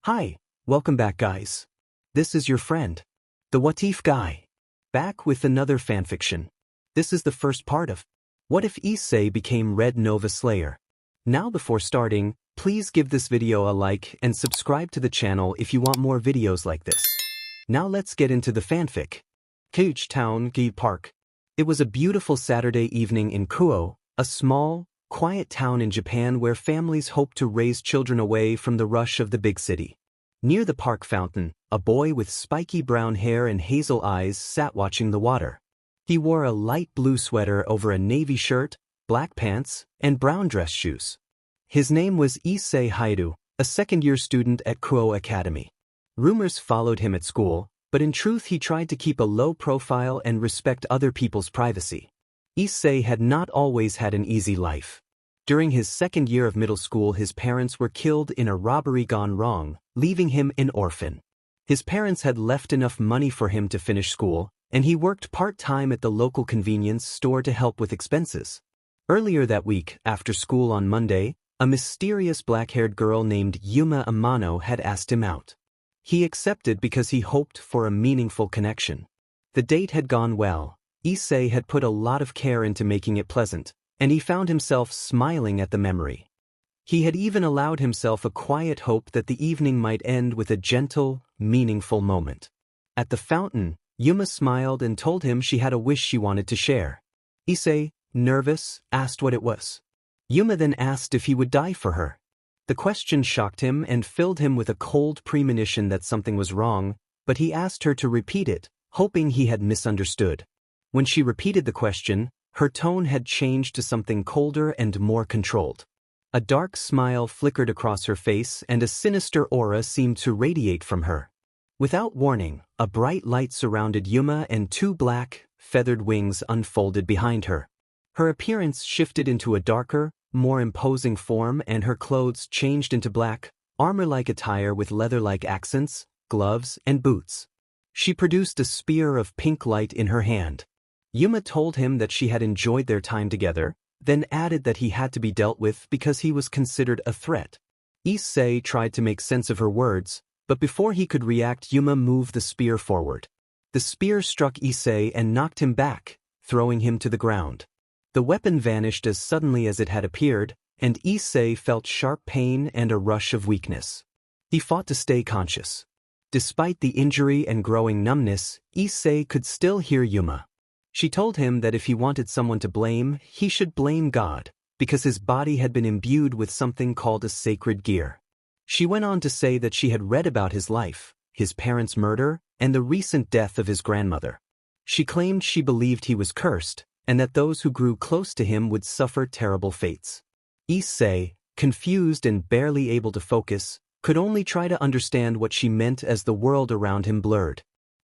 Hi, welcome back guys. This is your friend, the What If guy, back with another fanfiction. This is the first part of What If Issei Became Red Nova Slayer. Now before starting, please give this video a like and subscribe to the channel if you want more videos like this. Now let's get into the fanfic. Cage Town Gi Park. It was a beautiful Saturday evening in Kuo, a small, quiet town in Japan where families hope to raise children away from the rush of the big city. Near the park fountain, a boy with spiky brown hair and hazel eyes sat watching the water. He wore a light blue sweater over a navy shirt, black pants, and brown dress shoes. His name was Issei Haidu, a second-year student at Kuo Academy. Rumors followed him at school, but in truth he tried to keep a low profile and respect other people's privacy. Issei had not always had an easy life. During his second year of middle school, his parents were killed in a robbery gone wrong, leaving him an orphan. His parents had left enough money for him to finish school, and he worked part-time at the local convenience store to help with expenses. Earlier that week, after school on Monday, a mysterious black-haired girl named Yumma Amano had asked him out. He accepted because he hoped for a meaningful connection. The date had gone well. Issei had put a lot of care into making it pleasant, and he found himself smiling at the memory. He had even allowed himself a quiet hope that the evening might end with a gentle, meaningful moment. At the fountain, Yumma smiled and told him she had a wish she wanted to share. Issei, nervous, asked what it was. Yumma then asked if he would die for her. The question shocked him and filled him with a cold premonition that something was wrong, but he asked her to repeat it, hoping he had misunderstood. When she repeated the question, her tone had changed to something colder and more controlled. A dark smile flickered across her face and a sinister aura seemed to radiate from her. Without warning, a bright light surrounded Yumma and two black, feathered wings unfolded behind her. Her appearance shifted into a darker, more imposing form and her clothes changed into black, armor-like attire with leather-like accents, gloves, and boots. She produced a spear of pink light in her hand. Yumma told him that she had enjoyed their time together, then added that he had to be dealt with because he was considered a threat. Issei tried to make sense of her words, but before he could react, Yumma moved the spear forward. The spear struck Issei and knocked him back, throwing him to the ground. The weapon vanished as suddenly as it had appeared, and Issei felt sharp pain and a rush of weakness. He fought to stay conscious. Despite the injury and growing numbness, Issei could still hear Yumma. She told him that if he wanted someone to blame, he should blame God, because his body had been imbued with something called a sacred gear. She went on to say that she had read about his life, his parents' murder, and the recent death of his grandmother. She claimed she believed he was cursed, and that those who grew close to him would suffer terrible fates. Issei, confused and barely able to focus, could only try to understand what she meant as the world around him blurred.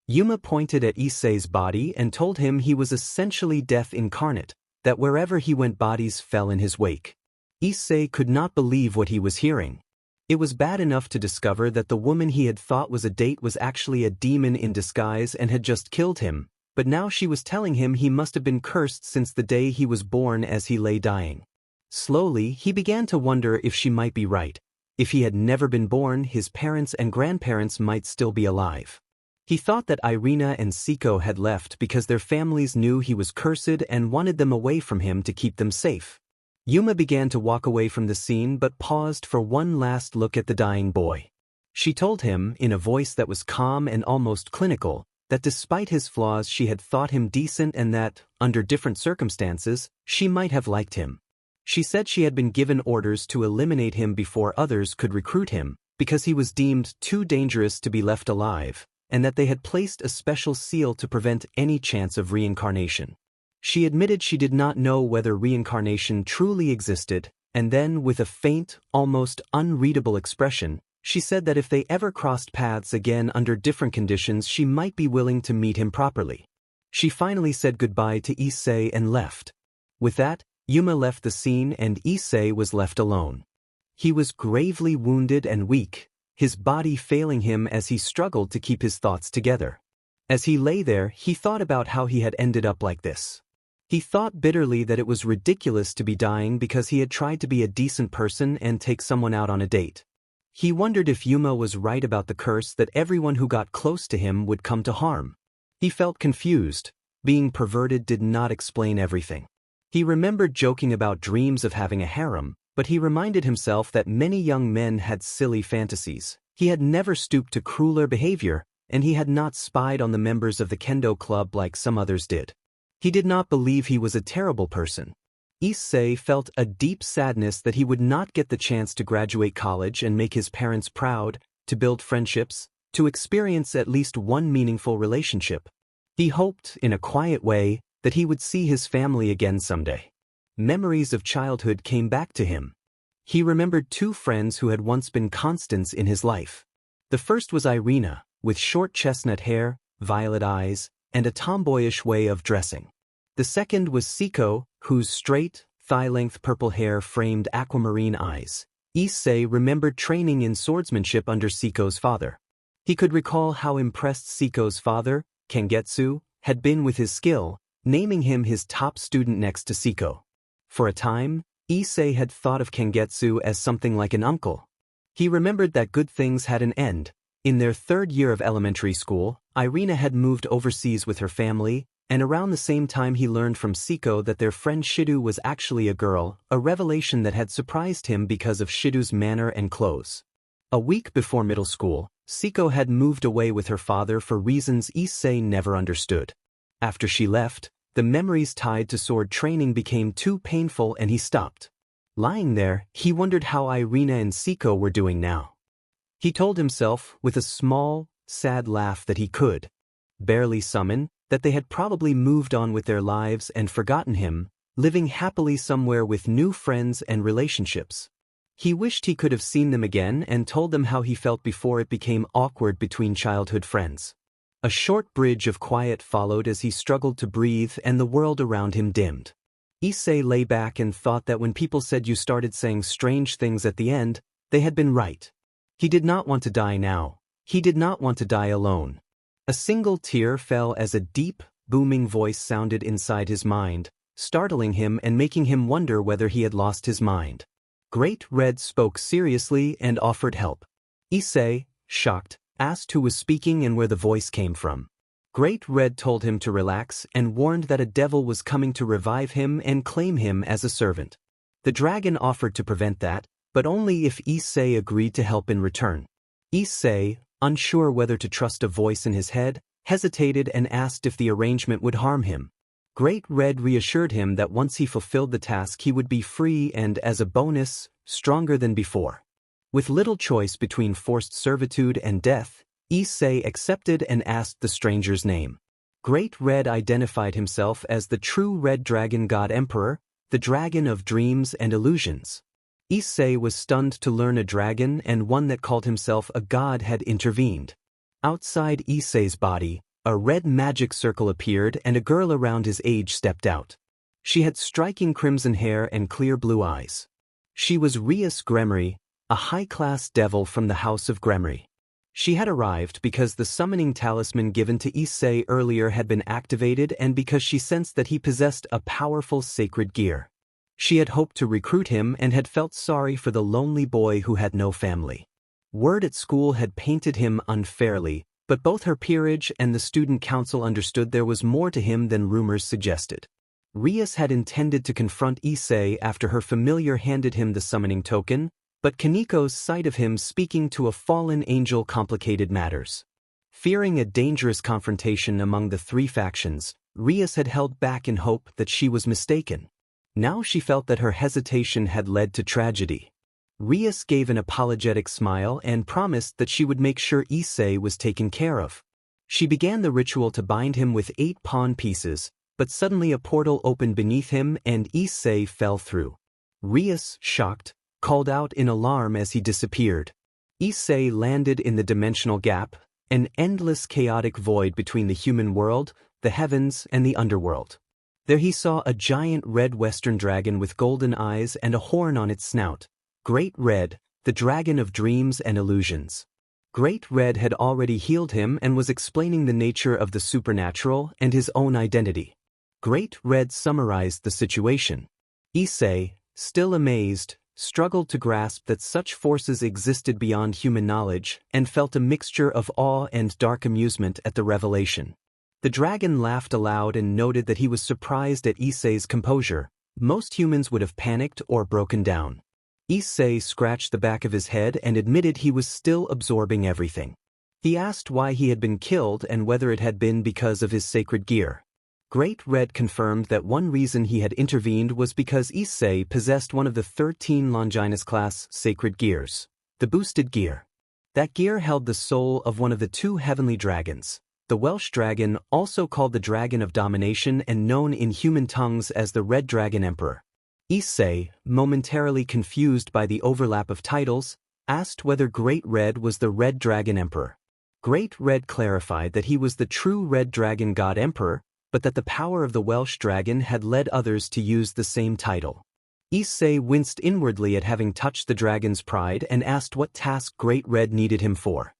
Yumma pointed at Issei's body and told him he was essentially death incarnate, that wherever he went bodies fell in his wake. Issei could not believe what he was hearing. It was bad enough to discover that the woman he had thought was a date was actually a demon in disguise and had just killed him, but now she was telling him he must have been cursed since the day he was born as he lay dying. Slowly, he began to wonder if she might be right. If he had never been born, his parents and grandparents might still be alive. He thought that Irina and Siko had left because their families knew he was cursed and wanted them away from him to keep them safe. Yumma began to walk away from the scene but paused for one last look at the dying boy. She told him, in a voice that was calm and almost clinical, that despite his flaws she had thought him decent and that, under different circumstances, she might have liked him. She said she had been given orders to eliminate him before others could recruit him, because he was deemed too dangerous to be left alive, and that they had placed a special seal to prevent any chance of reincarnation. She admitted she did not know whether reincarnation truly existed, and then, with a faint, almost unreadable expression, she said that if they ever crossed paths again under different conditions she might be willing to meet him properly. She finally said goodbye to Issei and left. With that, Yumma left the scene and Issei was left alone. He was gravely wounded and weak, his body failing him as he struggled to keep his thoughts together. As he lay there, he thought about how he had ended up like this. He thought bitterly that it was ridiculous to be dying because he had tried to be a decent person and take someone out on a date. He wondered if Yumma was right about the curse that everyone who got close to him would come to harm. He felt confused. Being perverted did not explain everything. He remembered joking about dreams of having a harem, but he reminded himself that many young men had silly fantasies. He had never stooped to crueler behavior, and he had not spied on the members of the kendo club like some others did. He did not believe he was a terrible person. Issei felt a deep sadness that he would not get the chance to graduate college and make his parents proud, to build friendships, to experience at least one meaningful relationship. He hoped, in a quiet way, that he would see his family again someday. Memories of childhood came back to him. He remembered two friends who had once been constants in his life. The first was Irina, with short chestnut hair, violet eyes, and a tomboyish way of dressing. The second was Siko, whose straight, thigh-length purple hair framed aquamarine eyes. Issei remembered training in swordsmanship under Siko's father. He could recall how impressed Siko's father, Kengetsu, had been with his skill, naming him his top student next to Siko. For a time, Issei had thought of Kengetsu as something like an uncle. He remembered that good things had an end. In their third year of elementary school, Irina had moved overseas with her family, and around the same time he learned from Siko that their friend Shidu was actually a girl, a revelation that had surprised him because of Shidu's manner and clothes. A week before middle school, Siko had moved away with her father for reasons Issei never understood. After she left, the memories tied to sword training became too painful and he stopped. Lying there, he wondered how Irina and Siko were doing now. He told himself, with a small, sad laugh that he could barely summon, that they had probably moved on with their lives and forgotten him, living happily somewhere with new friends and relationships. He wished he could have seen them again and told them how he felt before it became awkward between childhood friends. A short bridge of quiet followed as he struggled to breathe and the world around him dimmed. Issei lay back and thought that when people said you started saying strange things at the end, they had been right. He did not want to die now. He did not want to die alone. A single tear fell as a deep, booming voice sounded inside his mind, startling him and making him wonder whether he had lost his mind. Great Red spoke seriously and offered help. Issei, shocked, asked who was speaking and where the voice came from. Great Red told him to relax and warned that a devil was coming to revive him and claim him as a servant. The dragon offered to prevent that, but only if Issei agreed to help in return. Issei, unsure whether to trust a voice in his head, hesitated and asked if the arrangement would harm him. Great Red reassured him that once he fulfilled the task he would be free and, as a bonus, stronger than before. With little choice between forced servitude and death, Issei accepted and asked the stranger's name. Great Red identified himself as the true Red Dragon God Emperor, the Dragon of Dreams and Illusions. Issei was stunned to learn a dragon and one that called himself a god had intervened. Outside Issei's body, a red magic circle appeared and a girl around his age stepped out. She had striking crimson hair and clear blue eyes. She was Rias Gremory, a high-class devil from the House of Gremory. She had arrived because the summoning talisman given to Issei earlier had been activated and because she sensed that he possessed a powerful sacred gear. She had hoped to recruit him and had felt sorry for the lonely boy who had no family. Word at school had painted him unfairly, but both her peerage and the student council understood there was more to him than rumors suggested. Rias had intended to confront Issei after her familiar handed him the summoning token, but Kaniko's sight of him speaking to a fallen angel complicated matters. Fearing a dangerous confrontation among the three factions, Rias had held back in hope that she was mistaken. Now she felt that her hesitation had led to tragedy. Rias gave an apologetic smile and promised that she would make sure Issei was taken care of. She began the ritual to bind him with 8 pawn pieces, but suddenly a portal opened beneath him and Issei fell through. Rias, shocked, called out in alarm as he disappeared. Issei landed in the dimensional gap, an endless chaotic void between the human world, the heavens, and the underworld. There he saw a giant red western dragon with golden eyes and a horn on its snout. Great Red, the Dragon of Dreams and Illusions. Great Red had already healed him and was explaining the nature of the supernatural and his own identity. Great Red summarized the situation. Issei, still amazed, struggled to grasp that such forces existed beyond human knowledge, and felt a mixture of awe and dark amusement at the revelation. The dragon laughed aloud and noted that he was surprised at Issei's composure. Most humans would have panicked or broken down. Issei scratched the back of his head and admitted he was still absorbing everything. He asked why he had been killed and whether it had been because of his sacred gear. Great Red confirmed that one reason he had intervened was because Issei possessed one of the 13 Longinus-class sacred gears, the boosted gear. That gear held the soul of one of the 2 heavenly dragons, the Welsh dragon, also called the Dragon of Domination and known in human tongues as the Red Dragon Emperor. Issei, momentarily confused by the overlap of titles, asked whether Great Red was the Red Dragon Emperor. Great Red clarified that he was the true Red Dragon God Emperor, but that the power of the Welsh dragon had led others to use the same title. Issei winced inwardly at having touched the dragon's pride and asked what task Great Red needed him for.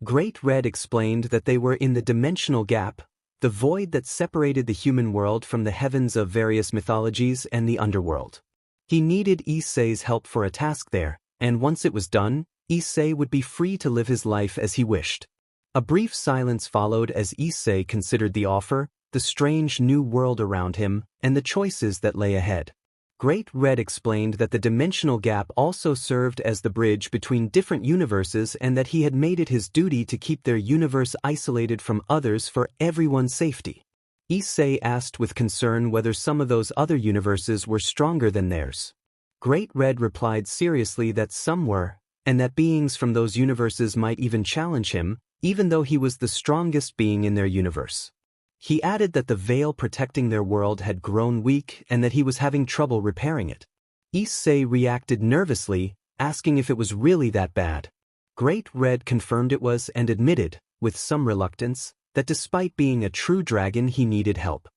Great Red explained that they were in the dimensional gap, the void that separated the human world from the heavens of various mythologies and the underworld. He needed Issei's help for a task there, and once it was done, Issei would be free to live his life as he wished. A brief silence followed as Issei considered the offer, the strange new world around him, and the choices that lay ahead. Great Red explained that the dimensional gap also served as the bridge between different universes and that he had made it his duty to keep their universe isolated from others for everyone's safety. Issei asked with concern whether some of those other universes were stronger than theirs. Great Red replied seriously that some were, and that beings from those universes might even challenge him, even though he was the strongest being in their universe. He added that the veil protecting their world had grown weak and that he was having trouble repairing it. Issei reacted nervously, asking if it was really that bad. Great Red confirmed it was and admitted, with some reluctance, that despite being a true dragon he needed help.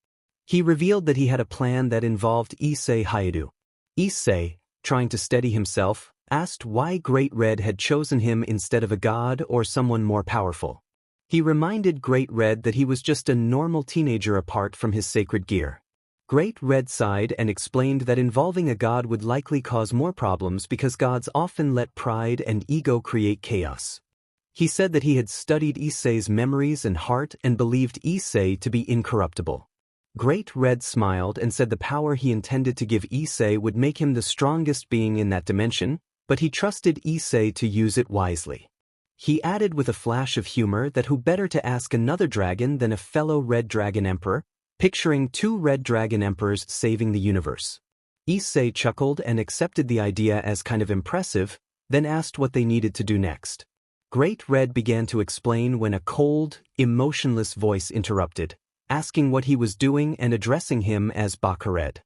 He revealed that he had a plan that involved Issei Hayadu. Issei, trying to steady himself, asked why Great Red had chosen him instead of a god or someone more powerful. He reminded Great Red that he was just a normal teenager apart from his sacred gear. Great Red sighed and explained that involving a god would likely cause more problems because gods often let pride and ego create chaos. He said that he had studied Issei's memories and heart and believed Issei to be incorruptible. Great Red smiled and said the power he intended to give Issei would make him the strongest being in that dimension, but he trusted Issei to use it wisely. He added with a flash of humor that who better to ask another dragon than a fellow Red Dragon Emperor, picturing 2 Red Dragon Emperors saving the universe. Issei chuckled and accepted the idea as kind of impressive, then asked what they needed to do next. Great Red began to explain when a cold, emotionless voice interrupted, asking what he was doing and addressing him as Bakared.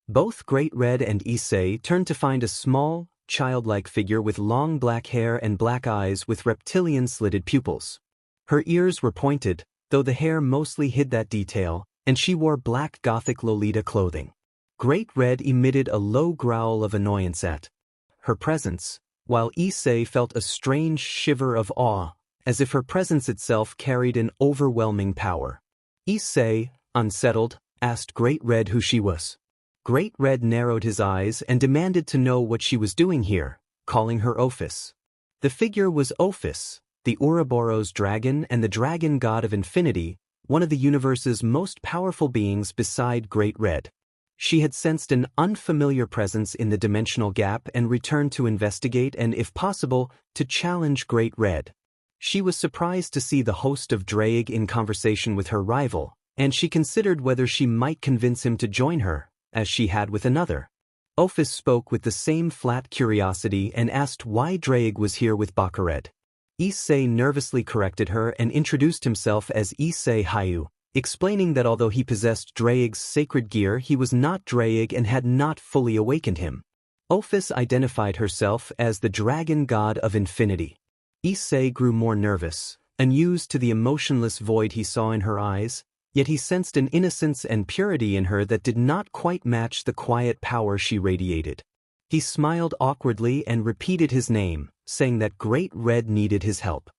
Both Great Red and Issei turned to find a small, childlike figure with long black hair and black eyes with reptilian slitted pupils. Her ears were pointed, though the hair mostly hid that detail, and she wore black Gothic Lolita clothing. Great Red emitted a low growl of annoyance at her presence, while Issei felt a strange shiver of awe, as if her presence itself carried an overwhelming power. Issei, unsettled, asked Great Red who she was. Great Red narrowed his eyes and demanded to know what she was doing here, calling her Ophis. The figure was Ophis, the Ouroboros dragon and the dragon god of infinity, one of the universe's most powerful beings beside Great Red. She had sensed an unfamiliar presence in the dimensional gap and returned to investigate and, if possible, to challenge Great Red. She was surprised to see the host of Drake in conversation with her rival, and she considered whether she might convince him to join her, as she had with another. Ophis spoke with the same flat curiosity and asked why Drake was here with Bakared. Issei nervously corrected her and introduced himself as Issei Hayu, explaining that although he possessed Drake's sacred gear, he was not Drake and had not fully awakened him. Ophis identified herself as the dragon god of infinity. Issei grew more nervous, unused to the emotionless void he saw in her eyes, yet he sensed an innocence and purity in her that did not quite match the quiet power she radiated. He smiled awkwardly and repeated his name, saying that Great Red needed his help.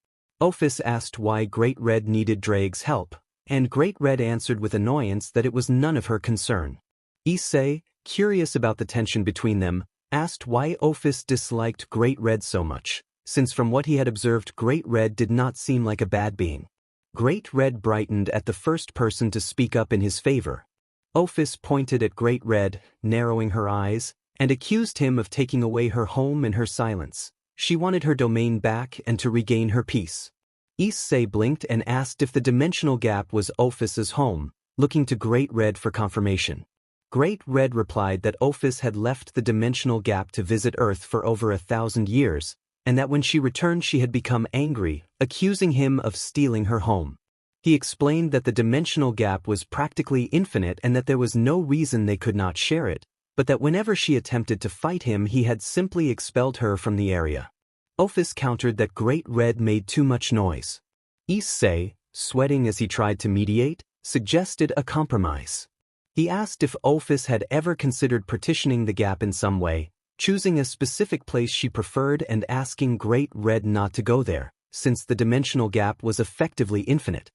Ophis asked why Great Red needed Drake's help, and Great Red answered with annoyance that it was none of her concern. Issei, curious about the tension between them, asked why Ophis disliked Great Red so much, since from what he had observed Great Red did not seem like a bad being. Great Red brightened at the first person to speak up in his favor. Ophis pointed at Great Red, narrowing her eyes, and accused him of taking away her home and her silence. She wanted her domain back and to regain her peace. Issei blinked and asked if the dimensional gap was Ophis's home, looking to Great Red for confirmation. Great Red replied that Ophis had left the dimensional gap to visit Earth for over 1,000 years, and that when she returned she had become angry, accusing him of stealing her home. He explained that the dimensional gap was practically infinite and that there was no reason they could not share it, but that whenever she attempted to fight him he had simply expelled her from the area. Ophis countered that Great Red made too much noise. Issei, sweating as he tried to mediate, suggested a compromise. He asked if Ophis had ever considered partitioning the gap in some way, choosing a specific place she preferred and asking Great Red not to go there, since the dimensional gap was effectively infinite.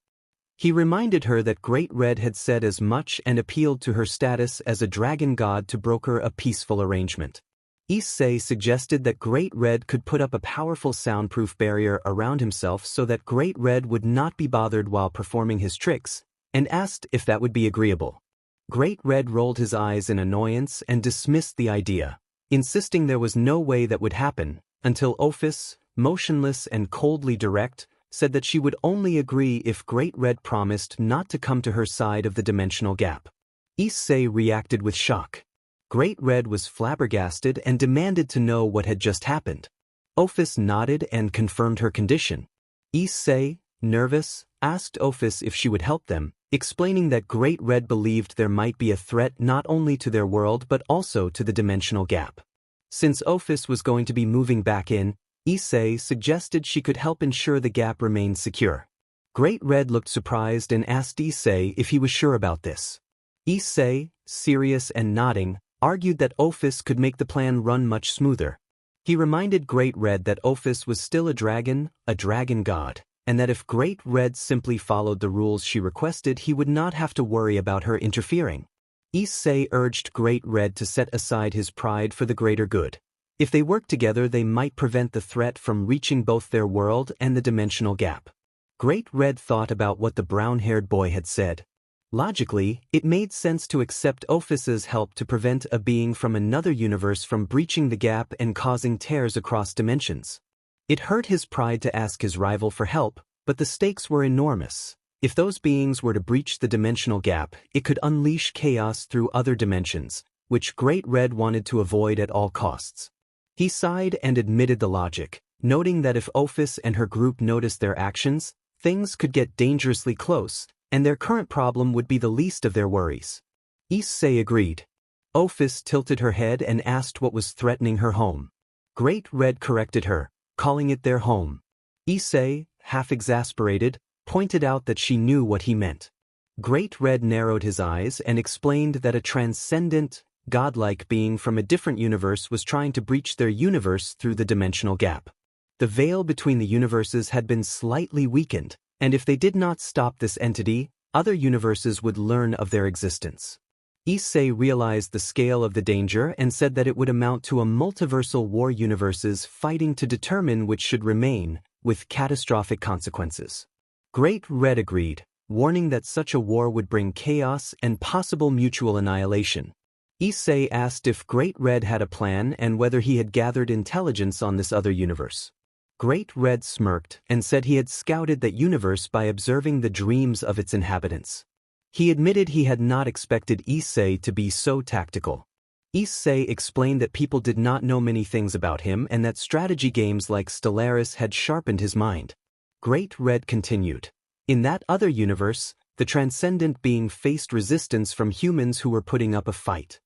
He reminded her that Great Red had said as much and appealed to her status as a dragon god to broker a peaceful arrangement. Issei suggested that Great Red could put up a powerful soundproof barrier around himself so that Great Red would not be bothered while performing his tricks, and asked if that would be agreeable. Great Red rolled his eyes in annoyance and dismissed the idea, insisting there was no way that would happen, until Ophis, motionless and coldly direct, said that she would only agree if Great Red promised not to come to her side of the dimensional gap. Issei reacted with shock. Great Red was flabbergasted and demanded to know what had just happened. Ophis nodded and confirmed her condition. Issei, nervous, asked Ophis if she would help them, explaining that Great Red believed there might be a threat not only to their world but also to the dimensional gap. Since Ophis was going to be moving back in, Issei suggested she could help ensure the gap remained secure. Great Red looked surprised and asked Issei if he was sure about this. Issei, serious and nodding, argued that Ophis could make the plan run much smoother. He reminded Great Red that Ophis was still a dragon god, and that if Great Red simply followed the rules she requested he would not have to worry about her interfering. Issei urged Great Red to set aside his pride for the greater good. If they worked together they might prevent the threat from reaching both their world and the dimensional gap. Great Red thought about what the brown-haired boy had said. Logically, it made sense to accept Ophis's help to prevent a being from another universe from breaching the gap and causing tears across dimensions. It hurt his pride to ask his rival for help, but the stakes were enormous. If those beings were to breach the dimensional gap, it could unleash chaos through other dimensions, which Great Red wanted to avoid at all costs. He sighed and admitted the logic, noting that if Ophis and her group noticed their actions, things could get dangerously close, and their current problem would be the least of their worries. Issei agreed. Ophis tilted her head and asked what was threatening her home. Great Red corrected her, calling it their home. Issei, half exasperated, pointed out that she knew what he meant. Great Red narrowed his eyes and explained that a transcendent, godlike being from a different universe was trying to breach their universe through the dimensional gap. The veil between the universes had been slightly weakened, and if they did not stop this entity, other universes would learn of their existence. Issei realized the scale of the danger and said that it would amount to a multiversal war, universes fighting to determine which should remain, with catastrophic consequences. Great Red agreed, warning that such a war would bring chaos and possible mutual annihilation. Issei asked if Great Red had a plan and whether he had gathered intelligence on this other universe. Great Red smirked and said he had scouted that universe by observing the dreams of its inhabitants. He admitted he had not expected Issei to be so tactical. Issei explained that people did not know many things about him and that strategy games like Stellaris had sharpened his mind. Great Red continued. In that other universe, the transcendent being faced resistance from humans who were putting up a fight.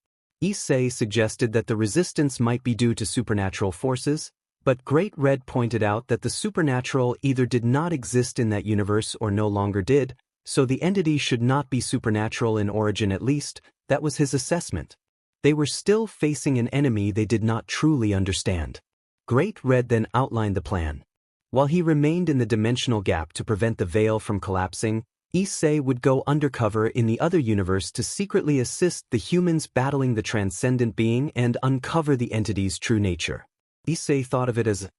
Issei suggested that the resistance might be due to supernatural forces, but Great Red pointed out that the supernatural either did not exist in that universe or no longer did, so the entity should not be supernatural in origin, at least. That was his assessment. They were still facing an enemy they did not truly understand. Great Red then outlined the plan. While he remained in the dimensional gap to prevent the veil from collapsing, Issei would go undercover in the other universe to secretly assist the humans battling the transcendent being and uncover the entity's true nature. Issei thought of it as a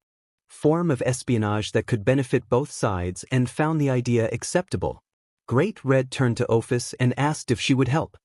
form of espionage that could benefit both sides and found the idea acceptable. Great Red turned to Ophis and asked if she would help.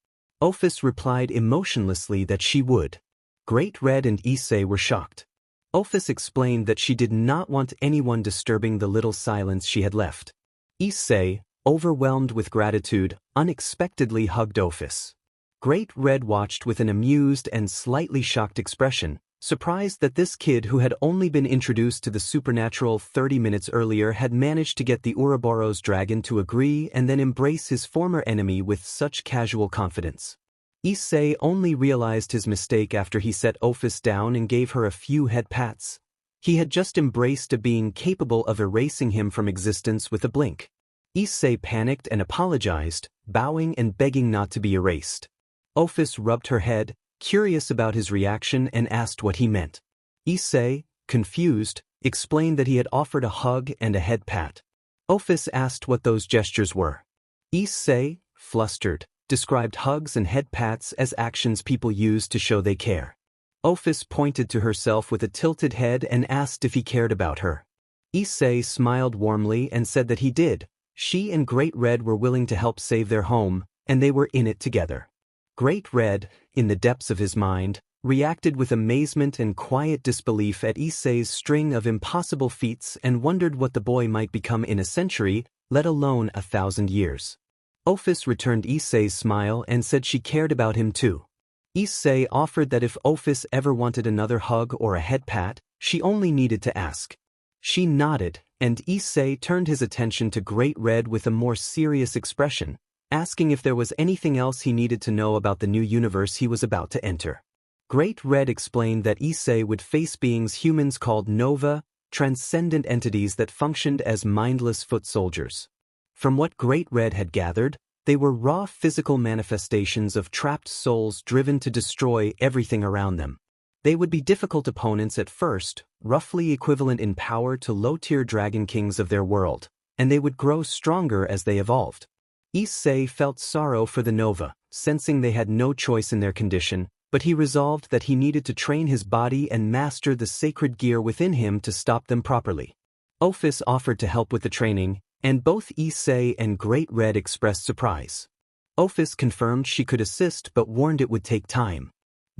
Ophis replied emotionlessly that she would. Great Red and Issei were shocked. Ophis explained that she did not want anyone disturbing the little silence she had left. Issei, overwhelmed with gratitude, unexpectedly hugged Ophis. Great Red watched with an amused and slightly shocked expression, surprised that this kid who had only been introduced to the supernatural 30 minutes earlier had managed to get the Ouroboros dragon to agree and then embrace his former enemy with such casual confidence. Issei only realized his mistake after he set Ophis down and gave her a few head pats. He had just embraced a being capable of erasing him from existence with a blink. Issei panicked and apologized, bowing and begging not to be erased. Ophis rubbed her head, curious about his reaction, and asked what he meant. Issei, confused, explained that he had offered a hug and a head pat. Ophis asked what those gestures were. Issei, flustered, described hugs and head pats as actions people use to show they care. Ophis pointed to herself with a tilted head and asked if he cared about her. Issei smiled warmly and said that he did. She and Great Red were willing to help save their home, and they were in it together. Great Red, in the depths of his mind, reacted with amazement and quiet disbelief at Issei's string of impossible feats and wondered what the boy might become in a century, let alone 1,000 years. Ophis returned Issei's smile and said she cared about him too. Issei offered that if Ophis ever wanted another hug or a head pat, she only needed to ask. She nodded, and Issei turned his attention to Great Red with a more serious expression, asking if there was anything else he needed to know about the new universe he was about to enter. Great Red explained that Issei would face beings humans called Nova, transcendent entities that functioned as mindless foot soldiers. From what Great Red had gathered, they were raw physical manifestations of trapped souls driven to destroy everything around them. They would be difficult opponents at first, roughly equivalent in power to low-tier dragon kings of their world, and they would grow stronger as they evolved. Issei felt sorrow for the Nova, sensing they had no choice in their condition, but he resolved that he needed to train his body and master the sacred gear within him to stop them properly. Ophis offered to help with the training, and both Issei and Great Red expressed surprise. Ophis confirmed she could assist but warned it would take time.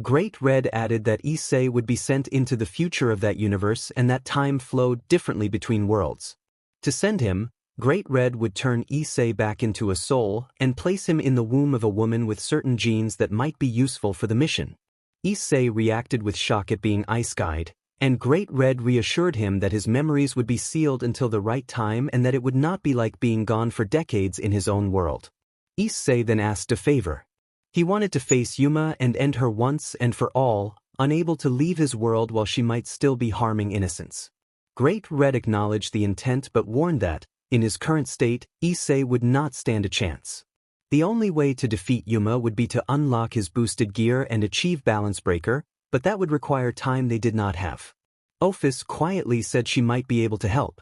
Great Red added that Issei would be sent into the future of that universe and that time flowed differently between worlds. To send him, Great Red would turn Issei back into a soul and place him in the womb of a woman with certain genes that might be useful for the mission. Issei reacted with shock at being ice-guyed, and Great Red reassured him that his memories would be sealed until the right time and that it would not be like being gone for decades in his own world. Issei then asked a favor. He wanted to face Yumma and end her once and for all, unable to leave his world while she might still be harming innocents. Great Red acknowledged the intent but warned that, in his current state, Issei would not stand a chance. The only way to defeat Yumma would be to unlock his boosted gear and achieve Balance Breaker, but that would require time they did not have. Ophis quietly said she might be able to help.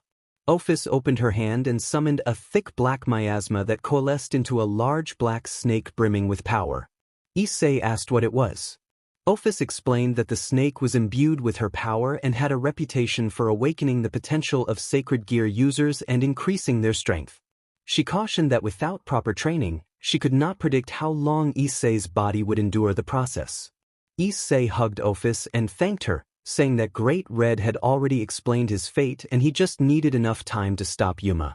Ophis opened her hand and summoned a thick black miasma that coalesced into a large black snake brimming with power. Issei asked what it was. Ophis explained that the snake was imbued with her power and had a reputation for awakening the potential of sacred gear users and increasing their strength. She cautioned that without proper training, she could not predict how long Issei's body would endure the process. Issei hugged Ophis and thanked her, saying that Great Red had already explained his fate and he just needed enough time to stop Yumma.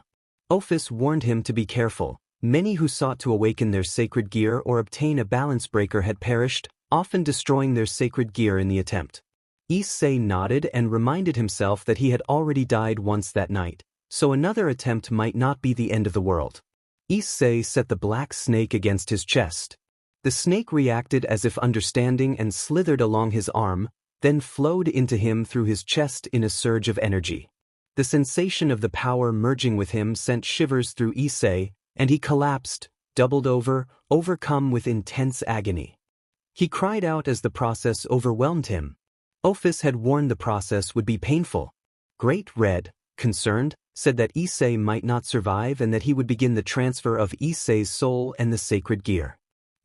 Ophis warned him to be careful. Many who sought to awaken their sacred gear or obtain a balance breaker had perished, often destroying their sacred gear in the attempt. Issei nodded and reminded himself that he had already died once that night, so another attempt might not be the end of the world. Issei set the black snake against his chest. The snake reacted as if understanding and slithered along his arm, then flowed into him through his chest in a surge of energy. The sensation of the power merging with him sent shivers through Issei, and he collapsed, doubled over, overcome with intense agony. He cried out as the process overwhelmed him. Ophis had warned the process would be painful. Great Red, concerned, said that Issei might not survive and that he would begin the transfer of Issei's soul and the sacred gear.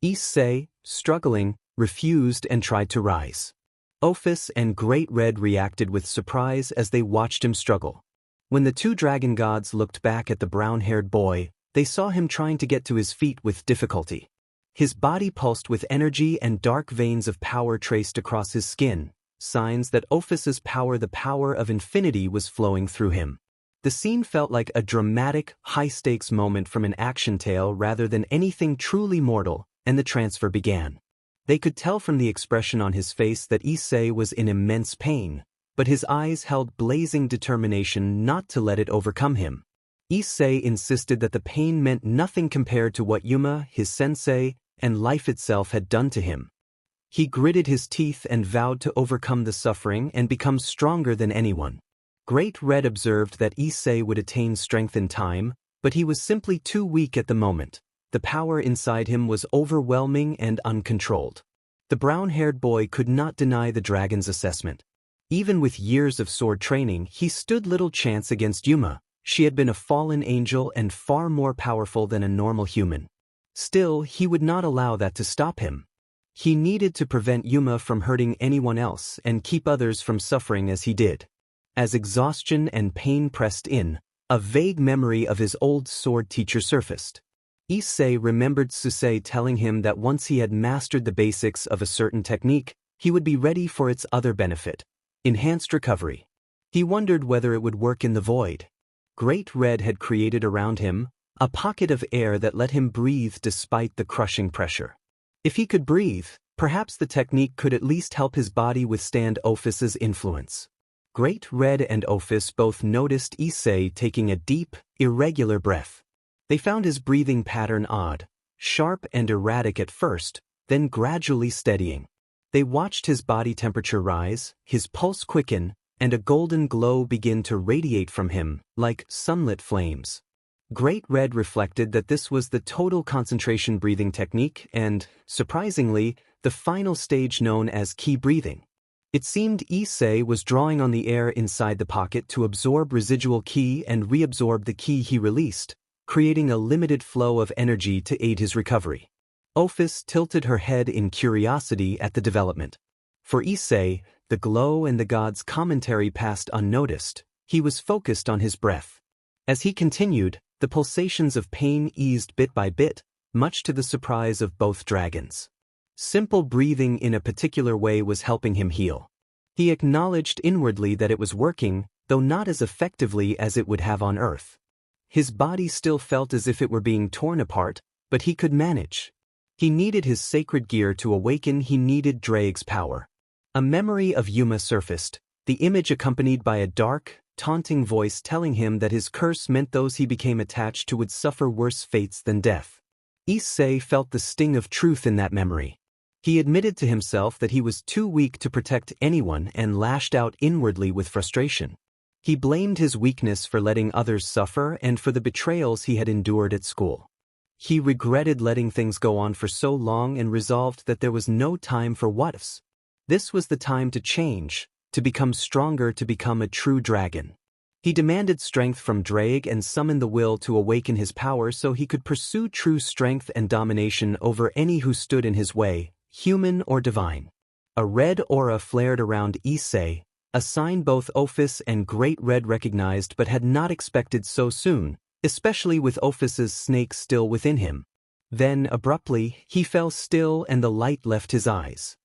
Issei, struggling, refused and tried to rise. Ophis and Great Red reacted with surprise as they watched him struggle. When the two dragon gods looked back at the brown-haired boy, they saw him trying to get to his feet with difficulty. His body pulsed with energy and dark veins of power traced across his skin, signs that Ophis's power, the power of infinity, was flowing through him. The scene felt like a dramatic, high-stakes moment from an action tale rather than anything truly mortal, and the transfer began. They could tell from the expression on his face that Issei was in immense pain, but his eyes held blazing determination not to let it overcome him. Issei insisted that the pain meant nothing compared to what Yumma, his sensei, and life itself had done to him. He gritted his teeth and vowed to overcome the suffering and become stronger than anyone. Great Red observed that Issei would attain strength in time, but he was simply too weak at the moment. The power inside him was overwhelming and uncontrolled. The brown-haired boy could not deny the dragon's assessment. Even with years of sword training, he stood little chance against Yumma. She had been a fallen angel and far more powerful than a normal human. Still, he would not allow that to stop him. He needed to prevent Yumma from hurting anyone else and keep others from suffering as he did. As exhaustion and pain pressed in, a vague memory of his old sword teacher surfaced. Issei remembered Slaye telling him that once he had mastered the basics of a certain technique, he would be ready for its other benefit, enhanced recovery. He wondered whether it would work in the void. Great Red had created around him a pocket of air that let him breathe despite the crushing pressure. If he could breathe, perhaps the technique could at least help his body withstand Ophis's influence. Great Red and Ophis both noticed Issei taking a deep, irregular breath. They found his breathing pattern odd, sharp and erratic at first, then gradually steadying. They watched his body temperature rise, his pulse quicken, and a golden glow begin to radiate from him, like sunlit flames. Great Red reflected that this was the total concentration breathing technique and, surprisingly, the final stage known as ki breathing. It seemed Issei was drawing on the air inside the pocket to absorb residual ki and reabsorb the ki he released, creating a limited flow of energy to aid his recovery. Ophis tilted her head in curiosity at the development. For Issei, the glow and the god's commentary passed unnoticed. He was focused on his breath. As he continued, the pulsations of pain eased bit by bit, much to the surprise of both dragons. Simple breathing in a particular way was helping him heal. He acknowledged inwardly that it was working, though not as effectively as it would have on Earth. His body still felt as if it were being torn apart, but he could manage. He needed his sacred gear to awaken. He needed Drake's power. A memory of Yumma surfaced, the image accompanied by a dark, taunting voice telling him that his curse meant those he became attached to would suffer worse fates than death. Issei felt the sting of truth in that memory. He admitted to himself that he was too weak to protect anyone and lashed out inwardly with frustration. He blamed his weakness for letting others suffer and for the betrayals he had endured at school. He regretted letting things go on for so long and resolved that there was no time for what-ifs. This was the time to change, to become stronger, to become a true dragon. He demanded strength from Drake and summoned the will to awaken his power so he could pursue true strength and domination over any who stood in his way, human or divine. A red aura flared around Issei, a sign both Ophis and Great Red recognized but had not expected so soon, especially with Ophis's snake still within him. Then, abruptly, he fell still and the light left his eyes.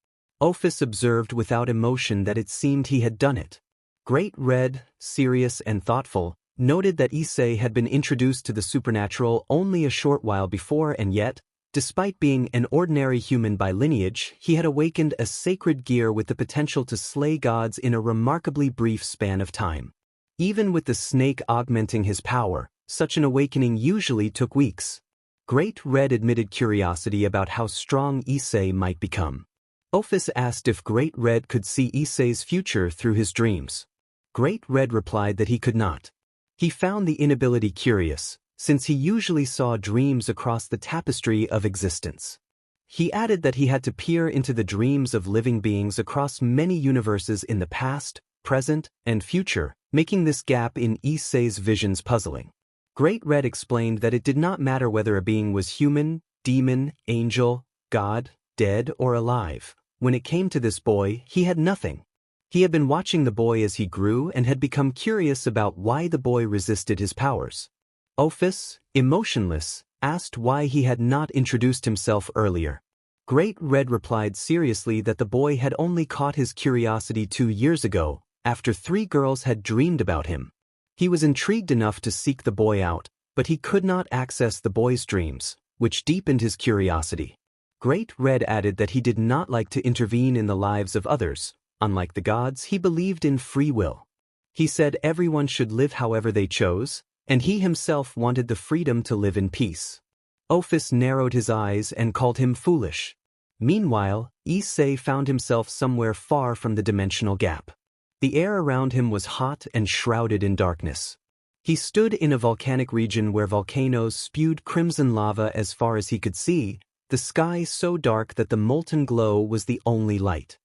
Ophis observed without emotion that it seemed he had done it. Great Red, serious and thoughtful, noted that Issei had been introduced to the supernatural only a short while before, and yet, despite being an ordinary human by lineage, he had awakened a sacred gear with the potential to slay gods in a remarkably brief span of time. Even with the snake augmenting his power, such an awakening usually took weeks. Great Red admitted curiosity about how strong Issei might become. Ophis asked if Great Red could see Issei's future through his dreams. Great Red replied that he could not. He found the inability curious, since he usually saw dreams across the tapestry of existence. He added that he had to peer into the dreams of living beings across many universes in the past, present, and future, making this gap in Issei's visions puzzling. Great Red explained that it did not matter whether a being was human, demon, angel, god, dead, or alive. When it came to this boy, he had nothing. He had been watching the boy as he grew and had become curious about why the boy resisted his powers. Ophis, emotionless, asked why he had not introduced himself earlier. Great Red replied seriously that the boy had only caught his curiosity 2 years ago, after 3 girls had dreamed about him. He was intrigued enough to seek the boy out, but he could not access the boy's dreams, which deepened his curiosity. Great Red added that he did not like to intervene in the lives of others. Unlike the gods, he believed in free will. He said everyone should live however they chose, and he himself wanted the freedom to live in peace. Ophis narrowed his eyes and called him foolish. Meanwhile, Issei found himself somewhere far from the dimensional gap. The air around him was hot and shrouded in darkness. He stood in a volcanic region where volcanoes spewed crimson lava as far as he could see, the sky so dark that the molten glow was the only light.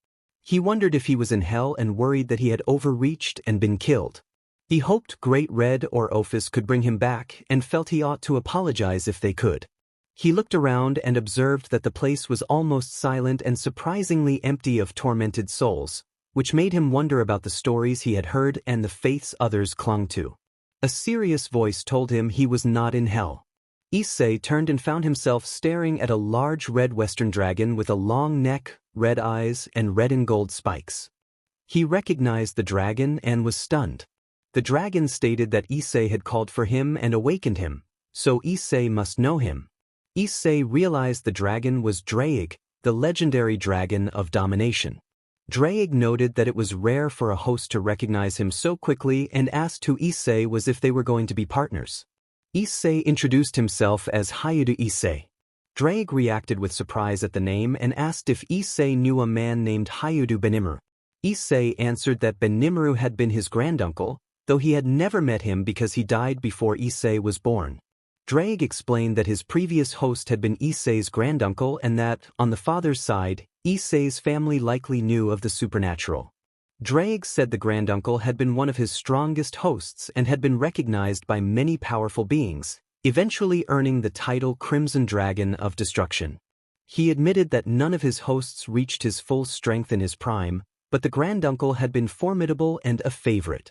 He wondered if he was in hell and worried that he had overreached and been killed. He hoped Great Red or Ophis could bring him back and felt he ought to apologize if they could. He looked around and observed that the place was almost silent and surprisingly empty of tormented souls, which made him wonder about the stories he had heard and the faiths others clung to. A serious voice told him he was not in hell. Issei turned and found himself staring at a large red western dragon with a long neck, red eyes, and red and gold spikes. He recognized the dragon and was stunned. The dragon stated that Issei had called for him and awakened him, so Issei must know him. Issei realized the dragon was Dreyg, the legendary dragon of domination. Dreyg noted that it was rare for a host to recognize him so quickly and asked who Issei was if they were going to be partners. Issei introduced himself as Hayudu Issei. Dreyg reacted with surprise at the name and asked if Issei knew a man named Hayudu Benimuru. Issei answered that Benimuru had been his granduncle, though he had never met him because he died before Issei was born. Dreyg explained that his previous host had been Issei's granduncle and that, on the father's side, Issei's family likely knew of the supernatural. Dreyg said the granduncle had been one of his strongest hosts and had been recognized by many powerful beings, eventually earning the title Crimson Dragon of Destruction. He admitted that none of his hosts reached his full strength in his prime, but the granduncle had been formidable and a favorite.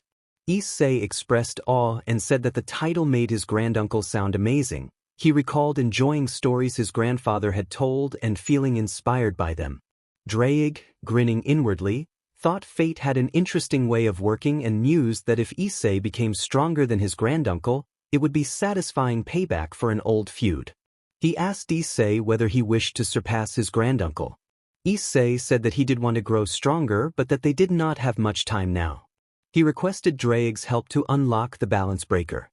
Issei expressed awe and said that the title made his granduncle sound amazing. He recalled enjoying stories his grandfather had told and feeling inspired by them. Dreyg, grinning inwardly, thought fate had an interesting way of working and mused that if Issei became stronger than his granduncle, it would be satisfying payback for an old feud. He asked Issei whether he wished to surpass his granduncle. Issei said that he did want to grow stronger but that they did not have much time now. He requested Dreyg's help to unlock the balance breaker.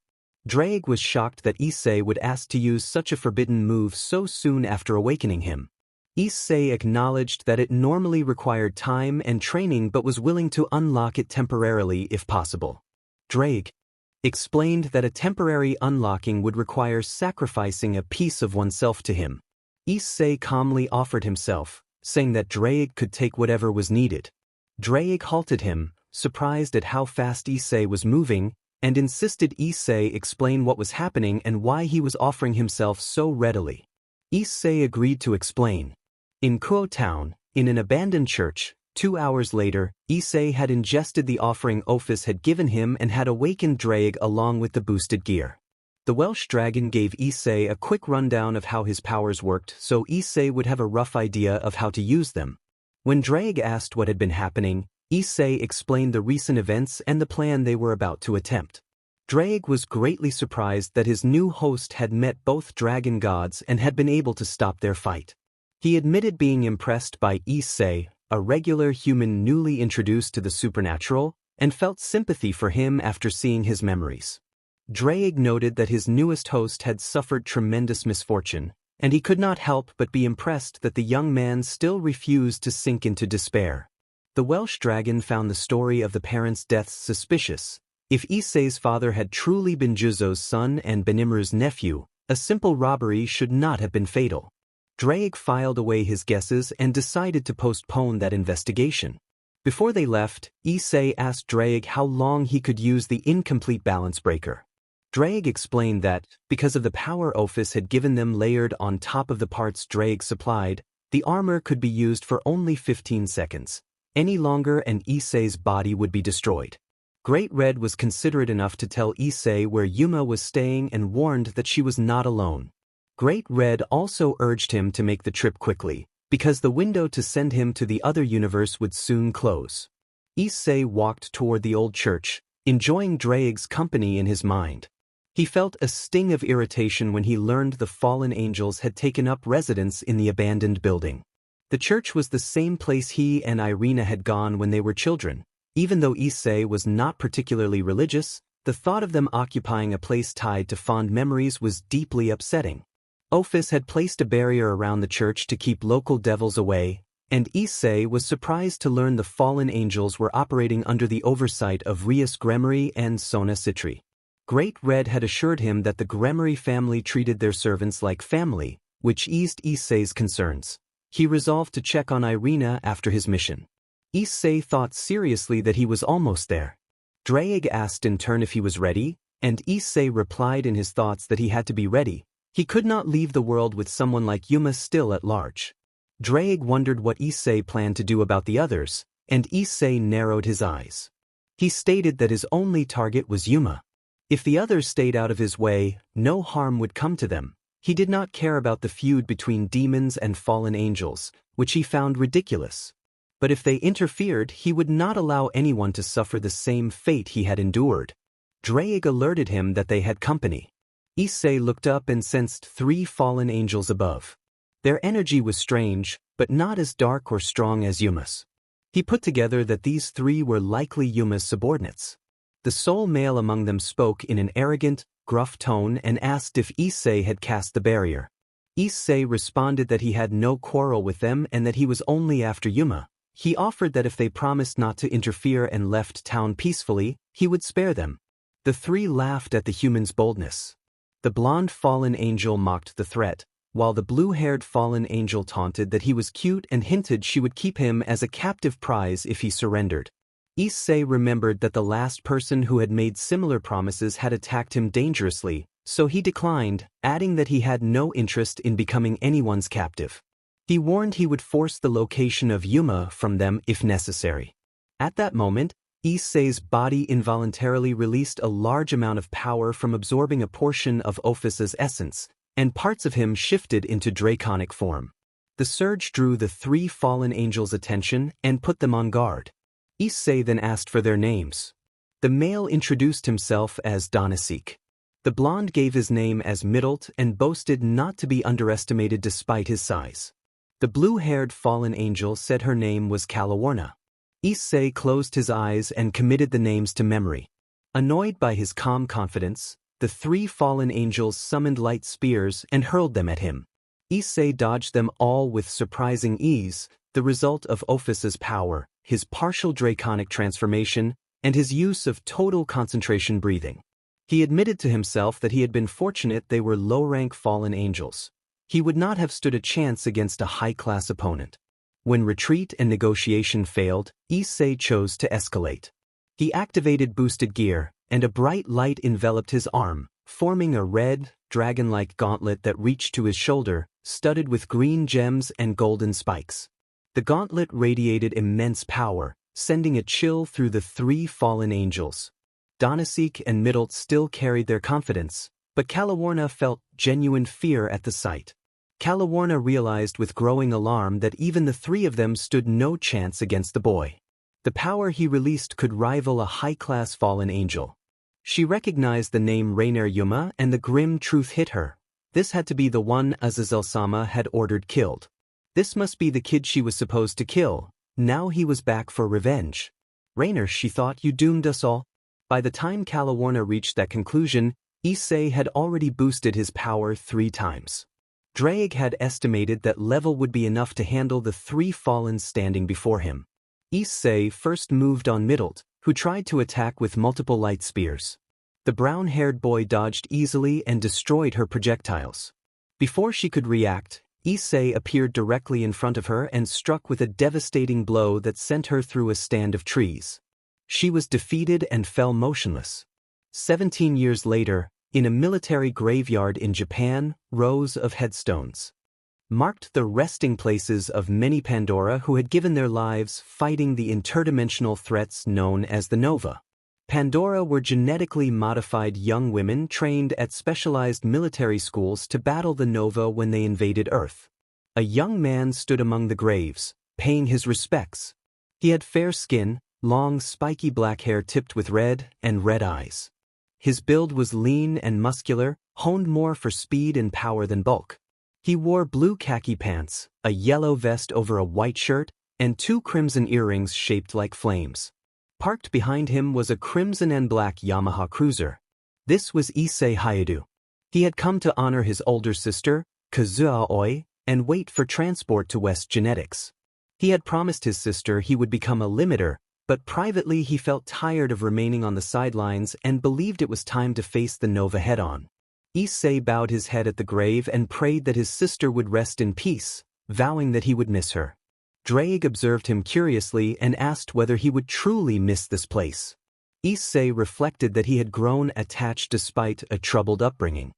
Dreyg was shocked that Issei would ask to use such a forbidden move so soon after awakening him. Issei acknowledged that it normally required time and training but was willing to unlock it temporarily if possible. Dreyg explained that a temporary unlocking would require sacrificing a piece of oneself to him. Issei calmly offered himself, saying that Dreyg could take whatever was needed. Dreyg halted him, surprised at how fast Issei was moving, and insisted Issei explain what was happening and why he was offering himself so readily. Issei agreed to explain. In Kuo Town, in an abandoned church, 2 hours later, Issei had ingested the offering Ophis had given him and had awakened Dreyg along with the boosted gear. The Welsh dragon gave Issei a quick rundown of how his powers worked so Issei would have a rough idea of how to use them. When Dreyg asked what had been happening, Issei explained the recent events and the plan they were about to attempt. Dreyg was greatly surprised that his new host had met both dragon gods and had been able to stop their fight. He admitted being impressed by Issei, a regular human newly introduced to the supernatural, and felt sympathy for him after seeing his memories. Dreyg noted that his newest host had suffered tremendous misfortune, and he could not help but be impressed that the young man still refused to sink into despair. The Welsh dragon found the story of the parents' deaths suspicious. If Issei's father had truly been Juzo's son and Benimuru's nephew, a simple robbery should not have been fatal. Dreyg filed away his guesses and decided to postpone that investigation. Before they left, Issei asked Drake how long he could use the incomplete balance breaker. Drake explained that, because of the power Ophis had given them layered on top of the parts Drake supplied, the armor could be used for only 15 seconds. Any longer and Issei's body would be destroyed. Great Red was considerate enough to tell Issei where Yumma was staying and warned that she was not alone. Great Red also urged him to make the trip quickly, because the window to send him to the other universe would soon close. Issei walked toward the old church, enjoying Drake's company in his mind. He felt a sting of irritation when he learned the fallen angels had taken up residence in the abandoned building. The church was the same place he and Irina had gone when they were children. Even though Issei was not particularly religious, the thought of them occupying a place tied to fond memories was deeply upsetting. Ophis had placed a barrier around the church to keep local devils away, and Issei was surprised to learn the fallen angels were operating under the oversight of Rias Gremory and Sona Citri. Great Red had assured him that the Gremory family treated their servants like family, which eased Issei's concerns. He resolved to check on Irina after his mission. Issei thought seriously that he was almost there. Drake asked in turn if he was ready, and Issei replied in his thoughts that he had to be ready. He could not leave the world with someone like Yumma still at large. Drake wondered what Issei planned to do about the others, and Issei narrowed his eyes. He stated that his only target was Yumma. If the others stayed out of his way, no harm would come to them. He did not care about the feud between demons and fallen angels, which he found ridiculous. But if they interfered, he would not allow anyone to suffer the same fate he had endured. Drake alerted him that they had company. Issei looked up and sensed 3 fallen angels above. Their energy was strange, but not as dark or strong as Yumma's. He put together that these 3 were likely Yumma's subordinates. The sole male among them spoke in an arrogant, gruff tone and asked if Issei had cast the barrier. Issei responded that he had no quarrel with them and that he was only after Yumma. He offered that if they promised not to interfere and left town peacefully, he would spare them. The 3 laughed at the human's boldness. The blonde fallen angel mocked the threat, while the blue-haired fallen angel taunted that he was cute and hinted she would keep him as a captive prize if he surrendered. Issei remembered that the last person who had made similar promises had attacked him dangerously, so he declined, adding that he had no interest in becoming anyone's captive. He warned he would force the location of Yumma from them if necessary. At that moment, Issei's body involuntarily released a large amount of power from absorbing a portion of Ophis's essence, and parts of him shifted into draconic form. The surge drew the 3 fallen angels' attention and put them on guard. Issei then asked for their names. The male introduced himself as Donasik. The blonde gave his name as Middlet and boasted not to be underestimated despite his size. The blue-haired fallen angel said her name was Calawarna. Issei closed his eyes and committed the names to memory. Annoyed by his calm confidence, the 3 fallen angels summoned light spears and hurled them at him. Issei dodged them all with surprising ease, the result of Ophis's power, his partial draconic transformation, and his use of total concentration breathing. He admitted to himself that he had been fortunate they were low-rank fallen angels. He would not have stood a chance against a high-class opponent. When retreat and negotiation failed, Issei chose to escalate. He activated boosted gear, and a bright light enveloped his arm, forming a red, dragon-like gauntlet that reached to his shoulder, studded with green gems and golden spikes. The gauntlet radiated immense power, sending a chill through the 3 fallen angels. Donasik and Middlet still carried their confidence, but Calawarna felt genuine fear at the sight. Calawarna realized with growing alarm that even the 3 of them stood no chance against the boy. The power he released could rival a high-class fallen angel. She recognized the name Rainer Yumma, and the grim truth hit her. This had to be the one Azazel-sama had ordered killed. This must be the kid she was supposed to kill. Now he was back for revenge. Rainer, she thought, you doomed us all. By the time Calawarna reached that conclusion, Issei had already boosted his power 3 times. Drake had estimated that level would be enough to handle the 3 fallen standing before him. Issei first moved on Middlet, who tried to attack with multiple light spears. The brown-haired boy dodged easily and destroyed her projectiles. Before she could react, Issei appeared directly in front of her and struck with a devastating blow that sent her through a stand of trees. She was defeated and fell motionless. 17 years later, in a military graveyard in Japan, rows of headstones marked the resting places of many Pandora who had given their lives fighting the interdimensional threats known as the Nova. Pandora were genetically modified young women trained at specialized military schools to battle the Nova when they invaded Earth. A young man stood among the graves, paying his respects. He had fair skin, long spiky black hair tipped with red, and red eyes. His build was lean and muscular, honed more for speed and power than bulk. He wore blue khaki pants, a yellow vest over a white shirt, and 2 crimson earrings shaped like flames. Parked behind him was a crimson and black Yamaha cruiser. This was Issei Hayadu. He had come to honor his older sister, Kazuha Aoi, and wait for transport to West Genetics. He had promised his sister he would become a limiter, but privately he felt tired of remaining on the sidelines and believed it was time to face the Nova head-on. Issei bowed his head at the grave and prayed that his sister would rest in peace, vowing that he would miss her. Drake observed him curiously and asked whether he would truly miss this place. Issei reflected that he had grown attached despite a troubled upbringing.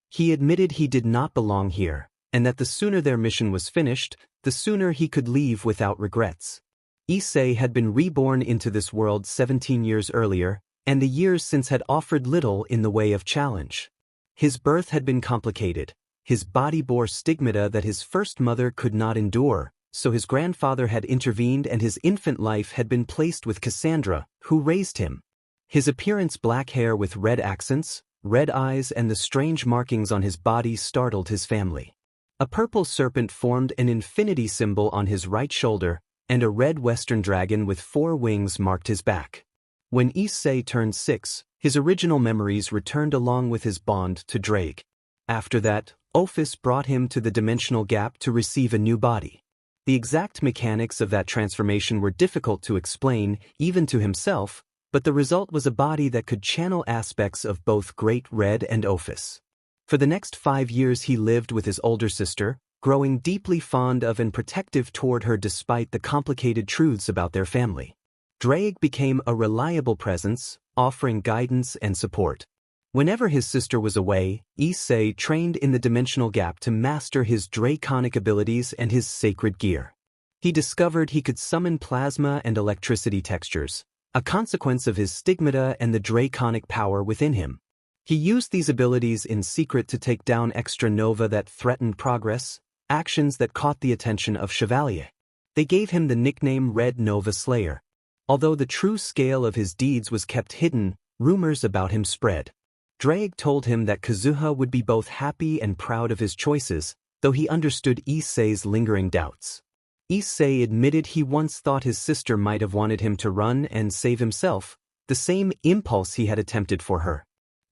He admitted he did not belong here, and that the sooner their mission was finished, the sooner he could leave without regrets. Issei had been reborn into this world 17 years earlier, and the years since had offered little in the way of challenge. His birth had been complicated. His body bore stigmata that his first mother could not endure, so his grandfather had intervened and his infant life had been placed with Cassandra, who raised him. His appearance, black hair with red accents, red eyes and the strange markings on his body startled his family. A purple serpent formed an infinity symbol on his right shoulder, and a red western dragon with 4 wings marked his back. When Issei turned 6, his original memories returned along with his bond to Drake. After that, Ophis brought him to the dimensional gap to receive a new body. The exact mechanics of that transformation were difficult to explain, even to himself, but the result was a body that could channel aspects of both Great Red and Ophis. For the next 5 years he lived with his older sister, growing deeply fond of and protective toward her despite the complicated truths about their family. Drake became a reliable presence, offering guidance and support. Whenever his sister was away, Issei trained in the dimensional gap to master his draconic abilities and his sacred gear. He discovered he could summon plasma and electricity textures, a consequence of his stigmata and the draconic power within him. He used these abilities in secret to take down extra nova that threatened progress, actions that caught the attention of Chevalier. They gave him the nickname Red Nova Slayer. Although the true scale of his deeds was kept hidden, rumors about him spread. Drake told him that Kazuha would be both happy and proud of his choices, though he understood Issei's lingering doubts. Issei admitted he once thought his sister might have wanted him to run and save himself, the same impulse he had attempted for her.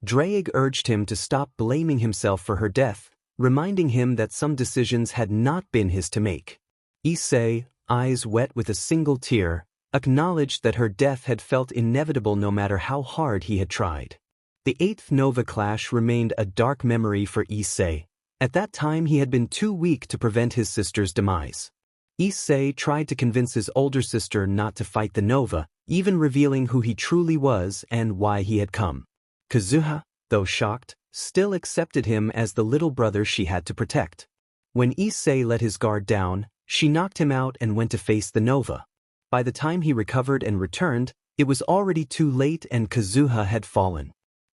Drake urged him to stop blaming himself for her death, reminding him that some decisions had not been his to make. Issei, eyes wet with a single tear, acknowledged that her death had felt inevitable no matter how hard he had tried. The 8th Nova clash remained a dark memory for Issei. At that time he had been too weak to prevent his sister's demise. Issei tried to convince his older sister not to fight the Nova, even revealing who he truly was and why he had come. Kazuha, though shocked, still accepted him as the little brother she had to protect. When Issei let his guard down, she knocked him out and went to face the Nova. By the time he recovered and returned, it was already too late and Kazuha had fallen.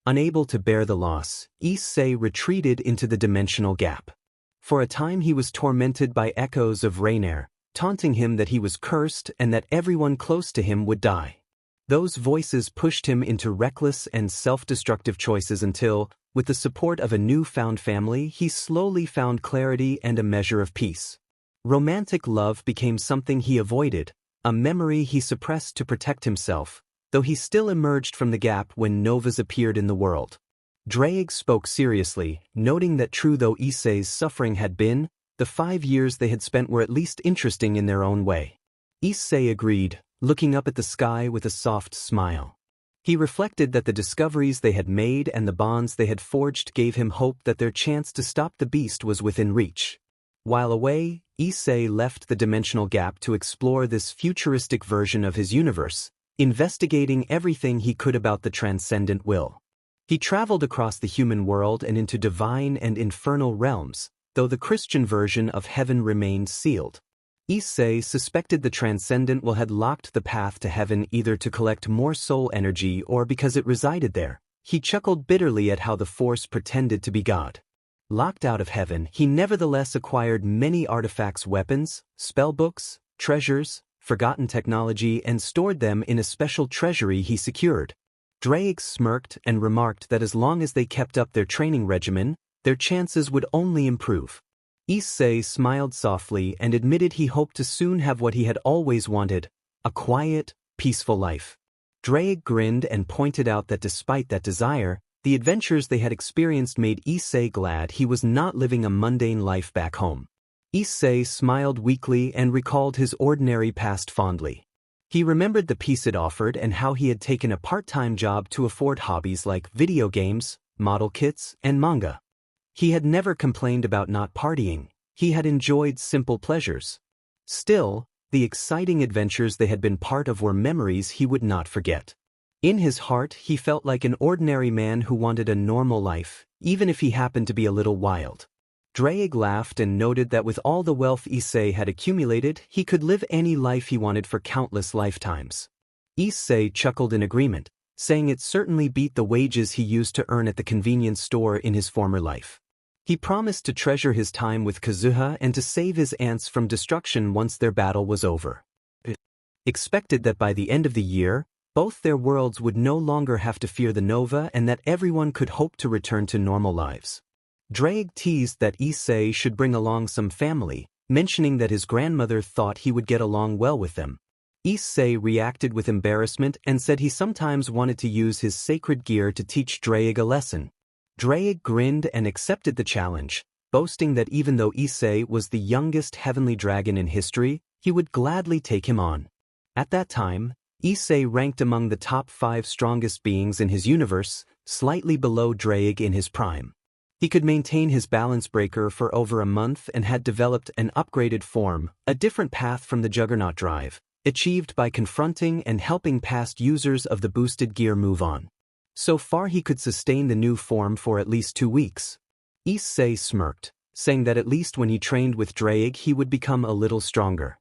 Unable to bear the loss, Issei retreated into the dimensional gap. For a time he was tormented by echoes of Rainier, taunting him that he was cursed and that everyone close to him would die. Those voices pushed him into reckless and self-destructive choices until, with the support of a newfound family, he slowly found clarity and a measure of peace. Romantic love became something he avoided, a memory he suppressed to protect himself, though he still emerged from the gap when novas appeared in the world. Drake spoke seriously, noting that true though Issei's suffering had been, the 5 years they had spent were at least interesting in their own way. Issei agreed, looking up at the sky with a soft smile. He reflected that the discoveries they had made and the bonds they had forged gave him hope that their chance to stop the beast was within reach. While away, Issei left the dimensional gap to explore this futuristic version of his universe, investigating everything he could about the transcendent will. He traveled across the human world and into divine and infernal realms, though the Christian version of heaven remained sealed. Issei suspected the transcendent will had locked the path to heaven either to collect more soul energy or because it resided there. He chuckled bitterly at how the Force pretended to be God. Locked out of heaven, he nevertheless acquired many artifacts, weapons, spellbooks, treasures, forgotten technology, and stored them in a special treasury he secured. Drake smirked and remarked that as long as they kept up their training regimen, their chances would only improve. Issei smiled softly and admitted he hoped to soon have what he had always wanted, a quiet, peaceful life. Drake grinned and pointed out that despite that desire, the adventures they had experienced made Issei glad he was not living a mundane life back home. Issei smiled weakly and recalled his ordinary past fondly. He remembered the peace it offered and how he had taken a part-time job to afford hobbies like video games, model kits, and manga. He had never complained about not partying. He had enjoyed simple pleasures. Still, the exciting adventures they had been part of were memories he would not forget. In his heart, he felt like an ordinary man who wanted a normal life, even if he happened to be a little wild. Drake laughed and noted that with all the wealth Issei had accumulated, he could live any life he wanted for countless lifetimes. Issei chuckled in agreement, saying it certainly beat the wages he used to earn at the convenience store in his former life. He promised to treasure his time with Kazuha and to save his aunts from destruction once their battle was over. Expected that by the end of the year, both their worlds would no longer have to fear the Nova and that everyone could hope to return to normal lives. Drake teased that Issei should bring along some family, mentioning that his grandmother thought he would get along well with them. Issei reacted with embarrassment and said he sometimes wanted to use his sacred gear to teach Drake a lesson. Drake grinned and accepted the challenge, boasting that even though Issei was the youngest heavenly dragon in history, he would gladly take him on. At that time, Issei ranked among the top 5 strongest beings in his universe, slightly below Drake in his prime. He could maintain his balance breaker for over a month and had developed an upgraded form, a different path from the Juggernaut drive, achieved by confronting and helping past users of the boosted gear move on. So far he could sustain the new form for at least 2 weeks. Issei smirked, saying that at least when he trained with Drake he would become a little stronger.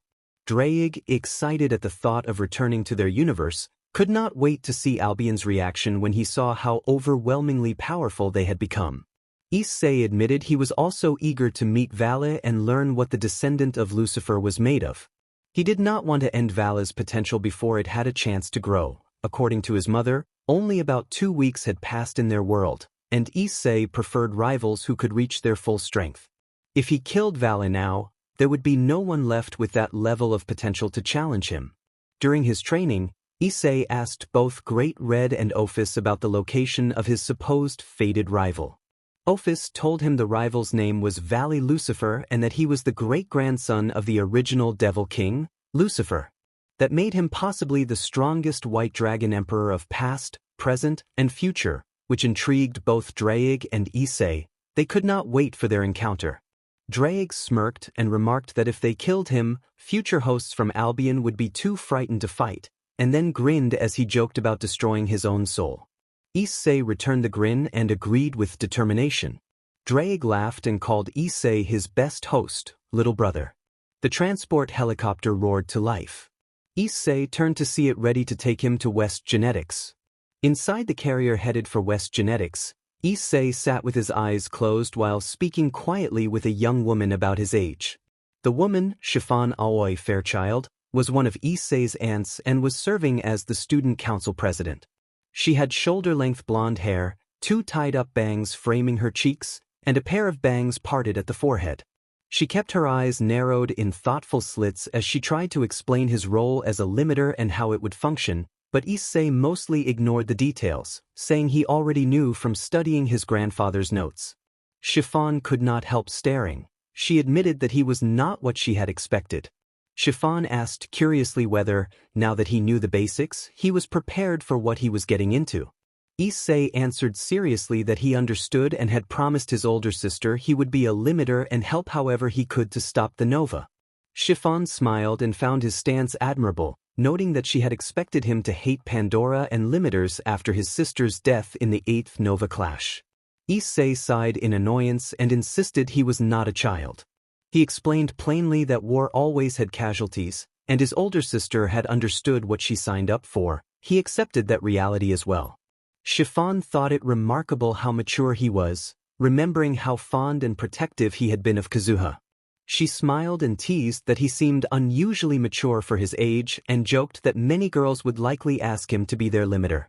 Drake, excited at the thought of returning to their universe, could not wait to see Albion's reaction when he saw how overwhelmingly powerful they had become. Issei admitted he was also eager to meet Vala and learn what the descendant of Lucifer was made of. He did not want to end Vala's potential before it had a chance to grow. According to his mother, only about 2 weeks had passed in their world, and Issei preferred rivals who could reach their full strength. If he killed Vala now, there would be no one left with that level of potential to challenge him. During his training, Issei asked both Great Red and Ophis about the location of his supposed fated rival. Ophis told him the rival's name was Valley Lucifer and that he was the great-grandson of the original Devil King, Lucifer. That made him possibly the strongest white dragon emperor of past, present, and future, which intrigued both Drake and Issei. They could not wait for their encounter. Drake smirked and remarked that if they killed him, future hosts from Albion would be too frightened to fight, and then grinned as he joked about destroying his own soul. Issei returned the grin and agreed with determination. Drake laughed and called Issei his best host, little brother. The transport helicopter roared to life. Issei turned to see it ready to take him to West Genetics. Inside the carrier headed for West Genetics, Issei sat with his eyes closed while speaking quietly with a young woman about his age. The woman, Chiffon Aoi Fairchild, was one of Issei's aunts and was serving as the student council president. She had shoulder-length blonde hair, 2 tied-up bangs framing her cheeks, and a pair of bangs parted at the forehead. She kept her eyes narrowed in thoughtful slits as she tried to explain his role as a limiter and how it would function, but Issei mostly ignored the details, saying he already knew from studying his grandfather's notes. Chiffon could not help staring. She admitted that he was not what she had expected. Chiffon asked curiously whether, now that he knew the basics, he was prepared for what he was getting into. Issei answered seriously that he understood and had promised his older sister he would be a limiter and help however he could to stop the nova. Chiffon smiled and found his stance admirable, noting that she had expected him to hate Pandora and limiters after his sister's death in the 8th nova clash. Issei sighed in annoyance and insisted he was not a child. He explained plainly that war always had casualties, and his older sister had understood what she signed up for. He accepted that reality as well. Chiffon thought it remarkable how mature he was, remembering how fond and protective he had been of Kazuha. She smiled and teased that he seemed unusually mature for his age and joked that many girls would likely ask him to be their limiter.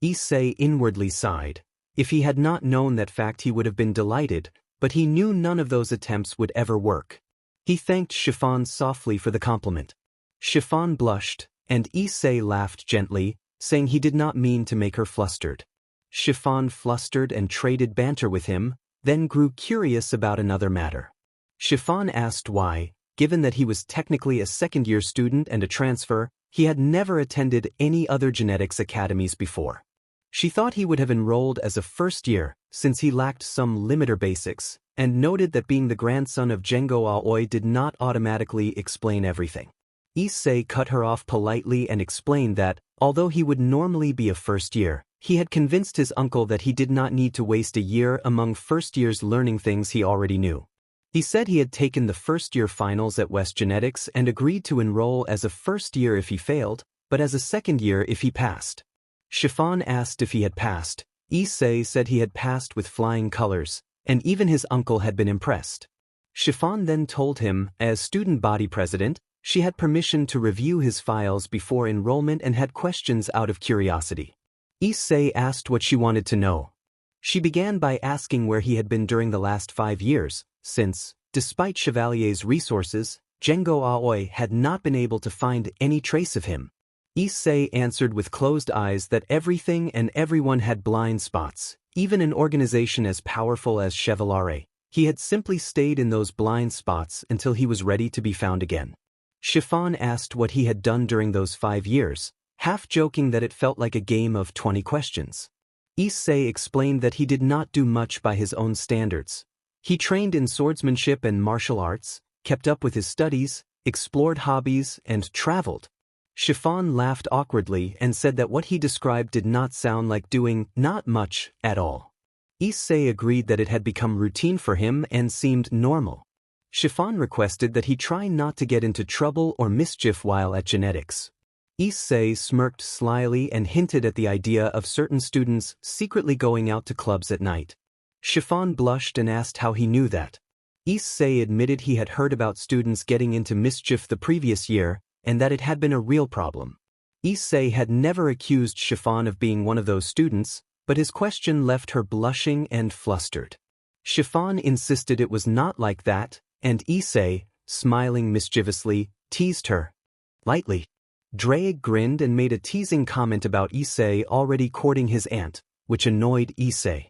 Issei inwardly sighed. If he had not known that fact he would have been delighted, but he knew none of those attempts would ever work. He thanked Chiffon softly for the compliment. Chiffon blushed, and Issei laughed gently, saying he did not mean to make her flustered. Chiffon flustered and traded banter with him, then grew curious about another matter. Chiffon asked why, given that he was technically a second-year student and a transfer, he had never attended any other genetics academies before. She thought he would have enrolled as a first year, since he lacked some limiter basics, and noted that being the grandson of Gengo Aoi did not automatically explain everything. Issei cut her off politely and explained that, although he would normally be a first year, he had convinced his uncle that he did not need to waste a year among first years learning things he already knew. He said he had taken the first-year finals at West Genetics and agreed to enroll as a first year if he failed, but as a second year if he passed. Chiffon asked if he had passed. Issei said he had passed with flying colors, and even his uncle had been impressed. Chiffon then told him, as student body president, she had permission to review his files before enrollment and had questions out of curiosity. Issei asked what she wanted to know. She began by asking where he had been during the last 5 years, since, despite Chevalier's resources, Gengo Aoi had not been able to find any trace of him. Issei answered with closed eyes that everything and everyone had blind spots, even an organization as powerful as Chevalier. He had simply stayed in those blind spots until he was ready to be found again. Chiffon asked what he had done during those 5 years, half joking that it felt like a game of 20 questions. Issei explained that he did not do much by his own standards. He trained in swordsmanship and martial arts, kept up with his studies, explored hobbies, and traveled. Chiffon laughed awkwardly and said that what he described did not sound like doing not much at all. Issei agreed that it had become routine for him and seemed normal. Chiffon requested that he try not to get into trouble or mischief while at genetics. Issei smirked slyly and hinted at the idea of certain students secretly going out to clubs at night. Chiffon blushed and asked how he knew that. Issei admitted he had heard about students getting into mischief the previous year, and that it had been a real problem. Issei had never accused Chiffon of being one of those students, but his question left her blushing and flustered. Chiffon insisted it was not like that, and Issei, smiling mischievously, teased her. Lightly. Drake grinned and made a teasing comment about Issei already courting his aunt, which annoyed Issei.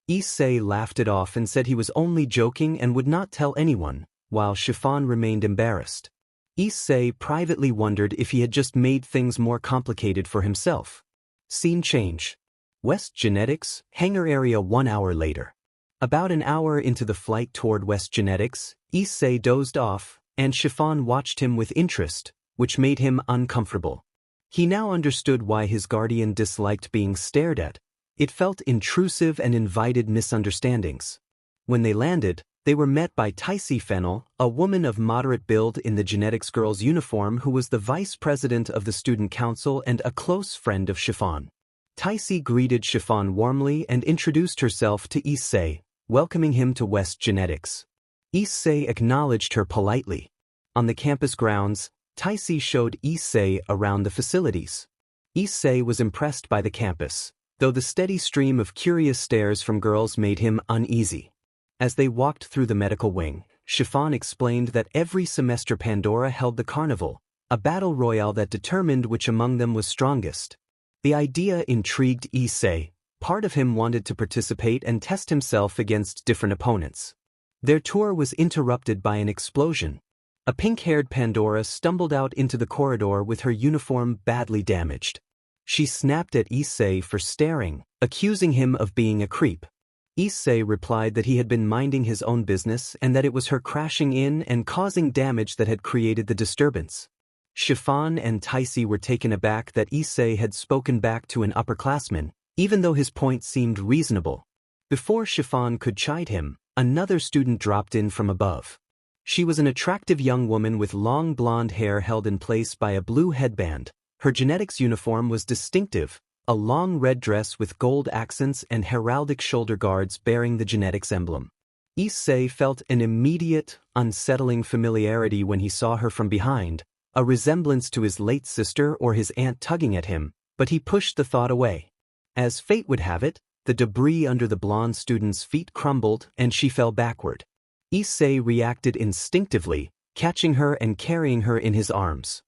Issei laughed it off and said he was only joking and would not tell anyone, while Chiffon remained embarrassed. Issei privately wondered if he had just made things more complicated for himself. Scene change. West Genetics, hangar area 1 hour later. About an hour into the flight toward West Genetics, Issei dozed off, and Chiffon watched him with interest, which made him uncomfortable. He now understood why his guardian disliked being stared at. It felt intrusive and invited misunderstandings. When they landed, they were met by Taisi Fennel, a woman of moderate build in the genetics girl's uniform who was the vice president of the student council and a close friend of Chiffon. Taisi greeted Chiffon warmly and introduced herself to Issei, welcoming him to West Genetics. Issei acknowledged her politely. On the campus grounds, Taisi showed Issei around the facilities. Issei was impressed by the campus, though the steady stream of curious stares from girls made him uneasy. As they walked through the medical wing, Chiffon explained that every semester Pandora held the carnival, a battle royale that determined which among them was strongest. The idea intrigued Issei. Part of him wanted to participate and test himself against different opponents. Their tour was interrupted by an explosion. A pink-haired Pandora stumbled out into the corridor with her uniform badly damaged. She snapped at Issei for staring, accusing him of being a creep. Issei replied that he had been minding his own business and that it was her crashing in and causing damage that had created the disturbance. Chiffon and Taisi were taken aback that Issei had spoken back to an upperclassman, even though his point seemed reasonable. Before Chiffon could chide him, another student dropped in from above. She was an attractive young woman with long blonde hair held in place by a blue headband. Her genetics uniform was distinctive, a long red dress with gold accents and heraldic shoulder guards bearing the genetics emblem. Issei felt an immediate, unsettling familiarity when he saw her from behind, a resemblance to his late sister or his aunt tugging at him, but he pushed the thought away. As fate would have it, the debris under the blonde student's feet crumbled and she fell backward. Issei reacted instinctively, catching her and carrying her in his arms.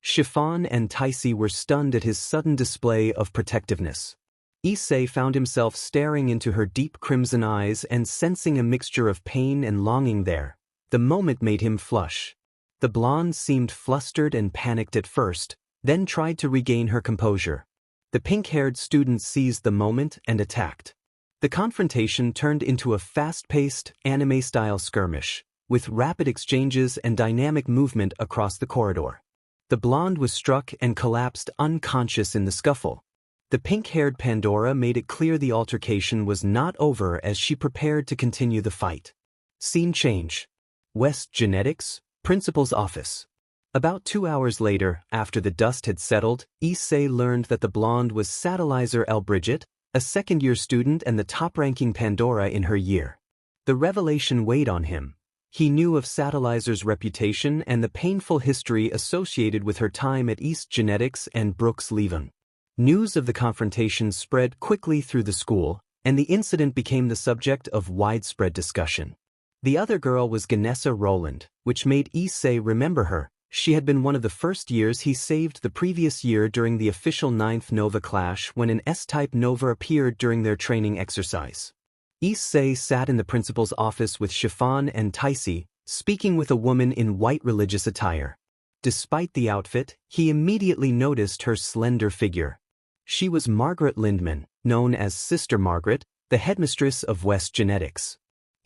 Chiffon and Taisi were stunned at his sudden display of protectiveness. Issei found himself staring into her deep crimson eyes and sensing a mixture of pain and longing there. The moment made him flush. The blonde seemed flustered and panicked at first, then tried to regain her composure. The pink-haired student seized the moment and attacked. The confrontation turned into a fast-paced, anime-style skirmish, with rapid exchanges and dynamic movement across the corridor. The blonde was struck and collapsed unconscious in the scuffle. The pink-haired Pandora made it clear the altercation was not over as she prepared to continue the fight. Scene change. West Genetics, Principal's office. About 2 hours later, after the dust had settled, Issei learned that the blonde was Satellizer L. Bridget, a second-year student and the top-ranking Pandora in her year. The revelation weighed on him. He knew of Satellizer's reputation and the painful history associated with her time at East Genetics and Brooks Leven. News of the confrontation spread quickly through the school, and the incident became the subject of widespread discussion. The other girl was Ganessa Roland, which made Issei remember her. She had been one of the first years he saved the previous year during the official 9th Nova clash when an S-type Nova appeared during their training exercise. Issei sat in the principal's office with Chiffon and Taisi, speaking with a woman in white religious attire. Despite the outfit, he immediately noticed her slender figure. She was Margaret Lindman, known as Sister Margaret, the headmistress of West Genetics.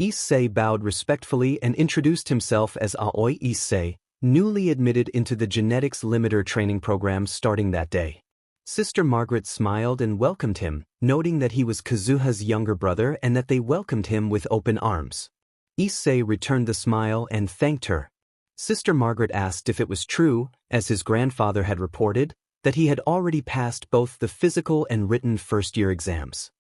Issei bowed respectfully and introduced himself as Aoi Issei, newly admitted into the genetics limiter training program starting that day. Sister Margaret smiled and welcomed him, noting that he was Kazuha's younger brother and that they welcomed him with open arms. Issei returned the smile and thanked her. Sister Margaret asked if it was true, as his grandfather had reported, that he had already passed both the physical and written first-year exams.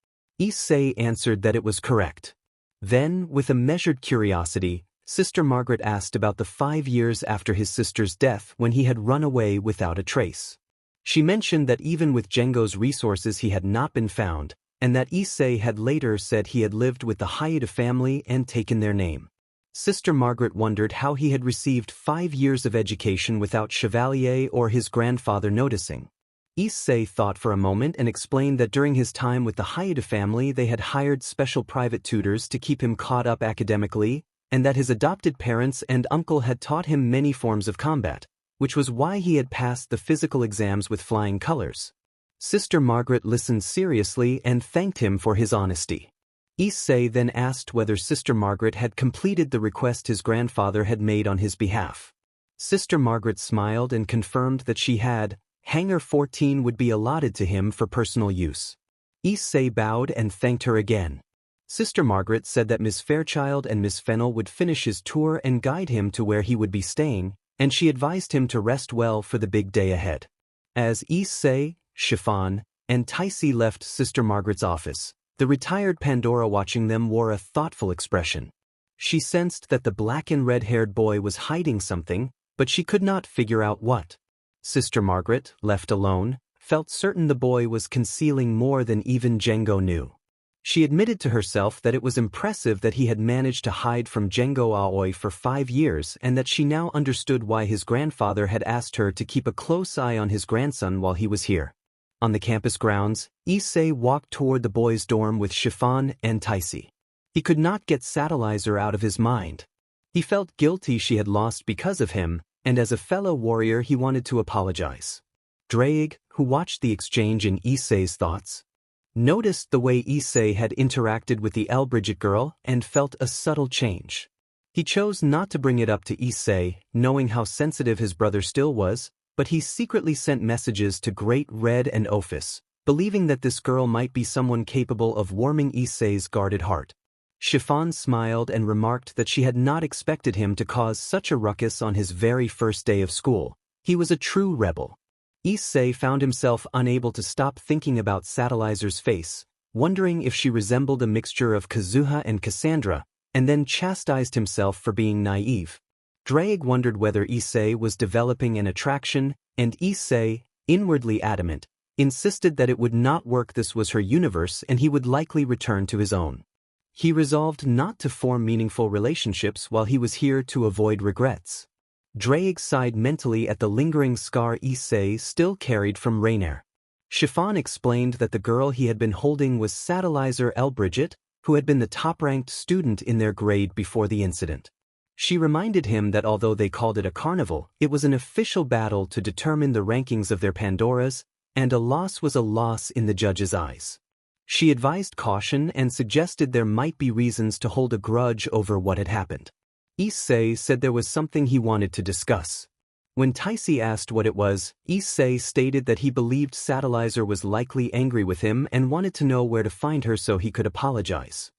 Issei answered that it was correct. Then, with a measured curiosity, Sister Margaret asked about the 5 years after his sister's death when he had run away without a trace. She mentioned that even with Jengo's resources he had not been found, and that Issei had later said he had lived with the Hayata family and taken their name. Sister Margaret wondered how he had received 5 years of education without Chevalier or his grandfather noticing. Issei thought for a moment and explained that during his time with the Hayata family they had hired special private tutors to keep him caught up academically, and that his adopted parents and uncle had taught him many forms of combat, which was why he had passed the physical exams with flying colors. Sister Margaret listened seriously and thanked him for his honesty. Issei then asked whether Sister Margaret had completed the request his grandfather had made on his behalf. Sister Margaret smiled and confirmed that she had. Hangar 14 would be allotted to him for personal use. Issei bowed and thanked her again. Sister Margaret said that Miss Fairchild and Miss Fennel would finish his tour and guide him to where he would be staying, and she advised him to rest well for the big day ahead. As Issei, Chiffon, and Taisi left Sister Margaret's office, the retired Pandora watching them wore a thoughtful expression. She sensed that the black and red-haired boy was hiding something, but she could not figure out what. Sister Margaret, left alone, felt certain the boy was concealing more than even Jengo knew. She admitted to herself that it was impressive that he had managed to hide from Jengo Aoi for 5 years and that she now understood why his grandfather had asked her to keep a close eye on his grandson while he was here. On the campus grounds, Issei walked toward the boys' dorm with Chiffon and Taisi. He could not get Satellizer out of his mind. He felt guilty she had lost because of him, and as a fellow warrior he wanted to apologize. Drake, who watched the exchange in Issei's thoughts, noticed the way Issei had interacted with the Elbridget girl and felt a subtle change. He chose not to bring it up to Issei, knowing how sensitive his brother still was, but he secretly sent messages to Great Red and Ophis, believing that this girl might be someone capable of warming Issei's guarded heart. Chiffon smiled and remarked that she had not expected him to cause such a ruckus on his very first day of school. He was a true rebel. Issei found himself unable to stop thinking about Satellizer's face, wondering if she resembled a mixture of Kazuha and Cassandra, and then chastised himself for being naive. Drake wondered whether Issei was developing an attraction, and Issei, inwardly adamant, insisted that it would not work. This was her universe and he would likely return to his own. He resolved not to form meaningful relationships while he was here to avoid regrets. Drake sighed mentally at the lingering scar Issei still carried from Rainier. Chiffon explained that the girl he had been holding was Satellizer Elbridget, who had been the top-ranked student in their grade before the incident. She reminded him that although they called it a carnival, it was an official battle to determine the rankings of their Pandoras, and a loss was a loss in the judge's eyes. She advised caution and suggested there might be reasons to hold a grudge over what had happened. Issei said there was something he wanted to discuss. When Taisi asked what it was, Issei stated that he believed Satellizer was likely angry with him and wanted to know where to find her so he could apologize.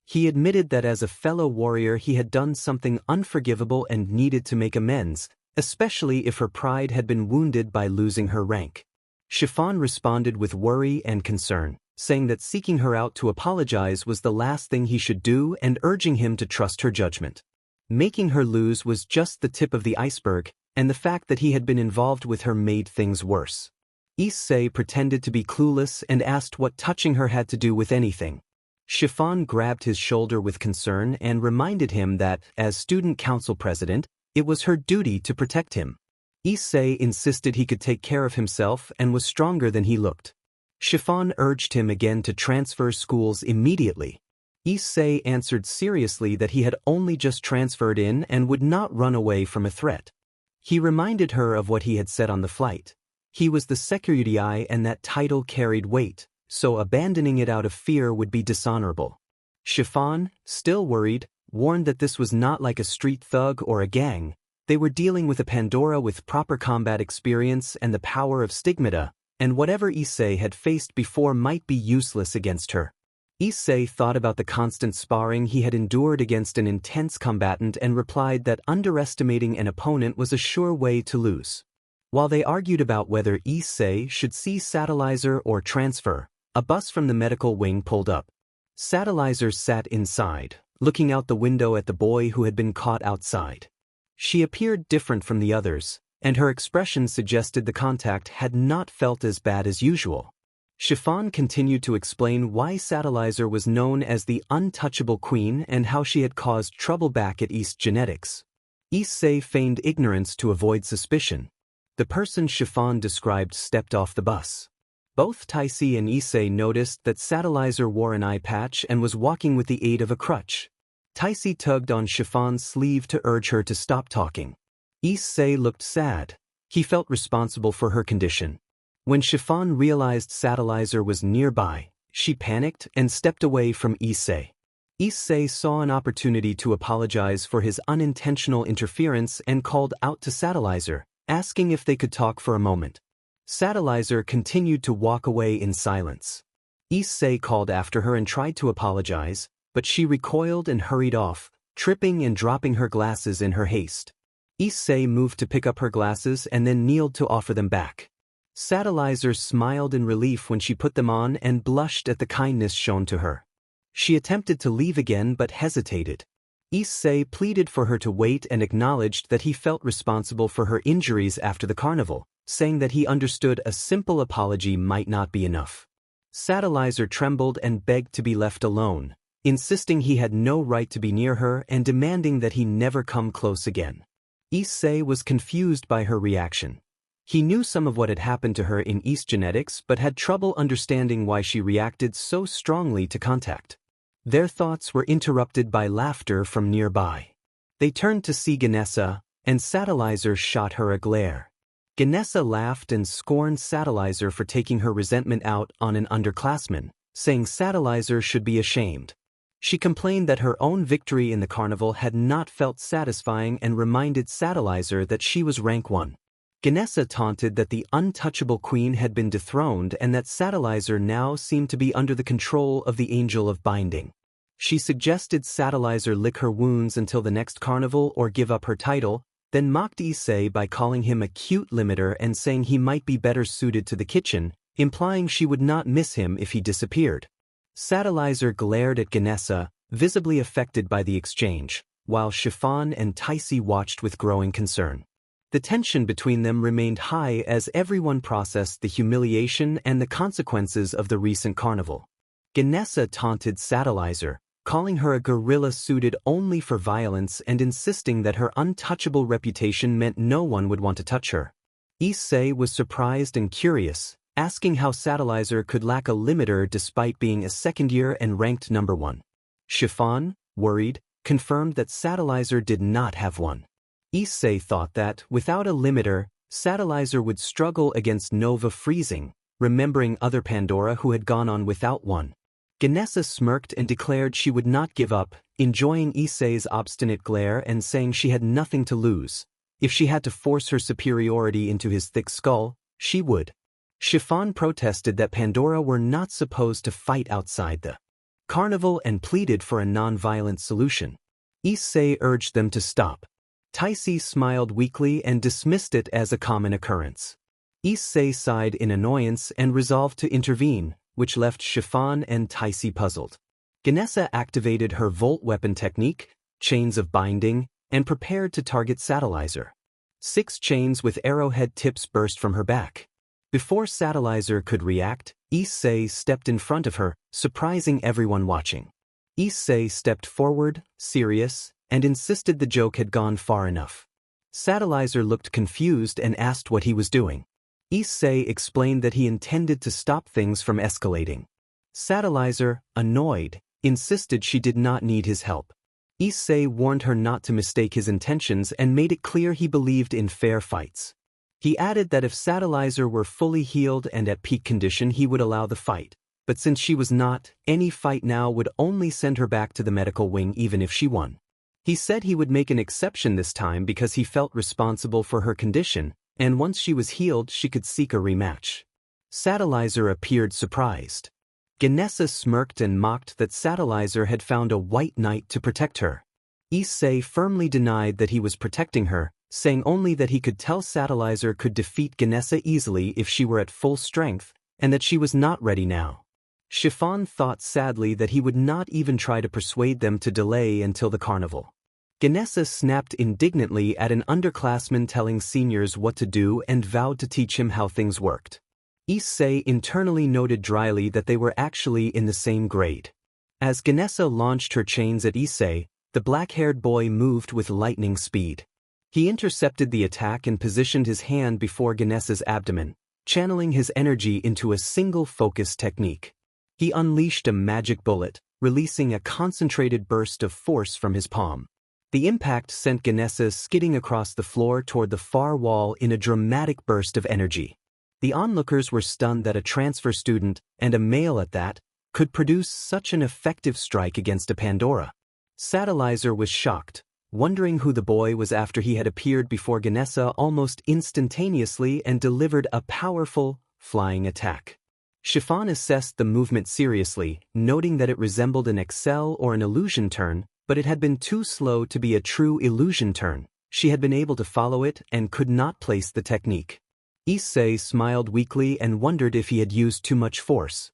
He admitted that as a fellow warrior he had done something unforgivable and needed to make amends, especially if her pride had been wounded by losing her rank. Chiffon responded with worry and concern, saying that seeking her out to apologize was the last thing he should do and urging him to trust her judgment. Making her lose was just the tip of the iceberg, and the fact that he had been involved with her made things worse. Issei pretended to be clueless and asked what touching her had to do with anything. Chiffon grabbed his shoulder with concern and reminded him that, as student council president, it was her duty to protect him. Issei insisted he could take care of himself and was stronger than he looked. Chiffon urged him again to transfer schools immediately. Issei answered seriously that he had only just transferred in and would not run away from a threat. He reminded her of what he had said on the flight. He was the security eye and that title carried weight, so abandoning it out of fear would be dishonorable. Chiffon, still worried, warned that this was not like a street thug or a gang. They were dealing with a Pandora with proper combat experience and the power of stigmata, and whatever Issei had faced before might be useless against her. Issei thought about the constant sparring he had endured against an intense combatant and replied that underestimating an opponent was a sure way to lose. While they argued about whether Issei should see Satellizer or transfer, a bus from the medical wing pulled up. Satellizer sat inside, looking out the window at the boy who had been caught outside. She appeared different from the others, and her expression suggested the contact had not felt as bad as usual. Chiffon continued to explain why Satellizer was known as the untouchable queen and how she had caused trouble back at East Genetics. Issei feigned ignorance to avoid suspicion. The person Chiffon described stepped off the bus. Both Taisi and Issei noticed that Satellizer wore an eye patch and was walking with the aid of a crutch. Taisi tugged on Chiffon's sleeve to urge her to stop talking. Issei looked sad. He felt responsible for her condition. When Chiffon realized Satellizer was nearby, she panicked and stepped away from Issei. Issei saw an opportunity to apologize for his unintentional interference and called out to Satellizer, asking if they could talk for a moment. Satellizer continued to walk away in silence. Issei called after her and tried to apologize, but she recoiled and hurried off, tripping and dropping her glasses in her haste. Issei moved to pick up her glasses and then kneeled to offer them back. Satellizer smiled in relief when she put them on and blushed at the kindness shown to her. She attempted to leave again but hesitated. Issei pleaded for her to wait and acknowledged that he felt responsible for her injuries after the carnival, saying that he understood a simple apology might not be enough. Satellizer trembled and begged to be left alone, insisting he had no right to be near her and demanding that he never come close again. Issei was confused by her reaction. He knew some of what had happened to her in East Genetics but had trouble understanding why she reacted so strongly to contact. Their thoughts were interrupted by laughter from nearby. They turned to see Ganessa, and Satellizer shot her a glare. Ganessa laughed and scorned Satellizer for taking her resentment out on an underclassman, saying Satellizer should be ashamed. She complained that her own victory in the carnival had not felt satisfying and reminded Satellizer that she was rank 1. Ganessa taunted that the untouchable queen had been dethroned and that Satellizer now seemed to be under the control of the Angel of Binding. She suggested Satellizer lick her wounds until the next carnival or give up her title, then mocked Issei by calling him a cute limiter and saying he might be better suited to the kitchen, implying she would not miss him if he disappeared. Satellizer glared at Ganessa, visibly affected by the exchange, while Chiffon and Issei watched with growing concern. The tension between them remained high as everyone processed the humiliation and the consequences of the recent carnival. Ganessa taunted Satellizer, calling her a gorilla suited only for violence and insisting that her untouchable reputation meant no one would want to touch her. Issei was surprised and curious, asking how Satellizer could lack a limiter despite being a second year and ranked number 1. Chiffon, worried, confirmed that Satellizer did not have one. Issei thought that, without a limiter, Satellizer would struggle against Nova freezing, remembering other Pandora who had gone on without one. Ganessa smirked and declared she would not give up, enjoying Issei's obstinate glare and saying she had nothing to lose. If she had to force her superiority into his thick skull, she would. Chiffon protested that Pandora were not supposed to fight outside the carnival and pleaded for a non-violent solution. Issei urged them to stop. Issei smiled weakly and dismissed it as a common occurrence. Issei sighed in annoyance and resolved to intervene, which left Chiffon and Issei puzzled. Ganessa activated her Volt weapon technique, chains of binding, and prepared to target Satellizer. 6 chains with arrowhead tips burst from her back. Before Satellizer could react, Issei stepped in front of her, surprising everyone watching. Issei stepped forward, serious, and insisted the joke had gone far enough. Satellizer looked confused and asked what he was doing. Issei explained that he intended to stop things from escalating. Satellizer, annoyed, insisted she did not need his help. Issei warned her not to mistake his intentions and made it clear he believed in fair fights. He added that if Satellizer were fully healed and at peak condition he would allow the fight, but since she was not, any fight now would only send her back to the medical wing even if she won. He said he would make an exception this time because he felt responsible for her condition, and once she was healed she could seek a rematch. Satellizer appeared surprised. Ganessa smirked and mocked that Satellizer had found a white knight to protect her. Issei firmly denied that he was protecting her, saying only that he could tell Satellizer could defeat Ganessa easily if she were at full strength, and that she was not ready now. Chiffon thought sadly that he would not even try to persuade them to delay until the carnival. Ganessa snapped indignantly at an underclassman telling seniors what to do and vowed to teach him how things worked. Issei internally noted dryly that they were actually in the same grade. As Ganessa launched her chains at Issei, the black-haired boy moved with lightning speed. He intercepted the attack and positioned his hand before Ganessa's abdomen, channeling his energy into a single focus technique. He unleashed a magic bullet, releasing a concentrated burst of force from his palm. The impact sent Ganessa skidding across the floor toward the far wall in a dramatic burst of energy. The onlookers were stunned that a transfer student, and a male at that, could produce such an effective strike against a Pandora. Satellizer was shocked, wondering who the boy was after he had appeared before Ganessa almost instantaneously and delivered a powerful, flying attack. Chiffon assessed the movement seriously, noting that it resembled an excel or an illusion turn, but it had been too slow to be a true illusion turn. She had been able to follow it and could not place the technique. Issei smiled weakly and wondered if he had used too much force.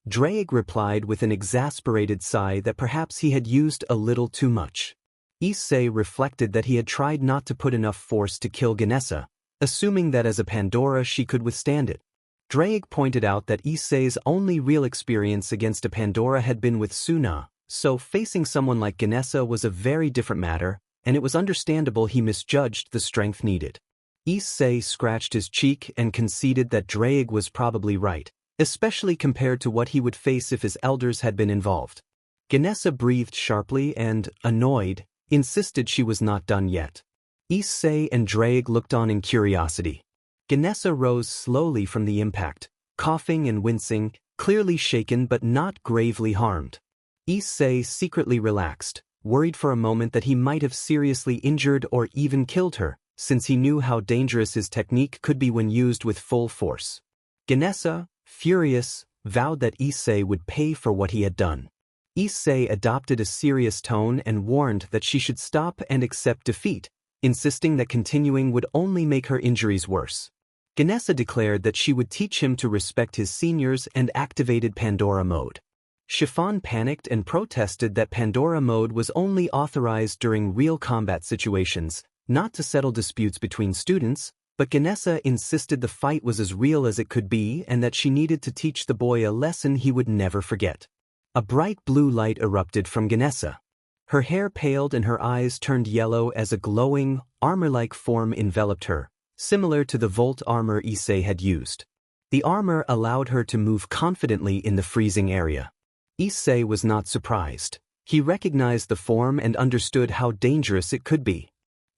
Drake replied with an exasperated sigh that perhaps he had used a little too much. Issei reflected that he had tried not to put enough force to kill Ganessa, assuming that as a Pandora she could withstand it. Drake pointed out that Issei's only real experience against a Pandora had been with Suna, so facing someone like Ganessa was a very different matter, and it was understandable he misjudged the strength needed. Issei scratched his cheek and conceded that Drake was probably right, especially compared to what he would face if his elders had been involved. Ganessa breathed sharply and, annoyed, insisted she was not done yet. Issei and Drake looked on in curiosity. Ganessa rose slowly from the impact, coughing and wincing, clearly shaken but not gravely harmed. Issei secretly relaxed, worried for a moment that he might have seriously injured or even killed her, since he knew how dangerous his technique could be when used with full force. Ganessa, furious, vowed that Issei would pay for what he had done. Issei adopted a serious tone and warned that she should stop and accept defeat, insisting that continuing would only make her injuries worse. Ganessa declared that she would teach him to respect his seniors and activated Pandora mode. Chiffon panicked and protested that Pandora mode was only authorized during real combat situations, not to settle disputes between students, but Ganessa insisted the fight was as real as it could be and that she needed to teach the boy a lesson he would never forget. A bright blue light erupted from Ganessa. Her hair paled and her eyes turned yellow as a glowing, armor-like form enveloped her, similar to the Volt armor Issei had used. The armor allowed her to move confidently in the freezing area. Issei was not surprised. He recognized the form and understood how dangerous it could be.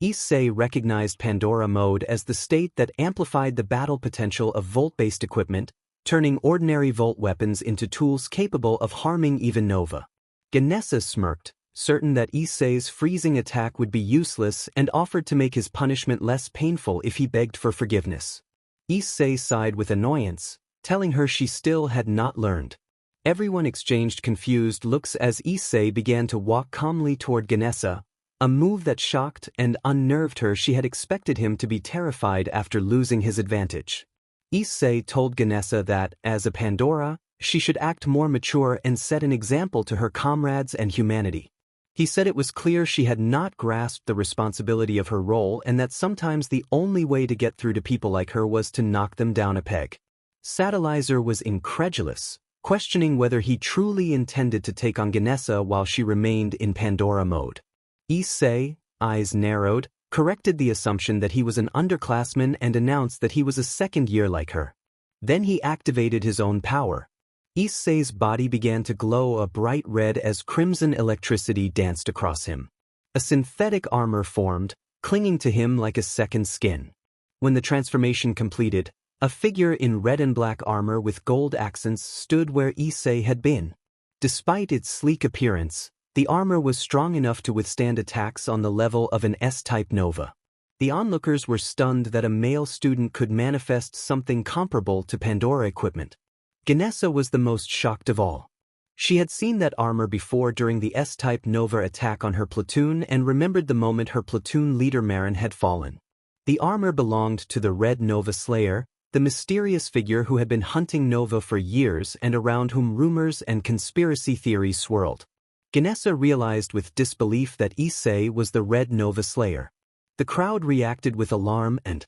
Issei recognized Pandora mode as the state that amplified the battle potential of Volt-based equipment, turning ordinary Volt weapons into tools capable of harming even Nova. Ganessa smirked, certain that Issei's freezing attack would be useless, and offered to make his punishment less painful if he begged for forgiveness. Issei sighed with annoyance, telling her she still had not learned. Everyone exchanged confused looks as Issei began to walk calmly toward Ganessa, a move that shocked and unnerved her. She had expected him to be terrified after losing his advantage. Issei told Ganessa that, as a Pandora, she should act more mature and set an example to her comrades and humanity. He said it was clear she had not grasped the responsibility of her role and that sometimes the only way to get through to people like her was to knock them down a peg. Satellaizer was incredulous, questioning whether he truly intended to take on Ganessa while she remained in Pandora mode. Issei, eyes narrowed, corrected the assumption that he was an underclassman and announced that he was a second year like her. Then he activated his own power. Issei's body began to glow a bright red as crimson electricity danced across him. A synthetic armor formed, clinging to him like a second skin. When the transformation completed, a figure in red and black armor with gold accents stood where Issei had been. Despite its sleek appearance, the armor was strong enough to withstand attacks on the level of an S-type Nova. The onlookers were stunned that a male student could manifest something comparable to Pandora equipment. Ganessa was the most shocked of all. She had seen that armor before during the S-type Nova attack on her platoon and remembered the moment her platoon leader Marin had fallen. The armor belonged to the Red Nova Slayer, the mysterious figure who had been hunting Nova for years and around whom rumors and conspiracy theories swirled. Ganessa realized with disbelief that Issei was the Red Nova Slayer. The crowd reacted with alarm and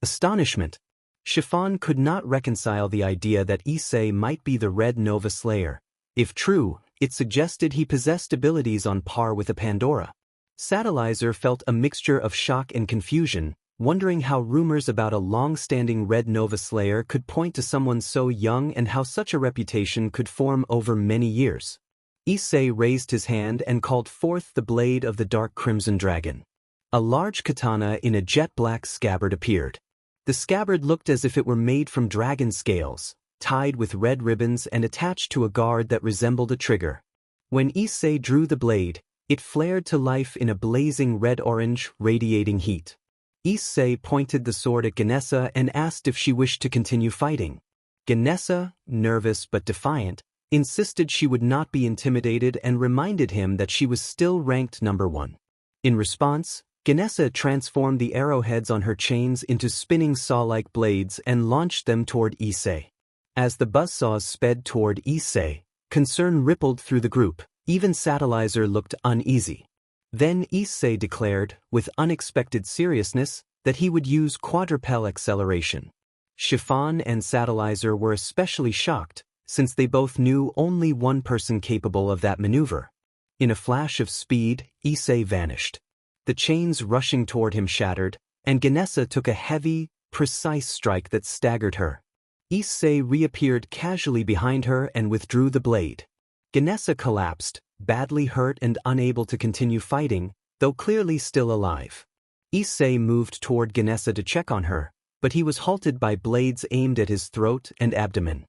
astonishment. Chiffon could not reconcile the idea that Issei might be the Red Nova Slayer. If true, it suggested he possessed abilities on par with a Pandora. Satellaizer felt a mixture of shock and confusion, wondering how rumors about a long-standing Red Nova Slayer could point to someone so young and how such a reputation could form over many years. Issei raised his hand and called forth the blade of the dark crimson dragon. A large katana in a jet-black scabbard appeared. The scabbard looked as if it were made from dragon scales, tied with red ribbons and attached to a guard that resembled a trigger. When Issei drew the blade, it flared to life in a blazing red-orange, radiating heat. Issei pointed the sword at Ganessa and asked if she wished to continue fighting. Ganessa, nervous but defiant, insisted she would not be intimidated and reminded him that she was still ranked number 1. In response, Ganessa transformed the arrowheads on her chains into spinning saw-like blades and launched them toward Issei. As the buzzsaws sped toward Issei, concern rippled through the group. Even Satellaizer looked uneasy. Then Issei declared, with unexpected seriousness, that he would use quadrupel acceleration. Chiffon and Satellaizer were especially shocked, since they both knew only one person capable of that maneuver. In a flash of speed, Issei vanished. The chains rushing toward him shattered, and Ganessa took a heavy, precise strike that staggered her. Issei reappeared casually behind her and withdrew the blade. Ganessa collapsed, badly hurt and unable to continue fighting, though clearly still alive. Issei moved toward Ganessa to check on her, but he was halted by blades aimed at his throat and abdomen.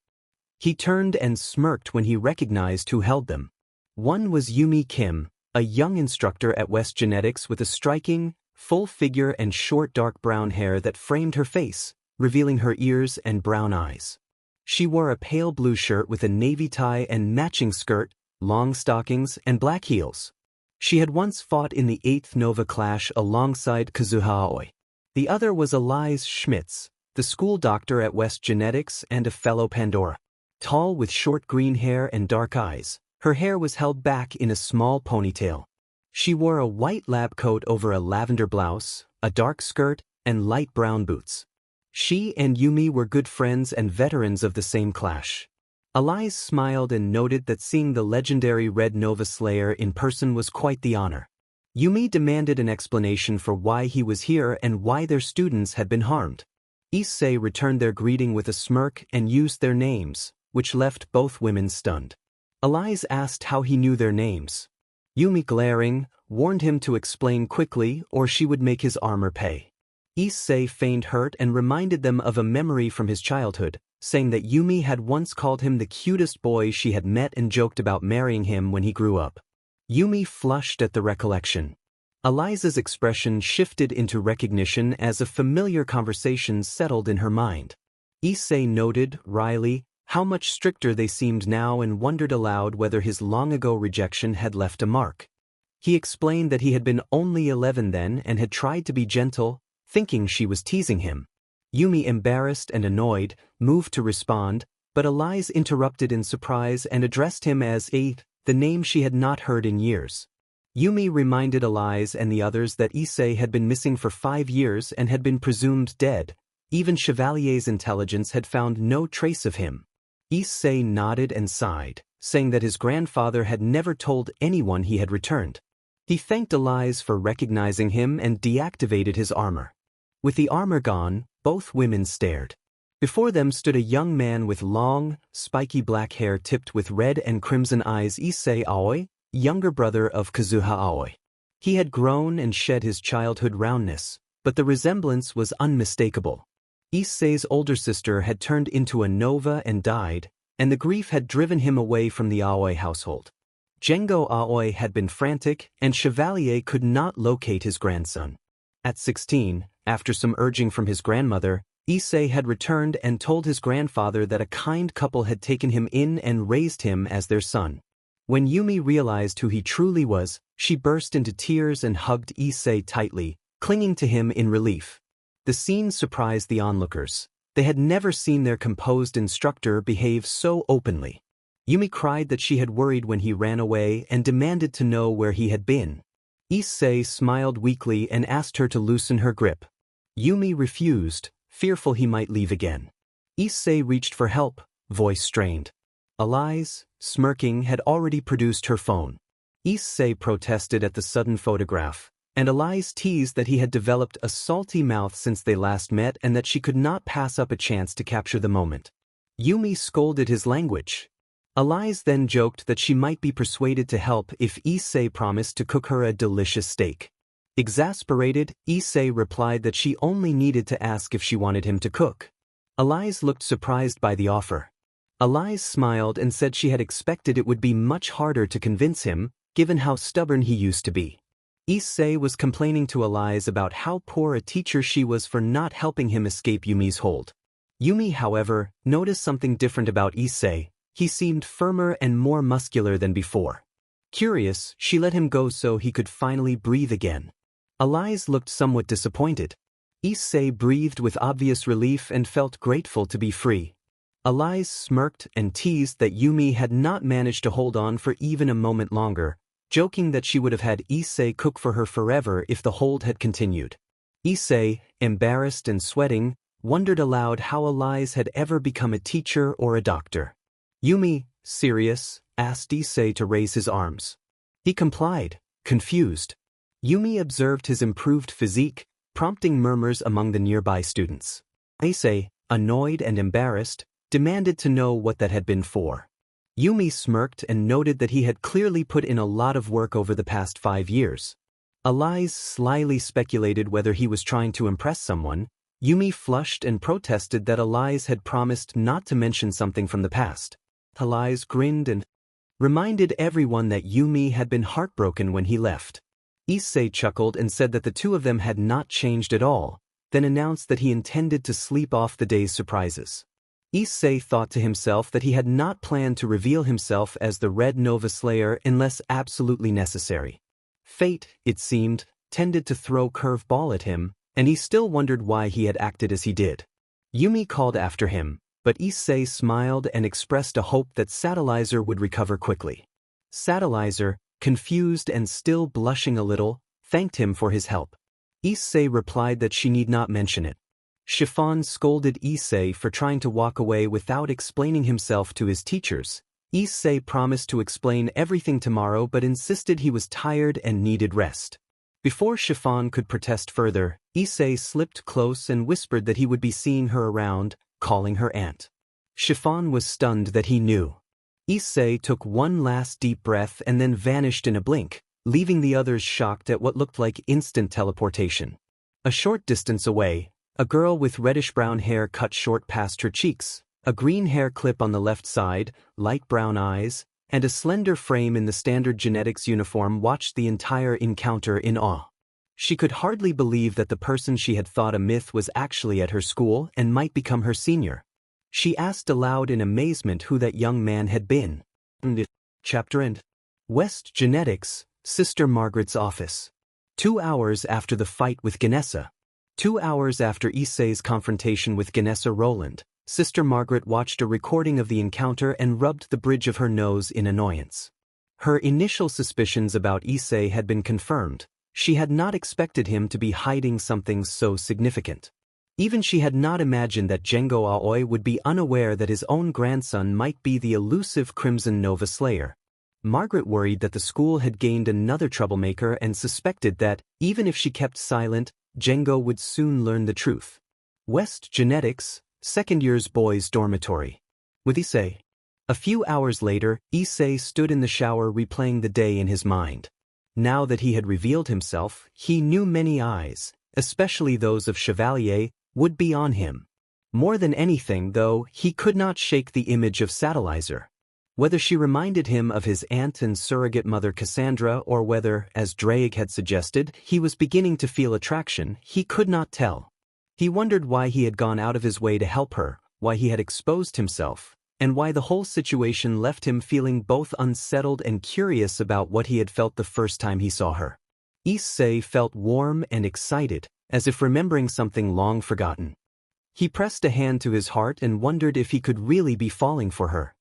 He turned and smirked when he recognized who held them. One was Yumi Kim, a young instructor at West Genetics with a striking, full figure and short dark brown hair that framed her face, revealing her ears and brown eyes. She wore a pale blue shirt with a navy tie and matching skirt, long stockings, and black heels. She had once fought in the 8th Nova clash alongside Kazuha Aoi. The other was Elise Schmitz, the school doctor at West Genetics and a fellow Pandora. Tall with short green hair and dark eyes, her hair was held back in a small ponytail. She wore a white lab coat over a lavender blouse, a dark skirt, and light brown boots. She and Yumi were good friends and veterans of the same clash. Elise smiled and noted that seeing the legendary Red Nova Slayer in person was quite the honor. Yumi demanded an explanation for why he was here and why their students had been harmed. Issei returned their greeting with a smirk and used their names, which left both women stunned. Elise asked how he knew their names. Yumi, glaring, warned him to explain quickly or she would make his armor pay. Issei feigned hurt and reminded them of a memory from his childhood, saying that Yumi had once called him the cutest boy she had met and joked about marrying him when he grew up. Yumi flushed at the recollection. Elise's expression shifted into recognition as a familiar conversation settled in her mind. Issei noted, wryly, how much stricter they seemed now and wondered aloud whether his long-ago rejection had left a mark. He explained that he had been only 11 then and had tried to be gentle, thinking she was teasing him. Yumi, embarrassed and annoyed, moved to respond, but Elise interrupted in surprise and addressed him as the name she had not heard in years. Yumi reminded Elise and the others that Issei had been missing for 5 years and had been presumed dead. Even Chevalier's intelligence had found no trace of him. Issei nodded and sighed, saying that his grandfather had never told anyone he had returned. He thanked Elise for recognizing him and deactivated his armor. With the armor gone, both women stared. Before them stood a young man with long, spiky black hair tipped with red and crimson eyes, Issei Aoi, younger brother of Kazuha Aoi. He had grown and shed his childhood roundness, but the resemblance was unmistakable. Issei's older sister had turned into a nova and died, and the grief had driven him away from the Aoi household. Gengo Aoi had been frantic, and Chevalier could not locate his grandson. At 16, after some urging from his grandmother, Issei had returned and told his grandfather that a kind couple had taken him in and raised him as their son. When Yumi realized who he truly was, she burst into tears and hugged Issei tightly, clinging to him in relief. The scene surprised the onlookers. They had never seen their composed instructor behave so openly. Yumi cried that she had worried when he ran away and demanded to know where he had been. Issei smiled weakly and asked her to loosen her grip. Yumi refused, fearful he might leave again. Issei reached for help, voice strained. Elise, smirking, had already produced her phone. Issei protested at the sudden photograph, and Elise teased that he had developed a salty mouth since they last met and that she could not pass up a chance to capture the moment. Yumi scolded his language. Elise then joked that she might be persuaded to help if Issei promised to cook her a delicious steak. Exasperated, Issei replied that she only needed to ask if she wanted him to cook. Elise looked surprised by the offer. Elise smiled and said she had expected it would be much harder to convince him, given how stubborn he used to be. Issei was complaining to Elise about how poor a teacher she was for not helping him escape Yumi's hold. Yumi, however, noticed something different about Issei. He seemed firmer and more muscular than before. Curious, she let him go so he could finally breathe again. Elise looked somewhat disappointed. Issei breathed with obvious relief and felt grateful to be free. Elise smirked and teased that Yumi had not managed to hold on for even a moment longer, joking that she would have had Issei cook for her forever if the hold had continued. Issei, embarrassed and sweating, wondered aloud how Elise had ever become a teacher or a doctor. Yumi, serious, asked Issei to raise his arms. He complied, confused. Yumi observed his improved physique, prompting murmurs among the nearby students. Issei, annoyed and embarrassed, demanded to know what that had been for. Yumi smirked and noted that he had clearly put in a lot of work over the past 5 years. Elise slyly speculated whether he was trying to impress someone, Yumi flushed and protested that Elias had promised not to mention something from the past. Elias grinned and reminded everyone that Yumi had been heartbroken when he left. Issei chuckled and said that the two of them had not changed at all, then announced that he intended to sleep off the day's surprises. Issei thought to himself that he had not planned to reveal himself as the Red Nova Slayer unless absolutely necessary. Fate, it seemed, tended to throw curveball at him, and he still wondered why he had acted as he did. Yumi called after him, but Issei smiled and expressed a hope that Satellizer would recover quickly. Satellizer, confused and still blushing a little, thanked him for his help. Issei replied that she need not mention it. Chiffon scolded Issei for trying to walk away without explaining himself to his teachers. Issei promised to explain everything tomorrow but insisted he was tired and needed rest. Before Chiffon could protest further, Issei slipped close and whispered that he would be seeing her around, calling her aunt. Chiffon was stunned that he knew. Issei took one last deep breath and then vanished in a blink, leaving the others shocked at what looked like instant teleportation. A short distance away, a girl with reddish-brown hair cut short past her cheeks, a green hair clip on the left side, light brown eyes, and a slender frame in the standard genetics uniform watched the entire encounter in awe. She could hardly believe that the person she had thought a myth was actually at her school and might become her senior. She asked aloud in amazement who that young man had been. Chapter End. West Genetics, Sister Margaret's office. 2 hours after the fight with Ganessa. 2 hours after Issei's confrontation with Ganessa Roland, Sister Margaret watched a recording of the encounter and rubbed the bridge of her nose in annoyance. Her initial suspicions about Issei had been confirmed. She had not expected him to be hiding something so significant. Even she had not imagined that Gengo Aoi would be unaware that his own grandson might be the elusive Crimson Nova Slayer. Margaret worried that the school had gained another troublemaker and suspected that, even if she kept silent, Gengo would soon learn the truth. West Genetics, second year's boys' dormitory. With Issei. A few hours later, Issei stood in the shower replaying the day in his mind. Now that he had revealed himself, he knew many eyes, especially those of Chevalier, would be on him. More than anything, though, he could not shake the image of Satellizer. Whether she reminded him of his aunt and surrogate mother Cassandra or whether, as Drake had suggested, he was beginning to feel attraction, he could not tell. He wondered why he had gone out of his way to help her, why he had exposed himself, and why the whole situation left him feeling both unsettled and curious about what he had felt the first time he saw her. Issei felt warm and excited, as if remembering something long forgotten. He pressed a hand to his heart and wondered if he could really be falling for her.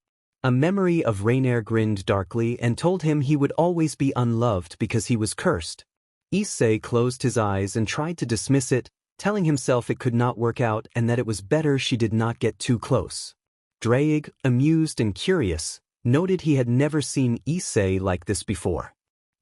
A memory of Rainier grinned darkly and told him he would always be unloved because he was cursed. Issei closed his eyes and tried to dismiss it, telling himself it could not work out and that it was better she did not get too close. Drake, amused and curious, noted he had never seen Issei like this before.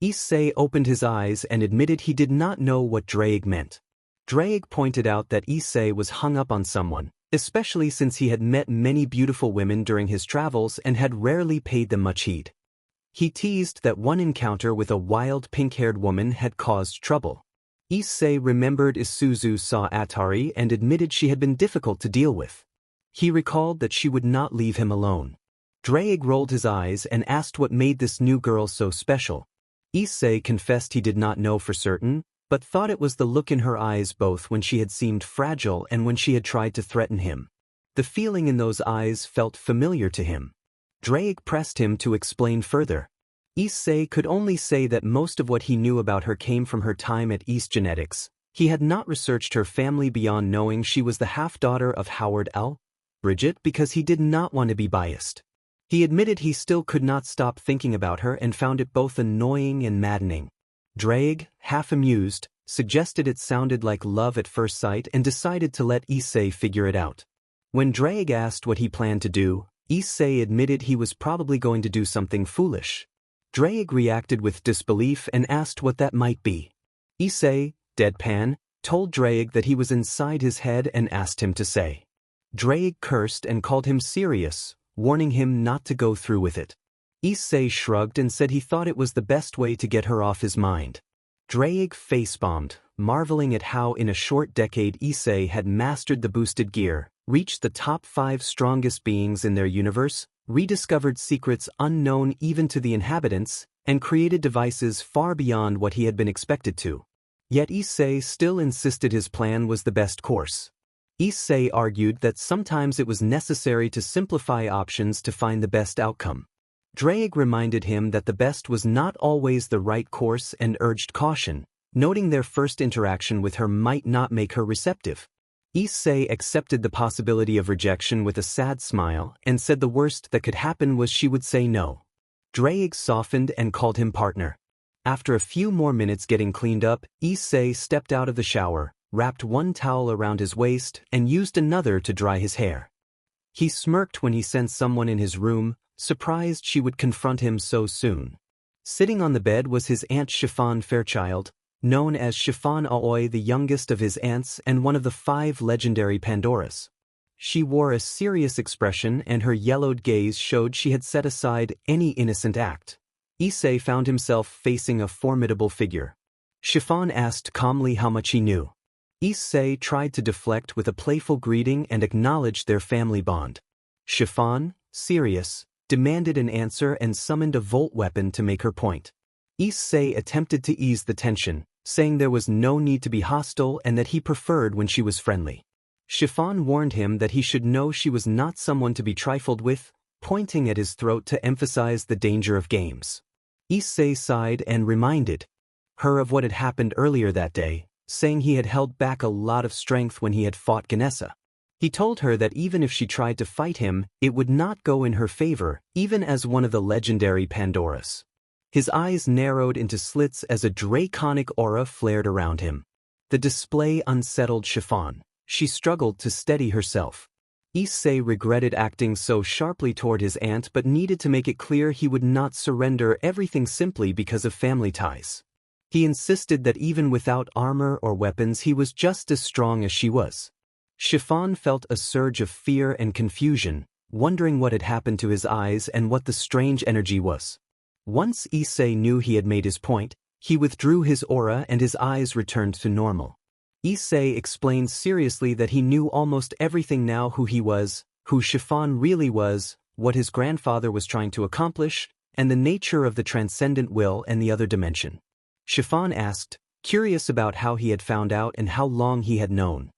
Issei opened his eyes and admitted he did not know what Drake meant. Drake pointed out that Issei was hung up on someone, especially since he had met many beautiful women during his travels and had rarely paid them much heed. He teased that one encounter with a wild pink-haired woman had caused trouble. Issei remembered Isuzu saw Atari and admitted she had been difficult to deal with. He recalled that she would not leave him alone. Drake rolled his eyes and asked what made this new girl so special. Issei confessed he did not know for certain, but thought it was the look in her eyes both when she had seemed fragile and when she had tried to threaten him. The feeling in those eyes felt familiar to him. Drake pressed him to explain further. Issei could only say that most of what he knew about her came from her time at East Genetics. He had not researched her family beyond knowing she was the half-daughter of Howard L. Bridget because he did not want to be biased. He admitted he still could not stop thinking about her and found it both annoying and maddening. Drake, half amused, suggested it sounded like love at first sight and decided to let Issei figure it out. When Drake asked what he planned to do, Issei admitted he was probably going to do something foolish. Drake reacted with disbelief and asked what that might be. Issei, deadpan, told Drake that he was inside his head and asked him to say. Drake cursed and called him serious, warning him not to go through with it. Issei shrugged and said he thought it was the best way to get her off his mind. Drake face-bombed, marveling at how in a short decade Issei had mastered the boosted gear, reached the top 5 strongest beings in their universe, rediscovered secrets unknown even to the inhabitants, and created devices far beyond what he had been expected to. Yet Issei still insisted his plan was the best course. Issei argued that sometimes it was necessary to simplify options to find the best outcome. Drake reminded him that the best was not always the right course and urged caution, noting their first interaction with her might not make her receptive. Issei accepted the possibility of rejection with a sad smile and said the worst that could happen was she would say no. Drake softened and called him partner. After a few more minutes getting cleaned up, Issei stepped out of the shower, wrapped one towel around his waist, and used another to dry his hair. He smirked when he sensed someone in his room, surprised she would confront him so soon. Sitting on the bed was his aunt Chiffon Fairchild, known as Chiffon Aoi, the youngest of his aunts and one of the 5 legendary Pandoras. She wore a serious expression and her yellowed gaze showed she had set aside any innocent act. Issei found himself facing a formidable figure. Chiffon asked calmly how much he knew. Issei tried to deflect with a playful greeting and acknowledged their family bond. Chiffon, serious, demanded an answer and summoned a volt weapon to make her point. Issei attempted to ease the tension, saying there was no need to be hostile and that he preferred when she was friendly. Chiffon warned him that he should know she was not someone to be trifled with, pointing at his throat to emphasize the danger of games. Issei sighed and reminded her of what had happened earlier that day, saying he had held back a lot of strength when he had fought Ganessa. He told her that even if she tried to fight him, it would not go in her favor, even as one of the legendary Pandoras. His eyes narrowed into slits as a draconic aura flared around him. The display unsettled Chiffon. She struggled to steady herself. Issei regretted acting so sharply toward his aunt but needed to make it clear he would not surrender everything simply because of family ties. He insisted that even without armor or weapons he was just as strong as she was. Chiffon felt a surge of fear and confusion, wondering what had happened to his eyes and what the strange energy was. Once Issei knew he had made his point, he withdrew his aura and his eyes returned to normal. Issei explained seriously that he knew almost everything now: who he was, who Chiffon really was, what his grandfather was trying to accomplish, and the nature of the transcendent will and the other dimension. Chiffon asked, curious about how he had found out and how long he had known.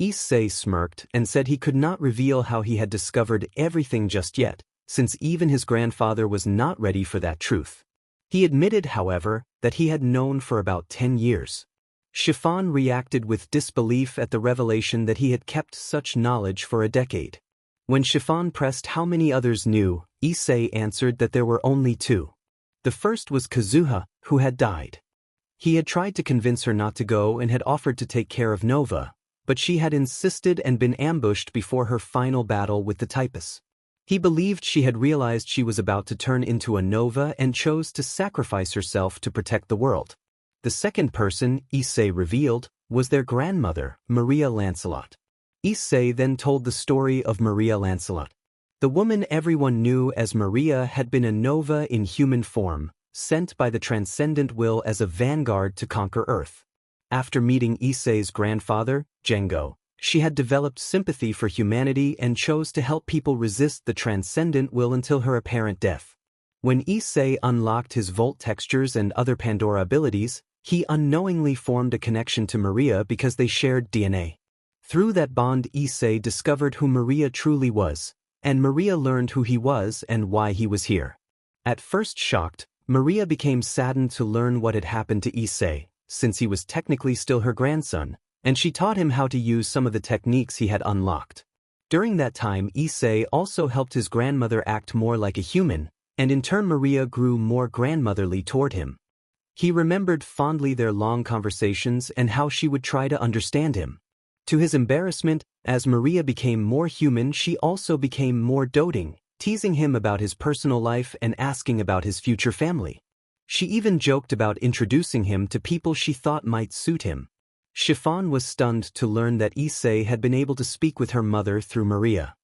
Issei smirked and said he could not reveal how he had discovered everything just yet, since even his grandfather was not ready for that truth. He admitted, however, that he had known for about 10 years. Chiffon reacted with disbelief at the revelation that he had kept such knowledge for a decade. When Chiffon pressed how many others knew, Issei answered that there were only 2. The first was Kazuha, who had died. He had tried to convince her not to go and had offered to take care of Nova, but she had insisted and been ambushed before her final battle with the Typus. He believed she had realized she was about to turn into a Nova and chose to sacrifice herself to protect the world. The second person, Issei revealed, was their grandmother, Maria Lancelot. Issei then told the story of Maria Lancelot. The woman everyone knew as Maria had been a Nova in human form, sent by the transcendent will as a vanguard to conquer Earth. After meeting Issei's grandfather, Gengo, she had developed sympathy for humanity and chose to help people resist the transcendent will until her apparent death. When Issei unlocked his Volt textures and other Pandora abilities, he unknowingly formed a connection to Maria because they shared DNA. Through that bond, Issei discovered who Maria truly was, and Maria learned who he was and why he was here. At first shocked, Maria became saddened to learn what had happened to Issei, since he was technically still her grandson, and she taught him how to use some of the techniques he had unlocked. During that time, Issei also helped his grandmother act more like a human, and in turn Maria grew more grandmotherly toward him. He remembered fondly their long conversations and how she would try to understand him. To his embarrassment, as Maria became more human, she also became more doting, teasing him about his personal life and asking about his future family. She even joked about introducing him to people she thought might suit him. Chiffon was stunned to learn that Issei had been able to speak with her mother through Maria.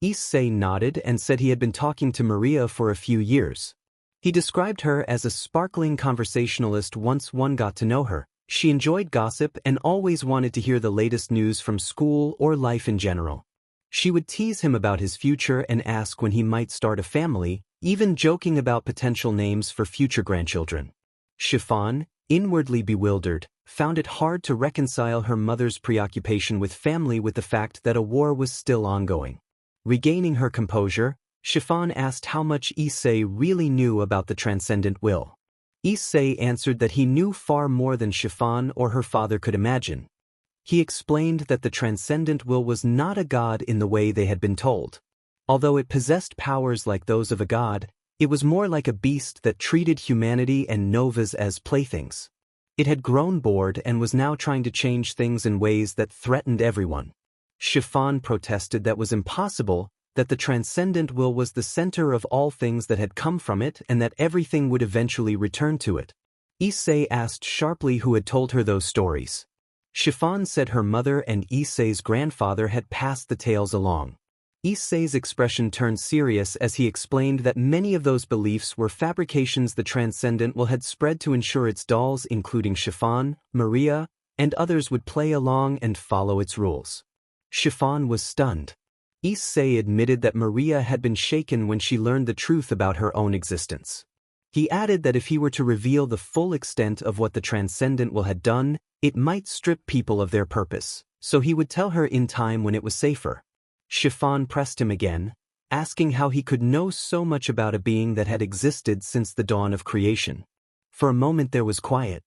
Issei nodded and said he had been talking to Maria for a few years. He described her as a sparkling conversationalist once one got to know her, She enjoyed gossip and always wanted to hear the latest news from school or life in general. She would tease him about his future and ask when he might start a family, even joking about potential names for future grandchildren. Chiffon, inwardly bewildered, found it hard to reconcile her mother's preoccupation with family with the fact that a war was still ongoing. Regaining her composure, Chiffon asked how much Issei really knew about the transcendent will. Issei answered that he knew far more than Chiffon or her father could imagine. He explained that the transcendent will was not a god in the way they had been told. Although it possessed powers like those of a god, it was more like a beast that treated humanity and novas as playthings. It had grown bored and was now trying to change things in ways that threatened everyone. Chiffon protested that was impossible, that the transcendent will was the center of all things that had come from it and that everything would eventually return to it. Issei asked sharply who had told her those stories. Chiffon said her mother and Issei's grandfather had passed the tales along. Issei's expression turned serious as he explained that many of those beliefs were fabrications the transcendent will had spread to ensure its dolls, including Chiffon, Maria, and others, would play along and follow its rules. Chiffon was stunned. Issei admitted that Maria had been shaken when she learned the truth about her own existence. He added that if he were to reveal the full extent of what the transcendent will had done, it might strip people of their purpose, so he would tell her in time when it was safer. Chiffon pressed him again, asking how he could know so much about a being that had existed since the dawn of creation. For a moment there was quiet.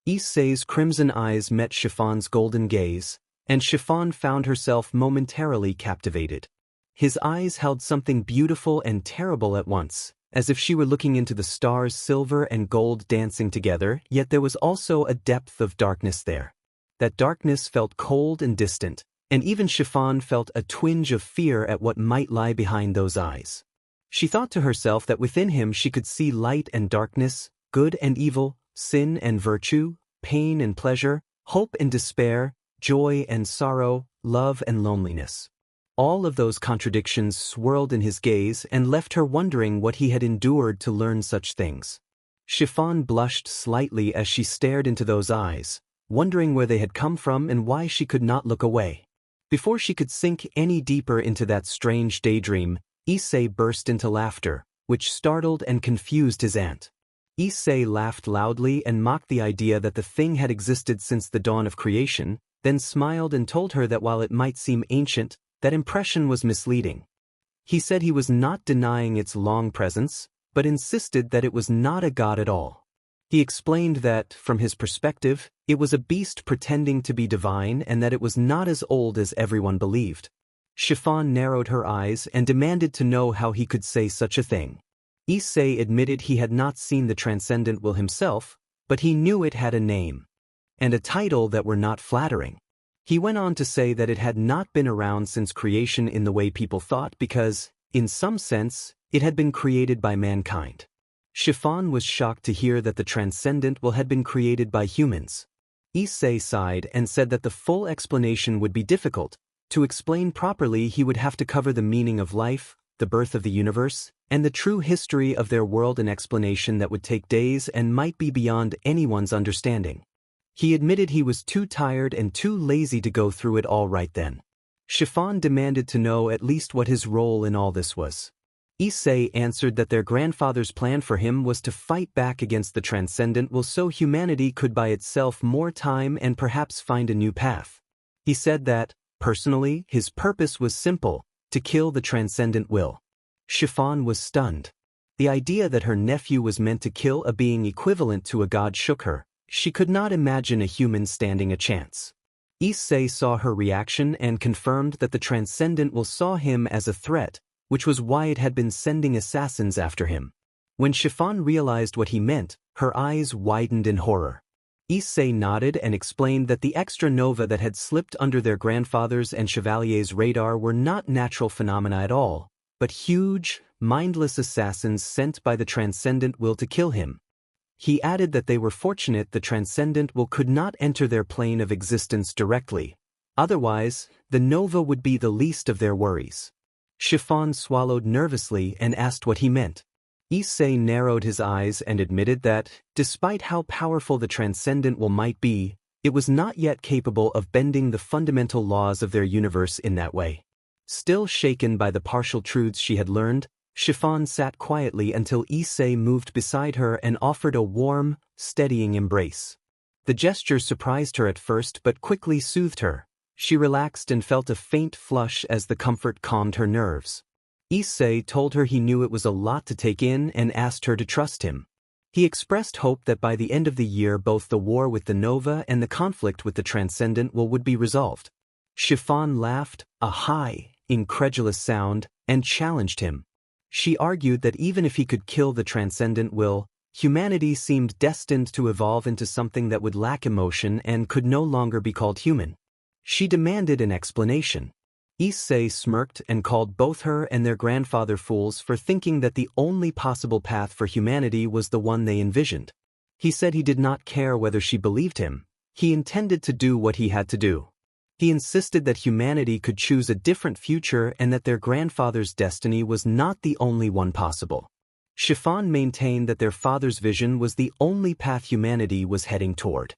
Issei's crimson eyes met Chiffon's golden gaze, and Chiffon found herself momentarily captivated. His eyes held something beautiful and terrible at once, as if she were looking into the stars, silver and gold dancing together, yet there was also a depth of darkness there. That darkness felt cold and distant, and even Chiffon felt a twinge of fear at what might lie behind those eyes. She thought to herself that within him she could see light and darkness, good and evil, sin and virtue, pain and pleasure, hope and despair, joy and sorrow, love and loneliness. All of those contradictions swirled in his gaze and left her wondering what he had endured to learn such things. Chiffon blushed slightly as she stared into those eyes, wondering where they had come from and why she could not look away. Before she could sink any deeper into that strange daydream, Issei burst into laughter, which startled and confused his aunt. Issei laughed loudly and mocked the idea that the thing had existed since the dawn of creation, then smiled and told her that while it might seem ancient, that impression was misleading. He said he was not denying its long presence, but insisted that it was not a god at all. He explained that, from his perspective, it was a beast pretending to be divine and that it was not as old as everyone believed. Chiffon narrowed her eyes and demanded to know how he could say such a thing. Issei admitted he had not seen the transcendent will himself, but he knew it had a name and a title that were not flattering. He went on to say that it had not been around since creation in the way people thought because, in some sense, it had been created by mankind. Chiffon was shocked to hear that the transcendent will had been created by humans. Issei sighed and said that the full explanation would be difficult. To explain properly, he would have to cover the meaning of life, the birth of the universe, and the true history of their world, an explanation that would take days and might be beyond anyone's understanding. He admitted he was too tired and too lazy to go through it all right then. Chiffon demanded to know at least what his role in all this was. Issei answered that their grandfather's plan for him was to fight back against the transcendent will so humanity could buy itself more time and perhaps find a new path. He said that, personally, his purpose was simple, to kill the transcendent will. Chiffon was stunned. The idea that her nephew was meant to kill a being equivalent to a god shook her. She could not imagine a human standing a chance. Issei saw her reaction and confirmed that the transcendent will saw him as a threat, which was why it had been sending assassins after him. When Chiffon realized what he meant, her eyes widened in horror. Issei nodded and explained that the extra nova that had slipped under their grandfather's and Chevalier's radar were not natural phenomena at all, but huge, mindless assassins sent by the transcendent will to kill him. He added that they were fortunate the transcendent will could not enter their plane of existence directly. Otherwise, the nova would be the least of their worries. Chiffon swallowed nervously and asked what he meant. Issei narrowed his eyes and admitted that, despite how powerful the transcendent will might be, it was not yet capable of bending the fundamental laws of their universe in that way. Still shaken by the partial truths she had learned, Chiffon sat quietly until Issei moved beside her and offered a warm, steadying embrace. The gesture surprised her at first but quickly soothed her. She relaxed and felt a faint flush as the comfort calmed her nerves. Issei told her he knew it was a lot to take in and asked her to trust him. He expressed hope that by the end of the year both the war with the Nova and the conflict with the Transcendent would be resolved. Chiffon laughed, a high, incredulous sound, and challenged him. She argued that even if he could kill the Transcendent will, humanity seemed destined to evolve into something that would lack emotion and could no longer be called human. She demanded an explanation. Issei smirked and called both her and their grandfather fools for thinking that the only possible path for humanity was the one they envisioned. He said he did not care whether she believed him. He intended to do what he had to do. He insisted that humanity could choose a different future and that their grandfather's destiny was not the only one possible. Chiffon maintained that their father's vision was the only path humanity was heading toward.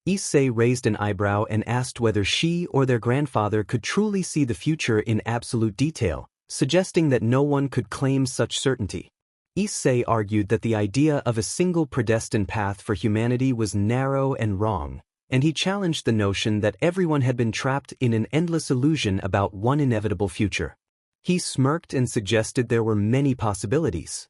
Issei raised an eyebrow and asked whether she or their grandfather could truly see the future in absolute detail, suggesting that no one could claim such certainty. Issei argued that the idea of a single predestined path for humanity was narrow and wrong, and he challenged the notion that everyone had been trapped in an endless illusion about one inevitable future. He smirked and suggested there were many possibilities.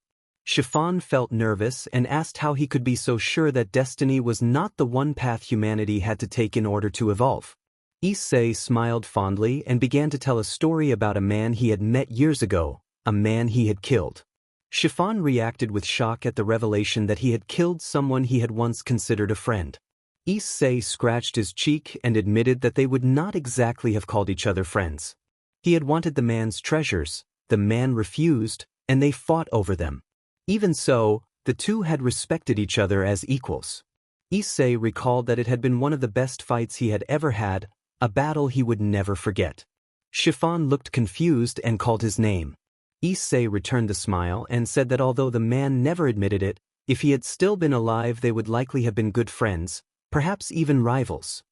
Chiffon felt nervous and asked how he could be so sure that destiny was not the one path humanity had to take in order to evolve. Issei smiled fondly and began to tell a story about a man he had met years ago, a man he had killed. Chiffon reacted with shock at the revelation that he had killed someone he had once considered a friend. Issei scratched his cheek and admitted that they would not exactly have called each other friends. He had wanted the man's treasures, the man refused, and they fought over them. Even so, the two had respected each other as equals. Issei recalled that it had been one of the best fights he had ever had, a battle he would never forget. Chiffon looked confused and called his name. Issei returned the smile and said that although the man never admitted it, if he had still been alive they would likely have been good friends, perhaps even rivals.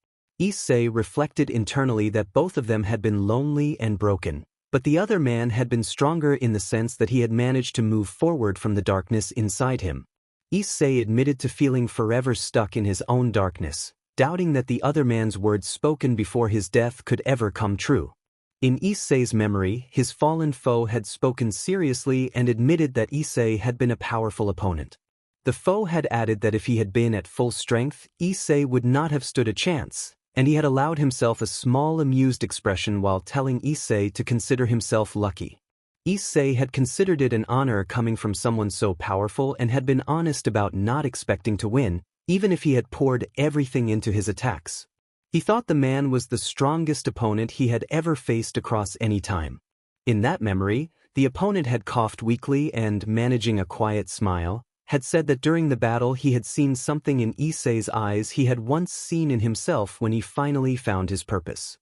Issei reflected internally that both of them had been lonely and broken. But the other man had been stronger in the sense that he had managed to move forward from the darkness inside him. Issei admitted to feeling forever stuck in his own darkness, doubting that the other man's words spoken before his death could ever come true. In Issei's memory, his fallen foe had spoken seriously and admitted that Issei had been a powerful opponent. The foe had added that if he had been at full strength, Issei would not have stood a chance, and he had allowed himself a small amused expression while telling Issei to consider himself lucky. Issei had considered it an honor coming from someone so powerful and had been honest about not expecting to win, even if he had poured everything into his attacks. He thought the man was the strongest opponent he had ever faced across any time. In that memory, the opponent had coughed weakly and, managing a quiet smile, had said that during the battle he had seen something in Issei's eyes he had once seen in himself when he finally found his purpose.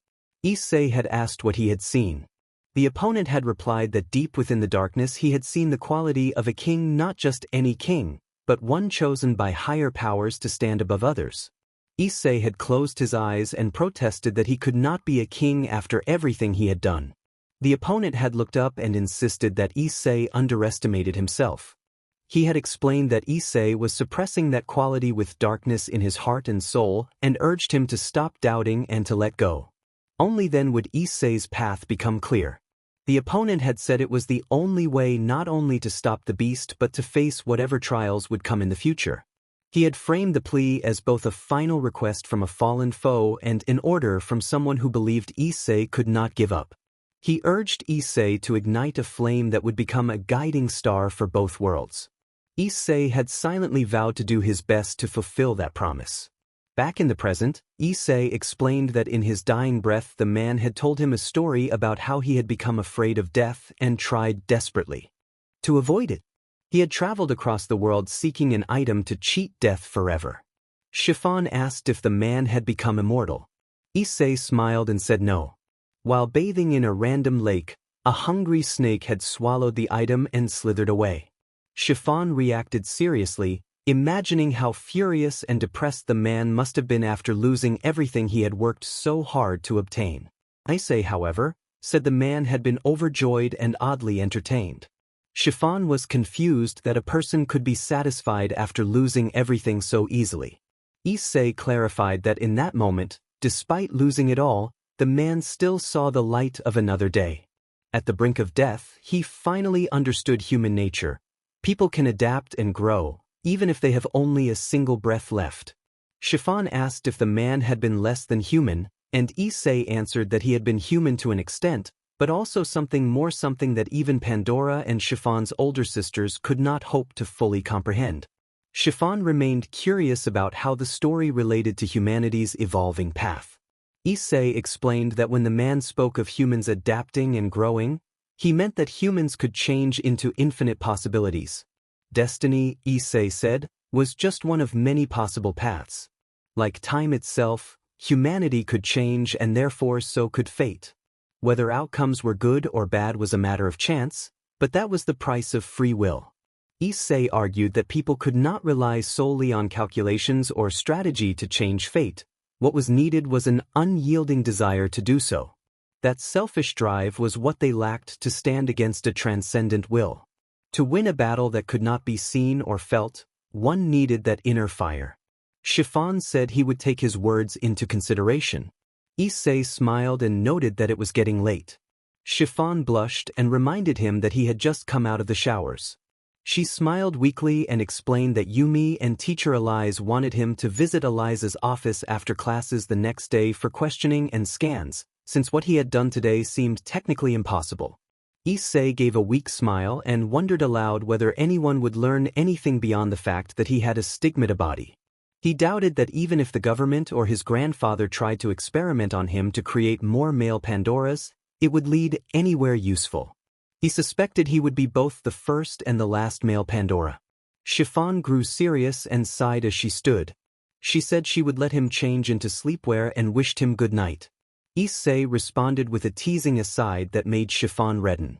Issei had asked what he had seen. The opponent had replied that deep within the darkness he had seen the quality of a king, not just any king, but one chosen by higher powers to stand above others. Issei had closed his eyes and protested that he could not be a king after everything he had done. The opponent had looked up and insisted that Issei underestimated himself. He had explained that Issei was suppressing that quality with darkness in his heart and soul and urged him to stop doubting and to let go. Only then would Issei's path become clear. The opponent had said it was the only way not only to stop the beast but to face whatever trials would come in the future. He had framed the plea as both a final request from a fallen foe and an order from someone who believed Issei could not give up. He urged Issei to ignite a flame that would become a guiding star for both worlds. Issei had silently vowed to do his best to fulfill that promise. Back in the present, Issei explained that in his dying breath the man had told him a story about how he had become afraid of death and tried desperately to avoid it. He had traveled across the world seeking an item to cheat death forever. Chiffon asked if the man had become immortal. Issei smiled and said no. While bathing in a random lake, a hungry snake had swallowed the item and slithered away. Chiffon reacted seriously, imagining how furious and depressed the man must have been after losing everything he had worked so hard to obtain. Issei, however, said the man had been overjoyed and oddly entertained. Chiffon was confused that a person could be satisfied after losing everything so easily. Issei clarified that in that moment, despite losing it all, the man still saw the light of another day. At the brink of death, he finally understood human nature. People can adapt and grow, even if they have only a single breath left. Chiffon asked if the man had been less than human, and Issei answered that he had been human to an extent, but also something that even Pandora and Chiffon's older sisters could not hope to fully comprehend. Chiffon remained curious about how the story related to humanity's evolving path. Issei explained that when the man spoke of humans adapting and growing, he meant that humans could change into infinite possibilities. Destiny, Issei said, was just one of many possible paths. Like time itself, humanity could change and therefore so could fate. Whether outcomes were good or bad was a matter of chance, but that was the price of free will. Issei argued that people could not rely solely on calculations or strategy to change fate. What was needed was an unyielding desire to do so. That selfish drive was what they lacked to stand against a transcendent will. To win a battle that could not be seen or felt, one needed that inner fire. Chiffon said he would take his words into consideration. Issei smiled and noted that it was getting late. Chiffon blushed and reminded him that he had just come out of the showers. She smiled weakly and explained that Yumi and teacher Elise wanted him to visit Elise's office after classes the next day for questioning and scans, since what he had done today seemed technically impossible. Issei gave a weak smile and wondered aloud whether anyone would learn anything beyond the fact that he had a stigmata body. He doubted that even if the government or his grandfather tried to experiment on him to create more male Pandoras, it would lead anywhere useful. He suspected he would be both the first and the last male Pandora. Chiffon grew serious and sighed as she stood. She said she would let him change into sleepwear and wished him good night. Issei responded with a teasing aside that made Chiffon redden.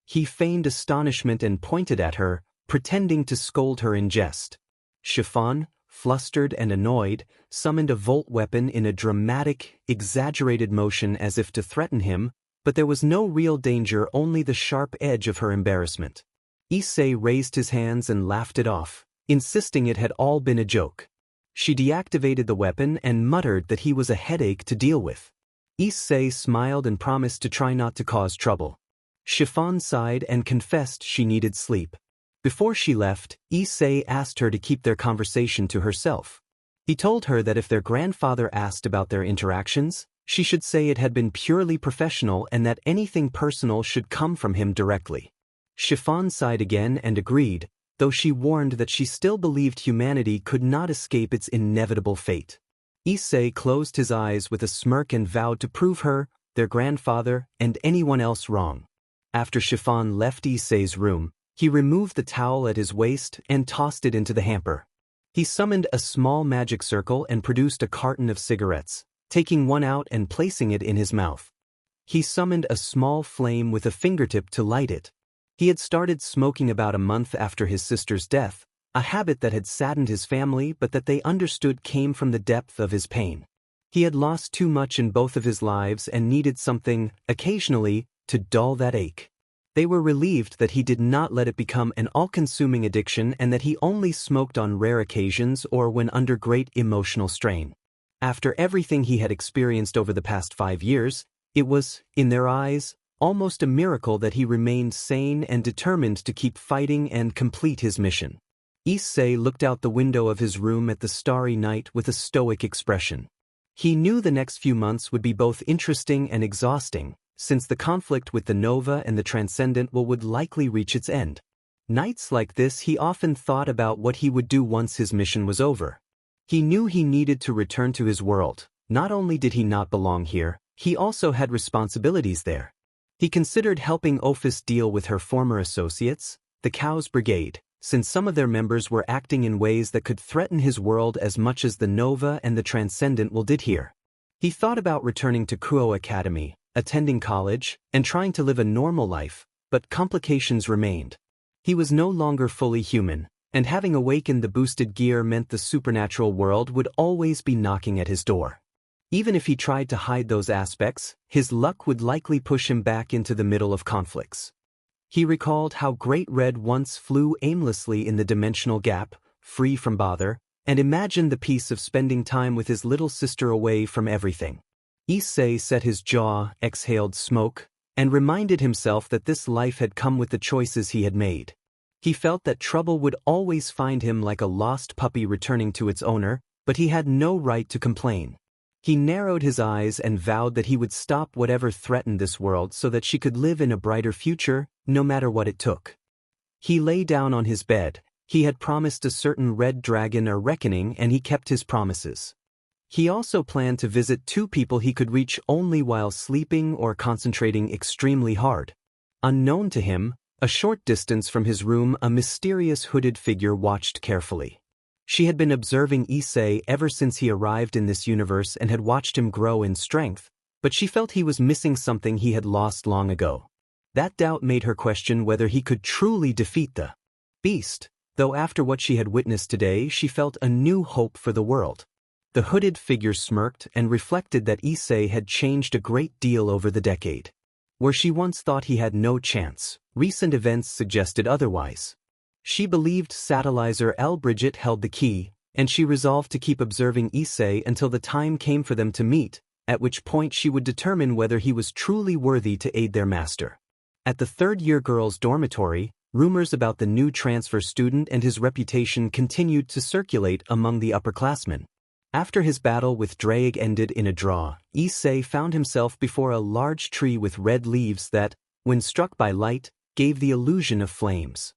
He feigned astonishment and pointed at her, pretending to scold her in jest. Chiffon, flustered and annoyed, summoned a volt weapon in a dramatic, exaggerated motion as if to threaten him, but there was no real danger, only the sharp edge of her embarrassment. Issei raised his hands and laughed it off, insisting it had all been a joke. She deactivated the weapon and muttered that he was a headache to deal with. Issei smiled and promised to try not to cause trouble. Chiffon sighed and confessed she needed sleep. Before she left, Issei asked her to keep their conversation to herself. He told her that if their grandfather asked about their interactions, she should say it had been purely professional and that anything personal should come from him directly. Chiffon sighed again and agreed, though she warned that she still believed humanity could not escape its inevitable fate. Issei closed his eyes with a smirk and vowed to prove her, their grandfather, and anyone else wrong. After Chiffon left Issei's room, he removed the towel at his waist and tossed it into the hamper. He summoned a small magic circle and produced a carton of cigarettes, taking one out and placing it in his mouth. He summoned a small flame with a fingertip to light it. He had started smoking about a month after his sister's death, a habit that had saddened his family but that they understood came from the depth of his pain. He had lost too much in both of his lives and needed something, occasionally, to dull that ache. They were relieved that he did not let it become an all-consuming addiction and that he only smoked on rare occasions or when under great emotional strain. After everything he had experienced over the past 5 years, it was, in their eyes, almost a miracle that he remained sane and determined to keep fighting and complete his mission. Issei looked out the window of his room at the starry night with a stoic expression. He knew the next few months would be both interesting and exhausting, since the conflict with the Nova and the Transcendent would likely reach its end. Nights like this he often thought about what he would do once his mission was over. He knew he needed to return to his world. Not only did he not belong here, he also had responsibilities there. He considered helping Ophis deal with her former associates, the Cows Brigade, since some of their members were acting in ways that could threaten his world as much as the Nova and the Transcendent did here. He thought about returning to Kuo Academy, attending college, and trying to live a normal life, but complications remained. He was no longer fully human, and having awakened the boosted gear meant the supernatural world would always be knocking at his door. Even if he tried to hide those aspects, his luck would likely push him back into the middle of conflicts. He recalled how Great Red once flew aimlessly in the dimensional gap, free from bother, and imagined the peace of spending time with his little sister away from everything. Issei set his jaw, exhaled smoke, and reminded himself that this life had come with the choices he had made. He felt that trouble would always find him like a lost puppy returning to its owner, but he had no right to complain. He narrowed his eyes and vowed that he would stop whatever threatened this world so that she could live in a brighter future, no matter what it took. He lay down on his bed. He had promised a certain red dragon a reckoning, and he kept his promises. He also planned to visit 2 people he could reach only while sleeping or concentrating extremely hard. Unknown to him, a short distance from his room, a mysterious hooded figure watched carefully. She had been observing Issei ever since he arrived in this universe and had watched him grow in strength, but she felt he was missing something he had lost long ago. That doubt made her question whether he could truly defeat the beast, though after what she had witnessed today she felt a new hope for the world. The hooded figure smirked and reflected that Issei had changed a great deal over the decade. Where she once thought he had no chance, recent events suggested otherwise. She believed Satellizer Elbridget held the key, and she resolved to keep observing Issei until the time came for them to meet, at which point she would determine whether he was truly worthy to aid their master. At the third-year girls' dormitory, rumors about the new transfer student and his reputation continued to circulate among the upperclassmen. After his battle with Drake ended in a draw, Issei found himself before a large tree with red leaves that, when struck by light, gave the illusion of flames.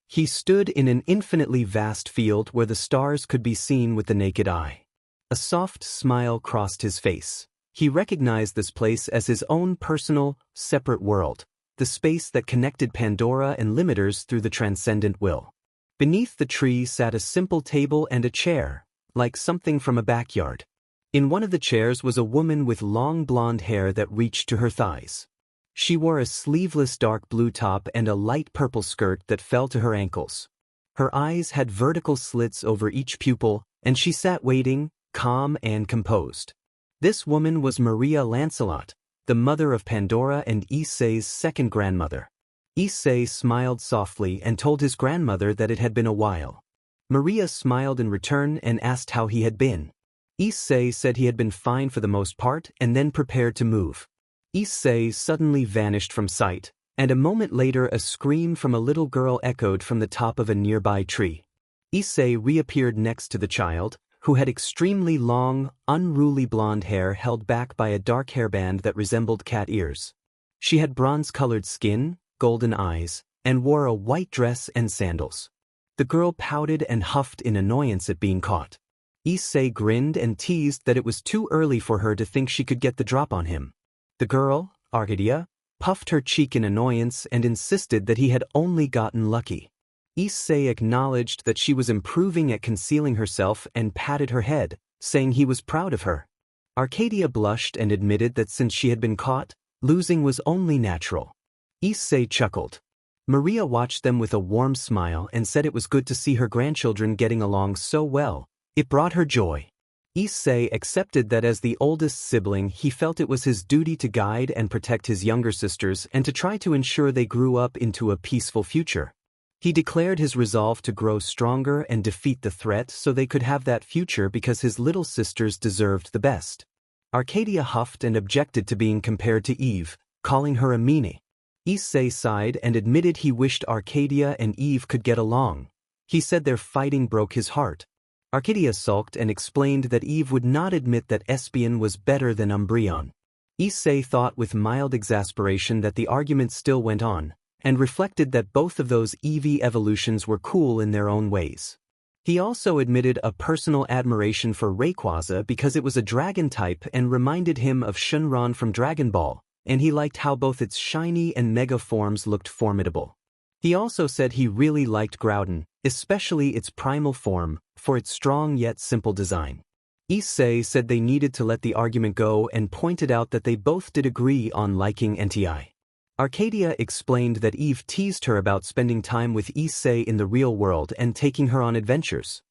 He stood in an infinitely vast field where the stars could be seen with the naked eye. A soft smile crossed his face. He recognized this place as his own personal, separate world, the space that connected Pandora and limiters through the transcendent will. Beneath the tree sat a simple table and a chair, like something from a backyard. In one of the chairs was a woman with long blonde hair that reached to her thighs. She wore a sleeveless dark blue top and a light purple skirt that fell to her ankles. Her eyes had vertical slits over each pupil, and she sat waiting, calm and composed. This woman was Maria Lancelot, the mother of Pandora and Issei's second grandmother. Issei smiled softly and told his grandmother that it had been a while. Maria smiled in return and asked how he had been. Issei said he had been fine for the most part and then prepared to move. Issei suddenly vanished from sight, and a moment later a scream from a little girl echoed from the top of a nearby tree. Issei reappeared next to the child, who had extremely long, unruly blonde hair held back by a dark hairband that resembled cat ears. She had bronze-colored skin, golden eyes, and wore a white dress and sandals. The girl pouted and huffed in annoyance at being caught. Issei grinned and teased that it was too early for her to think she could get the drop on him. The girl, Arcadia, puffed her cheek in annoyance and insisted that he had only gotten lucky. Issei acknowledged that she was improving at concealing herself and patted her head, saying he was proud of her. Arcadia blushed and admitted that since she had been caught, losing was only natural. Issei chuckled. Maria watched them with a warm smile and said it was good to see her grandchildren getting along so well. It brought her joy. Issei accepted that as the oldest sibling he felt it was his duty to guide and protect his younger sisters and to try to ensure they grew up into a peaceful future. He declared his resolve to grow stronger and defeat the threat so they could have that future because his little sisters deserved the best. Arcadia huffed and objected to being compared to Eve, calling her a meanie. Issei sighed and admitted he wished Arcadia and Eve could get along. He said their fighting broke his heart. Arcadia sulked and explained that Eve would not admit that Espion was better than Umbreon. Issei thought with mild exasperation that the argument still went on, and reflected that both of those Eevee evolutions were cool in their own ways. He also admitted a personal admiration for Rayquaza because it was a dragon type and reminded him of Shenron from Dragon Ball, and he liked how both its shiny and mega forms looked formidable. He also said he really liked Groudon, especially its primal form, for its strong yet simple design. Issei said they needed to let the argument go and pointed out that they both did agree on liking Entei. Arcadia explained that Eve teased her about spending time with Issei in the real world and taking her on adventures.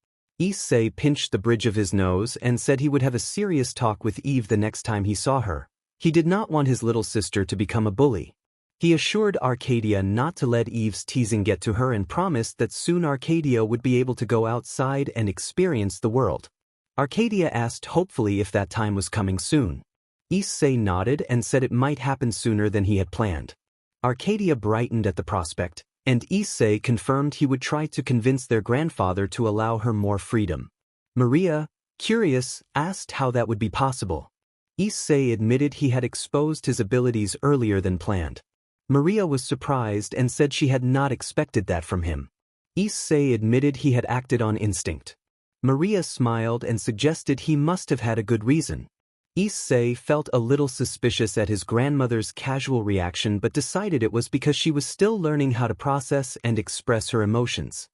Issei pinched the bridge of his nose and said he would have a serious talk with Eve the next time he saw her. He did not want his little sister to become a bully. He assured Arcadia not to let Eve's teasing get to her and promised that soon Arcadia would be able to go outside and experience the world. Arcadia asked hopefully if that time was coming soon. Issei nodded and said it might happen sooner than he had planned. Arcadia brightened at the prospect, and Issei confirmed he would try to convince their grandfather to allow her more freedom. Maria, curious, asked how that would be possible. Issei admitted he had exposed his abilities earlier than planned. Maria was surprised and said she had not expected that from him. Issei admitted he had acted on instinct. Maria smiled and suggested he must have had a good reason. Issei felt a little suspicious at his grandmother's casual reaction but decided it was because she was still learning how to process and express her emotions.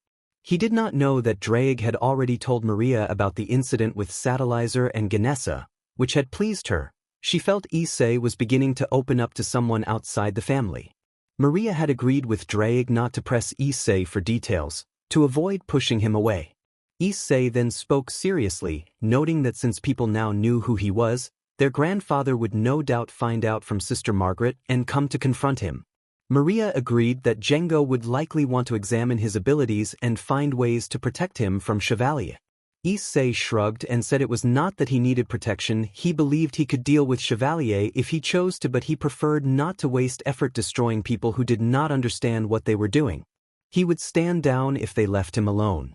He did not know that Drake had already told Maria about the incident with Satellaizer and Ganessa, which had pleased her. She felt Issei was beginning to open up to someone outside the family. Maria had agreed with Drake not to press Issei for details, to avoid pushing him away. Issei then spoke seriously, noting that since people now knew who he was, their grandfather would no doubt find out from Sister Margaret and come to confront him. Maria agreed that Django would likely want to examine his abilities and find ways to protect him from Chevalier. Issei shrugged and said it was not that he needed protection, he believed he could deal with Chevalier if he chose to, but he preferred not to waste effort destroying people who did not understand what they were doing. He would stand down if they left him alone.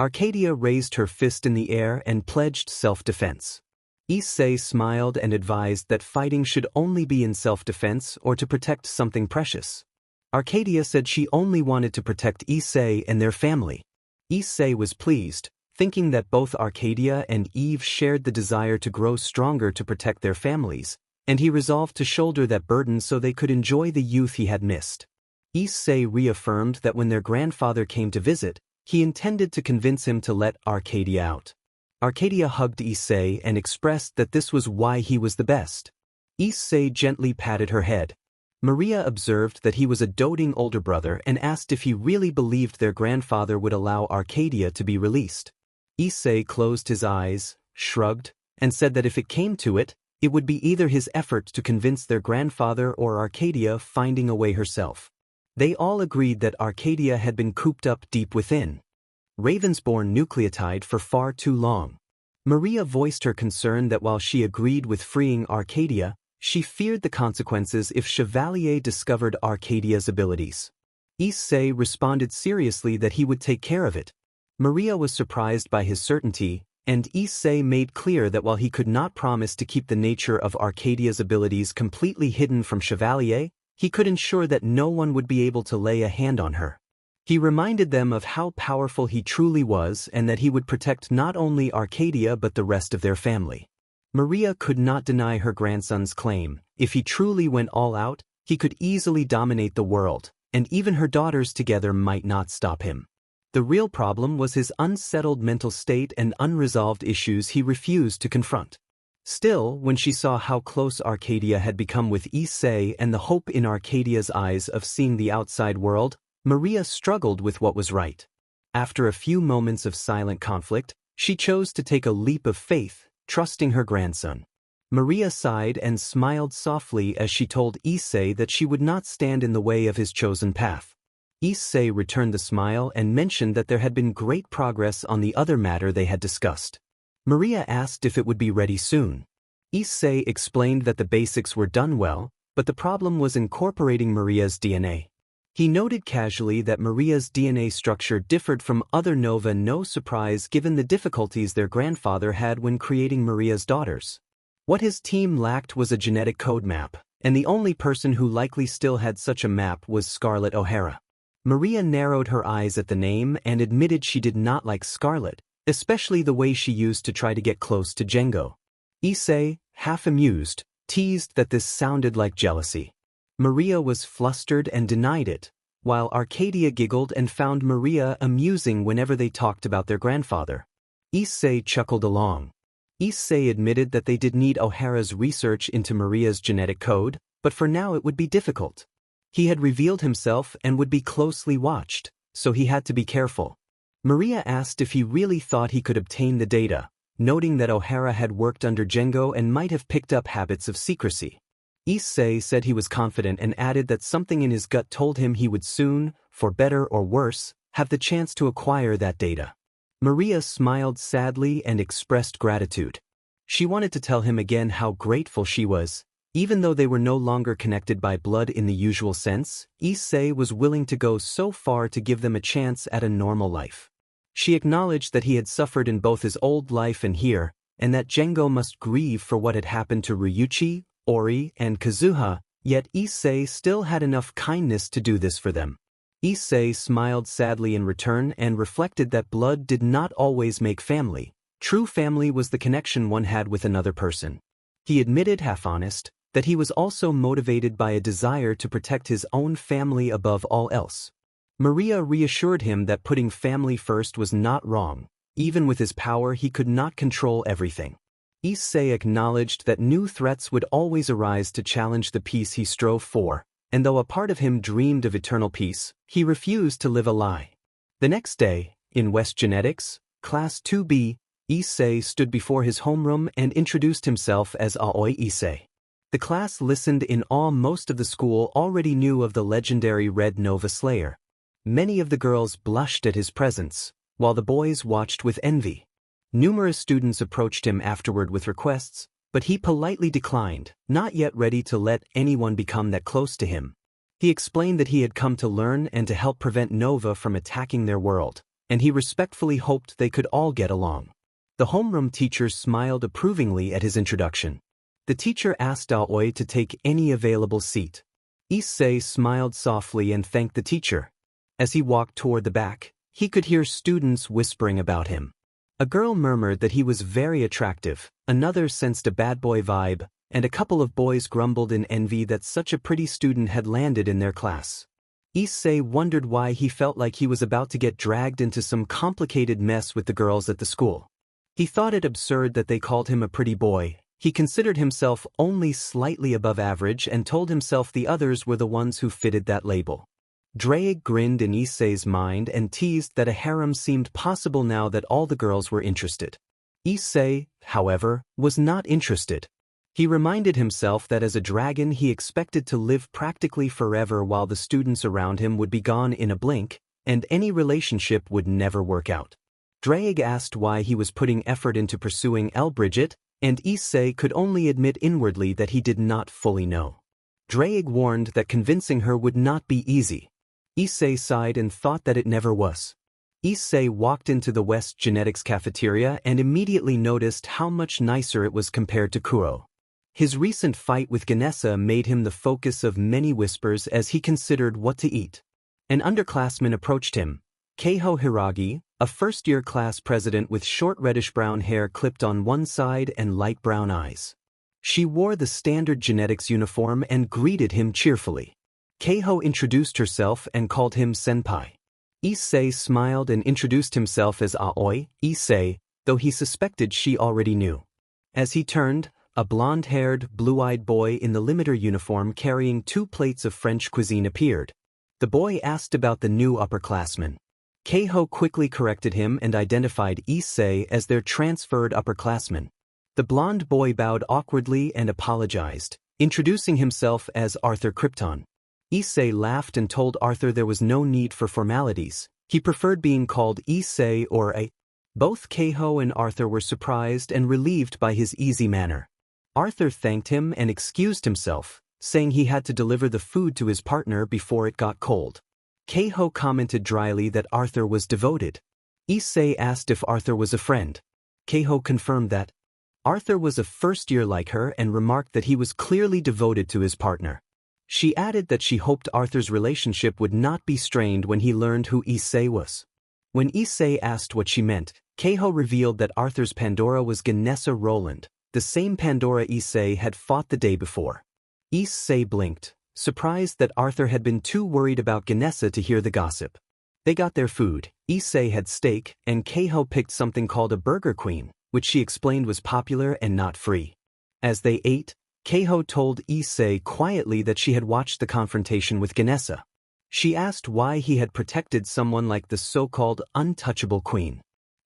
Arcadia raised her fist in the air and pledged self-defense. Issei smiled and advised that fighting should only be in self-defense or to protect something precious. Arcadia said she only wanted to protect Issei and their family. Issei was pleased, thinking that both Arcadia and Eve shared the desire to grow stronger to protect their families, and he resolved to shoulder that burden so they could enjoy the youth he had missed. Issei reaffirmed that when their grandfather came to visit, he intended to convince him to let Arcadia out. Arcadia hugged Issei and expressed that this was why he was the best. Issei gently patted her head. Maria observed that he was a doting older brother and asked if he really believed their grandfather would allow Arcadia to be released. Issei closed his eyes, shrugged, and said that if it came to it, it would be either his effort to convince their grandfather or Arcadia finding a way herself. They all agreed that Arcadia had been cooped up deep within Ravensborn nucleotide for far too long. Maria voiced her concern that while she agreed with freeing Arcadia, she feared the consequences if Chevalier discovered Arcadia's abilities. Issei responded seriously that he would take care of it. Maria was surprised by his certainty, and Issei made clear that while he could not promise to keep the nature of Arcadia's abilities completely hidden from Chevalier, he could ensure that no one would be able to lay a hand on her. He reminded them of how powerful he truly was and that he would protect not only Arcadia but the rest of their family. Maria could not deny her grandson's claim. If he truly went all out, he could easily dominate the world, and even her daughters together might not stop him. The real problem was his unsettled mental state and unresolved issues he refused to confront. Still, when she saw how close Arcadia had become with Issei and the hope in Arcadia's eyes of seeing the outside world, Maria struggled with what was right. After a few moments of silent conflict, she chose to take a leap of faith, trusting her grandson. Maria sighed and smiled softly as she told Issei that she would not stand in the way of his chosen path. Issei returned the smile and mentioned that there had been great progress on the other matter they had discussed. Maria asked if it would be ready soon. Issei explained that the basics were done well, but the problem was incorporating Maria's DNA. He noted casually that Maria's DNA structure differed from other Nova, no surprise given the difficulties their grandfather had when creating Maria's daughters. What his team lacked was a genetic code map, and the only person who likely still had such a map was Scarlet O'Hara. Maria narrowed her eyes at the name and admitted she did not like Scarlet, especially the way she used to try to get close to Django. Issei, half amused, teased that this sounded like jealousy. Maria was flustered and denied it, while Arcadia giggled and found Maria amusing whenever they talked about their grandfather. Issei chuckled along. Issei admitted that they did need O'Hara's research into Maria's genetic code, but for now it would be difficult. He had revealed himself and would be closely watched, so he had to be careful. Maria asked if he really thought he could obtain the data, noting that O'Hara had worked under Django and might have picked up habits of secrecy. Issei said he was confident and added that something in his gut told him he would soon, for better or worse, have the chance to acquire that data. Maria smiled sadly and expressed gratitude. She wanted to tell him again how grateful she was. Even though they were no longer connected by blood in the usual sense, Issei was willing to go so far to give them a chance at a normal life. She acknowledged that he had suffered in both his old life and here, and that Django must grieve for what had happened to Ryuichi, Ori, and Kazuha, yet Issei still had enough kindness to do this for them. Issei smiled sadly in return and reflected that blood did not always make family. True family was the connection one had with another person. He admitted, half honest, that he was also motivated by a desire to protect his own family above all else. Maria reassured him that putting family first was not wrong. Even with his power, he could not control everything. Issei acknowledged that new threats would always arise to challenge the peace he strove for, and though a part of him dreamed of eternal peace, he refused to live a lie. The next day, in West Genetics, Class 2B, Issei stood before his homeroom and introduced himself as Aoi Issei. The class listened in awe. Most of the school already knew of the legendary Red Nova Slayer. Many of the girls blushed at his presence, while the boys watched with envy. Numerous students approached him afterward with requests, but he politely declined, not yet ready to let anyone become that close to him. He explained that he had come to learn and to help prevent Nova from attacking their world, and he respectfully hoped they could all get along. The homeroom teacher smiled approvingly at his introduction. The teacher asked Aoi to take any available seat. Issei smiled softly and thanked the teacher. As he walked toward the back, he could hear students whispering about him. A girl murmured that he was very attractive, another sensed a bad boy vibe, and a couple of boys grumbled in envy that such a pretty student had landed in their class. Issei wondered why he felt like he was about to get dragged into some complicated mess with the girls at the school. He thought it absurd that they called him a pretty boy. He considered himself only slightly above average and told himself the others were the ones who fitted that label. Drake grinned in Issei's mind and teased that a harem seemed possible now that all the girls were interested. Issei, however, was not interested. He reminded himself that as a dragon he expected to live practically forever while the students around him would be gone in a blink, and any relationship would never work out. Drake asked why he was putting effort into pursuing Elbridget, and Issei could only admit inwardly that he did not fully know. Drake warned that convincing her would not be easy. Issei sighed and thought that it never was. Issei walked into the West Genetics cafeteria and immediately noticed how much nicer it was compared to Kuro. His recent fight with Ganessa made him the focus of many whispers as he considered what to eat. An underclassman approached him, Keiho Hiragi, a first-year class president with short reddish-brown hair clipped on one side and light brown eyes. She wore the standard genetics uniform and greeted him cheerfully. Keiho introduced herself and called him senpai. Issei smiled and introduced himself as Aoi Issei, though he suspected she already knew. As he turned, a blonde-haired, blue-eyed boy in the limiter uniform carrying 2 plates of French cuisine appeared. The boy asked about the new upperclassman. Keiho quickly corrected him and identified Issei as their transferred upperclassman. The blonde boy bowed awkwardly and apologized, introducing himself as Arthur Krypton. Issei laughed and told Arthur there was no need for formalities. He preferred being called Issei or A. Both Keiho and Arthur were surprised and relieved by his easy manner. Arthur thanked him and excused himself, saying he had to deliver the food to his partner before it got cold. Keiho commented dryly that Arthur was devoted. Issei asked if Arthur was a friend. Keiho confirmed that. Arthur was a first-year like her and remarked that he was clearly devoted to his partner. She added that she hoped Arthur's relationship would not be strained when he learned who Issei was. When Issei asked what she meant, Keiho revealed that Arthur's Pandora was Ganessa Roland, the same Pandora Issei had fought the day before. Issei blinked, surprised that Arthur had been too worried about Ganessa to hear the gossip. They got their food. Issei had steak, and Keiho picked something called a Burger Queen, which she explained was popular and not free. As they ate, Keiho told Issei quietly that she had watched the confrontation with Ganessa. She asked why he had protected someone like the so-called untouchable queen.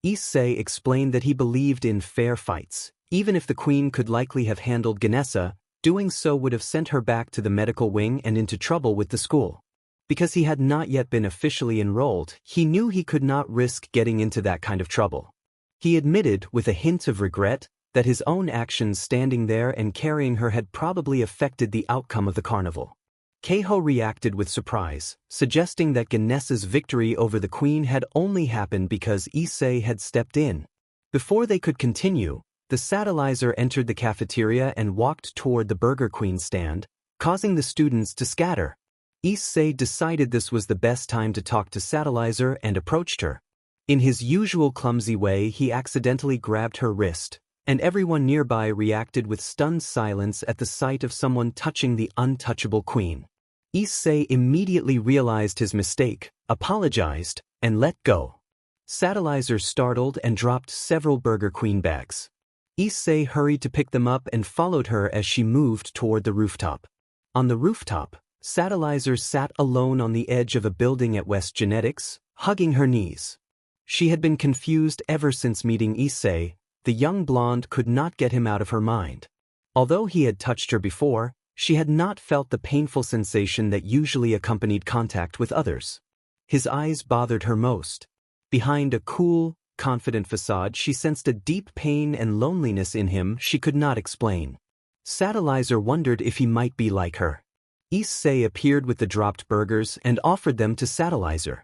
Issei explained that he believed in fair fights. Even if the queen could likely have handled Ganessa, doing so would have sent her back to the medical wing and into trouble with the school. Because he had not yet been officially enrolled, he knew he could not risk getting into that kind of trouble. He admitted, with a hint of regret, that his own actions standing there and carrying her had probably affected the outcome of the carnival. Keiho reacted with surprise, suggesting that Ganessa's victory over the queen had only happened because Issei had stepped in. Before they could continue, the Satellizer entered the cafeteria and walked toward the Burger Queen stand, causing the students to scatter. Issei decided this was the best time to talk to Satellizer and approached her. In his usual clumsy way, he accidentally grabbed her wrist, and everyone nearby reacted with stunned silence at the sight of someone touching the untouchable queen. Issei immediately realized his mistake, apologized, and let go. Satellizer startled and dropped several Burger Queen bags. Issei hurried to pick them up and followed her as she moved toward the rooftop. On the rooftop, Satellizer sat alone on the edge of a building at West Genetics, hugging her knees. She had been confused ever since meeting Issei. The young blonde could not get him out of her mind. Although he had touched her before, she had not felt the painful sensation that usually accompanied contact with others. His eyes bothered her most. Behind a cool, confident facade, she sensed a deep pain and loneliness in him she could not explain. Satellizer wondered if he might be like her. Issei appeared with the dropped burgers and offered them to Satellizer.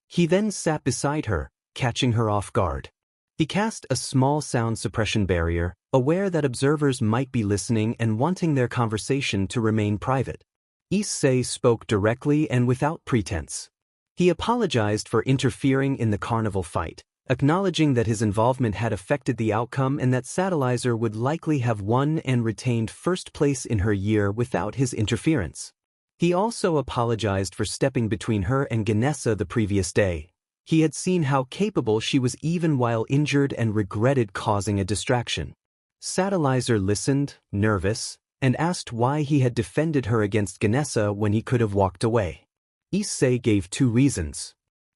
He then sat beside her, catching her off guard. He cast a small sound suppression barrier, aware that observers might be listening and wanting their conversation to remain private. Issei spoke directly and without pretense. He apologized for interfering in the carnival fight, acknowledging that his involvement had affected the outcome and that Satellizer would likely have won and retained first place in her year without his interference. He also apologized for stepping between her and Ganessa the previous day. He had seen how capable she was even while injured and regretted causing a distraction. Satellizer listened, nervous, and asked why he had defended her against Ganessa when he could have walked away. Issei gave 2 reasons.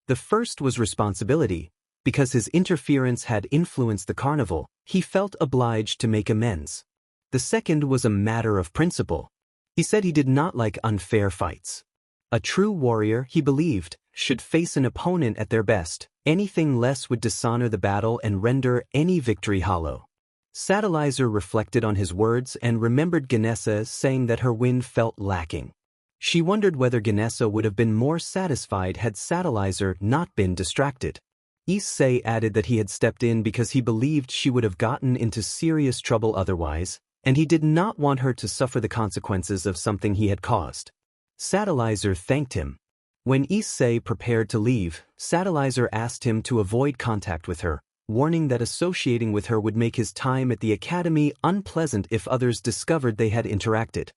The first was responsibility. Because his interference had influenced the carnival, he felt obliged to make amends. The second was a matter of principle. He said he did not like unfair fights. A true warrior, he believed, should face an opponent at their best. Anything less would dishonor the battle and render any victory hollow. Satellizer reflected on his words and remembered Ganessa saying that her win felt lacking. She wondered whether Ganessa would have been more satisfied had Satellizer not been distracted. Issei added that he had stepped in because he believed she would have gotten into serious trouble otherwise, and he did not want her to suffer the consequences of something he had caused. Satellizer thanked him. When Issei prepared to leave, Satellizer asked him to avoid contact with her, warning that associating with her would make his time at the academy unpleasant if others discovered they had interacted.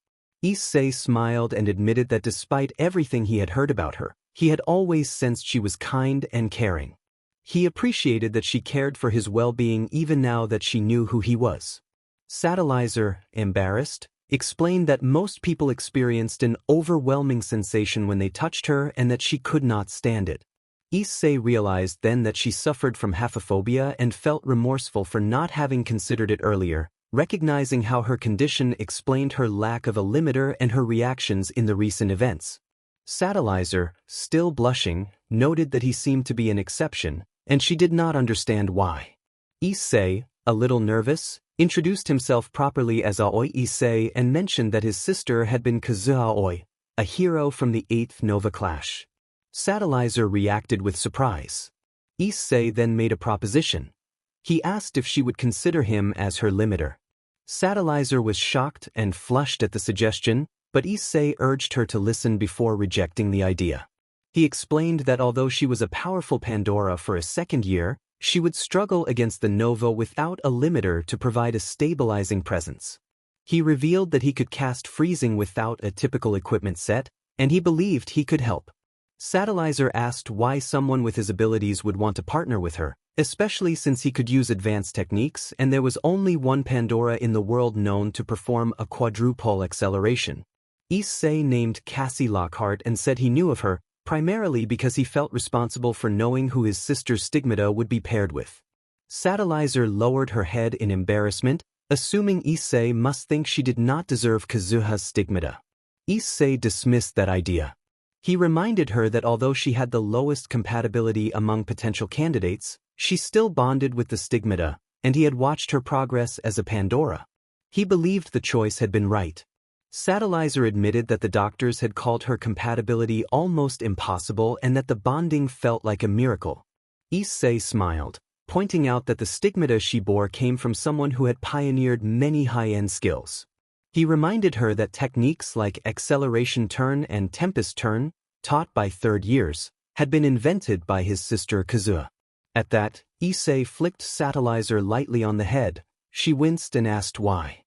Issei smiled and admitted that despite everything he had heard about her, he had always sensed she was kind and caring. He appreciated that she cared for his well-being even now that she knew who he was. Satellizer, embarrassed, explained that most people experienced an overwhelming sensation when they touched her and that she could not stand it. Issei realized then that she suffered from haphophobia and felt remorseful for not having considered it earlier, recognizing how her condition explained her lack of a limiter and her reactions in the recent events. Satellizer, still blushing, noted that he seemed to be an exception, and she did not understand why. Issei, a little nervous, introduced himself properly as Aoi Issei and mentioned that his sister had been Kazuha Aoi, a hero from the 8th Nova Clash. Satellizer reacted with surprise. Issei then made a proposition. He asked if she would consider him as her limiter. Satellizer was shocked and flushed at the suggestion, but Issei urged her to listen before rejecting the idea. He explained that although she was a powerful Pandora for a second year, she would struggle against the Nova without a limiter to provide a stabilizing presence. He revealed that he could cast freezing without a typical equipment set, and he believed he could help. Satellizer asked why someone with his abilities would want to partner with her, especially since he could use advanced techniques and there was only one Pandora in the world known to perform a quadruple acceleration. Issei named Cassie Lockhart and said he knew of her, primarily because he felt responsible for knowing who his sister's stigmata would be paired with. Satellizer lowered her head in embarrassment, assuming Issei must think she did not deserve Kazuha's stigmata. Issei dismissed that idea. He reminded her that although she had the lowest compatibility among potential candidates, she still bonded with the stigmata, and he had watched her progress as a Pandora. He believed the choice had been right. Satellizer admitted that the doctors had called her compatibility almost impossible and that the bonding felt like a miracle. Issei smiled, pointing out that the stigmata she bore came from someone who had pioneered many high-end skills. He reminded her that techniques like acceleration turn and tempest turn, taught by third years, had been invented by his sister Kazuha. At that, Issei flicked Satellizer lightly on the head. She winced and asked why.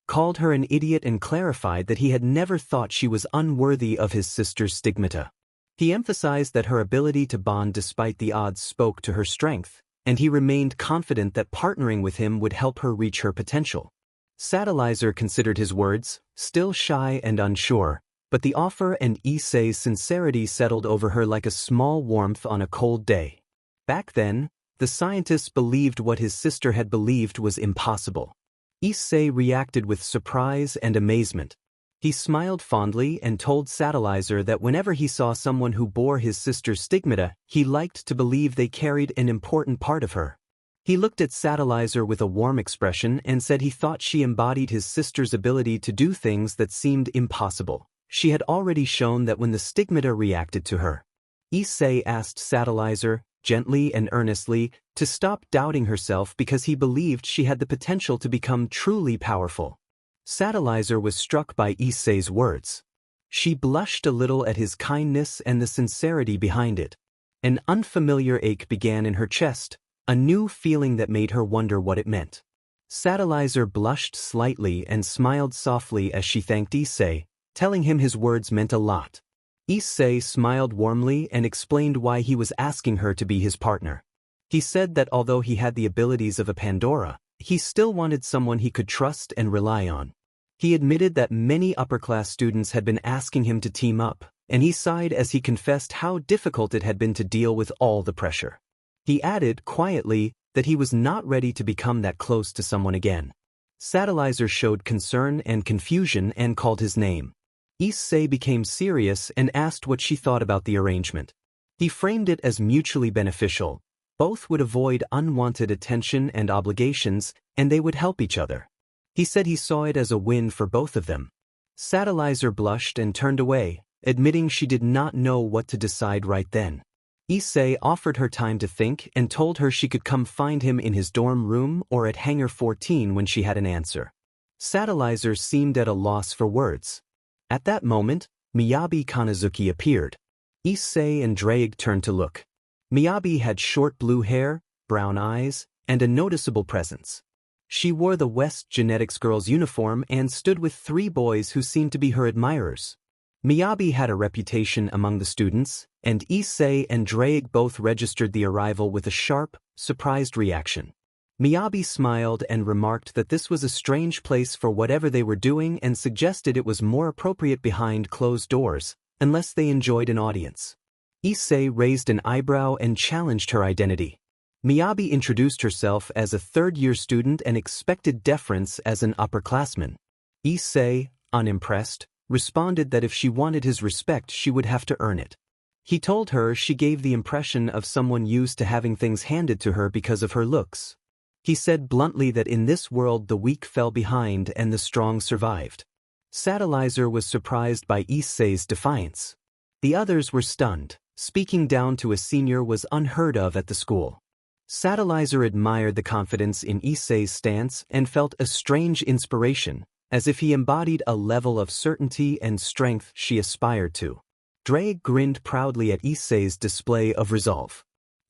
Called her an idiot and clarified that he had never thought she was unworthy of his sister's stigmata. He emphasized that her ability to bond despite the odds spoke to her strength, and he remained confident that partnering with him would help her reach her potential. Satellizer considered his words, still shy and unsure, but the offer and Issei's sincerity settled over her like a small warmth on a cold day. Back then, the scientists believed what his sister had believed was impossible. Issei reacted with surprise and amazement. He smiled fondly and told Satellizer that whenever he saw someone who bore his sister's stigmata, he liked to believe they carried an important part of her. He looked at Satellizer with a warm expression and said he thought she embodied his sister's ability to do things that seemed impossible. She had already shown that when the stigmata reacted to her. Issei asked Satellizer, gently and earnestly, to stop doubting herself because he believed she had the potential to become truly powerful. Satellizer was struck by Issei's words. She blushed a little at his kindness and the sincerity behind it. An unfamiliar ache began in her chest, a new feeling that made her wonder what it meant. Satellizer blushed slightly and smiled softly as she thanked Issei, telling him his words meant a lot. Issei smiled warmly and explained why he was asking her to be his partner. He said that although he had the abilities of a Pandora, he still wanted someone he could trust and rely on. He admitted that many upper-class students had been asking him to team up, and he sighed as he confessed how difficult it had been to deal with all the pressure. He added, quietly, that he was not ready to become that close to someone again. Satellizer showed concern and confusion and called his name. Issei became serious and asked what she thought about the arrangement. He framed it as mutually beneficial. Both would avoid unwanted attention and obligations, and they would help each other. He said he saw it as a win for both of them. Satellizer blushed and turned away, admitting she did not know what to decide right then. Issei offered her time to think and told her she could come find him in his dorm room or at Hangar 14 when she had an answer. Satellizer seemed at a loss for words. At that moment, Miyabi Kanazuki appeared. Issei and Drake turned to look. Miyabi had short blue hair, brown eyes, and a noticeable presence. She wore the West Genetics girl's uniform and stood with 3 boys who seemed to be her admirers. Miyabi had a reputation among the students, and Issei and Drake both registered the arrival with a sharp, surprised reaction. Miyabi smiled and remarked that this was a strange place for whatever they were doing and suggested it was more appropriate behind closed doors, unless they enjoyed an audience. Issei raised an eyebrow and challenged her identity. Miyabi introduced herself as a third-year student and expected deference as an upperclassman. Issei, unimpressed, responded that if she wanted his respect she would have to earn it. He told her she gave the impression of someone used to having things handed to her because of her looks. He said bluntly that in this world the weak fell behind and the strong survived. Satellizer was surprised by Issei's defiance. The others were stunned. Speaking down to a senior was unheard of at the school. Satellizer admired the confidence in Issei's stance and felt a strange inspiration, as if he embodied a level of certainty and strength she aspired to. Drake grinned proudly at Issei's display of resolve.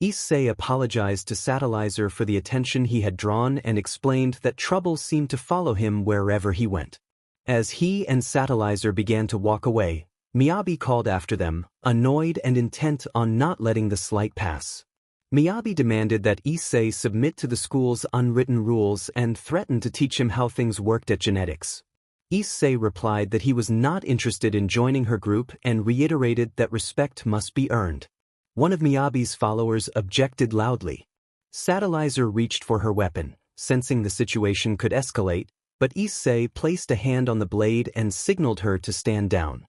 Issei apologized to Satellizer for the attention he had drawn and explained that trouble seemed to follow him wherever he went. As he and Satellizer began to walk away, Miyabi called after them, annoyed and intent on not letting the slight pass. Miyabi demanded that Issei submit to the school's unwritten rules and threatened to teach him how things worked at genetics. Issei replied that he was not interested in joining her group and reiterated that respect must be earned. One of Miyabi's followers objected loudly. Satellaizer reached for her weapon, sensing the situation could escalate, but Issei placed a hand on the blade and signaled her to stand down.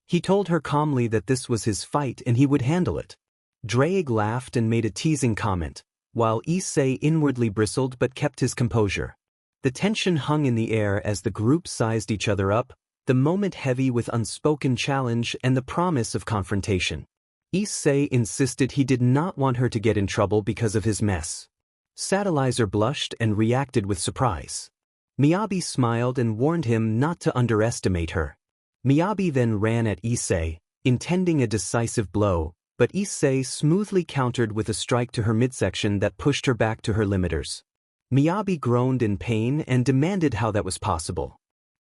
He told her calmly that this was his fight and he would handle it. Drake laughed and made a teasing comment, while Issei inwardly bristled but kept his composure. The tension hung in the air as the group sized each other up, the moment heavy with unspoken challenge and the promise of confrontation. Issei insisted he did not want her to get in trouble because of his mess. Satellaizer blushed and reacted with surprise. Miyabi smiled and warned him not to underestimate her. Miyabi then ran at Issei, intending a decisive blow, but Issei smoothly countered with a strike to her midsection that pushed her back to her limiters. Miyabi groaned in pain and demanded how that was possible.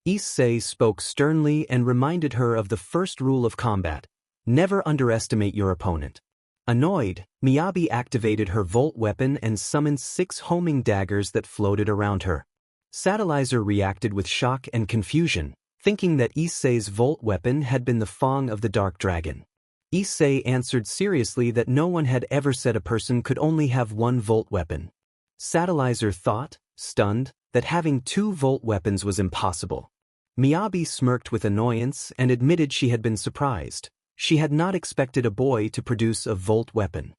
Issei spoke sternly and reminded her of the first rule of combat: never underestimate your opponent. Annoyed, Miyabi activated her volt weapon and summoned 6 homing daggers that floated around her. Satellaizer reacted with shock and confusion, thinking that Issei's volt weapon had been the Fang of the Dark Dragon. Issei answered seriously that no one had ever said a person could only have one volt weapon. Satellaizer thought, stunned, that having 2 volt weapons was impossible. Miyabi smirked with annoyance and admitted she had been surprised. She had not expected a boy to produce a volt weapon.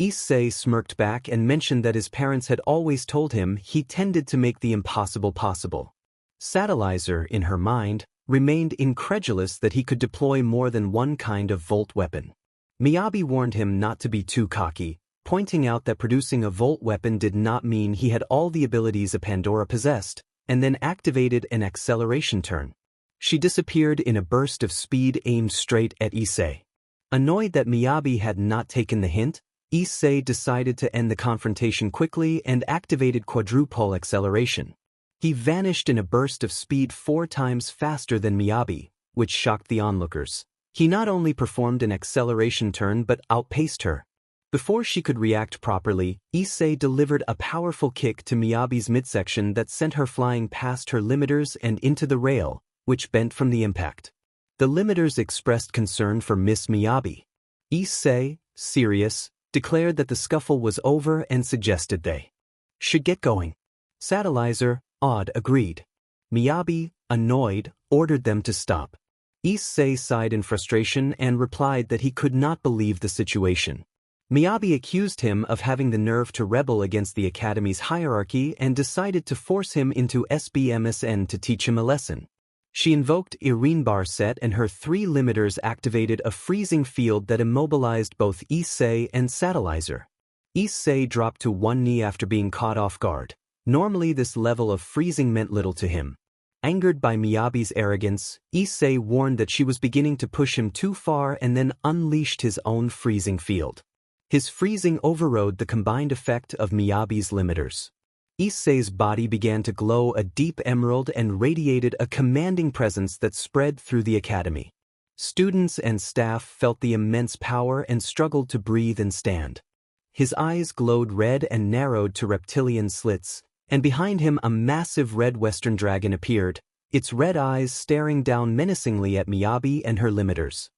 Issei smirked back and mentioned that his parents had always told him he tended to make the impossible possible. Satellaizer, in her mind, remained incredulous that he could deploy more than one kind of volt weapon. Miyabi warned him not to be too cocky, pointing out that producing a volt weapon did not mean he had all the abilities a Pandora possessed, and then activated an acceleration turn. She disappeared in a burst of speed aimed straight at Issei. Annoyed that Miyabi had not taken the hint, Issei decided to end the confrontation quickly and activated quadruple acceleration. He vanished in a burst of speed 4 times faster than Miyabi, which shocked the onlookers. He not only performed an acceleration turn but outpaced her. Before she could react properly, Issei delivered a powerful kick to Miyabi's midsection that sent her flying past her limiters and into the rail, which bent from the impact. The limiters expressed concern for Miss Miyabi. Issei, serious, declared that the scuffle was over and suggested they should get going. Satellaizer, awed, agreed. Miyabi, annoyed, ordered them to stop. Issei sighed in frustration and replied that he could not believe the situation. Miyabi accused him of having the nerve to rebel against the Academy's hierarchy and decided to force him into SBMSN to teach him a lesson. She invoked Irinbar set and her 3 limiters activated a freezing field that immobilized both Issei and Satellaizer. Issei dropped to one knee after being caught off guard. Normally this level of freezing meant little to him. Angered by Miyabi's arrogance, Issei warned that she was beginning to push him too far and then unleashed his own freezing field. His freezing overrode the combined effect of Miyabi's limiters. Issei's body began to glow a deep emerald and radiated a commanding presence that spread through the academy. Students and staff felt the immense power and struggled to breathe and stand. His eyes glowed red and narrowed to reptilian slits, and behind him a massive red western dragon appeared, its red eyes staring down menacingly at Miyabi and her limiters.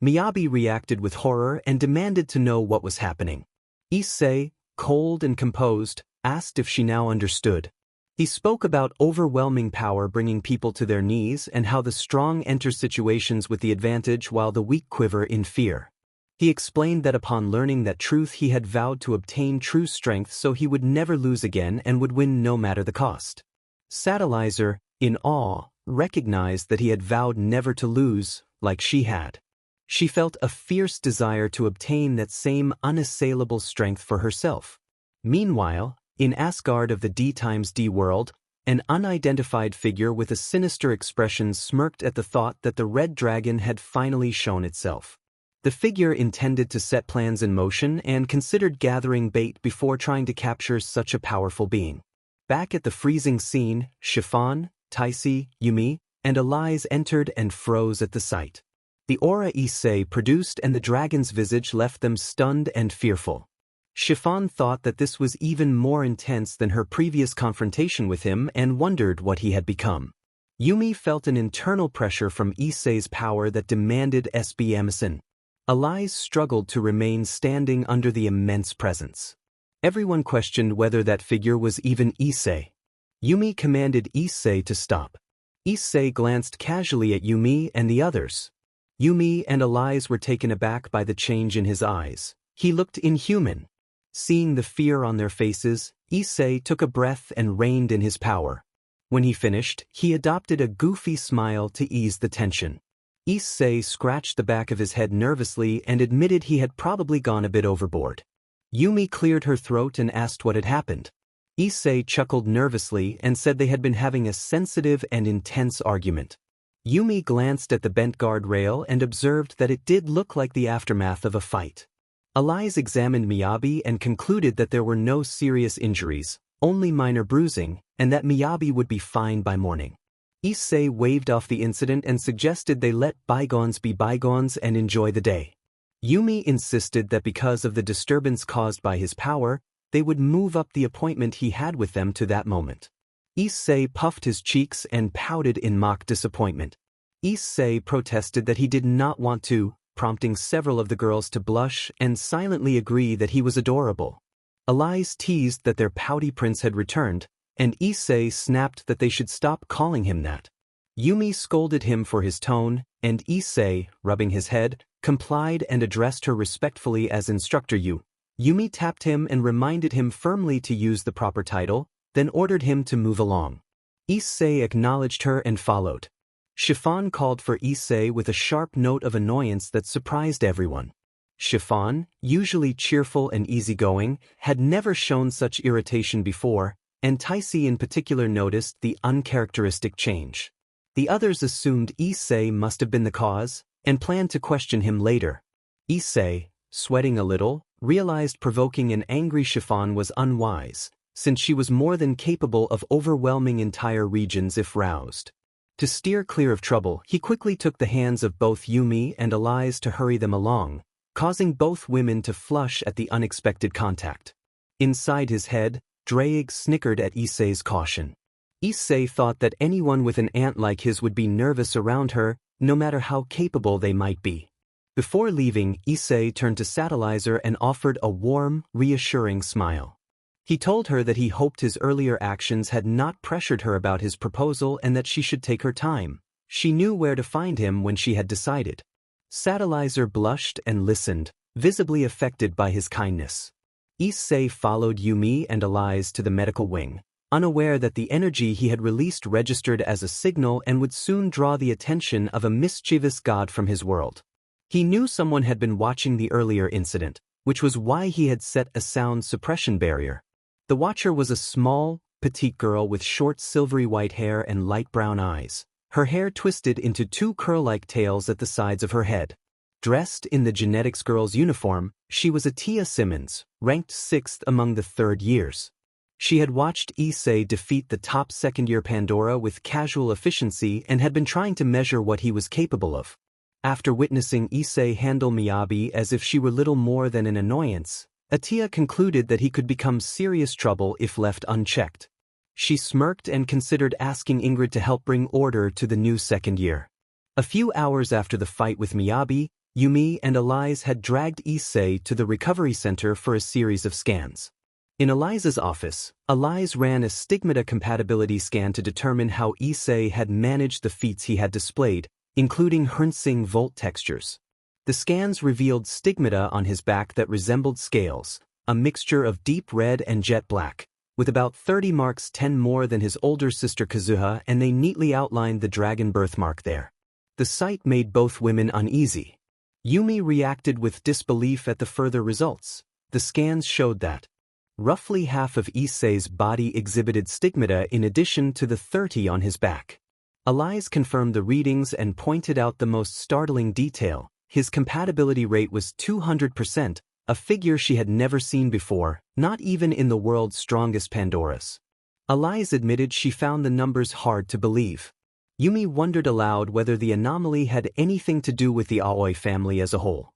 Miyabi reacted with horror and demanded to know what was happening. Issei, cold and composed, asked if she now understood. He spoke about overwhelming power bringing people to their knees and how the strong enter situations with the advantage while the weak quiver in fear. He explained that upon learning that truth he had vowed to obtain true strength so he would never lose again and would win no matter the cost. Satellaizer, in awe, recognized that he had vowed never to lose, like she had. She felt a fierce desire to obtain that same unassailable strength for herself. Meanwhile, in Asgard of the D times D world, an unidentified figure with a sinister expression smirked at the thought that the red dragon had finally shown itself. The figure intended to set plans in motion and considered gathering bait before trying to capture such a powerful being. Back at the freezing scene, Chiffon, Taisi, Yumi, and Elise entered and froze at the sight. The aura Issei produced and the dragon's visage left them stunned and fearful. Chiffon thought that this was even more intense than her previous confrontation with him and wondered what he had become. Yumi felt an internal pressure from Issei's power that demanded SB. Elias struggled to remain standing under the immense presence. Everyone questioned whether that figure was even Issei. Yumi commanded Issei to stop. Issei glanced casually at Yumi and the others. Yumi and Elias were taken aback by the change in his eyes. He looked inhuman. Seeing the fear on their faces, Issei took a breath and reined in his power. When he finished, he adopted a goofy smile to ease the tension. Issei scratched the back of his head nervously and admitted he had probably gone a bit overboard. Yumi cleared her throat and asked what had happened. Issei chuckled nervously and said they had been having a sensitive and intense argument. Yumi glanced at the bent guardrail and observed that it did look like the aftermath of a fight. Elias examined Miyabi and concluded that there were no serious injuries, only minor bruising, and that Miyabi would be fine by morning. Issei waved off the incident and suggested they let bygones be bygones and enjoy the day. Yumi insisted that because of the disturbance caused by his power, they would move up the appointment he had with them to that moment. Issei puffed his cheeks and pouted in mock disappointment. Issei protested that he did not want to, prompting several of the girls to blush and silently agree that he was adorable. Elias teased that their pouty prince had returned, and Issei snapped that they should stop calling him that. Yumi scolded him for his tone, and Issei, rubbing his head, complied and addressed her respectfully as Instructor Yu. Yumi tapped him and reminded him firmly to use the proper title, then ordered him to move along. Issei acknowledged her and followed. Chiffon called for Issei with a sharp note of annoyance that surprised everyone. Chiffon, usually cheerful and easygoing, had never shown such irritation before, and Taisi in particular noticed the uncharacteristic change. The others assumed Issei must have been the cause, and planned to question him later. Issei, sweating a little, realized provoking an angry Chiffon was unwise, since she was more than capable of overwhelming entire regions if roused. To steer clear of trouble, he quickly took the hands of both Yumi and Elias to hurry them along, causing both women to flush at the unexpected contact. Inside his head, Draig snickered at Issei's caution. Issei thought that anyone with an aunt like his would be nervous around her, no matter how capable they might be. Before leaving, Issei turned to Satellizer and offered a warm, reassuring smile. He told her that he hoped his earlier actions had not pressured her about his proposal and that she should take her time. She knew where to find him when she had decided. Satellizer blushed and listened, visibly affected by his kindness. Issei followed Yumi and Elias to the medical wing, unaware that the energy he had released registered as a signal and would soon draw the attention of a mischievous god from his world. He knew someone had been watching the earlier incident, which was why he had set a sound suppression barrier. The watcher was a small, petite girl with short silvery white hair and light brown eyes, her hair twisted into two curl-like tails at the sides of her head. Dressed in the genetics girl's uniform, she was Atia Simmons, ranked 6th among the 3rd years. She had watched Issei defeat the top second-year Pandora with casual efficiency and had been trying to measure what he was capable of. After witnessing Issei handle Miyabi as if she were little more than an annoyance, Atia concluded that he could become serious trouble if left unchecked. She smirked and considered asking Ingred to help bring order to the new second year. A few hours after the fight with Miyabi, Yumi and Elias had dragged Issei to the recovery center for a series of scans. In Elias's office, Elias ran a stigmata compatibility scan to determine how Issei had managed the feats he had displayed, including Hernsing volt textures. The scans revealed stigmata on his back that resembled scales, a mixture of deep red and jet black, with about 30 marks 10 more than his older sister Kazuha, and they neatly outlined the dragon birthmark there. The sight made both women uneasy. Yumi reacted with disbelief at the further results. The scans showed that roughly half of Issei's body exhibited stigmata in addition to the 30 on his back. Elias confirmed the readings and pointed out the most startling detail. His compatibility rate was 200%, a figure she had never seen before, not even in the world's strongest Pandoras. Elias admitted she found the numbers hard to believe. Yumi wondered aloud whether the anomaly had anything to do with the Aoi family as a whole.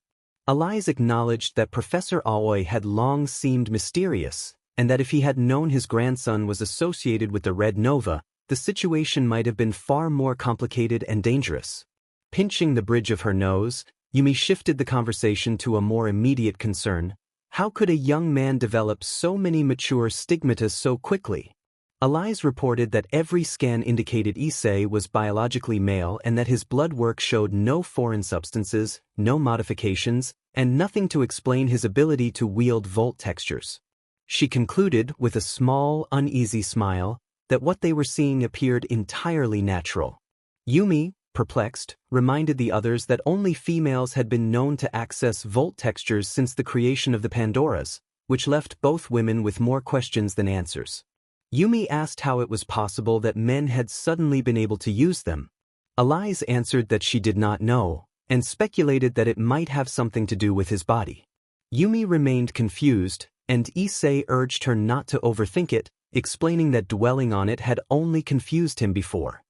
Allies acknowledged that Professor Aoi had long seemed mysterious, and that if he had known his grandson was associated with the Red Nova, the situation might have been far more complicated and dangerous. Pinching the bridge of her nose, Yumi shifted the conversation to a more immediate concern. How could a young man develop so many mature stigmata so quickly? Allies reported that every scan indicated Issei was biologically male and that his blood work showed no foreign substances, no modifications, and nothing to explain his ability to wield volt textures. She concluded, with a small, uneasy smile, that what they were seeing appeared entirely natural. Yumi, perplexed, reminded the others that only females had been known to access volt textures since the creation of the Pandoras, which left both women with more questions than answers. Yumi asked how it was possible that men had suddenly been able to use them. Allies answered that she did not know, and speculated that it might have something to do with his body. Yumi remained confused, and Issei urged her not to overthink it, explaining that dwelling on it had only confused him before.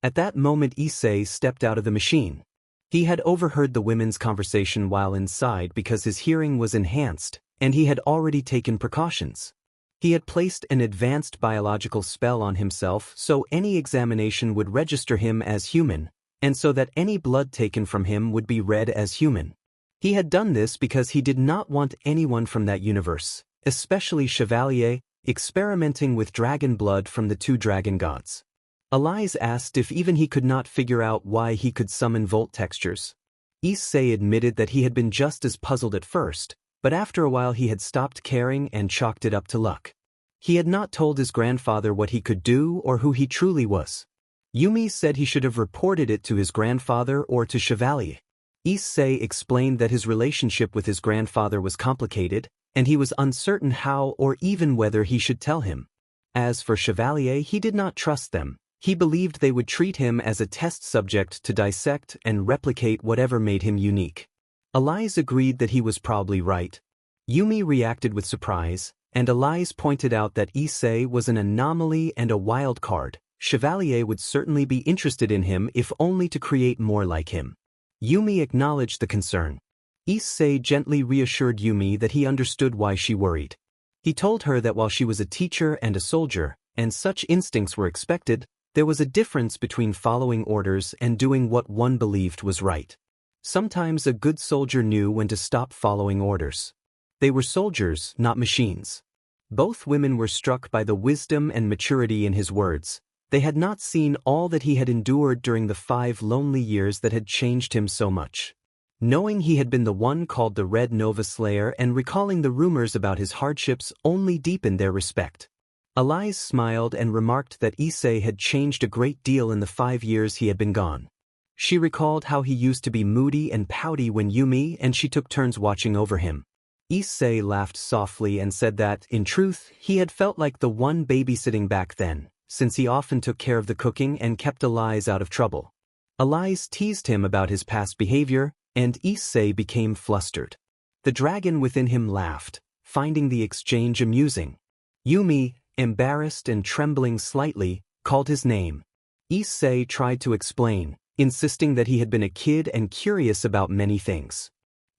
At that moment Issei stepped out of the machine. He had overheard the women's conversation while inside because his hearing was enhanced, and he had already taken precautions. He had placed an advanced biological spell on himself so any examination would register him as human, and so that any blood taken from him would be read as human. He had done this because he did not want anyone from that universe, especially Chevalier, experimenting with dragon blood from the two dragon gods. Allies asked if even he could not figure out why he could summon volt textures. Issei admitted that he had been just as puzzled at first, but after a while he had stopped caring and chalked it up to luck. He had not told his grandfather what he could do or who he truly was. Yumi said he should have reported it to his grandfather or to Chevalier. Issei explained that his relationship with his grandfather was complicated, and he was uncertain how or even whether he should tell him. As for Chevalier, he did not trust them. He believed they would treat him as a test subject to dissect and replicate whatever made him unique. Allies agreed that he was probably right. Yumi reacted with surprise, and Allies pointed out that Issei was an anomaly and a wild card. Chevalier would certainly be interested in him if only to create more like him. Yumi acknowledged the concern. Issei gently reassured Yumi that he understood why she worried. He told her that while she was a teacher and a soldier, and such instincts were expected, there was a difference between following orders and doing what one believed was right. Sometimes a good soldier knew when to stop following orders. They were soldiers, not machines. Both women were struck by the wisdom and maturity in his words. They had not seen all that he had endured during the 5 lonely years that had changed him so much. Knowing he had been the one called the Red Nova Slayer and recalling the rumors about his hardships only deepened their respect. Allies smiled and remarked that Issei had changed a great deal in the 5 years he had been gone. She recalled how he used to be moody and pouty when Yumi and she took turns watching over him. Issei laughed softly and said that, in truth, he had felt like the one babysitting back then, since he often took care of the cooking and kept Allies out of trouble. Allies teased him about his past behavior, and Issei became flustered. The dragon within him laughed, finding the exchange amusing. Yumi, embarrassed and trembling slightly, called his name. Issei tried to explain, insisting that he had been a kid and curious about many things.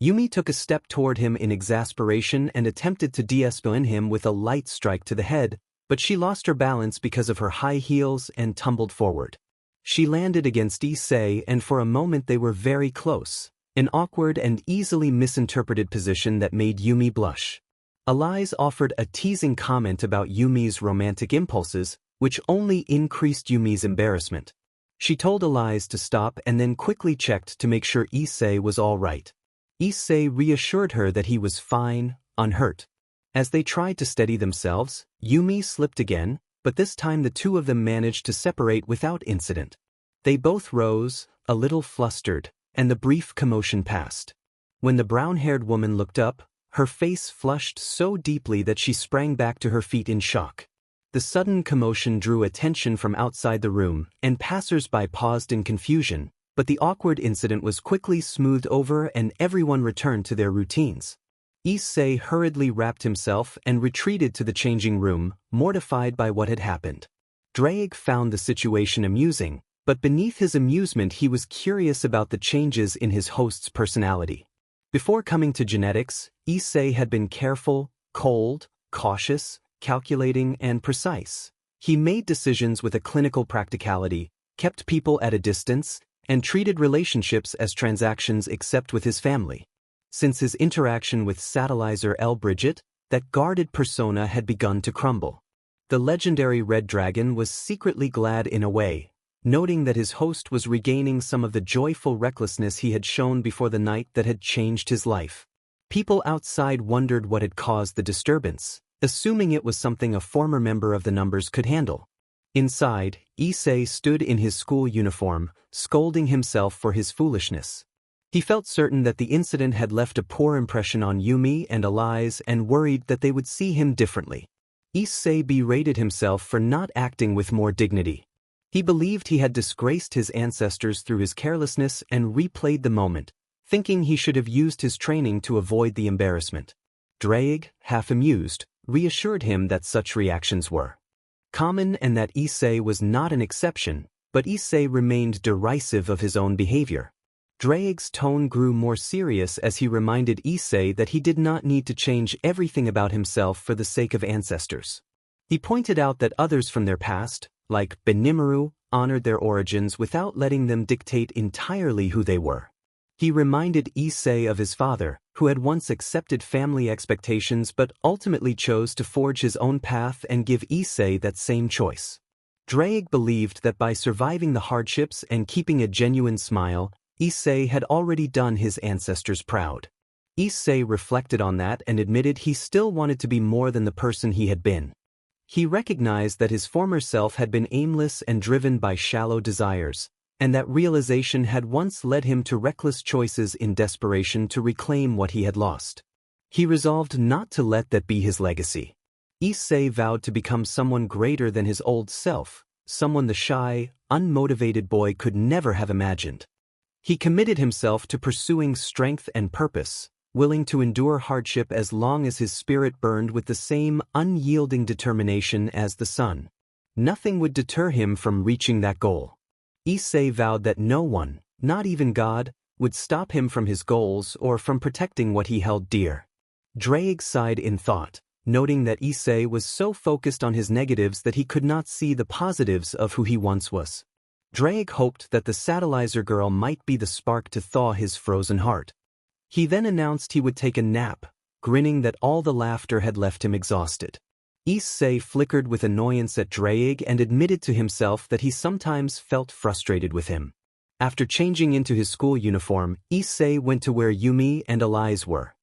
Yumi took a step toward him in exasperation and attempted to de-escalate him with a light strike to the head, but she lost her balance because of her high heels and tumbled forward. She landed against Issei, and for a moment they were very close, an awkward and easily misinterpreted position that made Yumi blush. Allies offered a teasing comment about Yumi's romantic impulses, which only increased Yumi's embarrassment. She told Allies to stop and then quickly checked to make sure Issei was all right. Issei reassured her that he was fine, unhurt. As they tried to steady themselves, Yumi slipped again, but this time the two of them managed to separate without incident. They both rose, a little flustered, and the brief commotion passed. When the brown-haired woman looked up, her face flushed so deeply that she sprang back to her feet in shock. The sudden commotion drew attention from outside the room, and passers-by paused in confusion, but the awkward incident was quickly smoothed over and everyone returned to their routines. Issei hurriedly wrapped himself and retreated to the changing room, mortified by what had happened. Drake found the situation amusing, But beneath his amusement he was curious about the changes in his host's personality. Before coming to genetics, Issei had been careful, cold, cautious, calculating, and precise. He made decisions with a clinical practicality, kept people at a distance, and treated relationships as transactions except with his family. Since his interaction with Satellizer Bridget, that guarded persona had begun to crumble. The legendary Red Dragon was secretly glad in a way, noting that his host was regaining some of the joyful recklessness he had shown before the night that had changed his life. People outside wondered what had caused the disturbance, assuming it was something a former member of the Numbers could handle. Inside, Issei stood in his school uniform, scolding himself for his foolishness. He felt certain that the incident had left a poor impression on Yumi and Alize and worried that they would see him differently. Issei berated himself for not acting with more dignity. He believed he had disgraced his ancestors through his carelessness and replayed the moment, thinking he should have used his training to avoid the embarrassment. Drake, half amused, reassured him that such reactions were common and that Issei was not an exception, but Issei remained derisive of his own behavior. Drake's tone grew more serious as he reminded Issei that he did not need to change everything about himself for the sake of ancestors. He pointed out that others from their past, like Benimaru, honored their origins without letting them dictate entirely who they were. He reminded Issei of his father, who had once accepted family expectations but ultimately chose to forge his own path and give Issei that same choice. Drake believed that by surviving the hardships and keeping a genuine smile, Issei had already done his ancestors proud. Issei reflected on that and admitted he still wanted to be more than the person he had been. He recognized that his former self had been aimless and driven by shallow desires, and that realization had once led him to reckless choices in desperation to reclaim what he had lost. He resolved not to let that be his legacy. Issei vowed to become someone greater than his old self, someone the shy, unmotivated boy could never have imagined. He committed himself to pursuing strength and purpose, willing to endure hardship as long as his spirit burned with the same unyielding determination as the sun. Nothing would deter him from reaching that goal. Issei vowed that no one, not even God, would stop him from his goals or from protecting what he held dear. Drake sighed in thought, noting that Issei was so focused on his negatives that he could not see the positives of who he once was. Drake hoped that the Satellizer girl might be the spark to thaw his frozen heart. He then announced he would take a nap, grinning that all the laughter had left him exhausted. Issei flickered with annoyance at Drake and admitted to himself that he sometimes felt frustrated with him. After changing into his school uniform, Issei went to where Yumi and Alize were.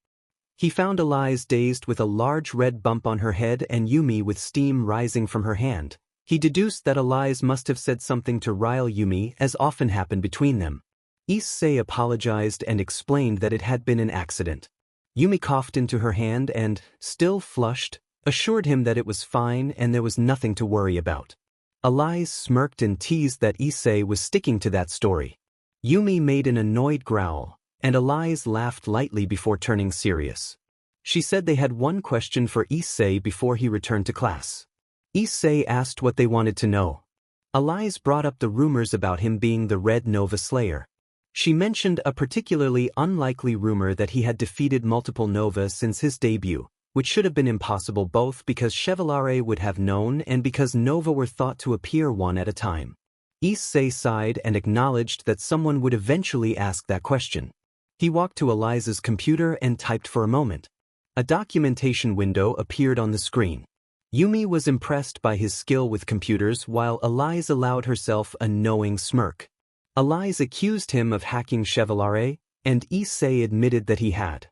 He found Alize dazed with a large red bump on her head and Yumi with steam rising from her hand. He deduced that Alize must have said something to rile Yumi, as often happened between them. Issei apologized and explained that it had been an accident. Yumi coughed into her hand and, still flushed, assured him that it was fine and there was nothing to worry about. Alize smirked and teased that Issei was sticking to that story. Yumi made an annoyed growl, and Alize laughed lightly before turning serious. She said they had one question for Issei before he returned to class. Issei asked what they wanted to know. Alize brought up the rumors about him being the Red Nova Slayer. She mentioned a particularly unlikely rumor that he had defeated multiple Nova since his debut, which should have been impossible both because Chevalier would have known and because Nova were thought to appear one at a time. Issei sighed and acknowledged that someone would eventually ask that question. He walked to Alize's computer and typed for a moment. A documentation window appeared on the screen. Yumi was impressed by his skill with computers while Alize allowed herself a knowing smirk. Alize accused him of hacking Chevalier, and Issei admitted that he had.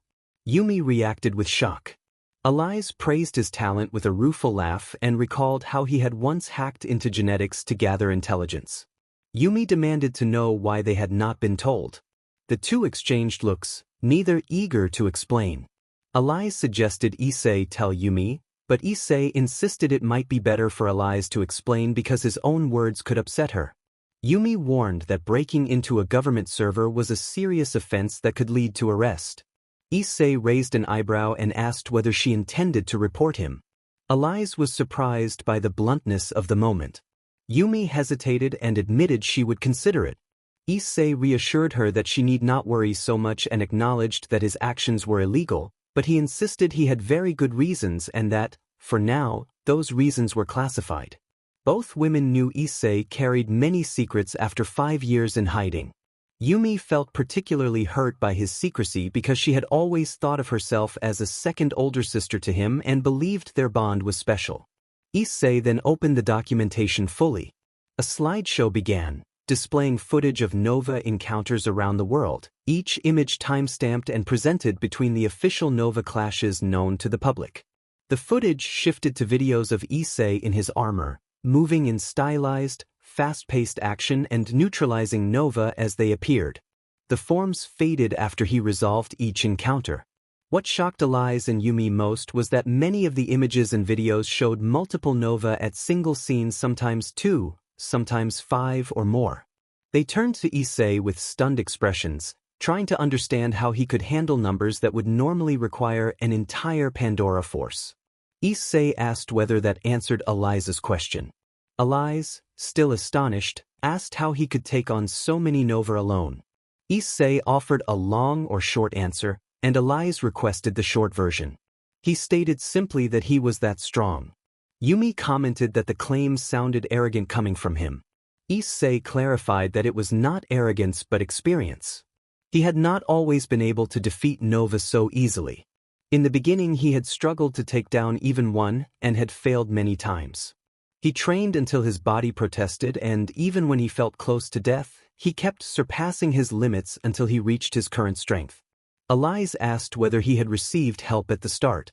Yumi reacted with shock. Alize praised his talent with a rueful laugh and recalled how he had once hacked into genetics to gather intelligence. Yumi demanded to know why they had not been told. The two exchanged looks, neither eager to explain. Alize suggested Issei tell Yumi, but Issei insisted it might be better for Alize to explain because his own words could upset her. Yumi warned that breaking into a government server was a serious offense that could lead to arrest. Issei raised an eyebrow and asked whether she intended to report him. Alize was surprised by the bluntness of the moment. Yumi hesitated and admitted she would consider it. Issei reassured her that she need not worry so much and acknowledged that his actions were illegal, but he insisted he had very good reasons and that, for now, those reasons were classified. Both women knew Issei carried many secrets after 5 years in hiding. Yumi felt particularly hurt by his secrecy because she had always thought of herself as a second older sister to him and believed their bond was special. Issei then opened the documentation fully. A slideshow began, displaying footage of Nova encounters around the world, each image timestamped and presented between the official Nova clashes known to the public. The footage shifted to videos of Issei in his armor, moving in stylized, fast-paced action and neutralizing Nova as they appeared. The forms faded after he resolved each encounter. What shocked Alice and Yumi most was that many of the images and videos showed multiple Nova at single scenes, sometimes 2, sometimes 5 or more. They turned to Issei with stunned expressions, trying to understand how he could handle numbers that would normally require an entire Pandora force. Issei asked whether that answered Alice's question. Alice, still astonished, asked how he could take on so many Nova alone. Issei offered a long or short answer, and Alice requested the short version. He stated simply that he was that strong. Yumi commented that the claims sounded arrogant coming from him. Issei clarified that it was not arrogance but experience. He had not always been able to defeat Nova so easily. In the beginning he had struggled to take down even one and had failed many times. He trained until his body protested, and even when he felt close to death, he kept surpassing his limits until he reached his current strength. Alice asked whether he had received help at the start.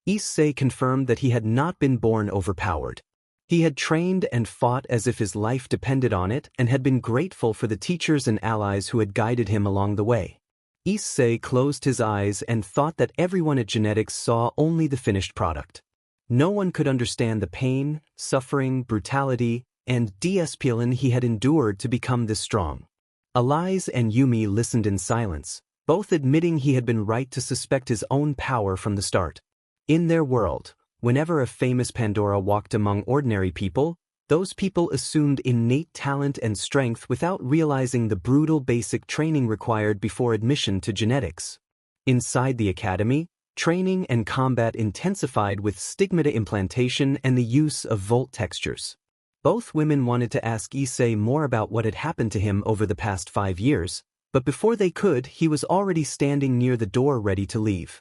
Issei confirmed that he had not been born overpowered. He had trained and fought as if his life depended on it and had been grateful for the teachers and allies who had guided him along the way. Issei closed his eyes and thought that everyone at Genetics saw only the finished product. No one could understand the pain, suffering, brutality, and discipline he had endured to become this strong. Alice and Yumi listened in silence, both admitting he had been right to suspect his own power from the start. In their world, whenever a famous Pandora walked among ordinary people, those people assumed innate talent and strength without realizing the brutal basic training required before admission to Genetics. Inside the academy, training and combat intensified with stigmata implantation and the use of volt textures. Both women wanted to ask Issei more about what had happened to him over the past 5 years, but before they could, he was already standing near the door ready to leave.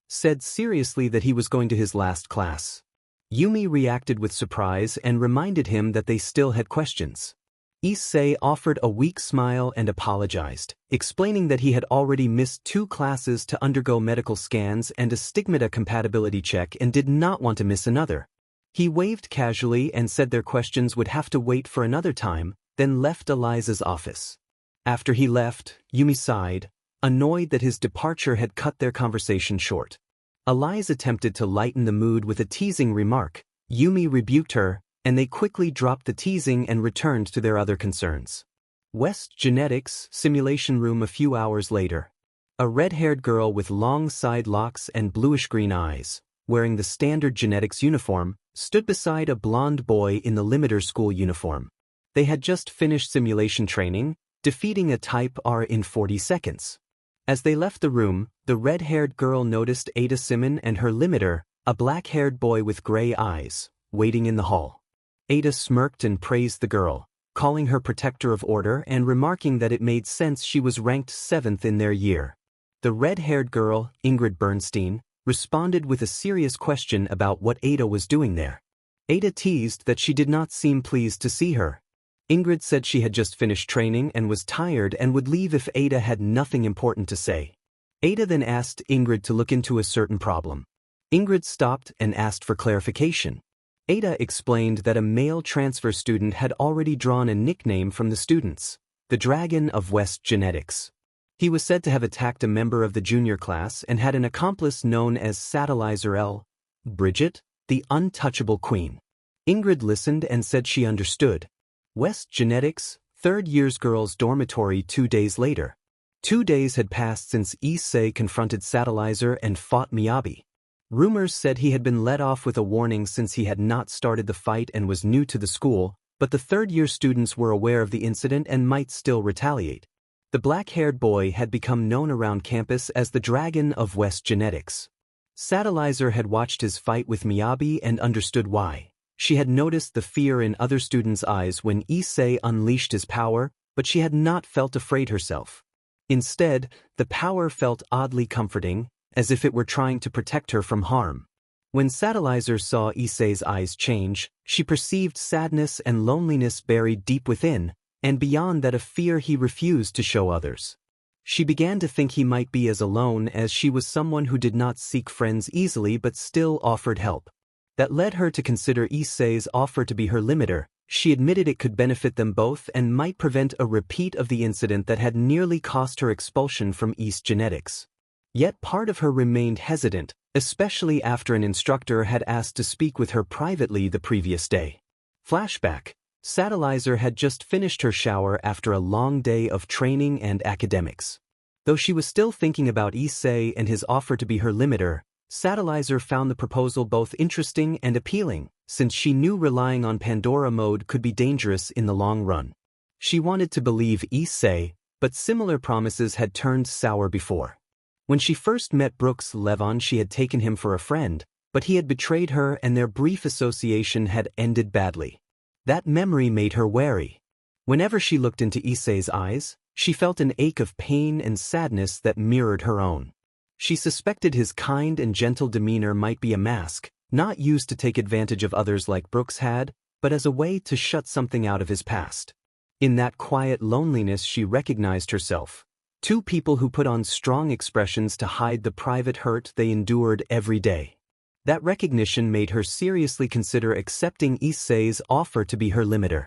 Said seriously that he was going to his last class. Yumi reacted with surprise and reminded him that they still had questions. Issei offered a weak smile and apologized, explaining that he had already missed 2 classes to undergo medical scans and a stigmata compatibility check and did not want to miss another. He waved casually and said their questions would have to wait for another time, then left Eliza's office. After he left, Yumi sighed, annoyed that his departure had cut their conversation short. Eliza attempted to lighten the mood with a teasing remark. Yumi rebuked her, and they quickly dropped the teasing and returned to their other concerns. West Genetics simulation room a few hours later. A red-haired girl with long side locks and bluish-green eyes, wearing the standard Genetics uniform, stood beside a blonde boy in the limiter school uniform. They had just finished simulation training, defeating a Type R in 40 seconds. As they left the room, the red-haired girl noticed Ada Simon and her limiter, a black-haired boy with gray eyes, waiting in the hall. Ada smirked and praised the girl, calling her protector of order and remarking that it made sense she was ranked 7th in their year. The red-haired girl, Ingred Bernstein, responded with a serious question about what Ada was doing there. Ada teased that she did not seem pleased to see her. Ingrid said she had just finished training and was tired and would leave if Ada had nothing important to say. Ada then asked Ingrid to look into a certain problem. Ingrid stopped and asked for clarification. Ada explained that a male transfer student had already drawn a nickname from the students, the Dragon of West Genetics. He was said to have attacked a member of the junior class and had an accomplice known as Satellizer L. Bridget, the untouchable queen. Ingrid listened and said she understood. West Genetics, 3rd year's girls' dormitory 2 days later. 2 days had passed since Issei confronted Satellizer and fought Miyabi. Rumors said he had been let off with a warning since he had not started the fight and was new to the school, But the third-year students were aware of the incident and might still retaliate. The black-haired boy had become known around campus as the Dragon of West Genetics. Satellizer had watched his fight with Miyabi and understood why. She had noticed the fear in other students' eyes when Issei unleashed his power, but she had not felt afraid herself. Instead, the power felt oddly comforting, as if it were trying to protect her from harm. When Satellizer saw Issei's eyes change, she perceived sadness and loneliness buried deep within, and beyond that a fear he refused to show others. She began to think he might be as alone as she was, someone who did not seek friends easily but still offered help. That led her to consider Issei's offer to be her limiter. She admitted it could benefit them both and might prevent a repeat of the incident that had nearly cost her expulsion from East Genetics. Yet part of her remained hesitant, especially after an instructor had asked to speak with her privately the previous day. Flashback. Satellizer had just finished her shower after a long day of training and academics. Though she was still thinking about Issei and his offer to be her limiter, Satellizer found the proposal both interesting and appealing, since she knew relying on Pandora mode could be dangerous in the long run. She wanted to believe Issei, but similar promises had turned sour before. When she first met Brooks Levon, she had taken him for a friend, but he had betrayed her and their brief association had ended badly. That memory made her wary. Whenever she looked into Issei's eyes, she felt an ache of pain and sadness that mirrored her own. She suspected his kind and gentle demeanor might be a mask, not used to take advantage of others like Brooks had, but as a way to shut something out of his past. In that quiet loneliness she recognized herself. Two people who put on strong expressions to hide the private hurt they endured every day. That recognition made her seriously consider accepting Issei's offer to be her limiter.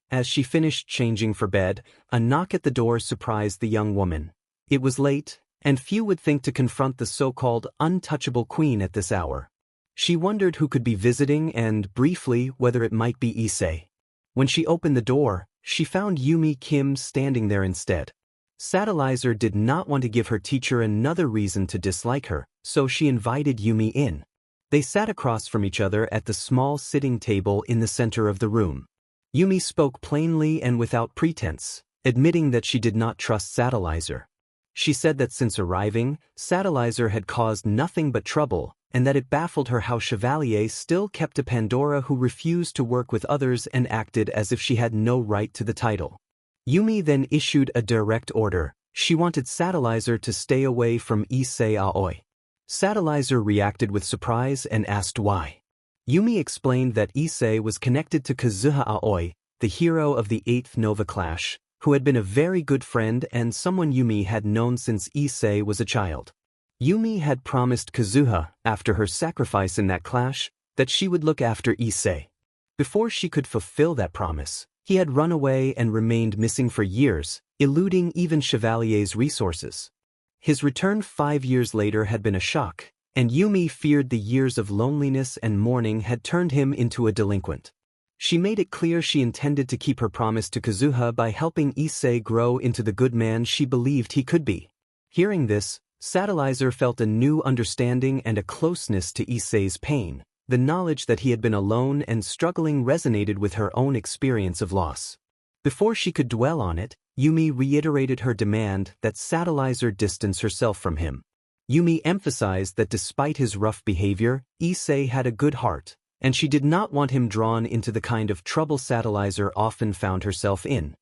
As she finished changing for bed, a knock at the door surprised the young woman. It was late, and few would think to confront the so-called untouchable queen at this hour. She wondered who could be visiting and, briefly, whether it might be Issei. When she opened the door, she found Yumi Kim standing there instead. Satellizer did not want to give her teacher another reason to dislike her, so she invited Yumi in. They sat across from each other at the small sitting table in the center of the room. Yumi spoke plainly and without pretense, admitting that she did not trust Satellizer. She said that since arriving, Satellizer had caused nothing but trouble, and that it baffled her how Chevalier still kept a Pandora who refused to work with others and acted as if she had no right to the title. Yumi then issued a direct order. She wanted Satellizer to stay away from Issei Aoi. Satellizer reacted with surprise and asked why. Yumi explained that Issei was connected to Kazuha Aoi, the hero of the 8th Nova Clash, who had been a very good friend and someone Yumi had known since Issei was a child. Yumi had promised Kazuha, after her sacrifice in that clash, that she would look after Issei. Before she could fulfill that promise, he had run away and remained missing for years, eluding even Chevalier's resources. His return 5 years later had been a shock, and Yumi feared the years of loneliness and mourning had turned him into a delinquent. She made it clear she intended to keep her promise to Kazuha by helping Issei grow into the good man she believed he could be. Hearing this, Satellizer felt a new understanding and a closeness to Issei's pain. The knowledge that he had been alone and struggling resonated with her own experience of loss. Before she could dwell on it, Yumi reiterated her demand that Satellizer distance herself from him. Yumi emphasized that despite his rough behavior, Issei had a good heart, and she did not want him drawn into the kind of trouble Satellizer often found herself in.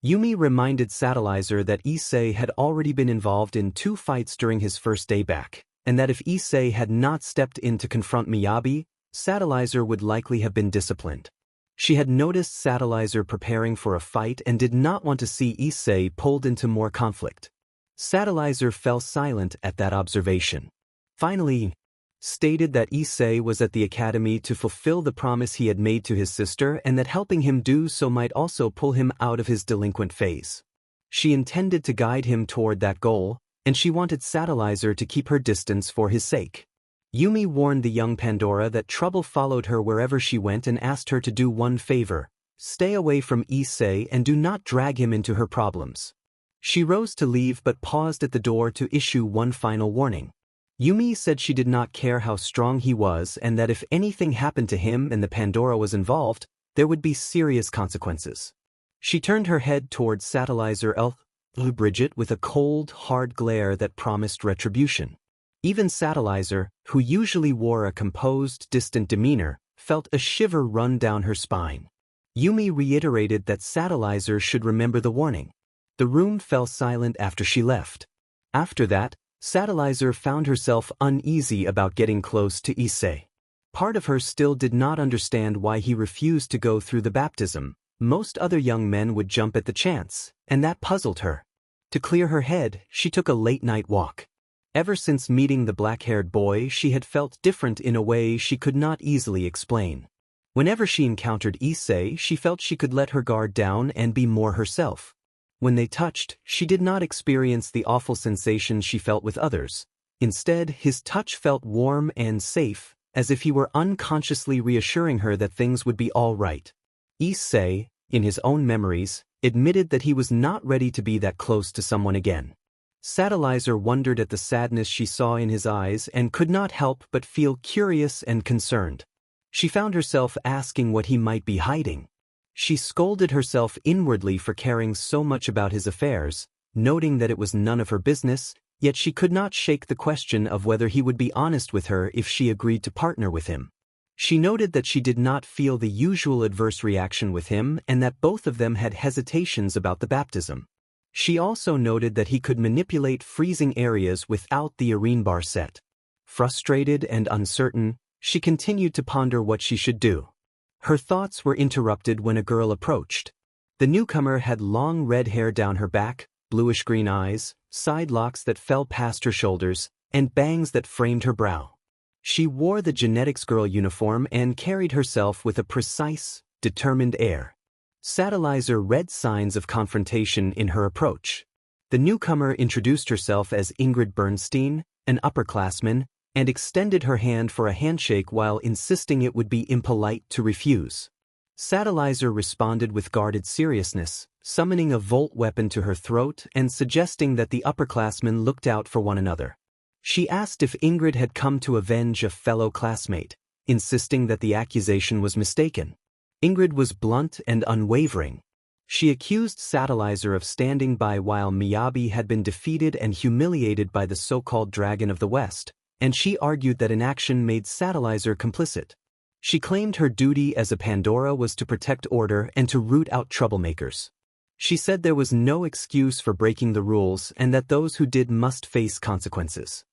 Yumi reminded Satellizer that Issei had already been involved in 2 fights during his first day back, and that if Issei had not stepped in to confront Miyabi, Satellizer would likely have been disciplined. She had noticed Satellizer preparing for a fight and did not want to see Issei pulled into more conflict. Satellizer fell silent at that observation. Finally, stated that Issei was at the academy to fulfill the promise he had made to his sister and that helping him do so might also pull him out of his delinquent phase. She intended to guide him toward that goal, and she wanted Satellizer to keep her distance for his sake. Yumi warned the young Pandora that trouble followed her wherever she went and asked her to do one favor: stay away from Issei and do not drag him into her problems. She rose to leave but paused at the door to issue one final warning. Yumi said she did not care how strong he was and that if anything happened to him and the Pandora was involved, there would be serious consequences. She turned her head towards Satellizer Bridget with a cold, hard glare that promised retribution. Even Satellizer, who usually wore a composed, distant demeanor, felt a shiver run down her spine. Yumi reiterated that Satellizer should remember the warning. The room fell silent after she left. After that, Satellizer found herself uneasy about getting close to Issei. Part of her still did not understand why he refused to go through the baptism. Most other young men would jump at the chance, and that puzzled her. To clear her head, she took a late-night walk. Ever since meeting the black-haired boy, she had felt different in a way she could not easily explain. Whenever she encountered Issei, she felt she could let her guard down and be more herself. When they touched, she did not experience the awful sensation she felt with others. Instead, his touch felt warm and safe, as if he were unconsciously reassuring her that things would be all right. Issei, in his own memories, admitted that he was not ready to be that close to someone again. Satellizer wondered at the sadness she saw in his eyes and could not help but feel curious and concerned. She found herself asking what he might be hiding. She scolded herself inwardly for caring so much about his affairs, noting that it was none of her business, yet she could not shake the question of whether he would be honest with her if she agreed to partner with him. She noted that she did not feel the usual adverse reaction with him and that both of them had hesitations about the baptism. She also noted that he could manipulate freezing areas without the arena bar set. Frustrated and uncertain, she continued to ponder what she should do. Her thoughts were interrupted when a girl approached. The newcomer had long red hair down her back, bluish-green eyes, side locks that fell past her shoulders, and bangs that framed her brow. She wore the genetics girl uniform and carried herself with a precise, determined air. Satellizer read signs of confrontation in her approach. The newcomer introduced herself as Ingred Bernstein, an upperclassman, and extended her hand for a handshake while insisting it would be impolite to refuse. Satellizer responded with guarded seriousness, summoning a volt weapon to her throat and suggesting that the upperclassmen looked out for one another. She asked if Ingrid had come to avenge a fellow classmate, insisting that the accusation was mistaken. Ingrid was blunt and unwavering. She accused Satellizer of standing by while Miyabi had been defeated and humiliated by the so-called Dragon of the West, and she argued that inaction made Satellizer complicit. She claimed her duty as a Pandora was to protect order and to root out troublemakers. She said there was no excuse for breaking the rules and that those who did must face consequences.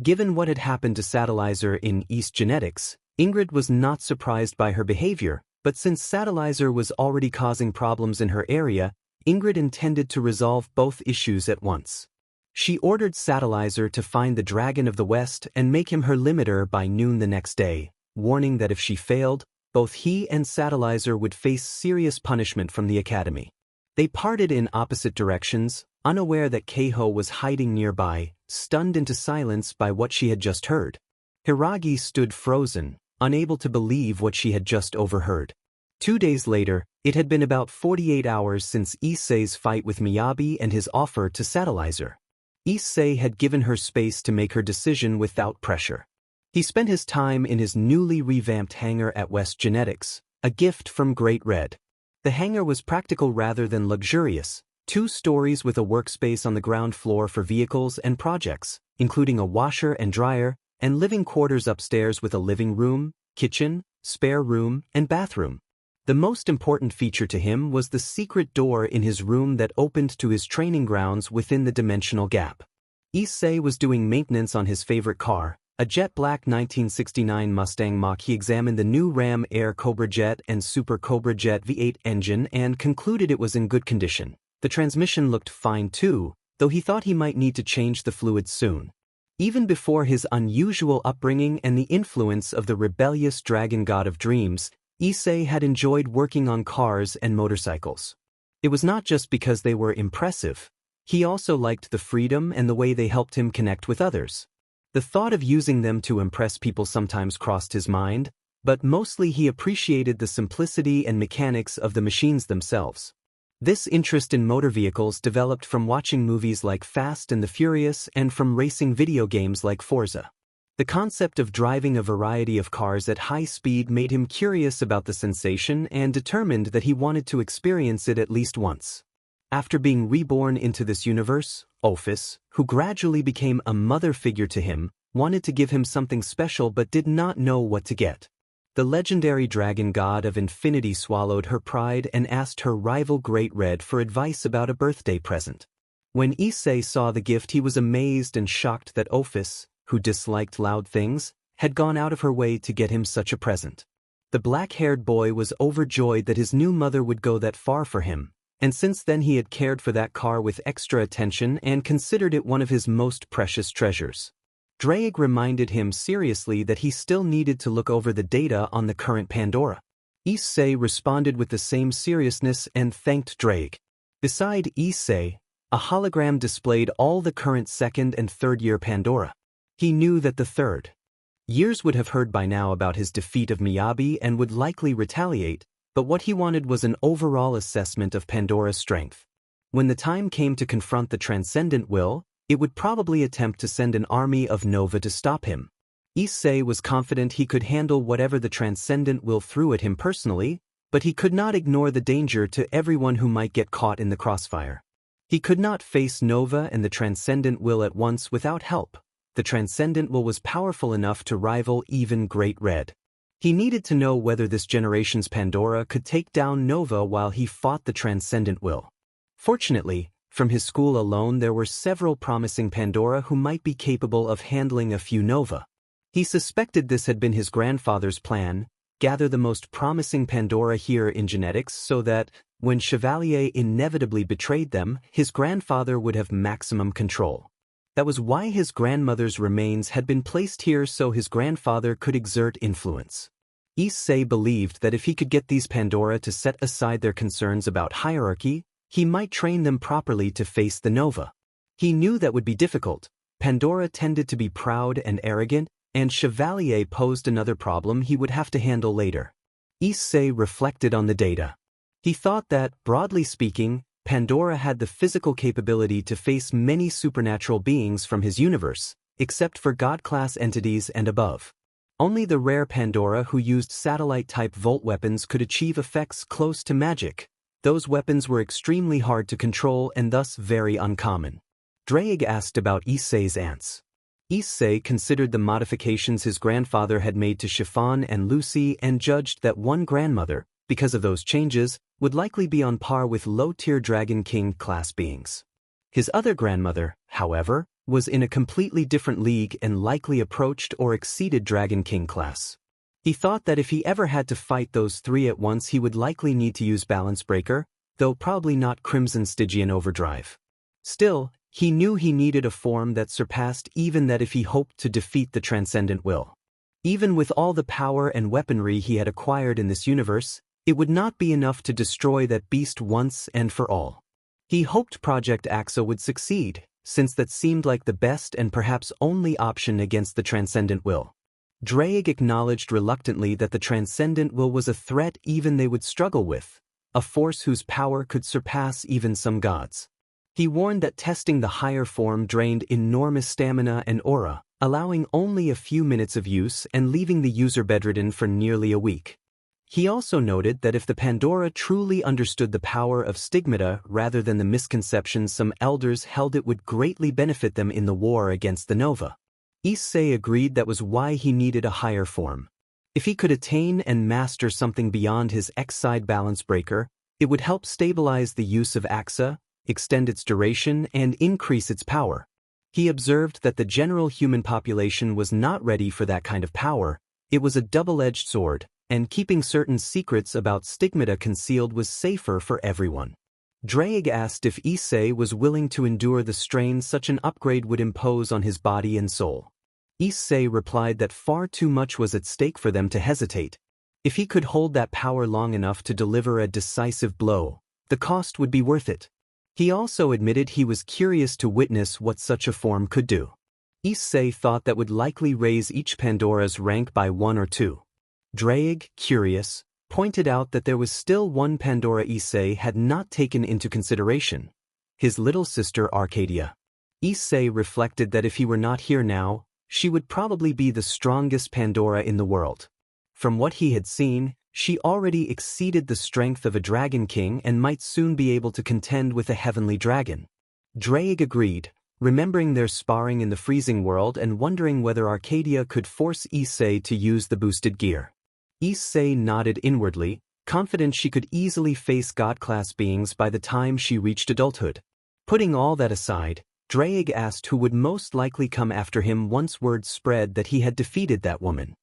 Given what had happened to Satellizer in East Genetics, Ingrid was not surprised by her behavior, but since Satellizer was already causing problems in her area, Ingrid intended to resolve both issues at once. She ordered Satellizer to find the Dragon of the West and make him her limiter by noon the next day, warning that if she failed, both he and Satellizer would face serious punishment from the Academy. They parted in opposite directions, unaware that Keiho was hiding nearby, stunned into silence by what she had just heard. Hiragi stood frozen, unable to believe what she had just overheard. 2 days later, it had been about 48 hours since Issei's fight with Miyabi and his offer to Satellizer. Issei had given her space to make her decision without pressure. He spent his time in his newly revamped hangar at West Genetics, a gift from Great Red. The hangar was practical rather than luxurious, 2 stories with a workspace on the ground floor for vehicles and projects, including a washer and dryer, and living quarters upstairs with a living room, kitchen, spare room, and bathroom. The most important feature to him was the secret door in his room that opened to his training grounds within the dimensional gap. Issei was doing maintenance on his favorite car, a jet black 1969 Mustang Mach. He examined the new Ram Air Cobra Jet and Super Cobra Jet V8 engine and concluded it was in good condition. The transmission looked fine too, though he thought he might need to change the fluids soon. Even before his unusual upbringing and the influence of the rebellious dragon god of dreams, Issei had enjoyed working on cars and motorcycles. It was not just because they were impressive. He also liked the freedom and the way they helped him connect with others. The thought of using them to impress people sometimes crossed his mind, but mostly he appreciated the simplicity and mechanics of the machines themselves. This interest in motor vehicles developed from watching movies like Fast and the Furious and from racing video games like Forza. The concept of driving a variety of cars at high speed made him curious about the sensation and determined that he wanted to experience it at least once. After being reborn into this universe, Ophis, who gradually became a mother figure to him, wanted to give him something special but did not know what to get. The legendary dragon god of infinity swallowed her pride and asked her rival Great Red for advice about a birthday present. When Issei saw the gift, he was amazed and shocked that Ophis, who disliked loud things, had gone out of her way to get him such a present. The black-haired boy was overjoyed that his new mother would go that far for him, and since then he had cared for that car with extra attention and considered it one of his most precious treasures. Drake reminded him seriously that he still needed to look over the data on the current Pandora. Issei responded with the same seriousness and thanked Drake. Beside Issei, a hologram displayed all the current second and third year Pandora. He knew that the third years would have heard by now about his defeat of Miyabi and would likely retaliate, but what he wanted was an overall assessment of Pandora's strength. When the time came to confront the transcendent will, it would probably attempt to send an army of Nova to stop him. Issei was confident he could handle whatever the transcendent will threw at him personally, but he could not ignore the danger to everyone who might get caught in the crossfire. He could not face Nova and the transcendent will at once without help. The transcendent will was powerful enough to rival even Great Red. He needed to know whether this generation's Pandora could take down Nova while he fought the transcendent will. Fortunately, from his school alone there were several promising Pandora who might be capable of handling a few Nova. He suspected this had been his grandfather's plan: gather the most promising Pandora here in genetics so that, when Chevalier inevitably betrayed them, his grandfather would have maximum control. That was why his grandmother's remains had been placed here, so his grandfather could exert influence. Issei believed that if he could get these Pandora to set aside their concerns about hierarchy, he might train them properly to face the Nova. He knew that would be difficult. Pandora tended to be proud and arrogant, and Chevalier posed another problem he would have to handle later. Issei reflected on the data. He thought that, broadly speaking, Pandora had the physical capability to face many supernatural beings from his universe, except for God-class entities and above. Only the rare Pandora who used satellite-type volt weapons could achieve effects close to magic. Those weapons were extremely hard to control and thus very uncommon. Drake asked about Issei's aunts. Issei considered the modifications his grandfather had made to Chiffon and Lucy and judged that one grandmother, because of those changes, would likely be on par with low-tier Dragon King-class beings. His other grandmother, however, was in a completely different league and likely approached or exceeded Dragon King class. He thought that if he ever had to fight those three at once he would likely need to use Balance Breaker, though probably not Crimson Stygian Overdrive. Still, he knew he needed a form that surpassed even that if he hoped to defeat the Transcendent Will. Even with all the power and weaponry he had acquired in this universe, it would not be enough to destroy that beast once and for all. He hoped Project AXA would succeed, since that seemed like the best and perhaps only option against the Transcendent Will. Drake acknowledged reluctantly that the Transcendent Will was a threat even they would struggle with, a force whose power could surpass even some gods. He warned that testing the higher form drained enormous stamina and aura, allowing only a few minutes of use and leaving the user bedridden for nearly a week. He also noted that if the Pandora truly understood the power of stigmata rather than the misconceptions some elders held, it would greatly benefit them in the war against the Nova. Issei agreed that was why he needed a higher form. If he could attain and master something beyond his X-side Balance Breaker, it would help stabilize the use of AXA, extend its duration, and increase its power. He observed that the general human population was not ready for that kind of power. It was a double-edged sword, and keeping certain secrets about stigmata concealed was safer for everyone. Drake asked if Issei was willing to endure the strain such an upgrade would impose on his body and soul. Issei replied that far too much was at stake for them to hesitate. If he could hold that power long enough to deliver a decisive blow, the cost would be worth it. He also admitted he was curious to witness what such a form could do. Issei thought that would likely raise each Pandora's rank by 1 or 2. Drake, curious, pointed out that there was still one Pandora Issei had not taken into consideration: his little sister Arcadia. Issei reflected that if he were not here now, she would probably be the strongest Pandora in the world. From what he had seen, she already exceeded the strength of a dragon king and might soon be able to contend with a heavenly dragon. Drake agreed, remembering their sparring in the freezing world and wondering whether Arcadia could force Issei to use the boosted gear. Issei nodded inwardly, confident she could easily face god-class beings by the time she reached adulthood. Putting all that aside, Drake asked who would most likely come after him once word spread that he had defeated that woman.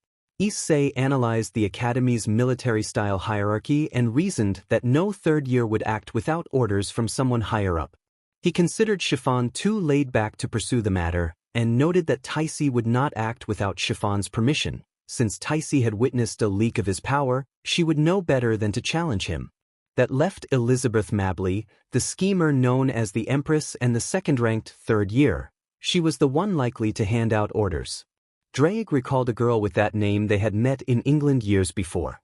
Issei analyzed the Academy's military-style hierarchy and reasoned that no third year would act without orders from someone higher up. He considered Chiffon too laid back to pursue the matter, and noted that Taisi would not act without Chiffon's permission. Since Taisi had witnessed a leak of his power, she would know better than to challenge him. That left Elizabeth Mabley, the schemer known as the Empress and the second-ranked third year. She was the one likely to hand out orders. Drake recalled a girl with that name they had met in England years before.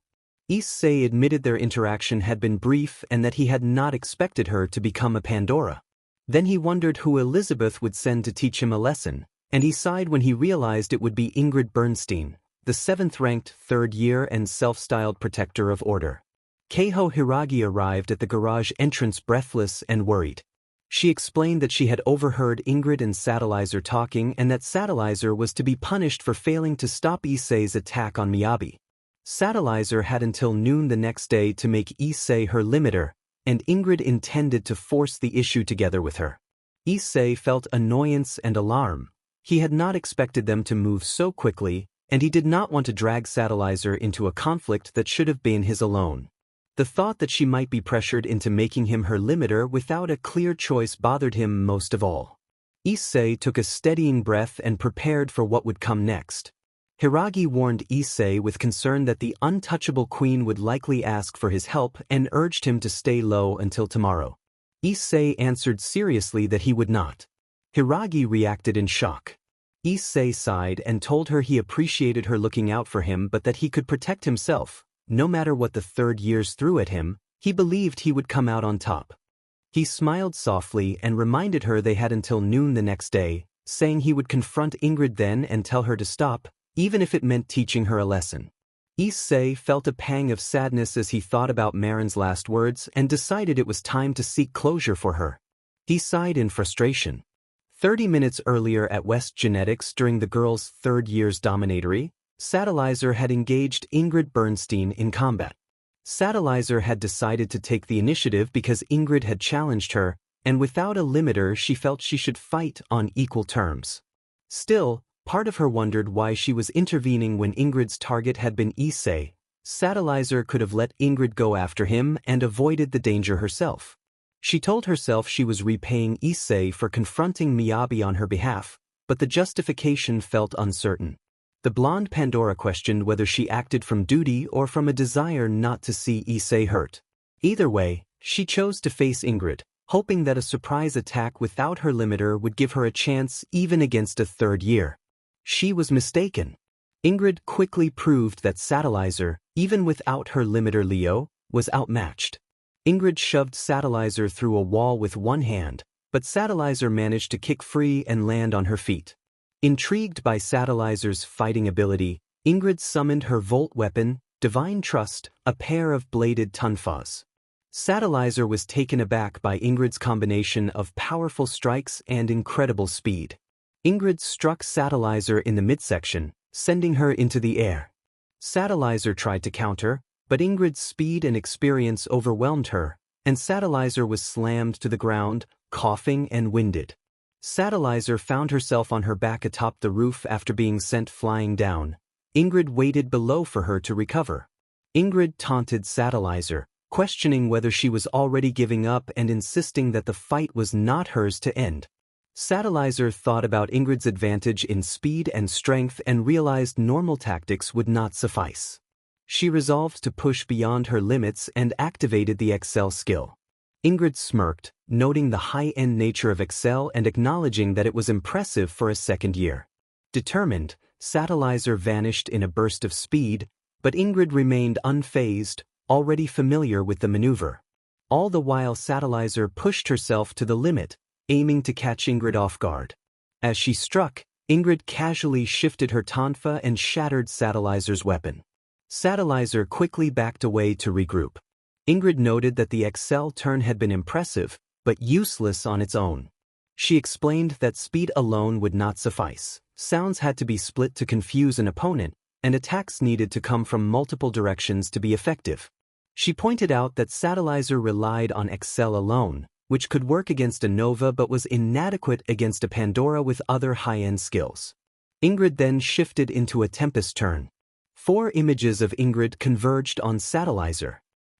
Issei admitted their interaction had been brief and that he had not expected her to become a Pandora. Then he wondered who Elizabeth would send to teach him a lesson, and he sighed when he realized it would be Ingred Bernstein, the seventh-ranked third year and self-styled protector of order. Keiho Hiragi arrived at the garage entrance breathless and worried. She explained that she had overheard Ingrid and Satellizer talking and that Satellizer was to be punished for failing to stop Issei's attack on Miyabi. Satellizer had until noon the next day to make Issei her limiter, and Ingrid intended to force the issue together with her. Issei felt annoyance and alarm. He had not expected them to move so quickly, and he did not want to drag Satellizer into a conflict that should have been his alone. The thought that she might be pressured into making him her limiter without a clear choice bothered him most of all. Issei took a steadying breath and prepared for what would come next. Hiragi warned Issei with concern that the untouchable queen would likely ask for his help and urged him to stay low until tomorrow. Issei answered seriously that he would not. Hiragi reacted in shock. Issei sighed and told her he appreciated her looking out for him but that he could protect himself. No matter what the third years threw at him, he believed he would come out on top. He smiled softly and reminded her they had until noon the next day, saying he would confront Ingrid then and tell her to stop, even if it meant teaching her a lesson. Issei felt a pang of sadness as he thought about Marin's last words and decided it was time to seek closure for her. He sighed in frustration. 30 minutes earlier at West Genetics during the girls' third year's dominatory, Satellizer had engaged Ingrid Bernstein in combat. Satellizer had decided to take the initiative because Ingrid had challenged her, and without a limiter she felt she should fight on equal terms. Still, part of her wondered why she was intervening when Ingrid's target had been Issei. Satellizer could have let Ingrid go after him and avoided the danger herself. She told herself she was repaying Issei for confronting Miyabi on her behalf, but the justification felt uncertain. The blonde Pandora questioned whether she acted from duty or from a desire not to see Issei hurt. Either way, she chose to face Ingrid, hoping that a surprise attack without her limiter would give her a chance even against a third year. She was mistaken. Ingrid quickly proved that Satellizer, even without her limiter Leo, was outmatched. Ingrid shoved Satellizer through a wall with one hand, but Satellizer managed to kick free and land on her feet. Intrigued by Satellizer's fighting ability, Ingrid summoned her Volt weapon, Divine Trust, a pair of bladed tunfas. Satellizer was taken aback by Ingrid's combination of powerful strikes and incredible speed. Ingrid struck Satellizer in the midsection, sending her into the air. Satellizer tried to counter, but Ingrid's speed and experience overwhelmed her, and Satellizer was slammed to the ground, coughing and winded. Satellizer found herself on her back atop the roof after being sent flying down. Ingrid waited below for her to recover. Ingrid taunted Satellizer, questioning whether she was already giving up and insisting that the fight was not hers to end. Satellizer thought about Ingrid's advantage in speed and strength and realized normal tactics would not suffice. She resolved to push beyond her limits and activated the Excel skill. Ingrid smirked, noting the high-end nature of Excel and acknowledging that it was impressive for a second year. Determined, Satellizer vanished in a burst of speed, but Ingrid remained unfazed, already familiar with the maneuver. All the while Satellizer pushed herself to the limit, aiming to catch Ingrid off guard. As she struck, Ingred casually shifted her tonfa and shattered Satelliser's weapon. Satelliser quickly backed away to regroup. Ingred noted that the Excel turn had been impressive, but useless on its own. She explained that speed alone would not suffice. Sounds had to be split to confuse an opponent, and attacks needed to come from multiple directions to be effective. She pointed out that Satelliser relied on Excel alone, which could work against a Nova but was inadequate against a Pandora with other high-end skills. Ingrid then shifted into a Tempest turn. 4 images of Ingrid converged on Satelliser.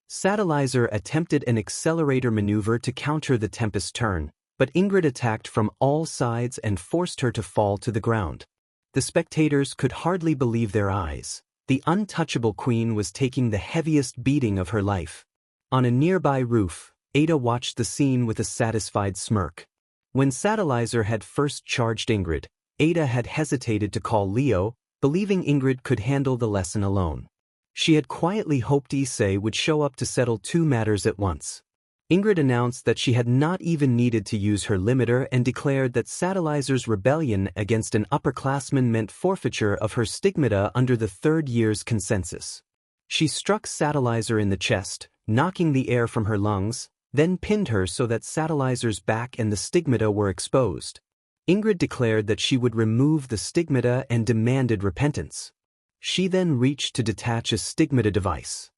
Satelliser attempted an accelerator maneuver to counter the Tempest turn, but Ingrid attacked from all sides and forced her to fall to the ground. The spectators could hardly believe their eyes. The untouchable queen was taking the heaviest beating of her life. On a nearby roof, Ada watched the scene with a satisfied smirk. When Satelliser had first charged Ingrid, Ada had hesitated to call Leo, believing Ingrid could handle the lesson alone. She had quietly hoped Issei would show up to settle 2 matters at once. Ingrid announced that she had not even needed to use her limiter and declared that Satelliser's rebellion against an upperclassman meant forfeiture of her stigmata under the 3rd year's consensus. She struck Satelliser in the chest, knocking the air from her lungs, then pinned her so that Satelliser's back and the stigmata were exposed. Ingrid declared that she would remove the stigmata and demanded repentance. She then reached to detach a stigmata device.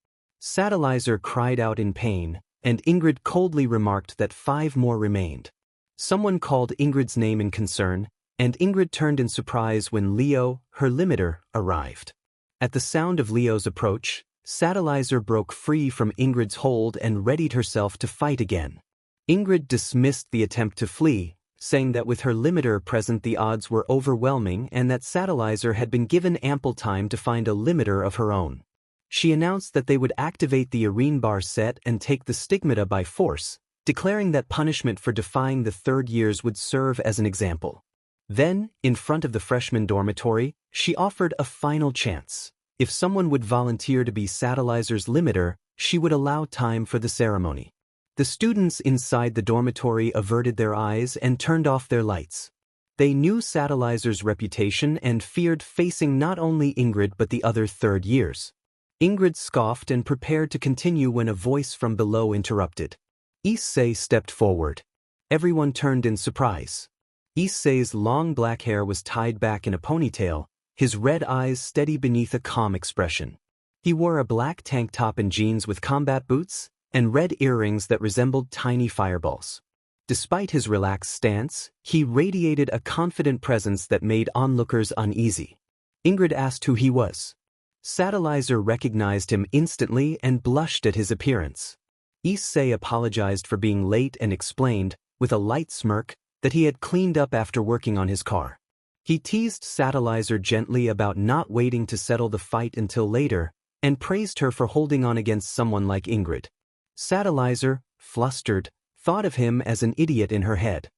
Satelliser cried out in pain, and Ingrid coldly remarked that 5 more remained. Someone called Ingrid's name in concern, and Ingrid turned in surprise when Leo, her limiter, arrived. At the sound of Leo's approach, Satelliser broke free from Ingrid's hold and readied herself to fight again. Ingrid dismissed the attempt to flee, saying that with her limiter present the odds were overwhelming and that Satelliser had been given ample time to find a limiter of her own. She announced that they would activate the arena bar set and take the stigmata by force, declaring that punishment for defying the 3rd years would serve as an example. Then, in front of the freshman dormitory, she offered a final chance. If someone would volunteer to be Satelliser's limiter, she would allow time for the ceremony. The students inside the dormitory averted their eyes and turned off their lights. They knew Satelliser's reputation and feared facing not only Ingrid but the other 3rd years. Ingrid scoffed and prepared to continue when a voice from below interrupted. Issei stepped forward. Everyone turned in surprise. Issei's long black hair was tied back in a ponytail, his red eyes steady beneath a calm expression. He wore a black tank top and jeans with combat boots, and red earrings that resembled tiny fireballs. Despite his relaxed stance, he radiated a confident presence that made onlookers uneasy. Ingrid asked who he was. Satelliser recognized him instantly and blushed at his appearance. Issei apologized for being late and explained, with a light smirk, that he had cleaned up after working on his car. He teased Satelliser gently about not waiting to settle the fight until later, and praised her for holding on against someone like Ingrid. Satelliser, flustered, thought of him as an idiot in her head.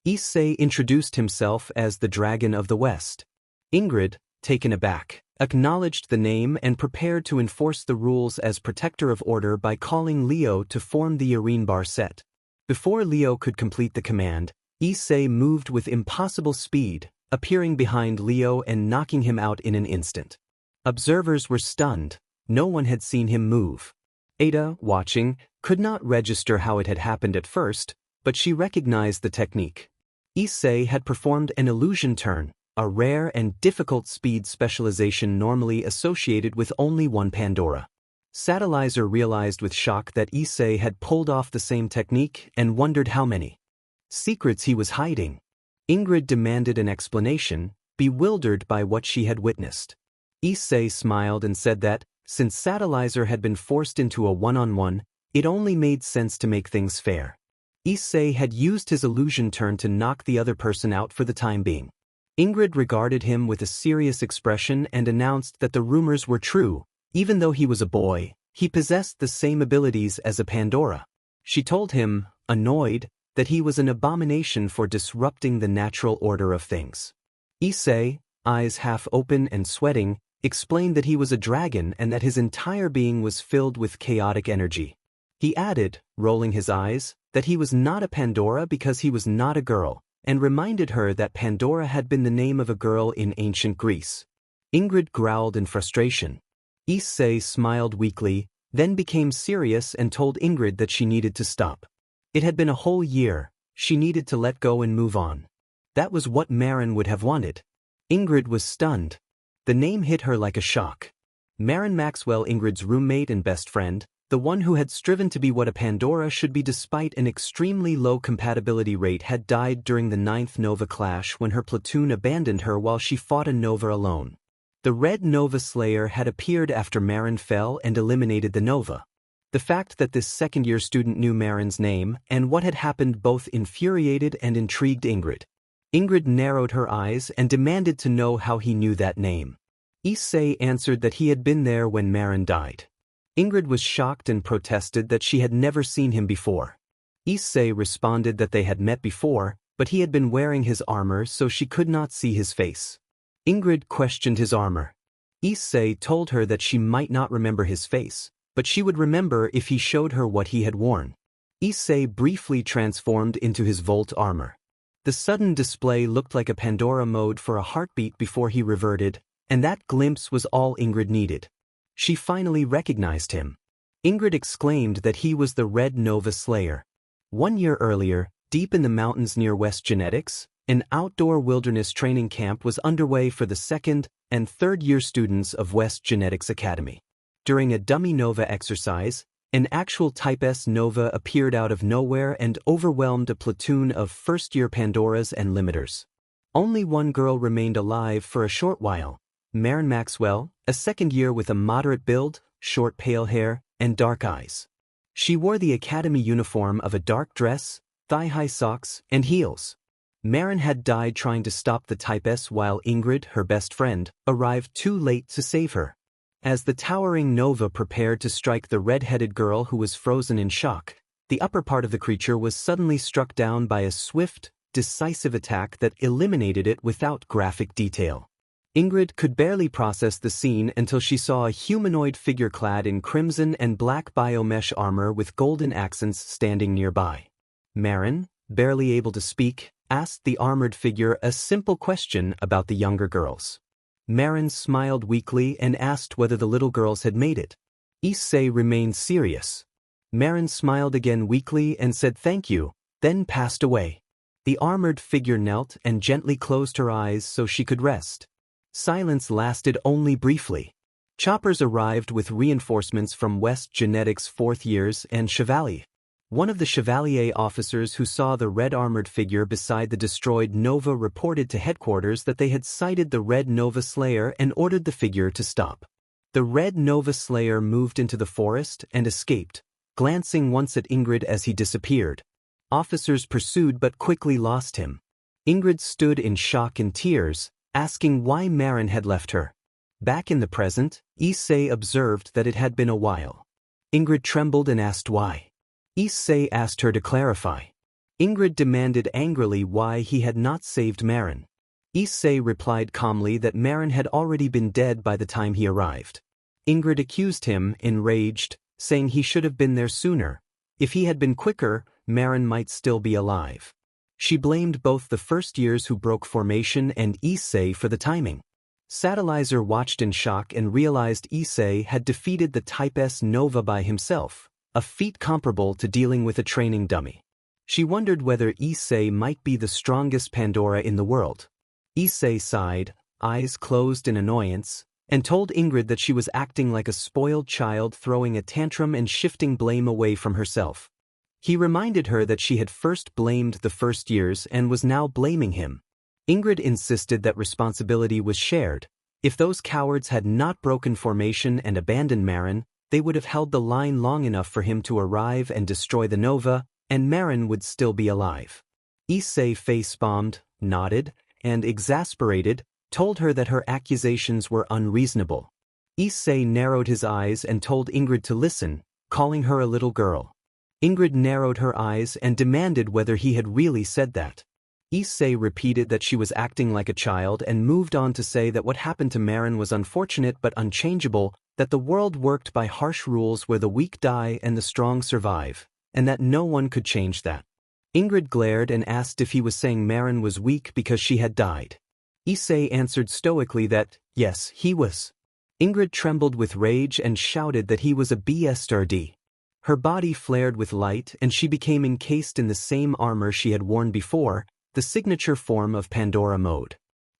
Issei introduced himself as the Dragon of the West. Ingrid, taken aback, acknowledged the name and prepared to enforce the rules as protector of order by calling Leo to form the arena bar set. Before Leo could complete the command, Issei moved with impossible speed, appearing behind Leo and knocking him out in an instant. Observers were stunned. No one had seen him move. Ada, watching, could not register how it had happened at first, but she recognized the technique. Issei had performed an illusion turn, a rare and difficult speed specialization normally associated with only one Pandora. Satelliser realized with shock that Issei had pulled off the same technique and wondered how many secrets he was hiding. Ingrid demanded an explanation, bewildered by what she had witnessed. Issei smiled and said that, since Satelliser had been forced into a one-on-one, it only made sense to make things fair. Issei had used his illusion turn to knock the other person out for the time being. Ingrid regarded him with a serious expression and announced that the rumors were true. Even though he was a boy, he possessed the same abilities as a Pandora. She told him, annoyed, that he was an abomination for disrupting the natural order of things. Issei, eyes half open and sweating, explained that he was a dragon and that his entire being was filled with chaotic energy. He added, rolling his eyes, that he was not a Pandora because he was not a girl, and reminded her that Pandora had been the name of a girl in ancient Greece. Ingrid growled in frustration. Issei smiled weakly, then became serious and told Ingrid that she needed to stop. It had been a whole year, she needed to let go and move on. That was what Marin would have wanted. Ingrid was stunned. The name hit her like a shock. Marin Maxwell, Ingrid's roommate and best friend, the one who had striven to be what a Pandora should be despite an extremely low compatibility rate, had died during the 9th Nova clash when her platoon abandoned her while she fought a Nova alone. The Red Nova Slayer had appeared after Marin fell and eliminated the Nova. The fact that this second-year student knew Marin's name and what had happened both infuriated and intrigued Ingrid. Ingrid narrowed her eyes and demanded to know how he knew that name. Issei answered that he had been there when Marin died. Ingrid was shocked and protested that she had never seen him before. Issei responded that they had met before, but he had been wearing his armor so she could not see his face. Ingrid questioned his armor. Issei told her that she might not remember his face, but she would remember if he showed her what he had worn. Issei briefly transformed into his Volt armor. The sudden display looked like a Pandora mode for a heartbeat before he reverted, and that glimpse was all Ingrid needed. She finally recognized him. Ingrid exclaimed that he was the Red Nova Slayer. 1 year earlier, deep in the mountains near West Genetics, an outdoor wilderness training camp was underway for the 2nd and 3rd year students of West Genetics Academy. During a dummy Nova exercise, an actual Type S Nova appeared out of nowhere and overwhelmed a platoon of first-year Pandoras and limiters. Only one girl remained alive for a short while, Marin Maxwell, a second year with a moderate build, short pale hair, and dark eyes. She wore the academy uniform of a dark dress, thigh-high socks, and heels. Marin had died trying to stop the Type S while Ingrid, her best friend, arrived too late to save her. As the towering Nova prepared to strike the red-headed girl who was frozen in shock, the upper part of the creature was suddenly struck down by a swift, decisive attack that eliminated it without graphic detail. Ingrid could barely process the scene until she saw a humanoid figure clad in crimson and black biomesh armor with golden accents standing nearby. Marin, barely able to speak, asked the armored figure a simple question about the younger girls. Marin smiled weakly and asked whether the little girls had made it. Issei remained serious. Marin smiled again weakly and said thank you, then passed away. The armored figure knelt and gently closed her eyes so she could rest. Silence lasted only briefly. Choppers arrived with reinforcements from West Genetics 4th years and Chevalier. One of the Chevalier officers who saw the red armored figure beside the destroyed Nova reported to headquarters that they had sighted the Red Nova Slayer and ordered the figure to stop. The Red Nova Slayer moved into the forest and escaped, glancing once at Ingrid as he disappeared. Officers pursued but quickly lost him. Ingrid stood in shock and tears, asking why Marin had left her. Back in the present, Issei observed that it had been a while. Ingrid trembled and asked why. Issei asked her to clarify. Ingrid demanded angrily why he had not saved Marin. Issei replied calmly that Marin had already been dead by the time he arrived. Ingrid accused him, enraged, saying he should have been there sooner. If he had been quicker, Marin might still be alive. She blamed both the first years who broke formation and Issei for the timing. Satellizer watched in shock and realized Issei had defeated the Type S Nova by himself, a feat comparable to dealing with a training dummy. She wondered whether Issei might be the strongest Pandora in the world. Issei sighed, eyes closed in annoyance, and told Ingrid that she was acting like a spoiled child throwing a tantrum and shifting blame away from herself. He reminded her that she had first blamed the first years and was now blaming him. Ingrid insisted that responsibility was shared. If those cowards had not broken formation and abandoned Marin, they would have held the line long enough for him to arrive and destroy the Nova, and Marin would still be alive. Issei face-palmed, nodded, and exasperated, told her that her accusations were unreasonable. Issei narrowed his eyes and told Ingrid to listen, calling her a little girl. Ingrid narrowed her eyes and demanded whether he had really said that. Issei repeated that she was acting like a child and moved on to say that what happened to Marin was unfortunate but unchangeable, that the world worked by harsh rules where the weak die and the strong survive, and that no one could change that. Ingred glared and asked if he was saying Marin was weak because she had died. Issei answered stoically that, yes, he was. Ingred trembled with rage and shouted that he was a bastard. Her body flared with light and she became encased in the same armor she had worn before, the signature form of Pandora mode.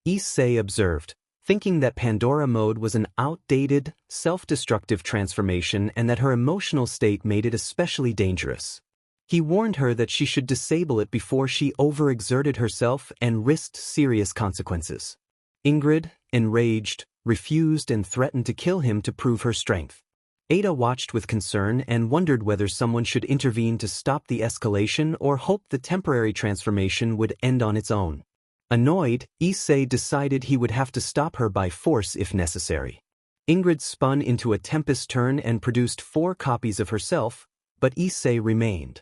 Issei observed, thinking that Pandora mode was an outdated, self-destructive transformation and that her emotional state made it especially dangerous. He warned her that she should disable it before she overexerted herself and risked serious consequences. Ingrid, enraged, refused and threatened to kill him to prove her strength. Ada watched with concern and wondered whether someone should intervene to stop the escalation or hope the temporary transformation would end on its own. Annoyed, Issei decided he would have to stop her by force if necessary. Ingrid spun into a tempest turn and produced 4 copies of herself, but Issei remained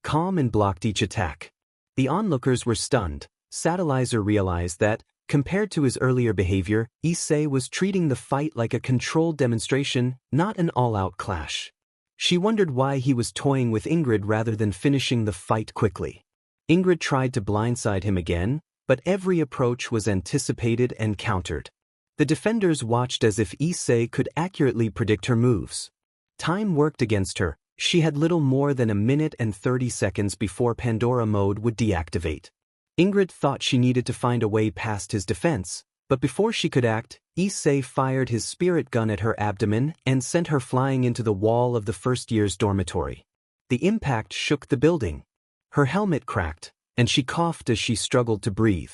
calm and blocked each attack. The onlookers were stunned. Satellizer realized that, compared to his earlier behavior, Issei was treating the fight like a controlled demonstration, not an all-out clash. She wondered why he was toying with Ingrid rather than finishing the fight quickly. Ingrid tried to blindside him again, but every approach was anticipated and countered. The defenders watched as if Issei could accurately predict her moves. Time worked against her. She had little more than 1 minute and 30 seconds before Pandora mode would deactivate. Ingrid thought she needed to find a way past his defense, but before she could act, Issei fired his spirit gun at her abdomen and sent her flying into the wall of the first year's dormitory. The impact shook the building. Her helmet cracked, and she coughed as she struggled to breathe.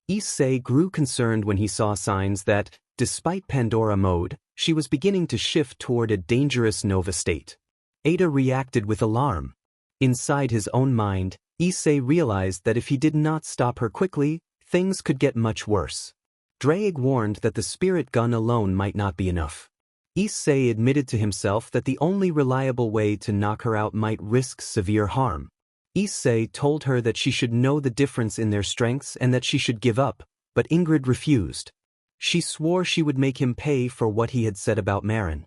Issei grew concerned when he saw signs that, despite Pandora mode, she was beginning to shift toward a dangerous Nova state. Ada reacted with alarm. Inside his own mind, Issei realized that if he did not stop her quickly, things could get much worse. Drake warned that the spirit gun alone might not be enough. Issei admitted to himself that the only reliable way to knock her out might risk severe harm. Issei told her that she should know the difference in their strengths and that she should give up, but Ingrid refused. She swore she would make him pay for what he had said about Marin.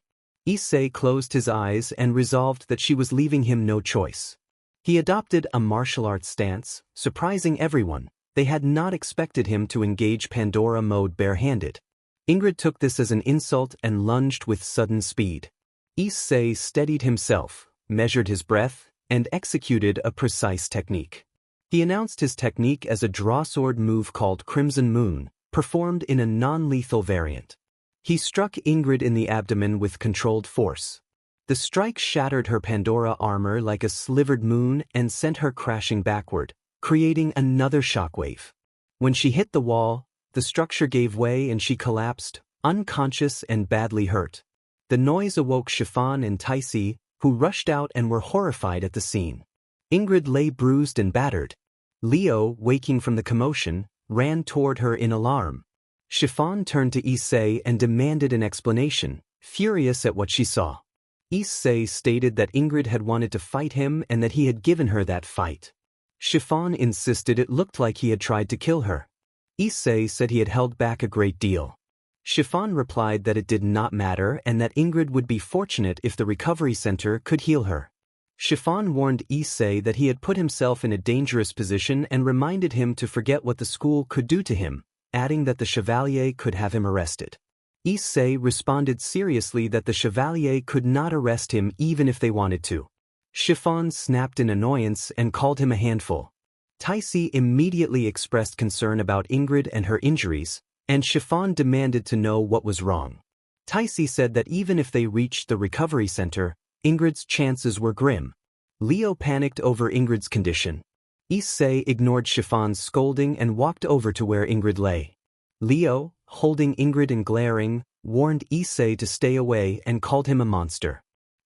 Issei closed his eyes and resolved that she was leaving him no choice. He adopted a martial arts stance, surprising everyone. They had not expected him to engage Pandora mode barehanded. Ingrid took this as an insult and lunged with sudden speed. Issei steadied himself, measured his breath, and executed a precise technique. He announced his technique as a drawsword move called Crimson Moon, performed in a non-lethal variant. He struck Ingrid in the abdomen with controlled force. The strike shattered her Pandora armor like a slivered moon and sent her crashing backward, creating another shockwave. When she hit the wall, the structure gave way and she collapsed, unconscious and badly hurt. The noise awoke Chiffon and Issei, who rushed out and were horrified at the scene. Ingrid lay bruised and battered. Leo, waking from the commotion, ran toward her in alarm. Chiffon turned to Issei and demanded an explanation, furious at what she saw. Issei stated that Ingrid had wanted to fight him and that he had given her that fight. Chiffon insisted it looked like he had tried to kill her. Issei said he had held back a great deal. Chiffon replied that it did not matter and that Ingrid would be fortunate if the recovery center could heal her. Chiffon warned Issei that he had put himself in a dangerous position and reminded him to forget what the school could do to him, adding that the Chevalier could have him arrested. Issei responded seriously that the Chevalier could not arrest him even if they wanted to. Chiffon snapped in annoyance and called him a handful. Issei immediately expressed concern about Ingrid and her injuries, and Chiffon demanded to know what was wrong. Issei said that even if they reached the recovery center, Ingrid's chances were grim. Leo panicked over Ingrid's condition. Issei ignored Chiffon's scolding and walked over to where Ingrid lay. Leo, holding Ingrid and glaring, warned Issei to stay away and called him a monster.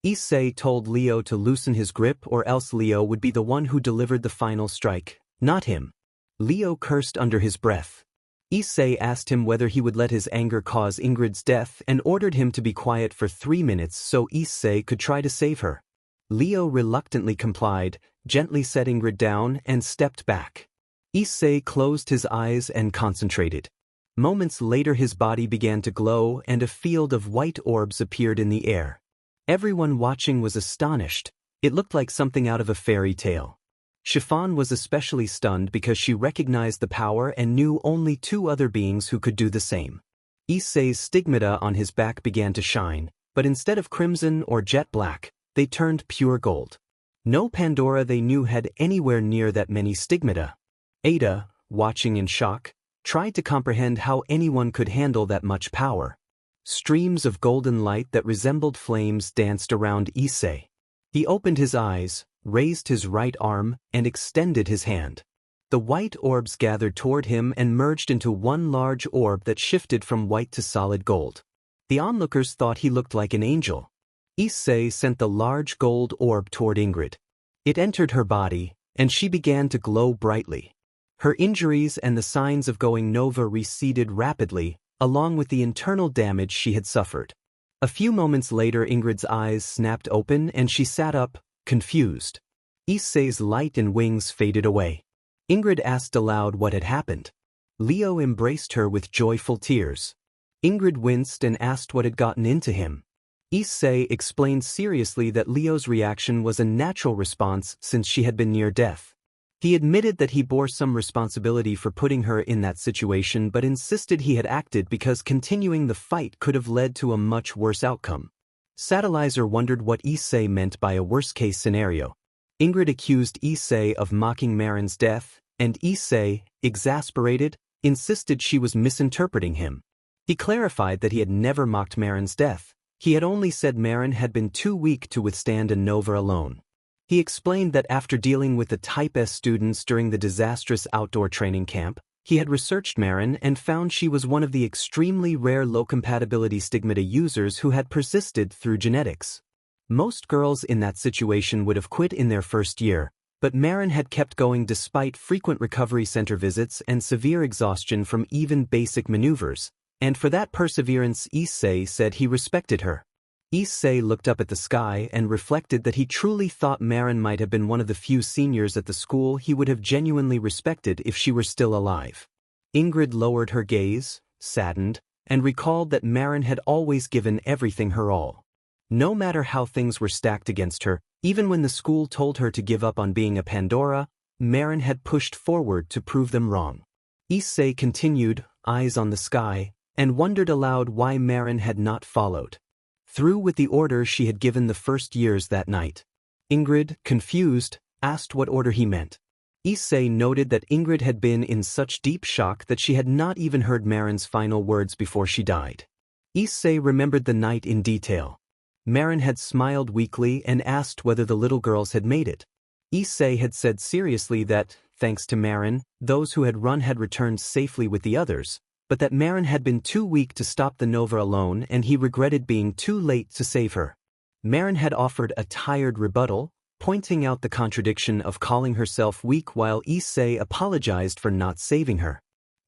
Issei told Leo to loosen his grip or else Leo would be the one who delivered the final strike, not him. Leo cursed under his breath. Issei asked him whether he would let his anger cause Ingrid's death and ordered him to be quiet for 3 minutes so Issei could try to save her. Leo reluctantly complied, gently set Ingrid down and stepped back. Issei closed his eyes and concentrated. Moments later his body began to glow and a field of white orbs appeared in the air. Everyone watching was astonished. It looked like something out of a fairy tale. Chiffon was especially stunned because she recognized the power and knew only two other beings who could do the same. Issei's stigmata on his back began to shine, but instead of crimson or jet black, they turned pure gold. No Pandora they knew had anywhere near that many stigmata. Ada, watching in shock, tried to comprehend how anyone could handle that much power. Streams of golden light that resembled flames danced around Issei. He opened his eyes, raised his right arm, and extended his hand. The white orbs gathered toward him and merged into one large orb that shifted from white to solid gold. The onlookers thought he looked like an angel. Issei sent the large gold orb toward Ingred. It entered her body, and she began to glow brightly. Her injuries and the signs of going nova receded rapidly, along with the internal damage she had suffered. A few moments later Ingrid's eyes snapped open and she sat up, confused. Issei's light and wings faded away. Ingrid asked aloud what had happened. Leo embraced her with joyful tears. Ingrid winced and asked what had gotten into him. Issei explained seriously that Leo's reaction was a natural response since she had been near death. He admitted that he bore some responsibility for putting her in that situation but insisted he had acted because continuing the fight could have led to a much worse outcome. Satellaizer wondered what Issei meant by a worst-case scenario. Ingrid accused Issei of mocking Marin's death, and Issei, exasperated, insisted she was misinterpreting him. He clarified that he had never mocked Marin's death. He had only said Marin had been too weak to withstand a nova alone. He explained that after dealing with the Type S students during the disastrous outdoor training camp, he had researched Marin and found she was one of the extremely rare low-compatibility stigmata users who had persisted through genetics. Most girls in that situation would have quit in their first year, but Marin had kept going despite frequent recovery center visits and severe exhaustion from even basic maneuvers, and for that perseverance Issei said he respected her. Issei looked up at the sky and reflected that he truly thought Marin might have been one of the few seniors at the school he would have genuinely respected if she were still alive. Ingrid lowered her gaze, saddened, and recalled that Marin had always given everything her all. No matter how things were stacked against her, even when the school told her to give up on being a Pandora, Marin had pushed forward to prove them wrong. Issei continued, eyes on the sky, and wondered aloud why Marin had not followed through with the order she had given the first years that night. Ingrid, confused, asked what order he meant. Issei noted that Ingrid had been in such deep shock that she had not even heard Marin's final words before she died. Issei remembered the night in detail. Marin had smiled weakly and asked whether the little girls had made it. Issei had said seriously that, thanks to Marin, those who had run had returned safely with the others, but that Marin had been too weak to stop the nova alone and he regretted being too late to save her. Marin had offered a tired rebuttal, pointing out the contradiction of calling herself weak while Issei apologized for not saving her.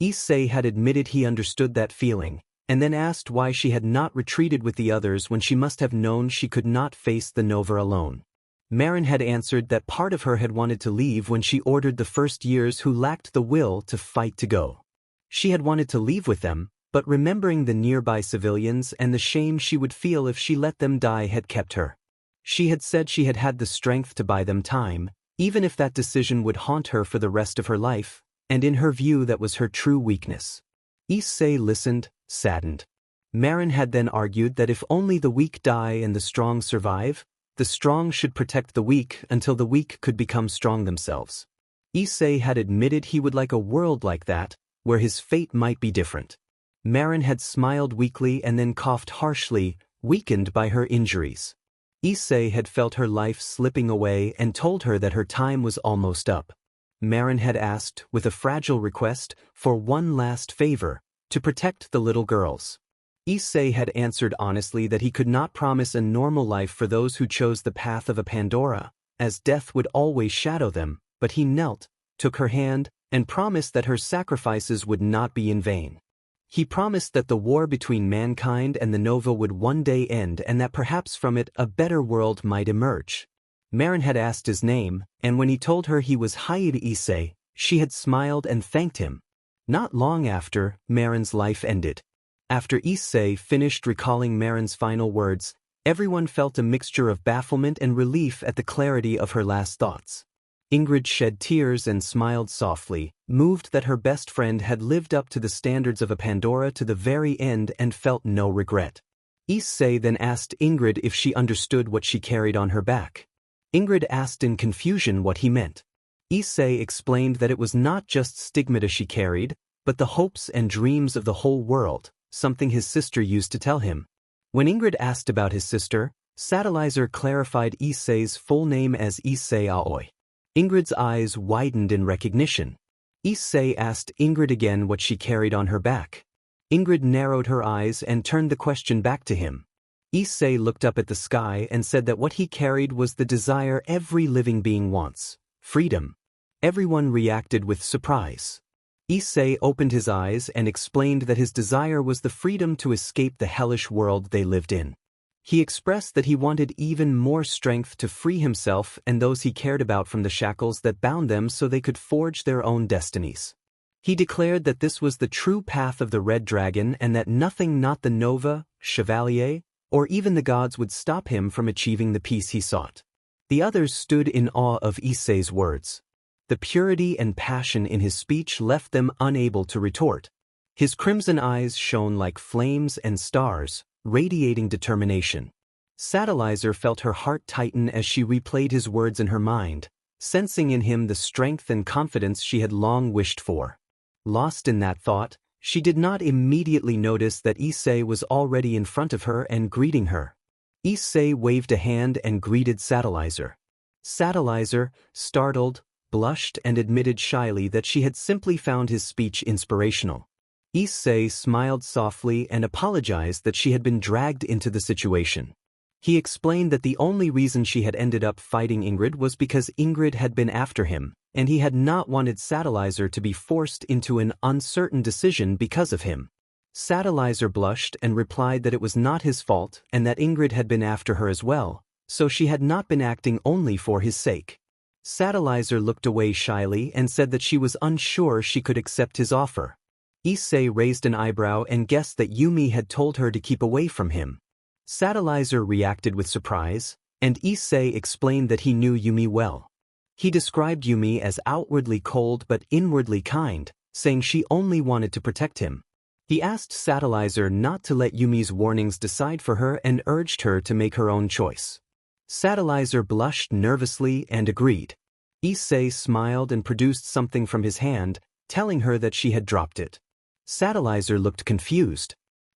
Issei had admitted he understood that feeling, and then asked why she had not retreated with the others when she must have known she could not face the nova alone. Marin had answered that part of her had wanted to leave when she ordered the first years who lacked the will to fight to go. She had wanted to leave with them, but remembering the nearby civilians and the shame she would feel if she let them die had kept her. She had said she had had the strength to buy them time, even if that decision would haunt her for the rest of her life, and in her view that was her true weakness. Issei listened, saddened. Marin had then argued that if only the weak die and the strong survive, the strong should protect the weak until the weak could become strong themselves. Issei had admitted he would like a world like that, where his fate might be different. Marin had smiled weakly and then coughed harshly, weakened by her injuries. Issei had felt her life slipping away and told her that her time was almost up. Marin had asked, with a fragile request, for one last favor, to protect the little girls. Issei had answered honestly that he could not promise a normal life for those who chose the path of a Pandora, as death would always shadow them, but he knelt, took her hand, and promised that her sacrifices would not be in vain. He promised that the war between mankind and the Nova would one day end and that perhaps from it a better world might emerge. Marin had asked his name, and when he told her he was Haida Issei, she had smiled and thanked him. Not long after, Marin's life ended. After Issei finished recalling Marin's final words, everyone felt a mixture of bafflement and relief at the clarity of her last thoughts. Ingrid shed tears and smiled softly, moved that her best friend had lived up to the standards of a Pandora to the very end and felt no regret. Issei then asked Ingrid if she understood what she carried on her back. Ingrid asked in confusion what he meant. Issei explained that it was not just stigmata she carried, but the hopes and dreams of the whole world, something his sister used to tell him. When Ingrid asked about his sister, Satellizer clarified Issei's full name as Issei Aoi. Ingrid's eyes widened in recognition. Issei asked Ingrid again what she carried on her back. Ingrid narrowed her eyes and turned the question back to him. Issei looked up at the sky and said that what he carried was the desire every living being wants: freedom. Everyone reacted with surprise. Issei opened his eyes and explained that his desire was the freedom to escape the hellish world they lived in. He expressed that he wanted even more strength to free himself and those he cared about from the shackles that bound them so they could forge their own destinies. He declared that this was the true path of the Red Dragon and that nothing, not the Nova, Chevalier, or even the gods would stop him from achieving the peace he sought. The others stood in awe of Issei's words. The purity and passion in his speech left them unable to retort. His crimson eyes shone like flames and stars, radiating determination. Satellizer felt her heart tighten as she replayed his words in her mind, sensing in him the strength and confidence she had long wished for. Lost in that thought, she did not immediately notice that Issei was already in front of her and greeting her. Issei waved a hand and greeted Satellizer. Satellizer, startled, blushed and admitted shyly that she had simply found his speech inspirational. Issei smiled softly and apologized that she had been dragged into the situation. He explained that the only reason she had ended up fighting Ingrid was because Ingrid had been after him, and he had not wanted Satellizer to be forced into an uncertain decision because of him. Satellizer blushed and replied that it was not his fault and that Ingrid had been after her as well, so she had not been acting only for his sake. Satellizer looked away shyly and said that she was unsure she could accept his offer. Issei raised an eyebrow and guessed that Yumi had told her to keep away from him. Satellizer reacted with surprise, and Issei explained that he knew Yumi well. He described Yumi as outwardly cold but inwardly kind, saying she only wanted to protect him. He asked Satellizer not to let Yumi's warnings decide for her and urged her to make her own choice. Satellizer blushed nervously and agreed. Issei smiled and produced something from his hand, telling her that she had dropped it. Satellizer looked confused.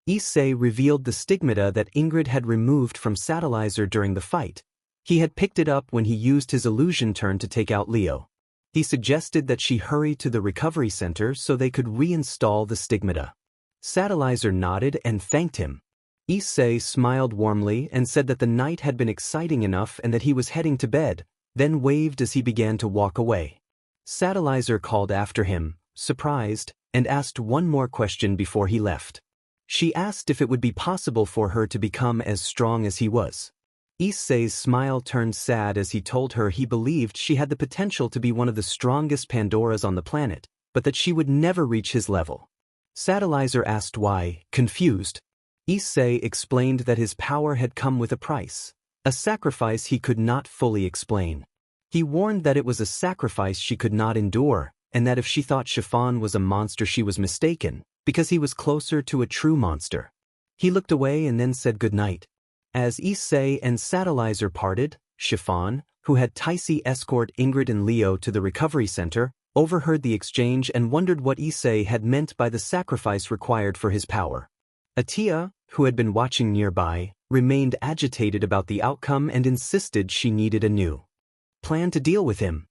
Issei revealed the stigmata that Ingrid had removed from Satellizer during the fight. He had picked it up when he used his illusion turn to take out Leo. He suggested that she hurry to the recovery center so they could reinstall the stigmata. Satellizer nodded and thanked him. Issei smiled warmly and said that the night had been exciting enough and that he was heading to bed, then waved as he began to walk away. Satellizer called after him, surprised, and asked one more question before he left. She asked if it would be possible for her to become as strong as he was. Issei's smile turned sad as he told her he believed she had the potential to be one of the strongest Pandoras on the planet, but that she would never reach his level. Satellizer asked why, confused. Issei explained that his power had come with a price, a sacrifice he could not fully explain. He warned that it was a sacrifice she could not endure, and that if she thought Chiffon was a monster she was mistaken, because he was closer to a true monster. He looked away and then said goodnight. As Issei and Satellizer parted, Chiffon, who had Taisi escort Ingrid and Leo to the recovery center, overheard the exchange and wondered what Issei had meant by the sacrifice required for his power. Atia, who had been watching nearby, remained agitated about the outcome and insisted she needed a new plan to deal with him.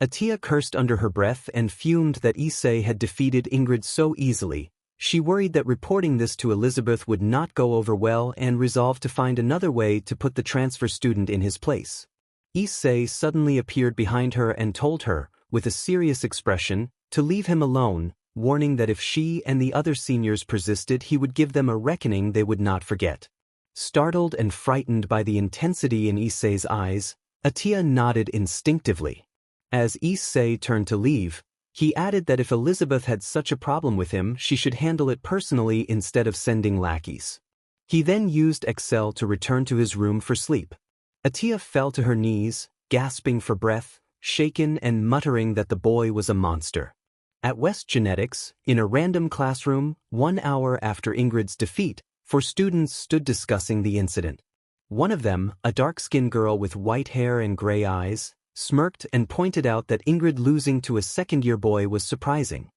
Atia cursed under her breath and fumed that Issei had defeated Ingrid so easily. She worried that reporting this to Elizabeth would not go over well and resolved to find another way to put the transfer student in his place. Issei suddenly appeared behind her and told her, with a serious expression, to leave him alone, warning that if she and the other seniors persisted he would give them a reckoning they would not forget. Startled and frightened by the intensity in Issei's eyes, Atia nodded instinctively. As Issei turned to leave, he added that if Elizabeth had such a problem with him she should handle it personally instead of sending lackeys. He then used Excel to return to his room for sleep. Atia fell to her knees, gasping for breath, shaken and muttering that the boy was a monster. At West Genetics, in a random classroom, 1 hour after Ingred's defeat, 4 students stood discussing the incident. One of them, a dark-skinned girl with white hair and gray eyes, smirked and pointed out that Ingrid losing to a second-year boy was surprising.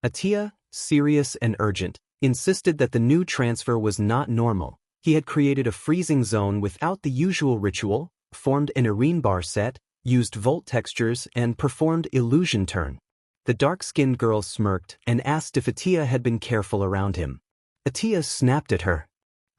Atia, serious and urgent, insisted that the new transfer was not normal. He had created a freezing zone without the usual ritual, formed an arena bar set, used volt textures, and performed illusion turn. The dark-skinned girl smirked and asked if Atia had been careful around him. Atia snapped at her.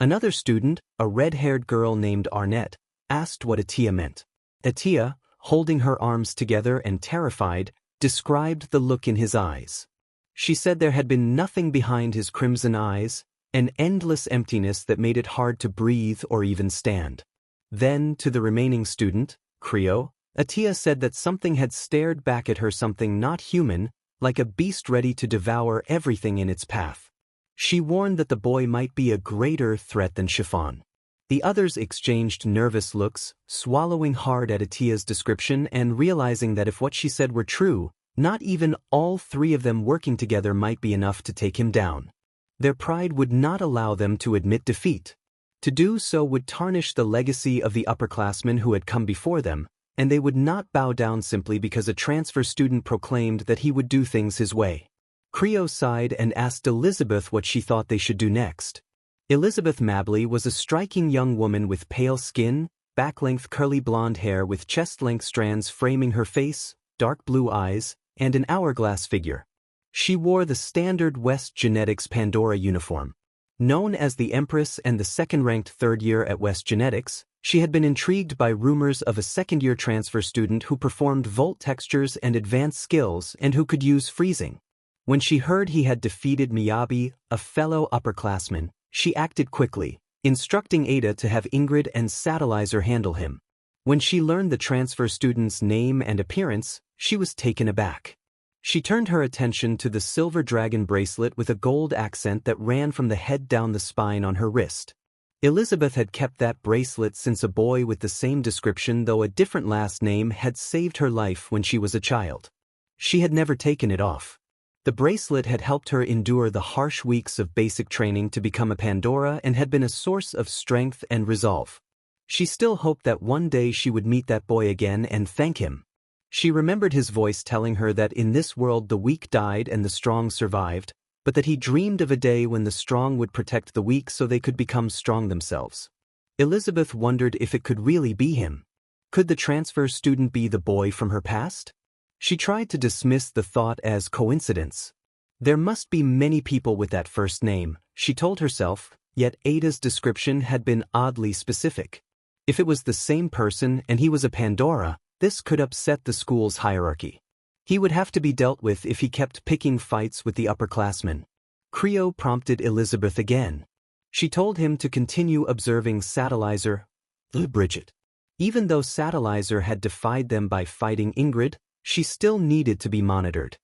Another student, a red-haired girl named Arnett, asked what Atia meant. Atia, holding her arms together and terrified, described the look in his eyes. She said there had been nothing behind his crimson eyes, an endless emptiness that made it hard to breathe or even stand. Then, to the remaining student, Creo, Atia said that something had stared back at her, something not human, like a beast ready to devour everything in its path. She warned that the boy might be a greater threat than Chiffon. The others exchanged nervous looks, swallowing hard at Atia's description and realizing that if what she said were true, not even all 3 of them working together might be enough to take him down. Their pride would not allow them to admit defeat. To do so would tarnish the legacy of the upperclassmen who had come before them, and they would not bow down simply because a transfer student proclaimed that he would do things his way. Creo sighed and asked Elizabeth what she thought they should do next. Elizabeth Mabley was a striking young woman with pale skin, back-length curly blonde hair with chest-length strands framing her face, dark blue eyes, and an hourglass figure. She wore the standard West Genetics Pandora uniform. Known as the Empress and the second-ranked third year at West Genetics, she had been intrigued by rumors of a second-year transfer student who performed volt textures and advanced skills and who could use freezing. When she heard he had defeated Miyabi, a fellow upperclassman, she acted quickly, instructing Ada to have Ingrid and Satellizer handle him. When she learned the transfer student's name and appearance, she was taken aback. She turned her attention to the silver dragon bracelet with a gold accent that ran from the head down the spine on her wrist. Elizabeth had kept that bracelet since a boy with the same description, though a different last name, had saved her life when she was a child. She had never taken it off. The bracelet had helped her endure the harsh weeks of basic training to become a Pandora and had been a source of strength and resolve. She still hoped that one day she would meet that boy again and thank him. She remembered his voice telling her that in this world the weak died and the strong survived, but that he dreamed of a day when the strong would protect the weak so they could become strong themselves. Elizabeth wondered if it could really be him. Could the transfer student be the boy from her past? She tried to dismiss the thought as coincidence. There must be many people with that first name, she told herself, yet Ada's description had been oddly specific. If it was the same person and he was a Pandora, this could upset the school's hierarchy. He would have to be dealt with if he kept picking fights with the upperclassmen. Creo prompted Elizabeth again. She told him to continue observing Satellizer, Bridget. Even though Satellizer had defied them by fighting Ingrid, she still needed to be monitored.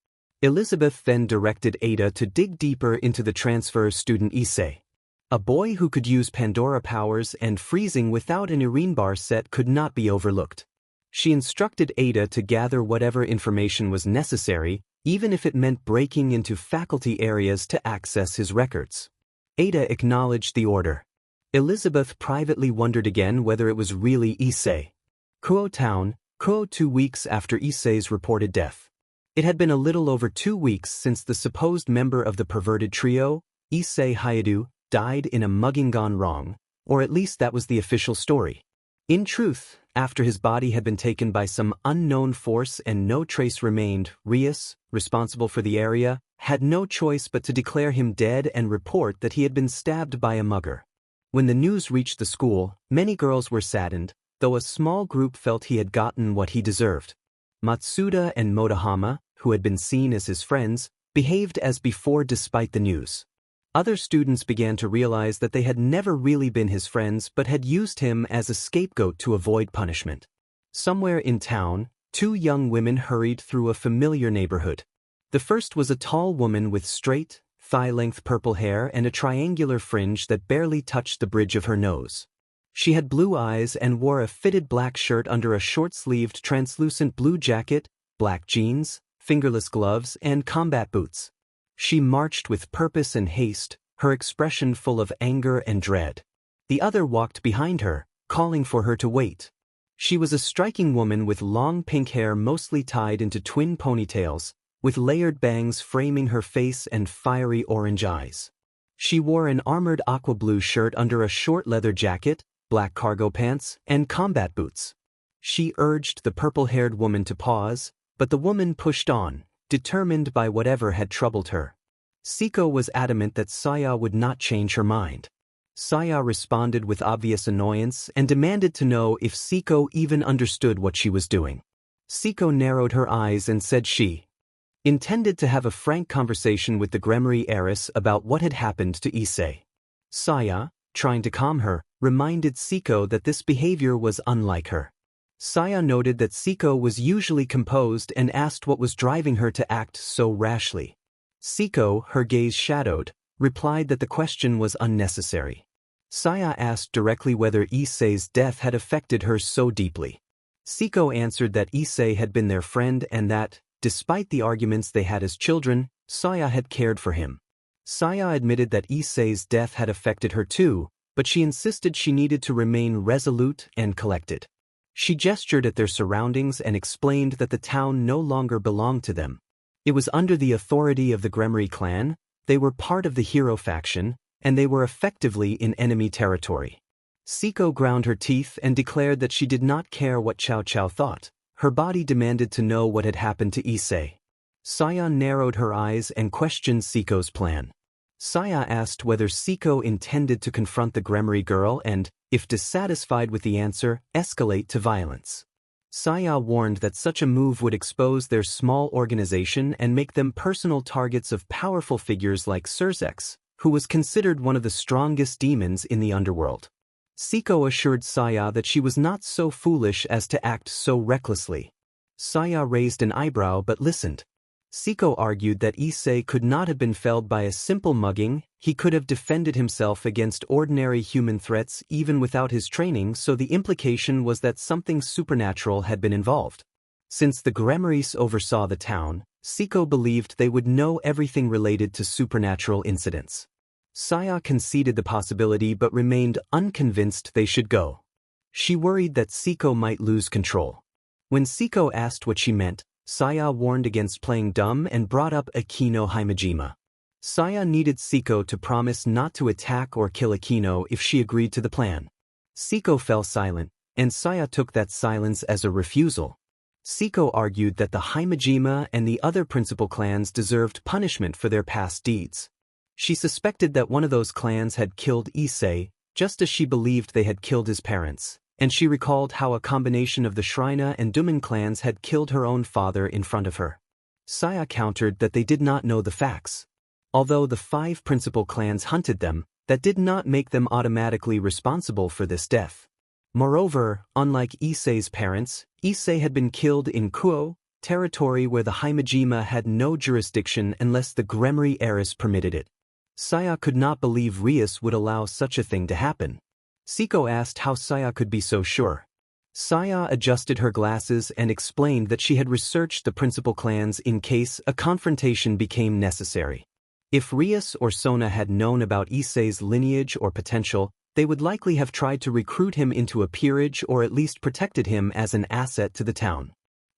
Elizabeth then directed Ada to dig deeper into the transfer student Issei. A boy who could use Pandora powers and freezing without an arena bar set could not be overlooked. She instructed Ada to gather whatever information was necessary, even if it meant breaking into faculty areas to access his records. Ada acknowledged the order. Elizabeth privately wondered again whether it was really Issei. Kuo Town, Kuo 2 weeks after Issei's reported death. It had been a little over 2 weeks since the supposed member of the perverted trio, Issei Hayadu, died in a mugging gone wrong, or at least that was the official story. In truth, after his body had been taken by some unknown force and no trace remained, Rias, responsible for the area, had no choice but to declare him dead and report that he had been stabbed by a mugger. When the news reached the school, many girls were saddened, though a small group felt he had gotten what he deserved. Matsuda and Motohama, who had been seen as his friends, behaved as before despite the news. Other students began to realize that they had never really been his friends but had used him as a scapegoat to avoid punishment. Somewhere in town, 2 young women hurried through a familiar neighborhood. The first was a tall woman with straight, thigh-length purple hair and a triangular fringe that barely touched the bridge of her nose. She had blue eyes and wore a fitted black shirt under a short-sleeved translucent blue jacket, black jeans, fingerless gloves, and combat boots. She marched with purpose and haste, her expression full of anger and dread. The other walked behind her, calling for her to wait. She was a striking woman with long pink hair mostly tied into twin ponytails, with layered bangs framing her face and fiery orange eyes. She wore an armored aqua blue shirt under a short leather jacket, black cargo pants, and combat boots. She urged the purple-haired woman to pause, but the woman pushed on, determined by whatever had troubled her. Siko was adamant that Saya would not change her mind. Saya responded with obvious annoyance and demanded to know if Siko even understood what she was doing. Siko narrowed her eyes and said she intended to have a frank conversation with the Gremory heiress about what had happened to Issei. Saya, trying to calm her, reminded Siko that this behavior was unlike her. Saya noted that Siko was usually composed and asked what was driving her to act so rashly. Siko, her gaze shadowed, replied that the question was unnecessary. Saya asked directly whether Issei's death had affected her so deeply. Siko answered that Issei had been their friend and that, despite the arguments they had as children, Saya had cared for him. Saya admitted that Issei's death had affected her too, but she insisted she needed to remain resolute and collected. She gestured at their surroundings and explained that the town no longer belonged to them. It was under the authority of the Gremory clan, they were part of the hero faction, and they were effectively in enemy territory. Siko ground her teeth and declared that she did not care what Cao Cao thought. Her body demanded to know what had happened to Issei. Saya narrowed her eyes and questioned Siko's plan. Saya asked whether Siko intended to confront the Gremory girl and, if dissatisfied with the answer, escalate to violence. Saya warned that such a move would expose their small organization and make them personal targets of powerful figures like Surzex, who was considered one of the strongest demons in the underworld. Siko assured Saya that she was not so foolish as to act so recklessly. Saya raised an eyebrow but listened. Siko argued that Issei could not have been felled by a simple mugging, he could have defended himself against ordinary human threats even without his training, so the implication was that something supernatural had been involved. Since the Gremorys oversaw the town, Siko believed they would know everything related to supernatural incidents. Saya conceded the possibility but remained unconvinced they should go. She worried that Siko might lose control. When Siko asked what she meant, Saya warned against playing dumb and brought up Akino Himejima. Saya needed Siko to promise not to attack or kill Akino if she agreed to the plan. Siko fell silent, and Saya took that silence as a refusal. Siko argued that the Himejima and the other principal clans deserved punishment for their past deeds. She suspected that one of those clans had killed Issei, just as she believed they had killed his parents, and she recalled how a combination of the Shrina and Duman clans had killed her own father in front of her. Saya countered that they did not know the facts. Although the 5 principal clans hunted them, that did not make them automatically responsible for this death. Moreover, unlike Issei's parents, Issei had been killed in Kuo, territory where the Himejima had no jurisdiction unless the Gremory heiress permitted it. Saya could not believe Rias would allow such a thing to happen. Siko asked how Saya could be so sure. Saya adjusted her glasses and explained that she had researched the principal clans in case a confrontation became necessary. If Rias or Sona had known about Issei's lineage or potential, they would likely have tried to recruit him into a peerage or at least protected him as an asset to the town.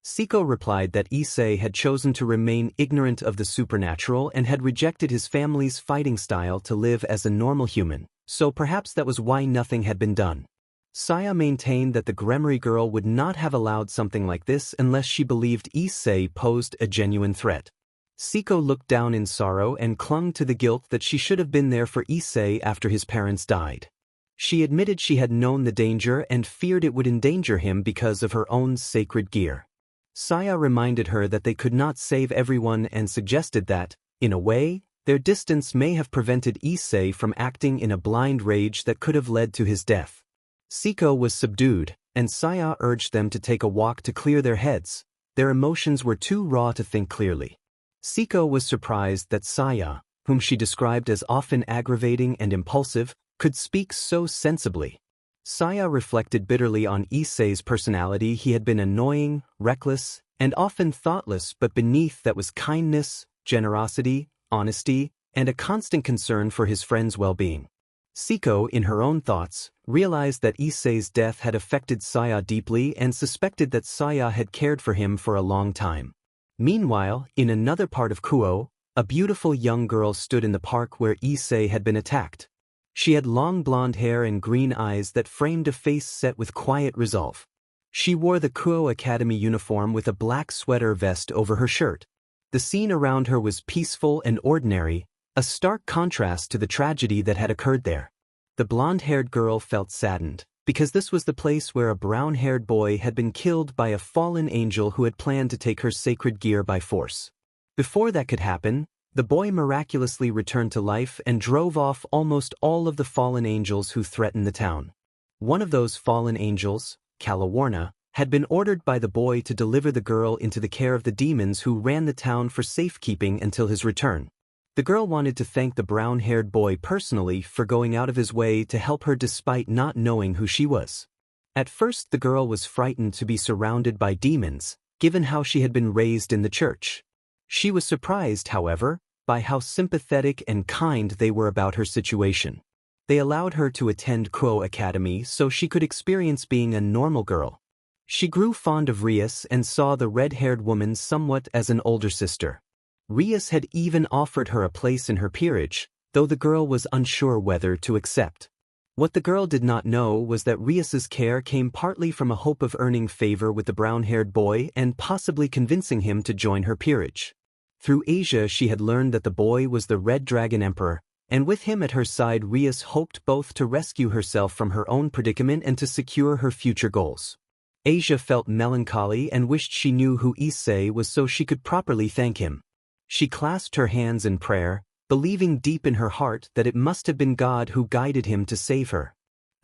Siko replied that Issei had chosen to remain ignorant of the supernatural and had rejected his family's fighting style to live as a normal human, so perhaps that was why nothing had been done. Saya maintained that the Gremory girl would not have allowed something like this unless she believed Issei posed a genuine threat. Siko looked down in sorrow and clung to the guilt that she should have been there for Issei after his parents died. She admitted she had known the danger and feared it would endanger him because of her own sacred gear. Saya reminded her that they could not save everyone and suggested that, in a way, their distance may have prevented Issei from acting in a blind rage that could have led to his death. Siko was subdued, and Saya urged them to take a walk to clear their heads. Their emotions were too raw to think clearly. Siko was surprised that Saya, whom she described as often aggravating and impulsive, could speak so sensibly. Saya reflected bitterly on Issei's personality. He had been annoying, reckless, and often thoughtless, but beneath that was kindness, generosity, honesty, and a constant concern for his friends' well-being. Siko, in her own thoughts, realized that Issei's death had affected Saya deeply and suspected that Saya had cared for him for a long time. Meanwhile, in another part of Kuo, a beautiful young girl stood in the park where Issei had been attacked. She had long blonde hair and green eyes that framed a face set with quiet resolve. She wore the Kuo Academy uniform with a black sweater vest over her shirt. The scene around her was peaceful and ordinary, a stark contrast to the tragedy that had occurred there. The blonde-haired girl felt saddened, because this was the place where a brown-haired boy had been killed by a fallen angel who had planned to take her sacred gear by force. Before that could happen, the boy miraculously returned to life and drove off almost all of the fallen angels who threatened the town. One of those fallen angels, Calawarna, had been ordered by the boy to deliver the girl into the care of the demons who ran the town for safekeeping until his return. The girl wanted to thank the brown-haired boy personally for going out of his way to help her despite not knowing who she was. At first the girl was frightened to be surrounded by demons, given how she had been raised in the church. She was surprised, however, by how sympathetic and kind they were about her situation. They allowed her to attend Kuo Academy so she could experience being a normal girl. She grew fond of Rias and saw the red-haired woman somewhat as an older sister. Rias had even offered her a place in her peerage, though the girl was unsure whether to accept. What the girl did not know was that Rias's care came partly from a hope of earning favor with the brown-haired boy and possibly convincing him to join her peerage. Through Asia she had learned that the boy was the Red Dragon Emperor, and with him at her side Rias hoped both to rescue herself from her own predicament and to secure her future goals. Asia felt melancholy and wished she knew who Issei was so she could properly thank him. She clasped her hands in prayer, believing deep in her heart that it must have been God who guided him to save her.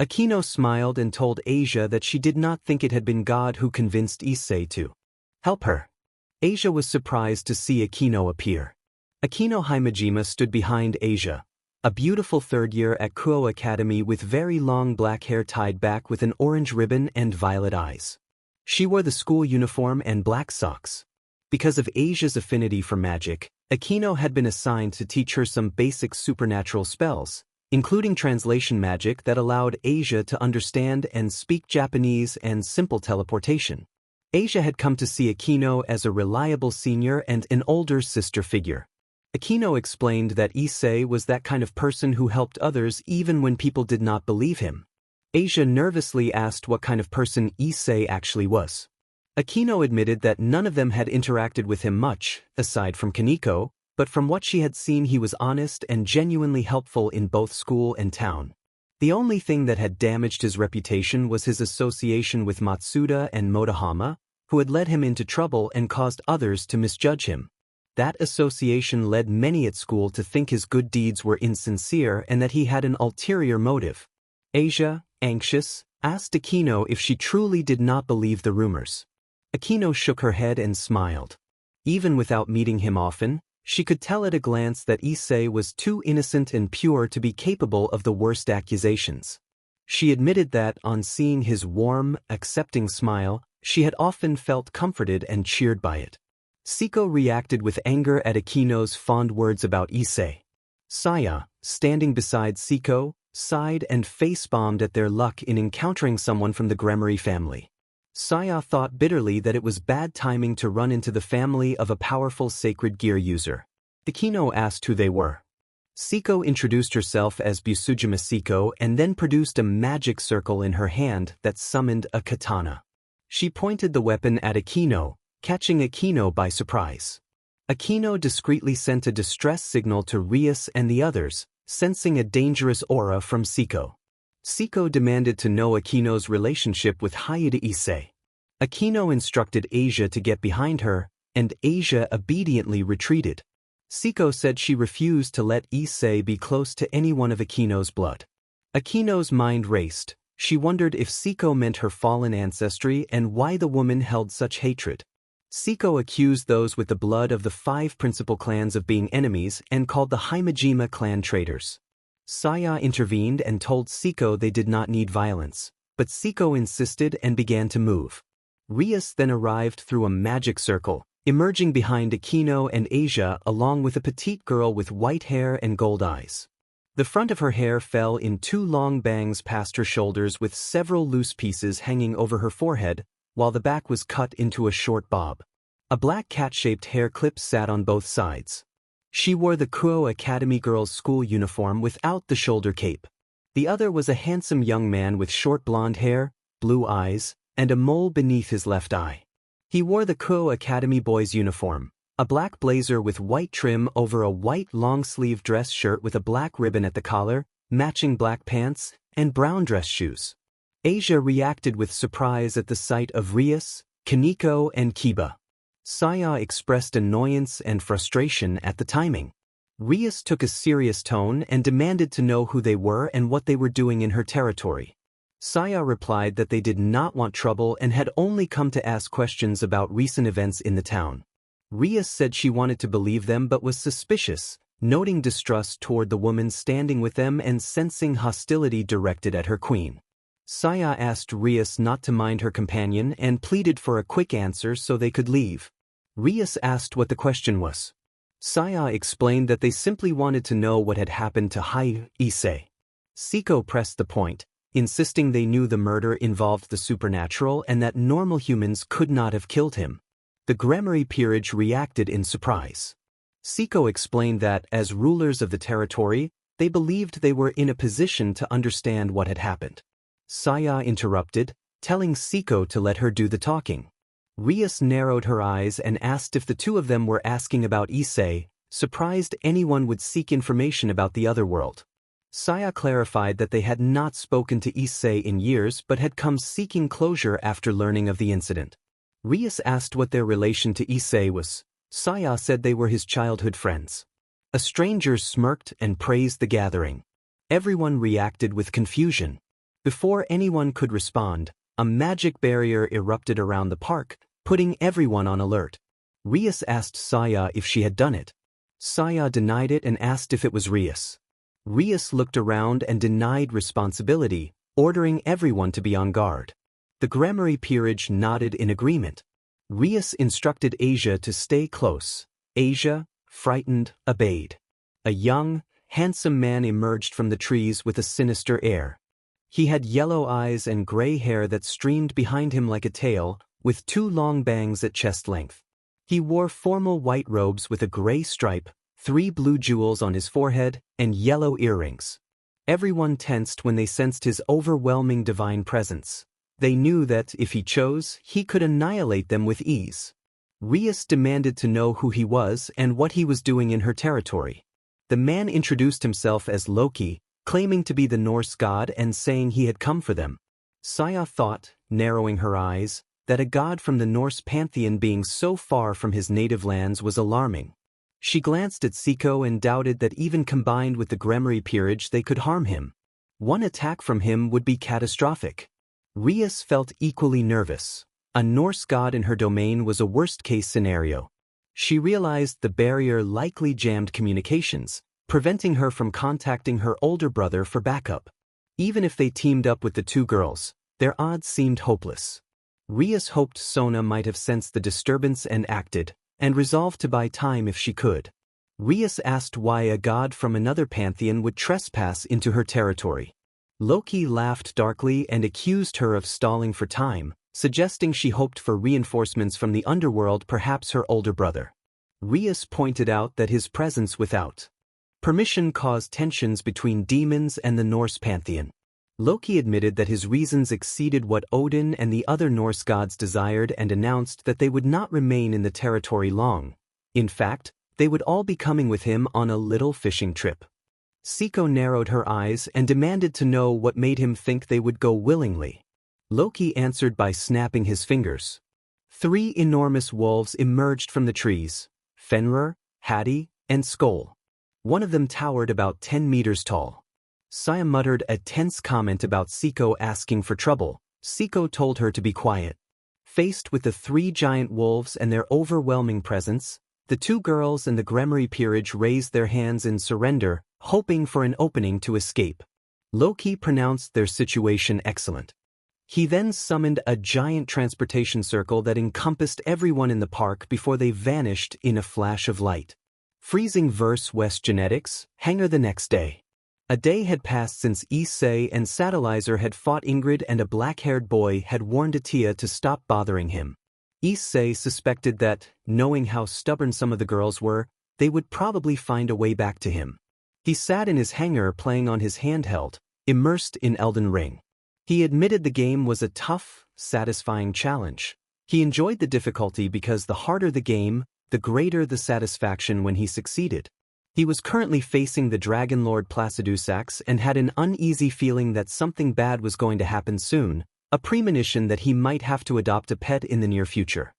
Aquino smiled and told Asia that she did not think it had been God who convinced Issei to help her. Asia was surprised to see Aquino appear. Aquino Himejima stood behind Asia, a beautiful third year at Kuo Academy with very long black hair tied back with an orange ribbon and violet eyes. She wore the school uniform and black socks. Because of Asia's affinity for magic, Aquino had been assigned to teach her some basic supernatural spells, including translation magic that allowed Asia to understand and speak Japanese and simple teleportation. Asia had come to see Aquino as a reliable senior and an older sister figure. Aquino explained that Issei was that kind of person who helped others even when people did not believe him. Asia nervously asked what kind of person Issei actually was. Aquino admitted that none of them had interacted with him much, aside from Kaneko, but from what she had seen he was honest and genuinely helpful in both school and town. The only thing that had damaged his reputation was his association with Matsuda and Motohama, who had led him into trouble and caused others to misjudge him. That association led many at school to think his good deeds were insincere and that he had an ulterior motive. Asia, anxious, asked Aquino if she truly did not believe the rumors. Aquino shook her head and smiled. Even without meeting him often, she could tell at a glance that Issei was too innocent and pure to be capable of the worst accusations. She admitted that, on seeing his warm, accepting smile, she had often felt comforted and cheered by it. Siko reacted with anger at Aquino's fond words about Issei. Saya, standing beside Siko, sighed and face-bombed at their luck in encountering someone from the Gremory family. Saya thought bitterly that it was bad timing to run into the family of a powerful sacred gear user. Aquino asked who they were. Siko introduced herself as Busujima Siko and then produced a magic circle in her hand that summoned a katana. She pointed the weapon at Aquino, catching Aquino by surprise. Aquino discreetly sent a distress signal to Rias and the others, sensing a dangerous aura from Siko. Siko demanded to know Aquino's relationship with Hayate Issei. Aquino instructed Asia to get behind her, and Asia obediently retreated. Siko said she refused to let Issei be close to anyone of Aquino's blood. Aquino's mind raced. She wondered if Siko meant her fallen ancestry and why the woman held such hatred. Siko accused those with the blood of the 5 principal clans of being enemies and called the Himejima clan traitors. Saya intervened and told Siko they did not need violence, but Siko insisted and began to move. Rias then arrived through a magic circle, emerging behind Akino and Asia along with a petite girl with white hair and gold eyes. The front of her hair fell in 2 long bangs past her shoulders with several loose pieces hanging over her forehead, while the back was cut into a short bob. A black cat-shaped hair clip sat on both sides. She wore the Kuo Academy girls' school uniform without the shoulder cape. The other was a handsome young man with short blonde hair, blue eyes, and a mole beneath his left eye. He wore the Kuo Academy boys' uniform, a black blazer with white trim over a white long-sleeve dress shirt with a black ribbon at the collar, matching black pants, and brown dress shoes. Asia reacted with surprise at the sight of Rias, Kaneko, and Kiba. Saya expressed annoyance and frustration at the timing. Rias took a serious tone and demanded to know who they were and what they were doing in her territory. Saya replied that they did not want trouble and had only come to ask questions about recent events in the town. Rias said she wanted to believe them but was suspicious, noting distrust toward the woman standing with them and sensing hostility directed at her queen. Saya asked Rias not to mind her companion and pleaded for a quick answer so they could leave. Rias asked what the question was. Saya explained that they simply wanted to know what had happened to Issei. Siko pressed the point, insisting they knew the murder involved the supernatural and that normal humans could not have killed him. The Gremory peerage reacted in surprise. Siko explained that, as rulers of the territory, they believed they were in a position to understand what had happened. Saya interrupted, telling Siko to let her do the talking. Rias narrowed her eyes and asked if the two of them were asking about Issei, surprised anyone would seek information about the other world. Saya clarified that they had not spoken to Issei in years but had come seeking closure after learning of the incident. Rias asked what their relation to Issei was. Saya said they were his childhood friends. A stranger smirked and praised the gathering. Everyone reacted with confusion. Before anyone could respond, a magic barrier erupted around the park, putting everyone on alert. Rias asked Saya if she had done it. Saya denied it and asked if it was Rias. Rias looked around and denied responsibility, ordering everyone to be on guard. The Gremory peerage nodded in agreement. Rias instructed Asia to stay close. Asia, frightened, obeyed. A young, handsome man emerged from the trees with a sinister air. He had yellow eyes and gray hair that streamed behind him like a tail, with 2 long bangs at chest length. He wore formal white robes with a gray stripe, 3 blue jewels on his forehead, and yellow earrings. Everyone tensed when they sensed his overwhelming divine presence. They knew that, if he chose, he could annihilate them with ease. Rias demanded to know who he was and what he was doing in her territory. The man introduced himself as Loki, claiming to be the Norse god and saying he had come for them. Saya thought, narrowing her eyes, that a god from the Norse pantheon being so far from his native lands was alarming. She glanced at Siko and doubted that even combined with the Gremory peerage they could harm him. One attack from him would be catastrophic. Rias felt equally nervous. A Norse god in her domain was a worst-case scenario. She realized the barrier likely jammed communications, preventing her from contacting her older brother for backup. Even if they teamed up with the 2 girls, their odds seemed hopeless. Rias hoped Sona might have sensed the disturbance and acted, and resolved to buy time if she could. Rias asked why a god from another pantheon would trespass into her territory. Loki laughed darkly and accused her of stalling for time, suggesting she hoped for reinforcements from the underworld, perhaps her older brother. Rias pointed out that his presence without permission caused tensions between demons and the Norse pantheon. Loki admitted that his reasons exceeded what Odin and the other Norse gods desired and announced that they would not remain in the territory long. In fact, they would all be coming with him on a little fishing trip. Siko narrowed her eyes and demanded to know what made him think they would go willingly. Loki answered by snapping his fingers. 3 enormous wolves emerged from the trees: Fenrir, Hati, and Skoll. One of them towered about 10 meters tall. Saya muttered a tense comment about Siko asking for trouble. Siko told her to be quiet. Faced with the 3 giant wolves and their overwhelming presence, the 2 girls and the Gremory peerage raised their hands in surrender, hoping for an opening to escape. Loki pronounced their situation excellent. He then summoned a giant transportation circle that encompassed everyone in the park before they vanished in a flash of light. Freezing verse West Genetics, Hanger the next day. A day had passed since Issei and Satellizer had fought Ingred, and a black-haired boy had warned Atia to stop bothering him. Issei suspected that, knowing how stubborn some of the girls were, they would probably find a way back to him. He sat in his hangar playing on his handheld, immersed in Elden Ring. He admitted the game was a tough, satisfying challenge. He enjoyed the difficulty because the harder the game, the greater the satisfaction when he succeeded. He was currently facing the Dragon Lord Placidusax and had an uneasy feeling that something bad was going to happen soon, a premonition that he might have to adopt a pet in the near future.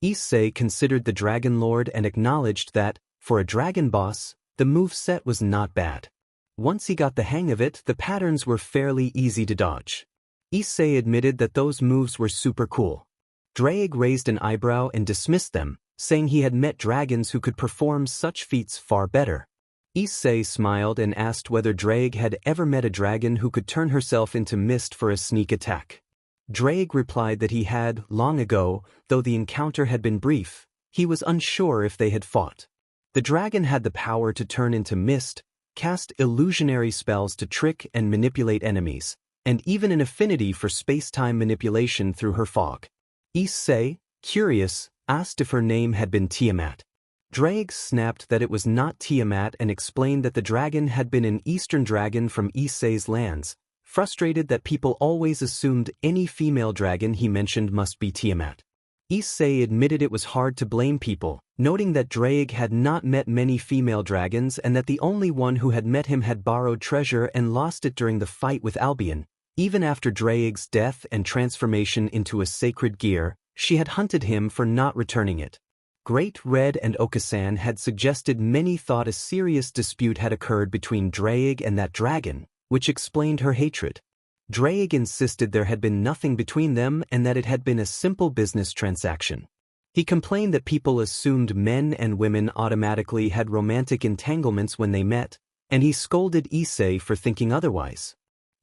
Issei considered the Dragon Lord and acknowledged that, for a dragon boss, the moveset was not bad. Once he got the hang of it, the patterns were fairly easy to dodge. Issei admitted that those moves were super cool. Drake raised an eyebrow and dismissed them, saying he had met dragons who could perform such feats far better. Issei smiled and asked whether Drake had ever met a dragon who could turn herself into mist for a sneak attack. Drake replied that he had, long ago, though the encounter had been brief. He was unsure if they had fought. The dragon had the power to turn into mist, cast illusionary spells to trick and manipulate enemies, and even an affinity for space-time manipulation through her fog. Issei, curious, asked if her name had been Tiamat. Drake snapped that it was not Tiamat and explained that the dragon had been an eastern dragon from Issei's lands, frustrated that people always assumed any female dragon he mentioned must be Tiamat. Issei admitted it was hard to blame people, noting that Drake had not met many female dragons and that the only one who had met him had borrowed treasure and lost it during the fight with Albion. Even after Drake's death and transformation into a sacred gear, she had hunted him for not returning it. Great Red and Okasan had suggested many thought a serious dispute had occurred between Drake and that dragon, which explained her hatred. Drake insisted there had been nothing between them and that it had been a simple business transaction. He complained that people assumed men and women automatically had romantic entanglements when they met, and he scolded Issei for thinking otherwise.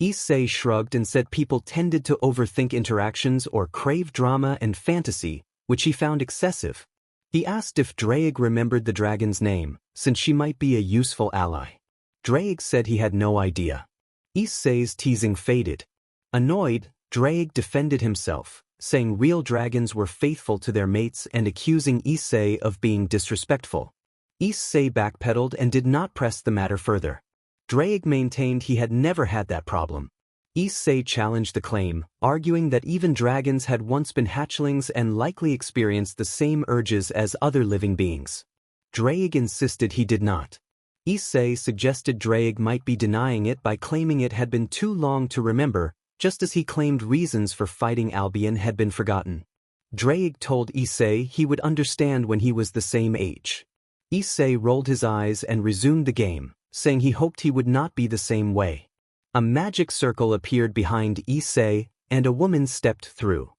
Issei shrugged and said people tended to overthink interactions or crave drama and fantasy, which he found excessive. He asked if Drake remembered the dragon's name, since she might be a useful ally. Drake said he had no idea. Issei's teasing faded. Annoyed, Drake defended himself, saying real dragons were faithful to their mates and accusing Issei of being disrespectful. Issei backpedaled and did not press the matter further. Drake maintained he had never had that problem. Issei challenged the claim, arguing that even dragons had once been hatchlings and likely experienced the same urges as other living beings. Drake insisted he did not. Issei suggested Drake might be denying it by claiming it had been too long to remember, just as he claimed reasons for fighting Albion had been forgotten. Drake told Issei he would understand when he was the same age. Issei rolled his eyes and resumed the game, saying he hoped he would not be the same way. A magic circle appeared behind Issei, and a woman stepped through.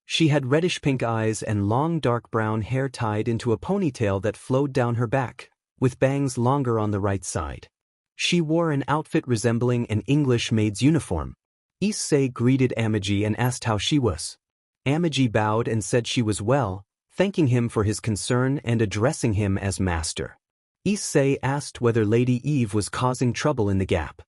She had reddish-pink eyes and long dark brown hair tied into a ponytail that flowed down her back, with bangs longer on the right side. She wore an outfit resembling an English maid's uniform. Issei greeted Amagi and asked how she was. Amagi bowed and said she was well, thanking him for his concern and addressing him as master. Issei asked whether Lady Eve was causing trouble in the gap.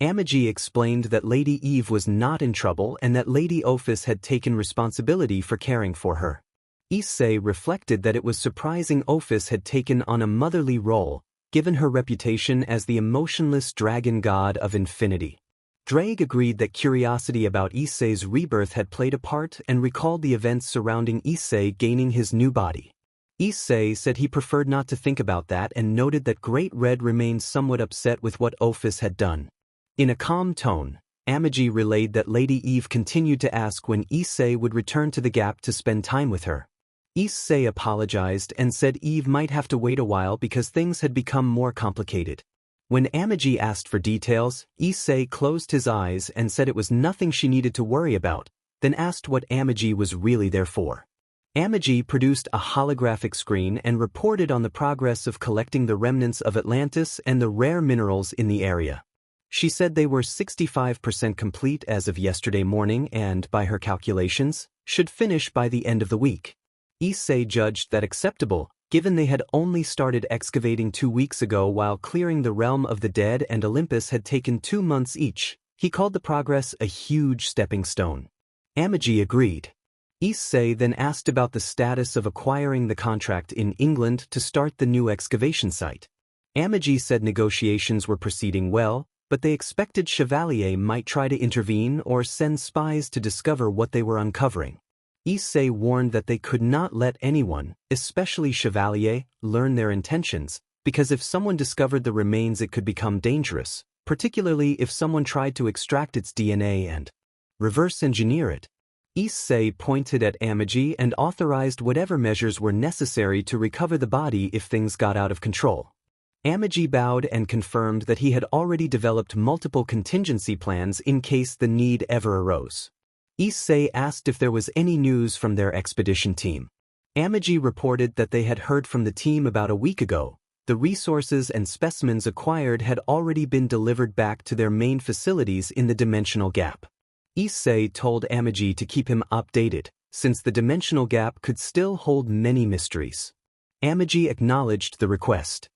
Amagi explained that Lady Eve was not in trouble and that Lady Ophis had taken responsibility for caring for her. Issei reflected that it was surprising Ophis had taken on a motherly role, given her reputation as the emotionless dragon god of infinity. Drake agreed that curiosity about Issei's rebirth had played a part and recalled the events surrounding Issei gaining his new body. Issei said he preferred not to think about that and noted that Great Red remained somewhat upset with what Ophis had done. In a calm tone, Amagi relayed that Lady Eve continued to ask when Issei would return to the gap to spend time with her. Issei apologized and said Eve might have to wait a while because things had become more complicated. When Amagi asked for details, Issei closed his eyes and said it was nothing she needed to worry about, then asked what Amagi was really there for. Amagi produced a holographic screen and reported on the progress of collecting the remnants of Atlantis and the rare minerals in the area. She said they were 65% complete as of yesterday morning and, by her calculations, should finish by the end of the week. Issei judged that acceptable, given they had only started excavating 2 weeks ago while clearing the realm of the dead and Olympus had taken 2 months each. He called the progress a huge stepping stone. Amagi agreed. Issei then asked about the status of acquiring the contract in England to start the new excavation site. Amagi said negotiations were proceeding well, but they expected Chevalier might try to intervene or send spies to discover what they were uncovering. Issei warned that they could not let anyone, especially Chevalier, learn their intentions, because if someone discovered the remains it could become dangerous, particularly if someone tried to extract its DNA and reverse engineer it. Issei pointed at Amagi and authorized whatever measures were necessary to recover the body if things got out of control. Amagi bowed and confirmed that he had already developed multiple contingency plans in case the need ever arose. Issei asked if there was any news from their expedition team. Amagi reported that they had heard from the team about a week ago. The resources and specimens acquired had already been delivered back to their main facilities in the dimensional gap. Issei told Amagi to keep him updated, since the dimensional gap could still hold many mysteries. Amagi acknowledged the request.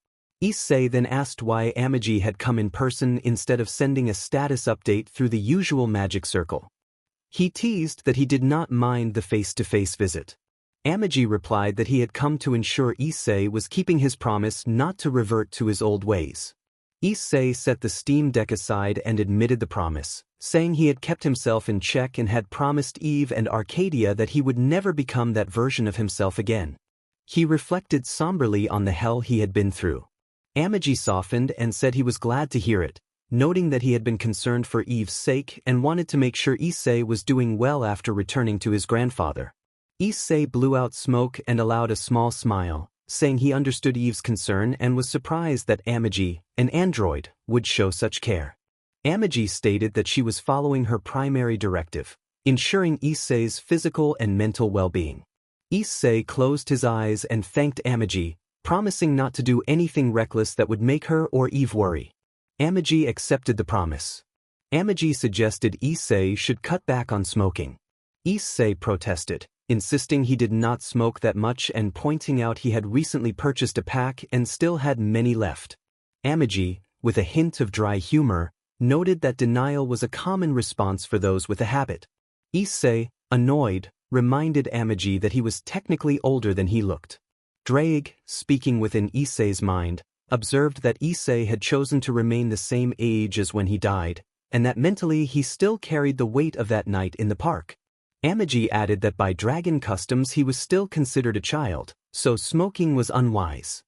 Issei then asked why Amagi had come in person instead of sending a status update through the usual magic circle. He teased that he did not mind the face-to-face visit. Amagi replied that he had come to ensure Issei was keeping his promise not to revert to his old ways. Issei set the Steam Deck aside and admitted the promise, saying he had kept himself in check and had promised Eve and Arcadia that he would never become that version of himself again. He reflected somberly on the hell he had been through. Amagi softened and said he was glad to hear it, noting that he had been concerned for Eve's sake and wanted to make sure Issei was doing well after returning to his grandfather. Issei blew out smoke and allowed a small smile, saying he understood Eve's concern and was surprised that Amagi, an android, would show such care. Amagi stated that she was following her primary directive, ensuring Issei's physical and mental well-being. Issei closed his eyes and thanked Amagi, promising not to do anything reckless that would make her or Eve worry. Amagi accepted the promise. Amagi suggested Issei should cut back on smoking. Issei protested, insisting he did not smoke that much and pointing out he had recently purchased a pack and still had many left. Amagi, with a hint of dry humor, noted that denial was a common response for those with a habit. Issei, annoyed, reminded Amagi that he was technically older than he looked. Drake, speaking within Issei's mind, observed that Issei had chosen to remain the same age as when he died, and that mentally he still carried the weight of that night in the park. Amagi added that by dragon customs he was still considered a child, so smoking was unwise.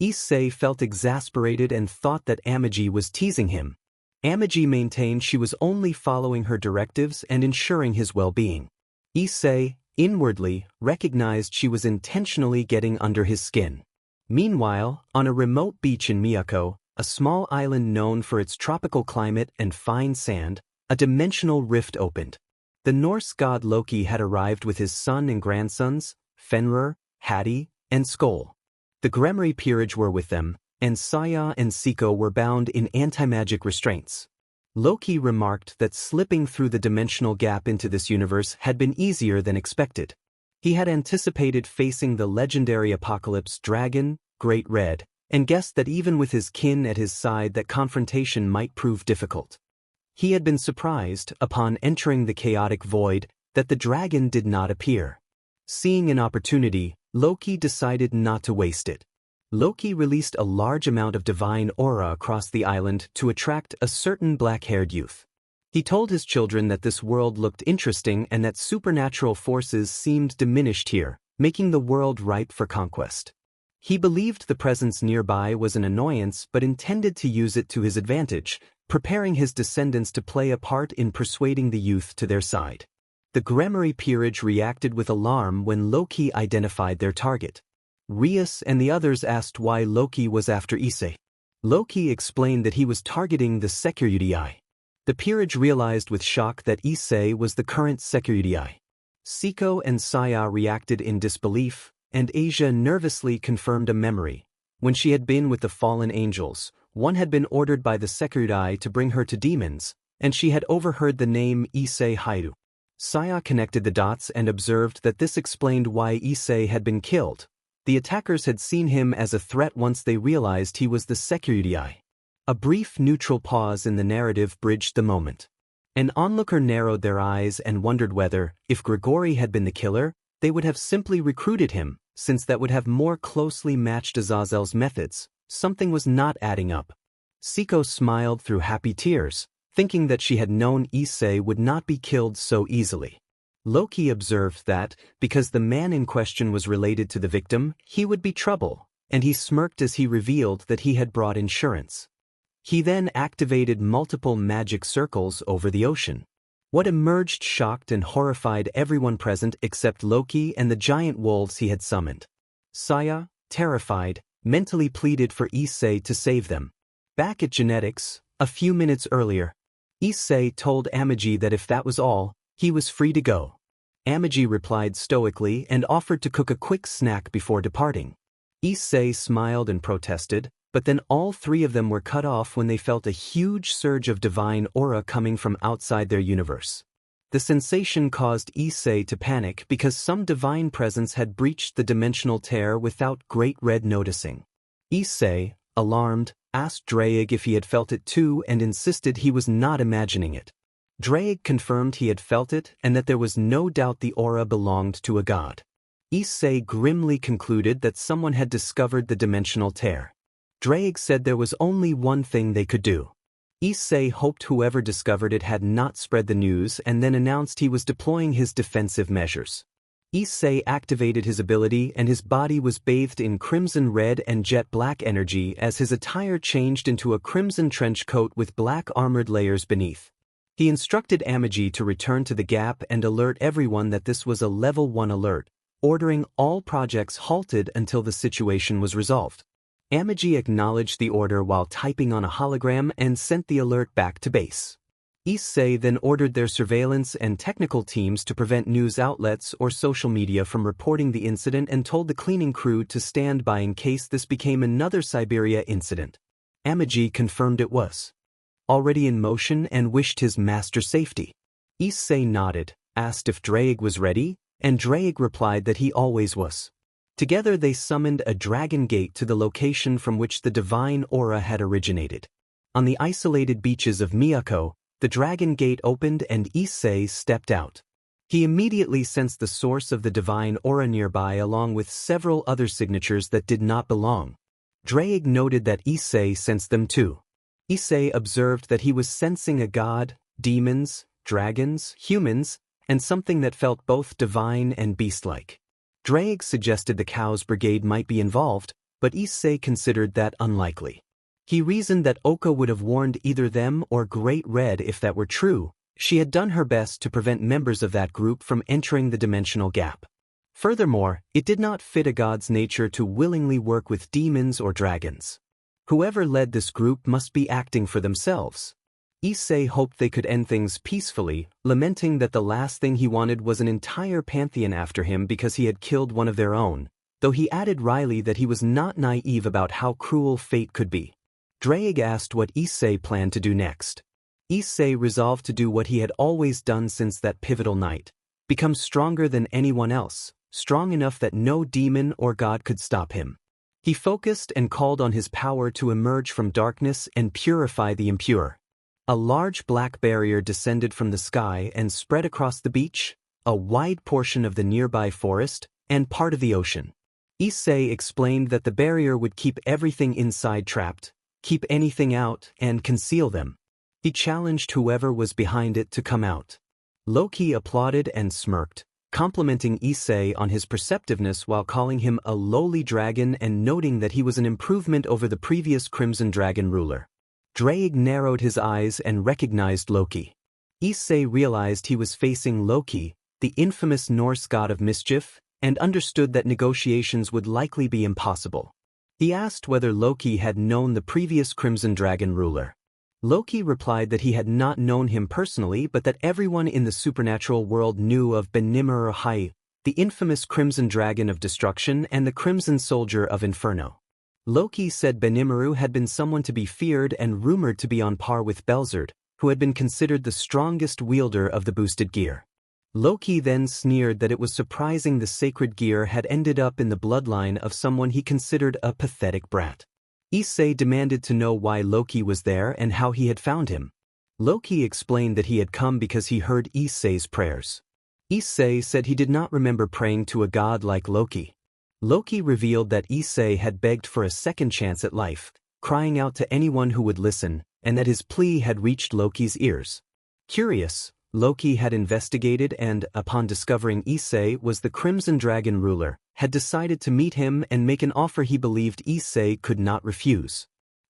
Issei felt exasperated and thought that Amagi was teasing him. Amagi maintained she was only following her directives and ensuring his well-being. Issei, inwardly, recognized she was intentionally getting under his skin. Meanwhile, on a remote beach in Miyako, a small island known for its tropical climate and fine sand, a dimensional rift opened. The Norse god Loki had arrived with his son and grandsons, Fenrir, Hati, and Skoll. The Gremory peerage were with them, and Saya and Siko were bound in anti-magic restraints. Loki remarked that slipping through the dimensional gap into this universe had been easier than expected. He had anticipated facing the legendary apocalypse dragon, Great Red, and guessed that even with his kin at his side that confrontation might prove difficult. He had been surprised, upon entering the chaotic void, that the dragon did not appear. Seeing an opportunity, Loki decided not to waste it. Loki released a large amount of divine aura across the island to attract a certain black-haired youth. He told his children that this world looked interesting and that supernatural forces seemed diminished here, making the world ripe for conquest. He believed the presence nearby was an annoyance but intended to use it to his advantage, preparing his descendants to play a part in persuading the youth to their side. The Gremory peerage reacted with alarm when Loki identified their target. Rias and the others asked why Loki was after Issei. Loki explained that he was targeting the Security. The peerage realized with shock that Issei was the current Security. Siko and Saya reacted in disbelief, and Asia nervously confirmed a memory. When she had been with the fallen angels, one had been ordered by the Sekiridai to bring her to demons, and she had overheard the name Issei Haidu. Saya connected the dots and observed that this explained why Issei had been killed. The attackers had seen him as a threat once they realized he was the Sekiridai. A brief neutral pause in the narrative bridged the moment. An onlooker narrowed their eyes and wondered whether, if Gregory had been the killer, they would have simply recruited him, since that would have more closely matched Azazel's methods. Something was not adding up. Siko smiled through happy tears, thinking that she had known Issei would not be killed so easily. Loki observed that, because the man in question was related to the victim, he would be trouble, and he smirked as he revealed that he had brought insurance. He then activated multiple magic circles over the ocean. What emerged shocked and horrified everyone present except Loki and the giant wolves he had summoned. Saya, terrified, mentally pleaded for Issei to save them. Back at genetics, a few minutes earlier, Issei told Amagi that if that was all, he was free to go. Amagi replied stoically and offered to cook a quick snack before departing. Issei smiled and protested, but then all three of them were cut off when they felt a huge surge of divine aura coming from outside their universe. The sensation caused Issei to panic because some divine presence had breached the dimensional tear without Great Red noticing. Issei, alarmed, asked Drake if he had felt it too and insisted he was not imagining it. Drake confirmed he had felt it and that there was no doubt the aura belonged to a god. Issei grimly concluded that someone had discovered the dimensional tear. Drake said there was only one thing they could do. Issei hoped whoever discovered it had not spread the news and then announced he was deploying his defensive measures. Issei activated his ability and his body was bathed in crimson red and jet black energy as his attire changed into a crimson trench coat with black armored layers beneath. He instructed Amagi to return to the gap and alert everyone that this was a level 1 alert, ordering all projects halted until the situation was resolved. Amagi acknowledged the order while typing on a hologram and sent the alert back to base. Issei then ordered their surveillance and technical teams to prevent news outlets or social media from reporting the incident and told the cleaning crew to stand by in case this became another Siberia incident. Amagi confirmed it was already in motion and wished his master safety. Issei nodded, asked if Drake was ready, and Drake replied that he always was. Together they summoned a dragon gate to the location from which the divine aura had originated. On the isolated beaches of Miyako, the dragon gate opened and Issei stepped out. He immediately sensed the source of the divine aura nearby along with several other signatures that did not belong. Drake noted that Issei sensed them too. Issei observed that he was sensing a god, demons, dragons, humans, and something that felt both divine and beast-like. Drake suggested the Cows Brigade might be involved, but Issei considered that unlikely. He reasoned that Oka would have warned either them or Great Red if that were true. She had done her best to prevent members of that group from entering the dimensional gap. Furthermore, it did not fit a god's nature to willingly work with demons or dragons. Whoever led this group must be acting for themselves. Issei hoped they could end things peacefully, lamenting that the last thing he wanted was an entire pantheon after him because he had killed one of their own, though he added wryly that he was not naive about how cruel fate could be. Drake asked what Issei planned to do next. Issei resolved to do what he had always done since that pivotal night, become stronger than anyone else, strong enough that no demon or god could stop him. He focused and called on his power to emerge from darkness and purify the impure. A large black barrier descended from the sky and spread across the beach, a wide portion of the nearby forest, and part of the ocean. Issei explained that the barrier would keep everything inside trapped, keep anything out, and conceal them. He challenged whoever was behind it to come out. Loki applauded and smirked, complimenting Issei on his perceptiveness while calling him a lowly dragon and noting that he was an improvement over the previous Crimson Dragon ruler. Drake narrowed his eyes and recognized Loki. Issei realized he was facing Loki, the infamous Norse god of mischief, and understood that negotiations would likely be impossible. He asked whether Loki had known the previous Crimson Dragon ruler. Loki replied that he had not known him personally but that everyone in the supernatural world knew of Benimuru, the infamous Crimson Dragon of Destruction and the Crimson Soldier of Inferno. Loki said Benimuru had been someone to be feared and rumored to be on par with Belzerd, who had been considered the strongest wielder of the boosted gear. Loki then sneered that it was surprising the sacred gear had ended up in the bloodline of someone he considered a pathetic brat. Issei demanded to know why Loki was there and how he had found him. Loki explained that he had come because he heard Issei's prayers. Issei said he did not remember praying to a god like Loki. Loki revealed that Issei had begged for a second chance at life, crying out to anyone who would listen, and that his plea had reached Loki's ears. Curious, Loki had investigated and, upon discovering Issei was the Crimson Dragon ruler, had decided to meet him and make an offer he believed Issei could not refuse.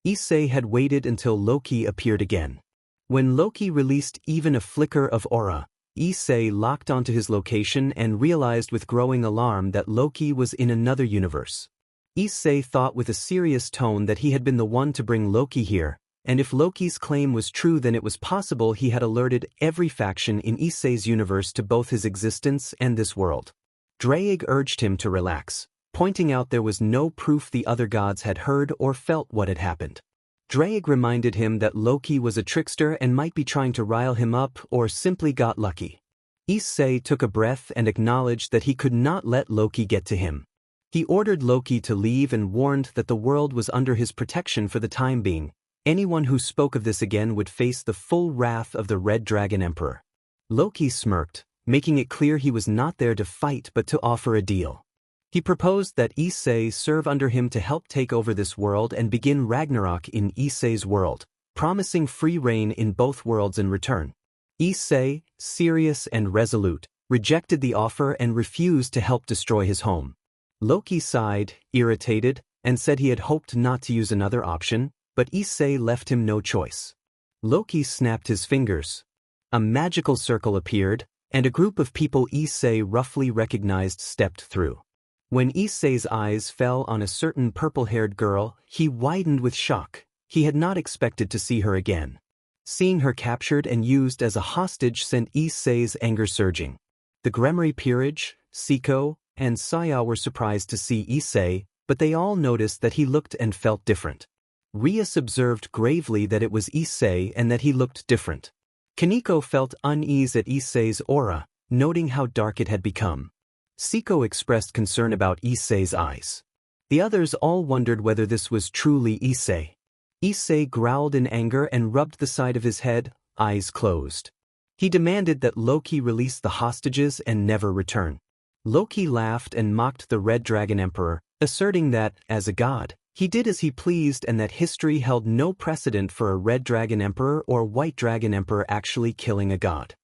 Issei had waited until Loki appeared again. When Loki released even a flicker of aura, Issei locked onto his location and realized with growing alarm that Loki was in another universe. Issei thought with a serious tone that he had been the one to bring Loki here, and if Loki's claim was true then it was possible he had alerted every faction in Issei's universe to both his existence and this world. Drake urged him to relax, pointing out there was no proof the other gods had heard or felt what had happened. Drake reminded him that Loki was a trickster and might be trying to rile him up or simply got lucky. Issei took a breath and acknowledged that he could not let Loki get to him. He ordered Loki to leave and warned that the world was under his protection for the time being. Anyone who spoke of this again would face the full wrath of the Red Dragon Emperor. Loki smirked, making it clear he was not there to fight but to offer a deal. He proposed that Issei serve under him to help take over this world and begin Ragnarok in Issei's world, promising free reign in both worlds in return. Issei, serious and resolute, rejected the offer and refused to help destroy his home. Loki sighed, irritated, and said he had hoped not to use another option, but Issei left him no choice. Loki snapped his fingers. A magical circle appeared, and a group of people Issei roughly recognized stepped through. When Issei's eyes fell on a certain purple-haired girl, he widened with shock. He had not expected to see her again. Seeing her captured and used as a hostage sent Issei's anger surging. The Gremory peerage, Siko, and Saya were surprised to see Issei, but they all noticed that he looked and felt different. Rias observed gravely that it was Issei and that he looked different. Kaneko felt unease at Issei's aura, noting how dark it had become. Siko expressed concern about Issei's eyes. The others all wondered whether this was truly Issei. Issei growled in anger and rubbed the side of his head, eyes closed. He demanded that Loki release the hostages and never return. Loki laughed and mocked the Red Dragon Emperor, asserting that, as a god, he did as he pleased and that history held no precedent for a Red Dragon Emperor or White Dragon Emperor actually killing a god.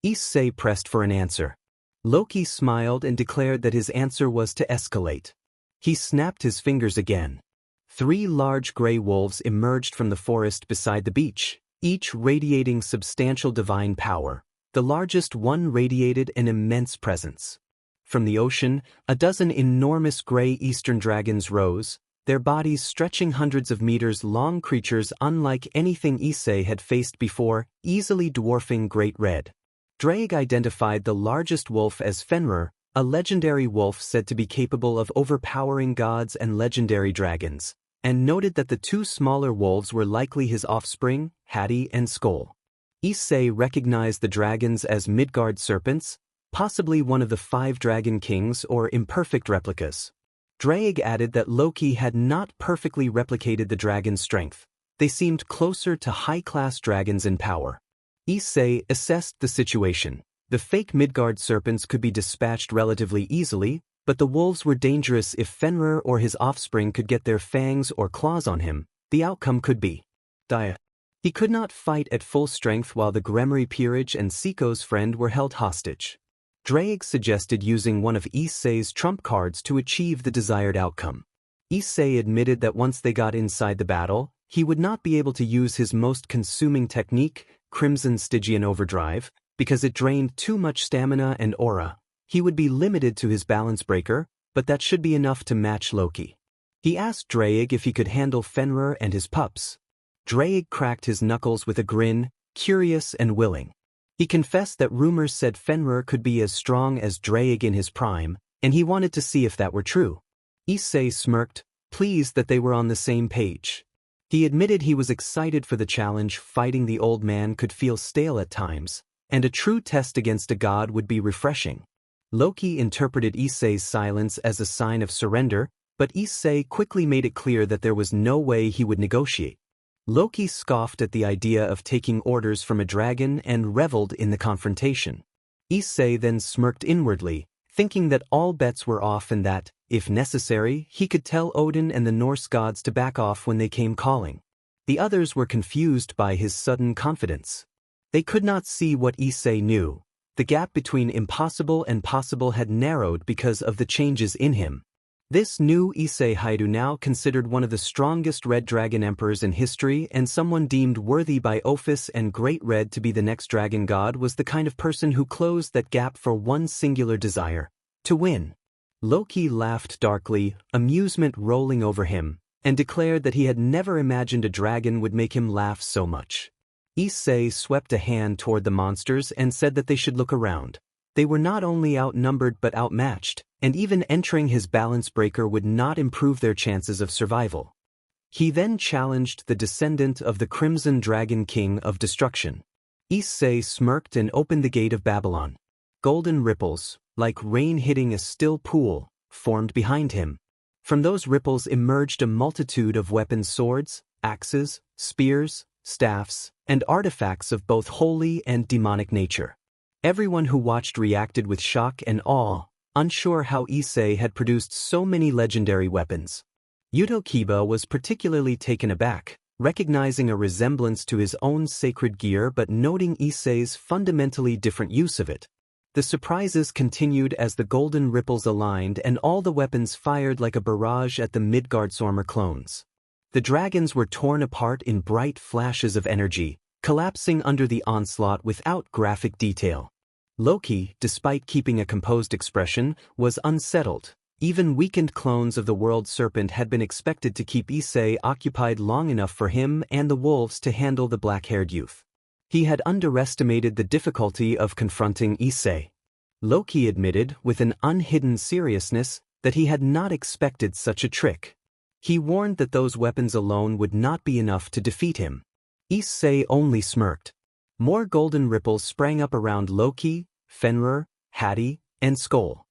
Issei pressed for an answer. Loki smiled and declared that his answer was to escalate. He snapped his fingers again. 3 large gray wolves emerged from the forest beside the beach, each radiating substantial divine power. The largest one radiated an immense presence. From the ocean, a dozen enormous gray eastern dragons rose, their bodies stretching hundreds of meters long, creatures unlike anything Issei had faced before, easily dwarfing Great Red. Drake identified the largest wolf as Fenrir, a legendary wolf said to be capable of overpowering gods and legendary dragons, and noted that the 2 smaller wolves were likely his offspring, Hattie and Skoll. Issei recognized the dragons as Midgard serpents, possibly one of the 5 dragon kings or imperfect replicas. Drake added that Loki had not perfectly replicated the dragon's strength. They seemed closer to high-class dragons in power. Issei assessed the situation. The fake Midgard serpents could be dispatched relatively easily, but the wolves were dangerous if Fenrir or his offspring could get their fangs or claws on him. The outcome could be dire. He could not fight at full strength while the Gremory peerage and Siko's friend were held hostage. Drake suggested using one of Issei's trump cards to achieve the desired outcome. Issei admitted that once they got inside the battle, he would not be able to use his most consuming technique, Crimson Stygian Overdrive, because it drained too much stamina and aura. He would be limited to his balance breaker, but that should be enough to match Loki. He asked Drake if he could handle Fenrir and his pups. Drake cracked his knuckles with a grin, curious and willing. He confessed that rumors said Fenrir could be as strong as Drake in his prime, and he wanted to see if that were true. Issei smirked, pleased that they were on the same page. He admitted he was excited for the challenge. Fighting the old man could feel stale at times, and a true test against a god would be refreshing. Loki interpreted Issei's silence as a sign of surrender, but Issei quickly made it clear that there was no way he would negotiate. Loki scoffed at the idea of taking orders from a dragon and reveled in the confrontation. Issei then smirked inwardly, thinking that all bets were off and that, if necessary, he could tell Odin and the Norse gods to back off when they came calling. The others were confused by his sudden confidence. They could not see what Issei knew. The gap between impossible and possible had narrowed because of the changes in him. This new Issei Haidu, now considered one of the strongest Red Dragon Emperors in history and someone deemed worthy by Ophis and Great Red to be the next dragon god, was the kind of person who closed that gap for one singular desire: to win. Loki laughed darkly, amusement rolling over him, and declared that he had never imagined a dragon would make him laugh so much. Issei swept a hand toward the monsters and said that they should look around. They were not only outnumbered but outmatched, and even entering his balance breaker would not improve their chances of survival. He then challenged the descendant of the Crimson Dragon King of Destruction. Issei smirked and opened the gate of Babylon. Golden ripples, like rain hitting a still pool, formed behind him. From those ripples emerged a multitude of weapons: swords, axes, spears, staffs, and artifacts of both holy and demonic nature. Everyone who watched reacted with shock and awe, unsure how Issei had produced so many legendary weapons. Yuto Kiba was particularly taken aback, recognizing a resemblance to his own sacred gear but noting Issei's fundamentally different use of it. The surprises continued as the golden ripples aligned and all the weapons fired like a barrage at the Midgardsormr clones. The dragons were torn apart in bright flashes of energy, collapsing under the onslaught without graphic detail. Loki, despite keeping a composed expression, was unsettled. Even weakened clones of the World Serpent had been expected to keep Issei occupied long enough for him and the wolves to handle the black-haired youth. He had underestimated the difficulty of confronting Issei. Loki admitted, with an unhidden seriousness, that he had not expected such a trick. He warned that those weapons alone would not be enough to defeat him. Issei only smirked. More golden ripples sprang up around Loki, Fenrir, Hati, and Skoll.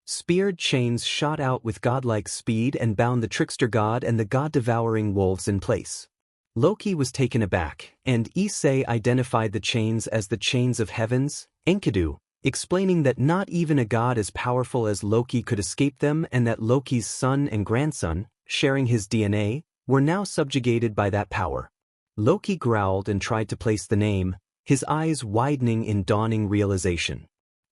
Speared chains shot out with godlike speed and bound the trickster god and the god-devouring wolves in place. Loki was taken aback, and Issei identified the chains as the chains of heavens, Enkidu, explaining that not even a god as powerful as Loki could escape them and that Loki's son and grandson, sharing his DNA, were now subjugated by that power. Loki growled and tried to place the name, his eyes widening in dawning realization.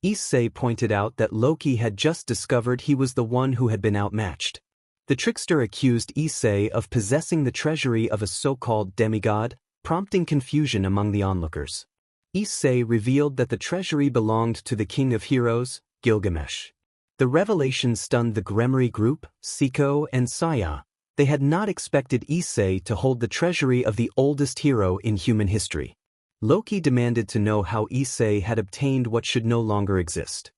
Issei pointed out that Loki had just discovered he was the one who had been outmatched. The trickster accused Issei of possessing the treasury of a so-called demigod, prompting confusion among the onlookers. Issei revealed that the treasury belonged to the king of heroes, Gilgamesh. The revelation stunned the Gremory group, Siko and Saya. They had not expected Issei to hold the treasury of the oldest hero in human history. Loki demanded to know how Issei had obtained what should no longer exist.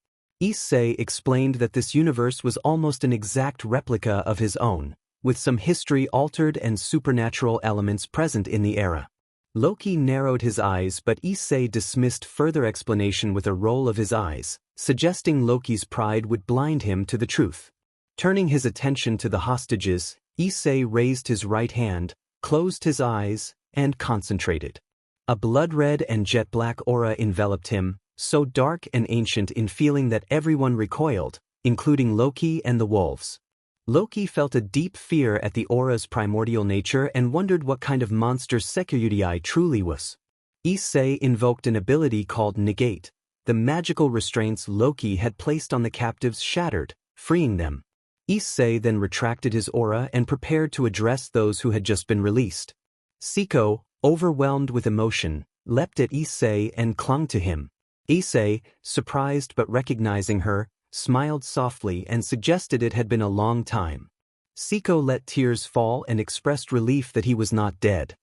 Issei explained that this universe was almost an exact replica of his own, with some history-altered and supernatural elements present in the era. Loki narrowed his eyes, but Issei dismissed further explanation with a roll of his eyes, suggesting Loki's pride would blind him to the truth. Turning his attention to the hostages, Issei raised his right hand, closed his eyes, and concentrated. A blood-red and jet-black aura enveloped him, so dark and ancient in feeling that everyone recoiled, including Loki and the wolves. Loki felt a deep fear at the aura's primordial nature and wondered what kind of monster Sekirudii truly was. Issei invoked an ability called Negate. The magical restraints Loki had placed on the captives shattered, freeing them. Issei then retracted his aura and prepared to address those who had just been released. Siko, overwhelmed with emotion, leapt at Issei and clung to him. Issei, surprised but recognizing her, smiled softly and suggested it had been a long time. Siko let tears fall and expressed relief that he was not dead.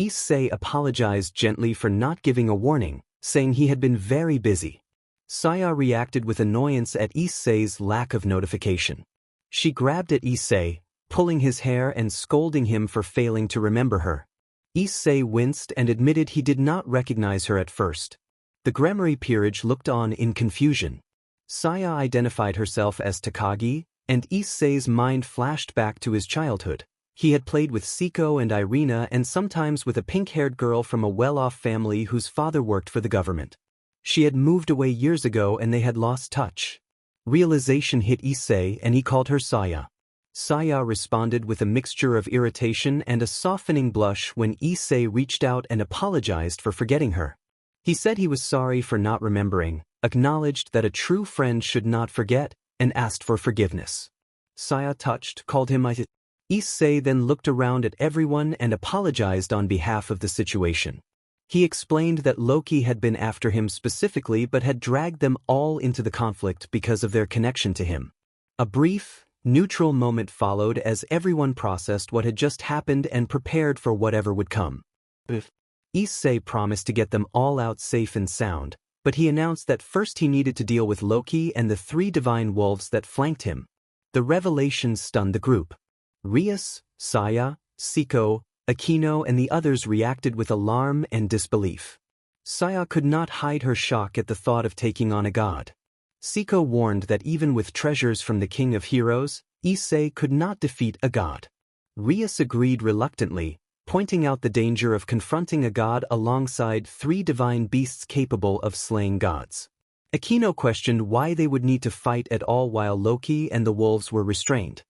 Issei apologized gently for not giving a warning, saying he had been very busy. Saya reacted with annoyance at Issei's lack of notification. She grabbed at Issei, pulling his hair and scolding him for failing to remember her. Issei winced and admitted he did not recognize her at first. The Gremory peerage looked on in confusion. Saya identified herself as Takagi, and Issei's mind flashed back to his childhood. He had played with Siko and Irina and sometimes with a pink-haired girl from a well-off family whose father worked for the government. She had moved away years ago and they had lost touch. Realization hit Issei and he called her Saya. Saya responded with a mixture of irritation and a softening blush when Issei reached out and apologized for forgetting her. He said he was sorry for not remembering, acknowledged that a true friend should not forget, and asked for forgiveness. Saya, touched, called him Issei. Issei then looked around at everyone and apologized on behalf of the situation. He explained that Loki had been after him specifically but had dragged them all into the conflict because of their connection to him. A brief, neutral moment followed as everyone processed what had just happened and prepared for whatever would come. Issei promised to get them all out safe and sound, but he announced that first he needed to deal with Loki and the 3 divine wolves that flanked him. The revelation stunned the group. Rias, Saya, Siko, Aquino and the others reacted with alarm and disbelief. Saya could not hide her shock at the thought of taking on a god. Siko warned that even with treasures from the King of Heroes, Issei could not defeat a god. Rias agreed reluctantly, pointing out the danger of confronting a god alongside 3 divine beasts capable of slaying gods. Aquino questioned why they would need to fight at all while Loki and the wolves were restrained.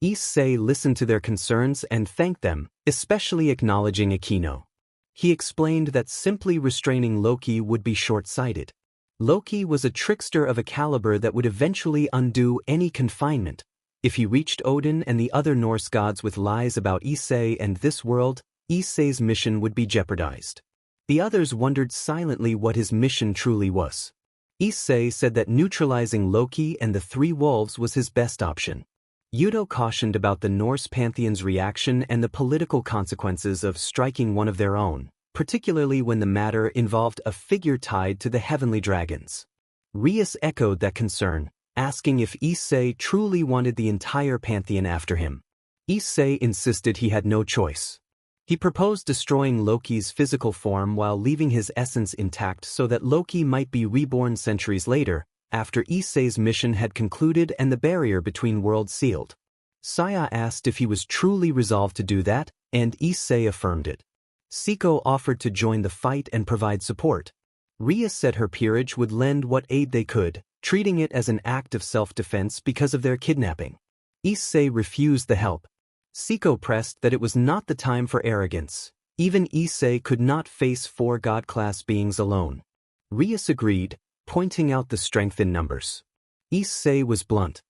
Issei listened to their concerns and thanked them, especially acknowledging Aquino. He explained that simply restraining Loki would be short-sighted. Loki was a trickster of a caliber that would eventually undo any confinement. If he reached Odin and the other Norse gods with lies about Issei and this world, Issei's mission would be jeopardized. The others wondered silently what his mission truly was. Issei said that neutralizing Loki and the 3 wolves was his best option. Yudo cautioned about the Norse pantheon's reaction and the political consequences of striking one of their own, particularly when the matter involved a figure tied to the heavenly dragons. Rias echoed that concern, asking if Issei truly wanted the entire pantheon after him. Issei insisted he had no choice. He proposed destroying Loki's physical form while leaving his essence intact so that Loki might be reborn centuries later, after Issei's mission had concluded and the barrier between worlds sealed. Saya asked if he was truly resolved to do that, and Issei affirmed it. Siko offered to join the fight and provide support. Rias said her peerage would lend what aid they could, treating it as an act of self-defense because of their kidnapping. Issei refused the help. Siko pressed that it was not the time for arrogance. Even Issei could not face 4 god-class beings alone. Rias agreed, pointing out the strength in numbers. Issei was blunt.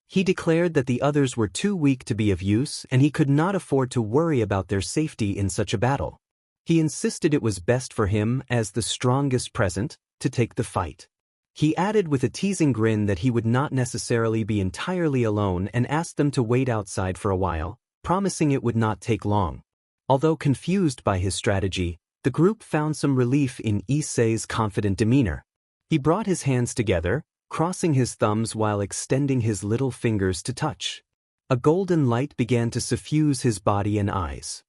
He declared that the others were too weak to be of use and he could not afford to worry about their safety in such a battle. He insisted it was best for him, as the strongest present, to take the fight. He added with a teasing grin that he would not necessarily be entirely alone and asked them to wait outside for a while, promising it would not take long. Although confused by his strategy, the group found some relief in Issei's confident demeanor. He brought his hands together, crossing his thumbs while extending his little fingers to touch. A golden light began to suffuse his body and eyes.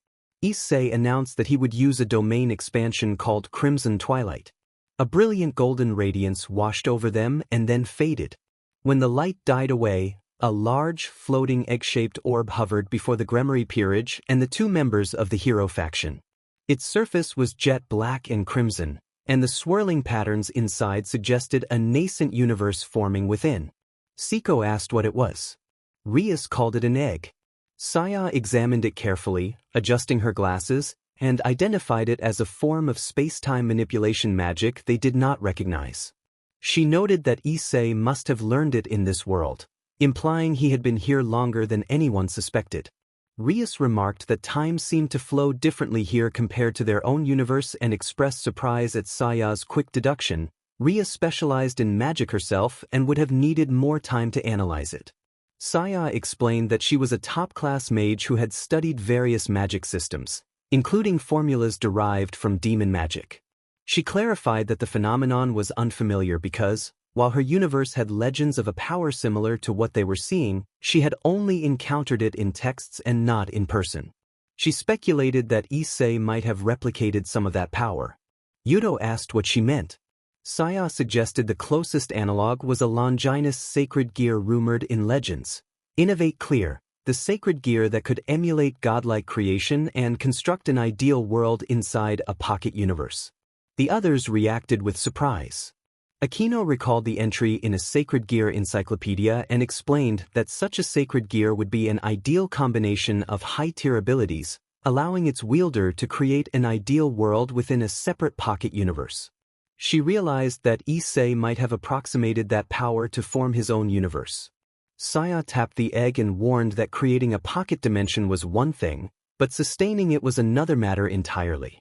Issei announced that he would use a domain expansion called Crimson Twilight. A brilliant golden radiance washed over them and then faded. When the light died away, a large, floating egg-shaped orb hovered before the Gremory peerage and the 2 members of the hero faction. Its surface was jet black and crimson, and the swirling patterns inside suggested a nascent universe forming within. Siko asked what it was. Rias called it an egg. Saya examined it carefully, adjusting her glasses, and identified it as a form of space-time manipulation magic they did not recognize. She noted that Issei must have learned it in this world, implying he had been here longer than anyone suspected. Rias remarked that time seemed to flow differently here compared to their own universe and expressed surprise at Saya's quick deduction. Rias specialized in magic herself and would have needed more time to analyze it. Saya explained that she was a top-class mage who had studied various magic systems, including formulas derived from demon magic. She clarified that the phenomenon was unfamiliar because, while her universe had legends of a power similar to what they were seeing, she had only encountered it in texts and not in person. She speculated that Issei might have replicated some of that power. Yuto asked what she meant. Saya suggested the closest analog was a Longinus sacred gear rumored in legends. Innovate Clear, the sacred gear that could emulate godlike creation and construct an ideal world inside a pocket universe. The others reacted with surprise. Aquino recalled the entry in a Sacred Gear encyclopedia and explained that such a sacred gear would be an ideal combination of high-tier abilities, allowing its wielder to create an ideal world within a separate pocket universe. She realized that Issei might have approximated that power to form his own universe. Saya tapped the egg and warned that creating a pocket dimension was one thing, but sustaining it was another matter entirely.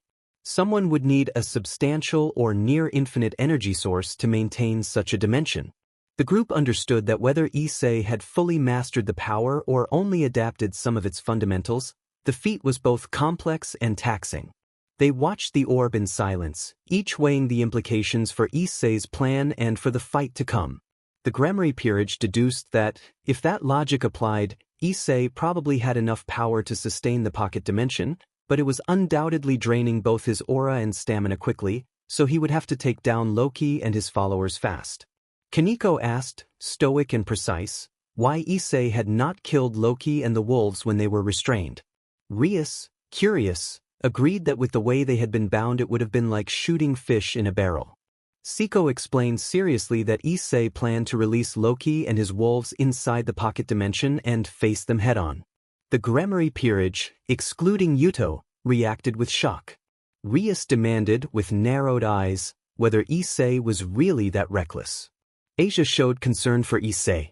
Someone would need a substantial or near-infinite energy source to maintain such a dimension. The group understood that whether Issei had fully mastered the power or only adapted some of its fundamentals, the feat was both complex and taxing. They watched the orb in silence, each weighing the implications for Issei's plan and for the fight to come. The Gremory peerage deduced that, if that logic applied, Issei probably had enough power to sustain the pocket dimension, but it was undoubtedly draining both his aura and stamina quickly, so he would have to take down Loki and his followers fast. Kaneko asked, stoic and precise, why Issei had not killed Loki and the wolves when they were restrained. Rias, curious, agreed that with the way they had been bound it would have been like shooting fish in a barrel. Siko explained seriously that Issei planned to release Loki and his wolves inside the pocket dimension and face them head-on. The Gremory peerage, excluding Yuto, reacted with shock. Rias demanded, with narrowed eyes, whether Issei was really that reckless. Asia showed concern for Issei.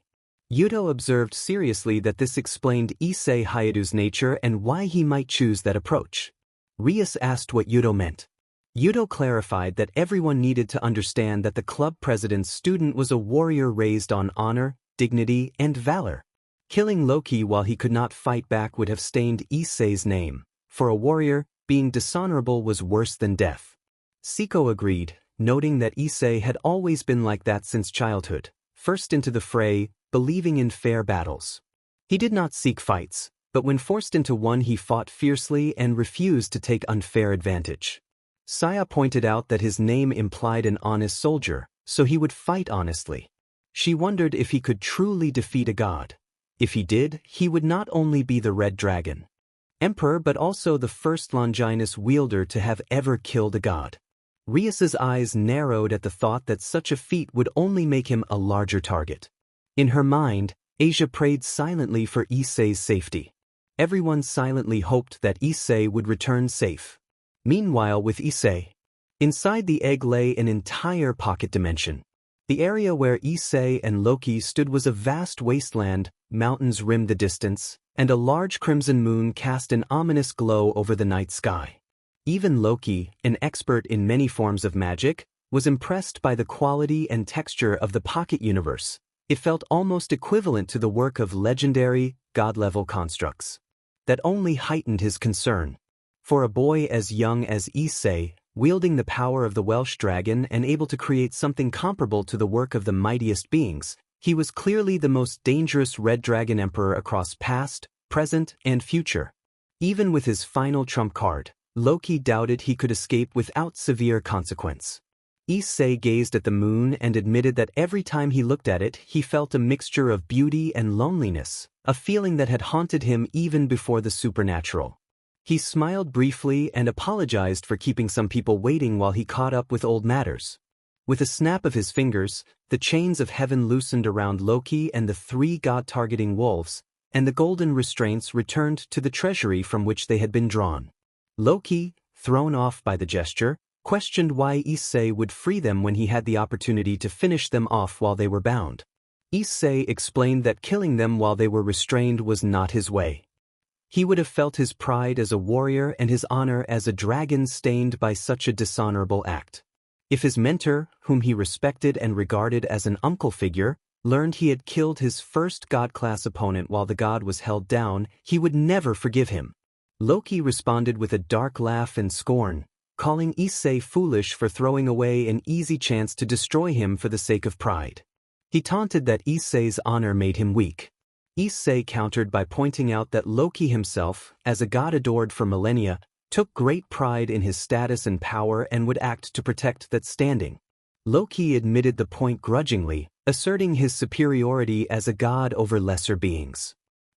Yuto observed seriously that this explained Issei Hayadu's nature and why he might choose that approach. Rias asked what Yuto meant. Yuto clarified that everyone needed to understand that the club president's student was a warrior raised on honor, dignity, and valor. Killing Loki while he could not fight back would have stained Issei's name. For a warrior, being dishonorable was worse than death. Siko agreed, noting that Issei had always been like that since childhood, first into the fray, believing in fair battles. He did not seek fights, but when forced into one he fought fiercely and refused to take unfair advantage. Saya pointed out that his name implied an honest soldier, so he would fight honestly. She wondered if he could truly defeat a god. If he did, he would not only be the Red Dragon Emperor but also the first Longinus wielder to have ever killed a god. Rias's eyes narrowed at the thought that such a feat would only make him a larger target. In her mind, Asia prayed silently for Issei's safety. Everyone silently hoped that Issei would return safe. Meanwhile with Issei, inside the egg lay an entire pocket dimension. The area where Issei and Loki stood was a vast wasteland, mountains rimmed the distance, and a large crimson moon cast an ominous glow over the night sky. Even Loki, an expert in many forms of magic, was impressed by the quality and texture of the pocket universe. It felt almost equivalent to the work of legendary, god-level constructs. That only heightened his concern. For a boy as young as Issei, wielding the power of the Welsh dragon and able to create something comparable to the work of the mightiest beings, he was clearly the most dangerous Red Dragon Emperor across past, present, and future. Even with his final trump card, Loki doubted he could escape without severe consequence. Issei gazed at the moon and admitted that every time he looked at it he felt a mixture of beauty and loneliness, a feeling that had haunted him even before the supernatural. He smiled briefly and apologized for keeping some people waiting while he caught up with old matters. With a snap of his fingers, the chains of heaven loosened around Loki and the 3 god-targeting wolves, and the golden restraints returned to the treasury from which they had been drawn. Loki, thrown off by the gesture, questioned why Issei would free them when he had the opportunity to finish them off while they were bound. Issei explained that killing them while they were restrained was not his way. He would have felt his pride as a warrior and his honor as a dragon stained by such a dishonorable act. If his mentor, whom he respected and regarded as an uncle figure, learned he had killed his first god-class opponent while the god was held down, he would never forgive him. Loki responded with a dark laugh and scorn, calling Issei foolish for throwing away an easy chance to destroy him for the sake of pride. He taunted that Issei's honor made him weak. Issei countered by pointing out that Loki himself, as a god adored for millennia, took great pride in his status and power and would act to protect that standing. Loki admitted the point grudgingly, asserting his superiority as a god over lesser beings.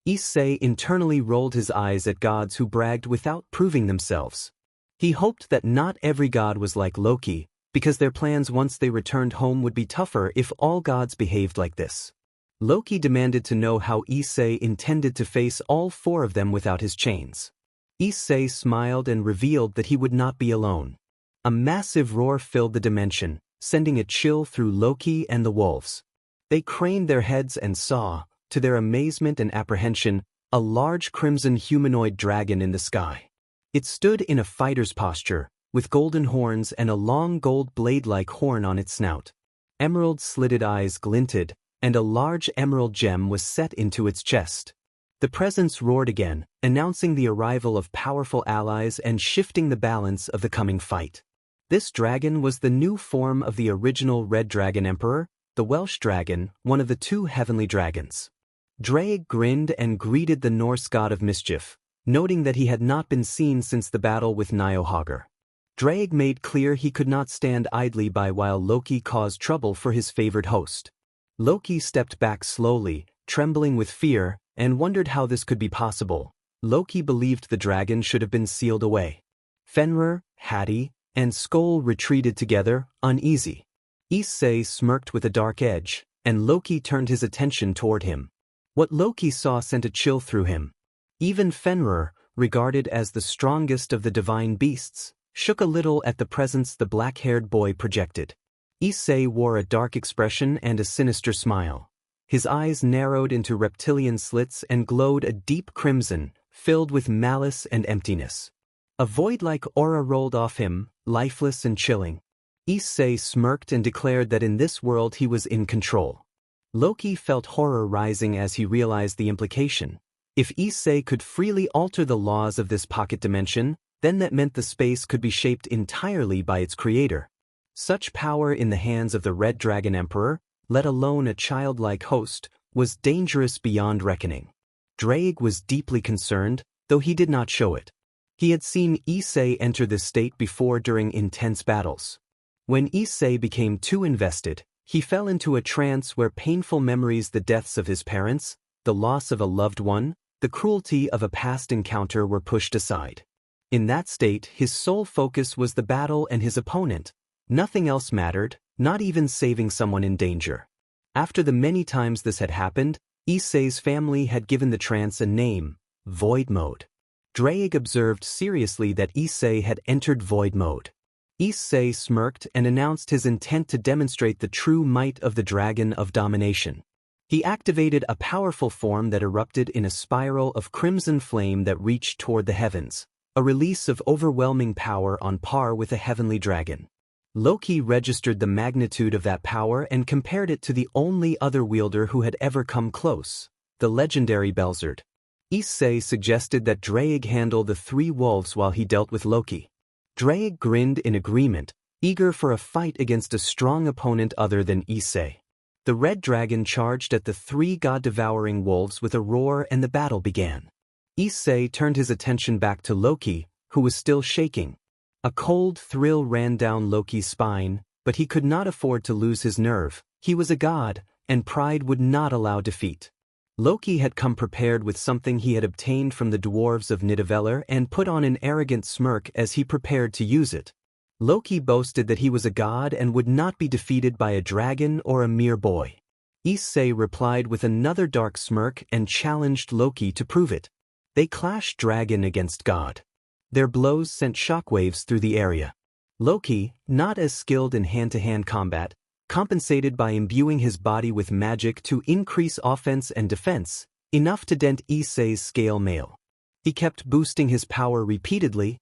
Issei internally rolled his eyes at gods who bragged without proving themselves. He hoped that not every god was like Loki, because their plans once they returned home would be tougher if all gods behaved like this. Loki demanded to know how Issei intended to face all four of them without his chains. Issei smiled and revealed that he would not be alone. A massive roar filled the dimension, sending a chill through Loki and the wolves. They craned their heads and saw, to their amazement and apprehension, a large crimson humanoid dragon in the sky. It stood in a fighter's posture, with golden horns and a long gold blade-like horn on its snout. Emerald-slitted eyes glinted, and a large emerald gem was set into its chest. The presence roared again, announcing the arrival of powerful allies and shifting the balance of the coming fight. This dragon was the new form of the original Red Dragon Emperor, the Welsh dragon, one of the two heavenly dragons. Drake grinned and greeted the Norse god of mischief, noting that he had not been seen since the battle with Niohagar. Drake made clear he could not stand idly by while Loki caused trouble for his favored host. Loki stepped back slowly, trembling with fear, and wondered how this could be possible. Loki believed the dragon should have been sealed away. Fenrir, Hati, and Skoll retreated together, uneasy. Issei smirked with a dark edge, and Loki turned his attention toward him. What Loki saw sent a chill through him. Even Fenrir, regarded as the strongest of the divine beasts, shook a little at the presence the black-haired boy projected. Issei wore a dark expression and a sinister smile. His eyes narrowed into reptilian slits and glowed a deep crimson, filled with malice and emptiness. A void-like aura rolled off him, lifeless and chilling. Issei smirked and declared that in this world he was in control. Loki felt horror rising as he realized the implication. If Issei could freely alter the laws of this pocket dimension, then that meant the space could be shaped entirely by its creator. Such power in the hands of the Red Dragon Emperor, let alone a childlike host, was dangerous beyond reckoning. Drake was deeply concerned, though he did not show it. He had seen Issei enter this state before during intense battles. When Issei became too invested, he fell into a trance where painful memories, the deaths of his parents, the loss of a loved one, the cruelty of a past encounter were pushed aside. In that state, his sole focus was the battle and his opponent. Nothing else mattered, not even saving someone in danger. After the many times this had happened, Issei's family had given the trance a name, Void Mode. Drake observed seriously that Issei had entered Void Mode. Issei smirked and announced his intent to demonstrate the true might of the Dragon of Domination. He activated a powerful form that erupted in a spiral of crimson flame that reached toward the heavens, a release of overwhelming power on par with a heavenly dragon. Loki registered the magnitude of that power and compared it to the only other wielder who had ever come close, the legendary Belzerd. Issei suggested that Drake handle the three wolves while he dealt with Loki. Drake grinned in agreement, eager for a fight against a strong opponent other than Issei. The red dragon charged at the three god-devouring wolves with a roar and the battle began. Issei turned his attention back to Loki, who was still shaking. A cold thrill ran down Loki's spine, but he could not afford to lose his nerve. He was a god, and pride would not allow defeat. Loki had come prepared with something he had obtained from the dwarves of Nidavellir and put on an arrogant smirk as he prepared to use it. Loki boasted that he was a god and would not be defeated by a dragon or a mere boy. Issei replied with another dark smirk and challenged Loki to prove it. They clashed dragon against god. Their blows sent shockwaves through the area. Loki, not as skilled in hand-to-hand combat, compensated by imbuing his body with magic to increase offense and defense, enough to dent Issei's scale mail. He kept boosting his power repeatedly,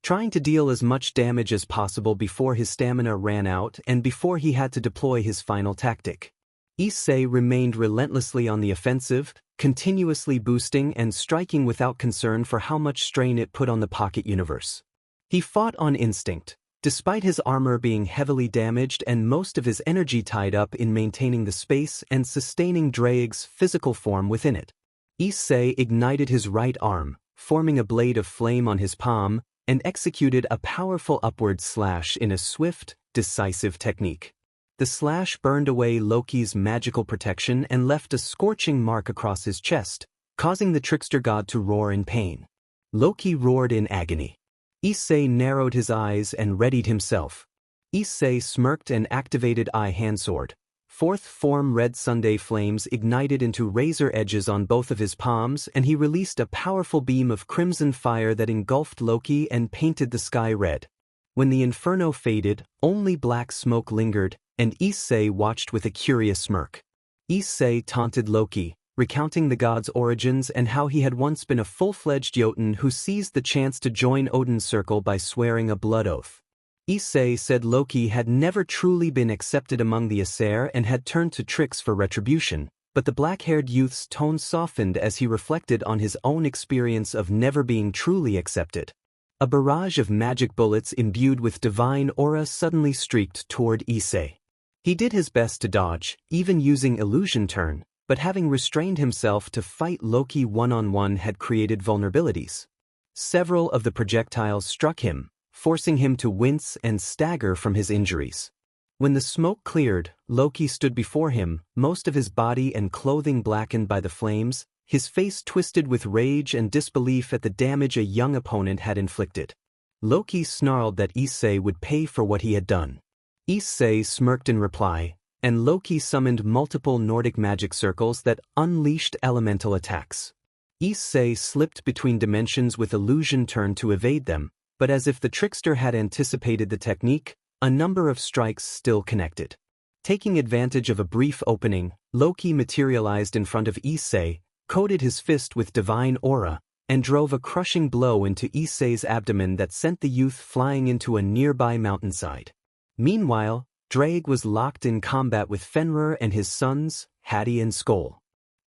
trying to deal as much damage as possible before his stamina ran out and before he had to deploy his final tactic. Issei remained relentlessly on the offensive, continuously boosting and striking without concern for how much strain it put on the pocket universe. He fought on instinct, despite his armor being heavily damaged and most of his energy tied up in maintaining the space and sustaining Draig's physical form within it. Issei ignited his right arm, forming a blade of flame on his palm, and executed a powerful upward slash in a swift, decisive technique. The slash burned away Loki's magical protection and left a scorching mark across his chest, causing the trickster god to roar in pain. Loki roared in agony. Issei narrowed his eyes and readied himself. Issei smirked and activated Eye Handsword. Fourth form red Sunday flames ignited into razor edges on both of his palms, and he released a powerful beam of crimson fire that engulfed Loki and painted the sky red. When the inferno faded, only black smoke lingered, and Issei watched with a curious smirk. Issei taunted Loki, recounting the god's origins and how he had once been a full-fledged Jotun who seized the chance to join Odin's circle by swearing a blood oath. Issei said Loki had never truly been accepted among the Aesir and had turned to tricks for retribution, but the black-haired youth's tone softened as he reflected on his own experience of never being truly accepted. A barrage of magic bullets imbued with divine aura suddenly streaked toward Issei. He did his best to dodge, even using illusion turn, but having restrained himself to fight Loki one-on-one had created vulnerabilities. Several of the projectiles struck him, forcing him to wince and stagger from his injuries. When the smoke cleared, Loki stood before him, most of his body and clothing blackened by the flames, his face twisted with rage and disbelief at the damage a young opponent had inflicted. Loki snarled that Issei would pay for what he had done. Issei smirked in reply, and Loki summoned multiple Nordic magic circles that unleashed elemental attacks. Issei slipped between dimensions with illusion turn to evade them, but as if the trickster had anticipated the technique, a number of strikes still connected. Taking advantage of a brief opening, Loki materialized in front of Issei, coated his fist with divine aura, and drove a crushing blow into Issei's abdomen that sent the youth flying into a nearby mountainside. Meanwhile, Draig was locked in combat with Fenrir and his sons, Hati and Skoll.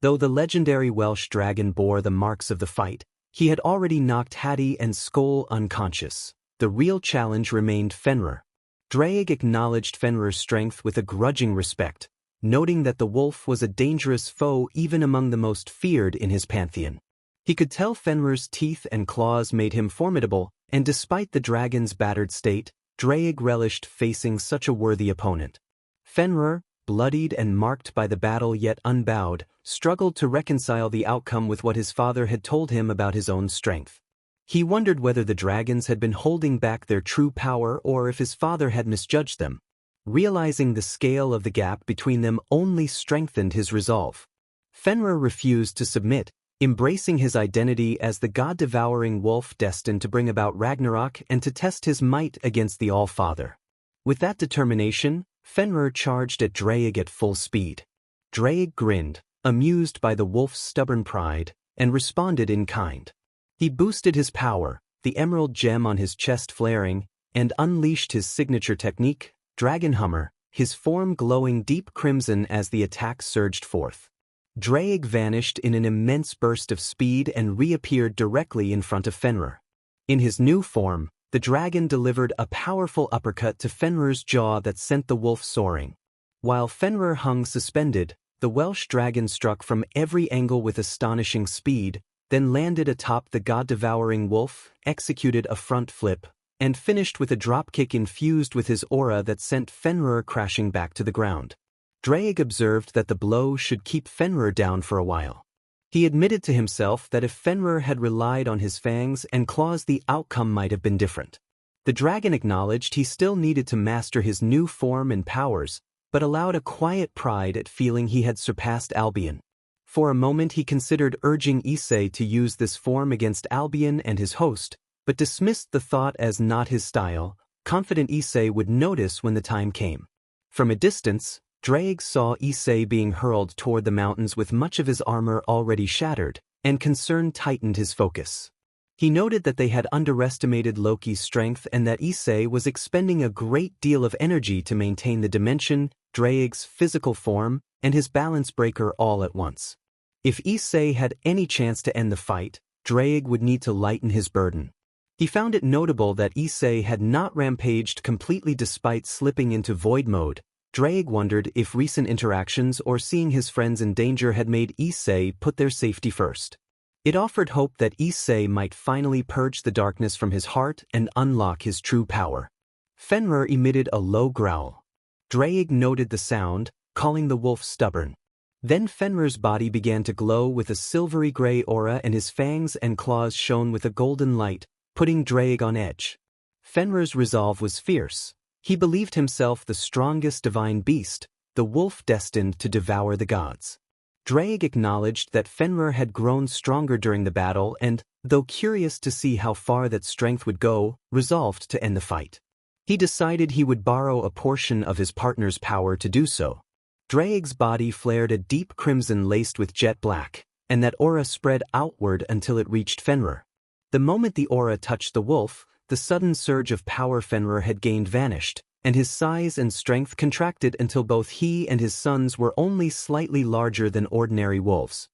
Though the legendary Welsh dragon bore the marks of the fight, he had already knocked Hati and Skoll unconscious. The real challenge remained Fenrir. Draig acknowledged Fenrir's strength with a grudging respect, noting that the wolf was a dangerous foe even among the most feared in his pantheon. He could tell Fenrir's teeth and claws made him formidable, and despite the dragon's battered state, Draig relished facing such a worthy opponent. Fenrir, bloodied and marked by the battle yet unbowed, struggled to reconcile the outcome with what his father had told him about his own strength. He wondered whether the dragons had been holding back their true power or if his father had misjudged them. Realizing the scale of the gap between them only strengthened his resolve. Fenrir refused to submit, embracing his identity as the god-devouring wolf destined to bring about Ragnarok and to test his might against the All-Father. With that determination, Fenrir charged at Draig at full speed. Draig grinned, amused by the wolf's stubborn pride, and responded in kind. He boosted his power, the emerald gem on his chest flaring, and unleashed his signature technique, Dragon Hummer, his form glowing deep crimson as the attack surged forth. Draig vanished in an immense burst of speed and reappeared directly in front of Fenrir. In his new form, the dragon delivered a powerful uppercut to Fenrir's jaw that sent the wolf soaring. While Fenrir hung suspended, the Welsh dragon struck from every angle with astonishing speed, then landed atop the god-devouring wolf, executed a front flip, and finished with a dropkick infused with his aura that sent Fenrir crashing back to the ground. Draig observed that the blow should keep Fenrir down for a while. He admitted to himself that if Fenrir had relied on his fangs and claws, the outcome might have been different. The dragon acknowledged he still needed to master his new form and powers, but allowed a quiet pride at feeling he had surpassed Albion. For a moment he considered urging Issei to use this form against Albion and his host, but dismissed the thought as not his style, confident Issei would notice when the time came. From a distance, Draig saw Issei being hurled toward the mountains with much of his armor already shattered, and concern tightened his focus. He noted that they had underestimated Loki's strength and that Issei was expending a great deal of energy to maintain the dimension, Draig's physical form, and his balance breaker all at once. If Issei had any chance to end the fight, Drake would need to lighten his burden. He found it notable that Issei had not rampaged completely despite slipping into void mode. Drake wondered if recent interactions or seeing his friends in danger had made Issei put their safety first. It offered hope that Issei might finally purge the darkness from his heart and unlock his true power. Fenrir emitted a low growl. Drake noted the sound, calling the wolf stubborn. Then Fenrir's body began to glow with a silvery gray aura and his fangs and claws shone with a golden light, putting Drake on edge. Fenrir's resolve was fierce. He believed himself the strongest divine beast, the wolf destined to devour the gods. Drake acknowledged that Fenrir had grown stronger during the battle and, though curious to see how far that strength would go, resolved to end the fight. He decided he would borrow a portion of his partner's power to do so. Drake's body flared a deep crimson laced with jet black, and that aura spread outward until it reached Fenrir. The moment the aura touched the wolf, the sudden surge of power Fenrir had gained vanished, and his size and strength contracted until both he and his sons were only slightly larger than ordinary wolves.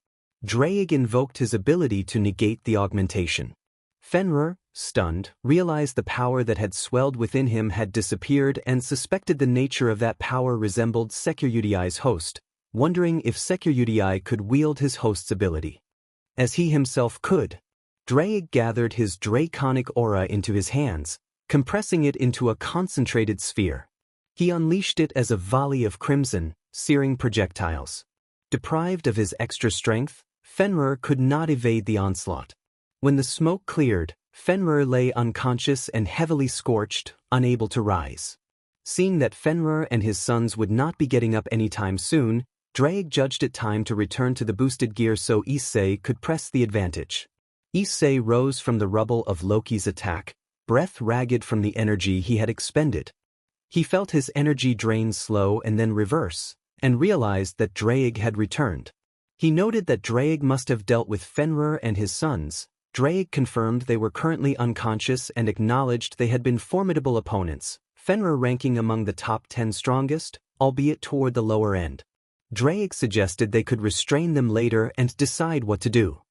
Drake invoked his ability to negate the augmentation. Fenrir, stunned, realized the power that had swelled within him had disappeared and suspected the nature of that power resembled Security's host, wondering if Security could wield his host's ability. As he himself could. Drake gathered his draconic aura into his hands, compressing it into a concentrated sphere. He unleashed it as a volley of crimson, searing projectiles. Deprived of his extra strength, Fenrir could not evade the onslaught. When the smoke cleared, Fenrir lay unconscious and heavily scorched, unable to rise. Seeing that Fenrir and his sons would not be getting up anytime soon, Drake judged it time to return to the boosted gear so Issei could press the advantage. Issei rose from the rubble of Loki's attack, breath ragged from the energy he had expended. He felt his energy drain slow and then reverse, and realized that Drake had returned. He noted that Drake must have dealt with Fenrir and his sons. Drake confirmed they were currently unconscious and acknowledged they had been formidable opponents, Fenrir ranking among the top 10 strongest, albeit toward the lower end. Drake suggested they could restrain them later and decide what to do.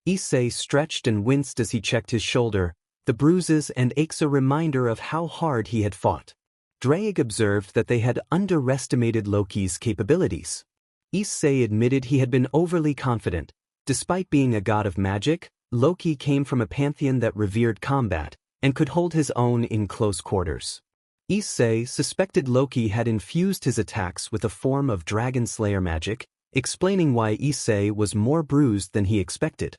Issei stretched and winced as he checked his shoulder, the bruises and aches a reminder of how hard he had fought. Drake observed that they had underestimated Loki's capabilities. Issei admitted he had been overly confident. Despite being a god of magic, Loki came from a pantheon that revered combat, and could hold his own in close quarters. Issei suspected Loki had infused his attacks with a form of dragon slayer magic, explaining why Issei was more bruised than he expected.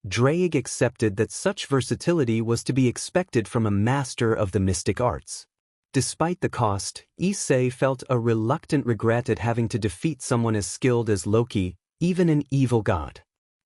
Drake accepted that such versatility was to be expected from a master of the mystic arts. Despite the cost, Issei felt a reluctant regret at having to defeat someone as skilled as Loki, even an evil god.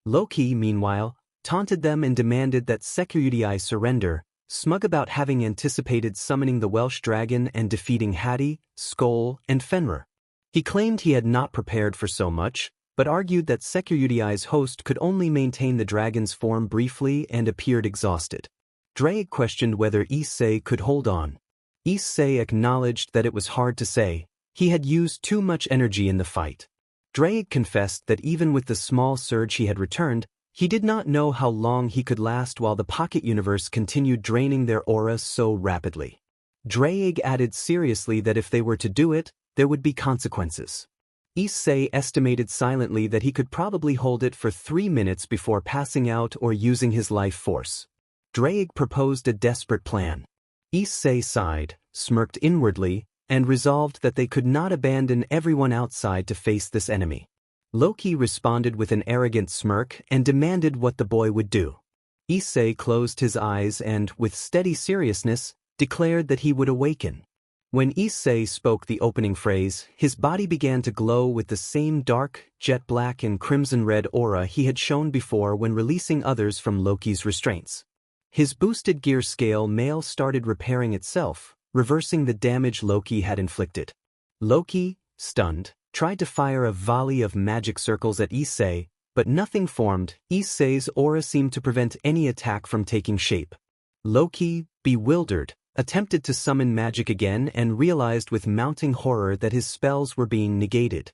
Loki, meanwhile, taunted them and demanded that Security surrender, smug about having anticipated summoning the Welsh dragon and defeating Hati, Skoll, and Fenrir. He claimed he had not prepared for so much, but argued that Security's host could only maintain the dragon's form briefly and appeared exhausted. Drake questioned whether Issei could hold on. Issei acknowledged that it was hard to say. He had used too much energy in the fight. Drake confessed that even with the small surge he had returned, he did not know how long he could last while the pocket universe continued draining their aura so rapidly. Drake added seriously that if they were to do it, there would be consequences. Issei estimated silently that he could probably hold it for 3 minutes before passing out or using his life force. Drake proposed a desperate plan. Issei sighed, smirked inwardly, and resolved that they could not abandon everyone outside to face this enemy. Loki responded with an arrogant smirk and demanded what the boy would do. Issei closed his eyes and, with steady seriousness, declared that he would awaken. When Issei spoke the opening phrase, his body began to glow with the same dark, jet black and crimson-red aura he had shown before when releasing others from Loki's restraints. His boosted gear scale mail started repairing itself, reversing the damage Loki had inflicted. Loki, stunned, tried to fire a volley of magic circles at Issei, but nothing formed. Issei's aura seemed to prevent any attack from taking shape. Loki, bewildered, attempted to summon magic again and realized with mounting horror that his spells were being negated.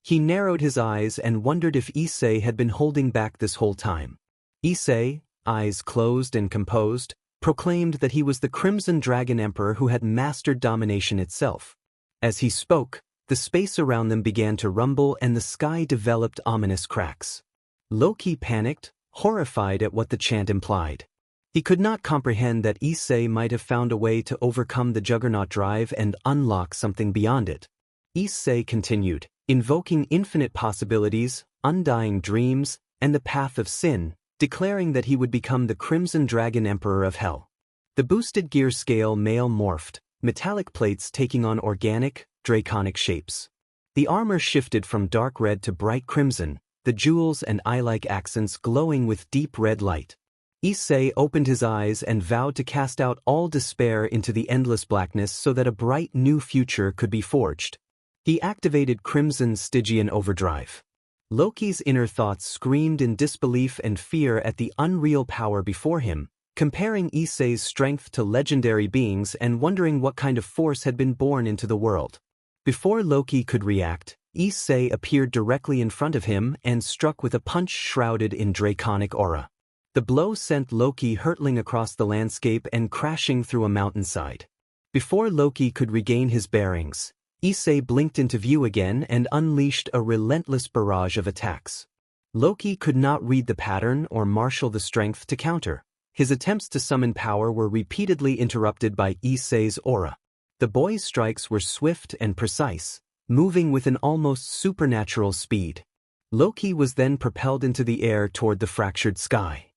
He narrowed his eyes and wondered if Issei had been holding back this whole time. Issei, eyes closed and composed, proclaimed that he was the Crimson Dragon Emperor who had mastered domination itself. As he spoke, the space around them began to rumble and the sky developed ominous cracks. Loki panicked, horrified at what the chant implied. He could not comprehend that Issei might have found a way to overcome the Juggernaut drive and unlock something beyond it. Issei continued, invoking infinite possibilities, undying dreams, and the path of sin, declaring that he would become the Crimson Dragon Emperor of Hell. The boosted gear scale male morphed, metallic plates taking on organic, draconic shapes. The armor shifted from dark red to bright crimson, the jewels and eye-like accents glowing with deep red light. Issei opened his eyes and vowed to cast out all despair into the endless blackness so that a bright new future could be forged. He activated Crimson Stygian Overdrive. Loki's inner thoughts screamed in disbelief and fear at the unreal power before him, comparing Issei's strength to legendary beings and wondering what kind of force had been born into the world. Before Loki could react, Issei appeared directly in front of him and struck with a punch shrouded in draconic aura. The blow sent Loki hurtling across the landscape and crashing through a mountainside. Before Loki could regain his bearings, Issei blinked into view again and unleashed a relentless barrage of attacks. Loki could not read the pattern or marshal the strength to counter. His attempts to summon power were repeatedly interrupted by Issei's aura. The boy's strikes were swift and precise, moving with an almost supernatural speed. Loki was then propelled into the air toward the fractured sky.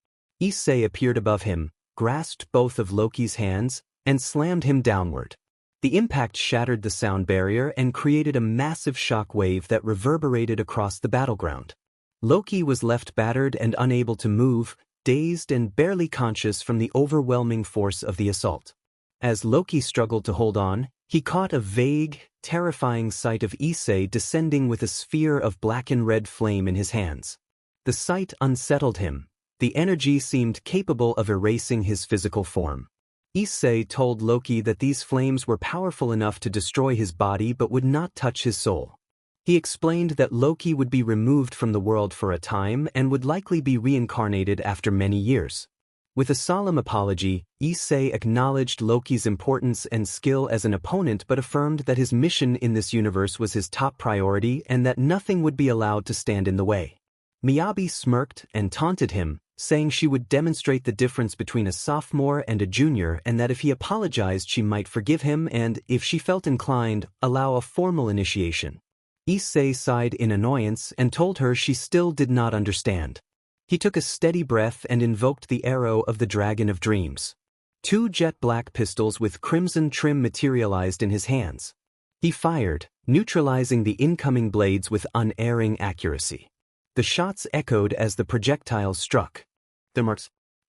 Issei appeared above him, grasped both of Loki's hands, and slammed him downward. The impact shattered the sound barrier and created a massive shock wave that reverberated across the battleground. Loki was left battered and unable to move, dazed and barely conscious from the overwhelming force of the assault. As Loki struggled to hold on, he caught a vague, terrifying sight of Issei descending with a sphere of black and red flame in his hands. The sight unsettled him. The energy seemed capable of erasing his physical form. Issei told Loki that these flames were powerful enough to destroy his body but would not touch his soul. He explained that Loki would be removed from the world for a time and would likely be reincarnated after many years. With a solemn apology, Issei acknowledged Loki's importance and skill as an opponent but affirmed that his mission in this universe was his top priority and that nothing would be allowed to stand in the way. Miyabi smirked and taunted him, saying she would demonstrate the difference between a sophomore and a junior and that if he apologized she might forgive him and, if she felt inclined, allow a formal initiation. Issei sighed in annoyance and told her she still did not understand. He took a steady breath and invoked the arrow of the Dragon of Dreams. 2 jet-black pistols with crimson trim materialized in his hands. He fired, neutralizing the incoming blades with unerring accuracy. The shots echoed as the projectiles struck.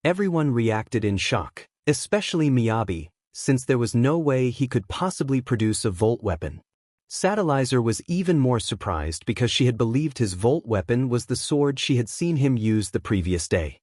Everyone reacted in shock, especially Miyabi, since there was no way he could possibly produce a Volt weapon. Satellizer was even more surprised because she had believed his Volt weapon was the sword she had seen him use the previous day.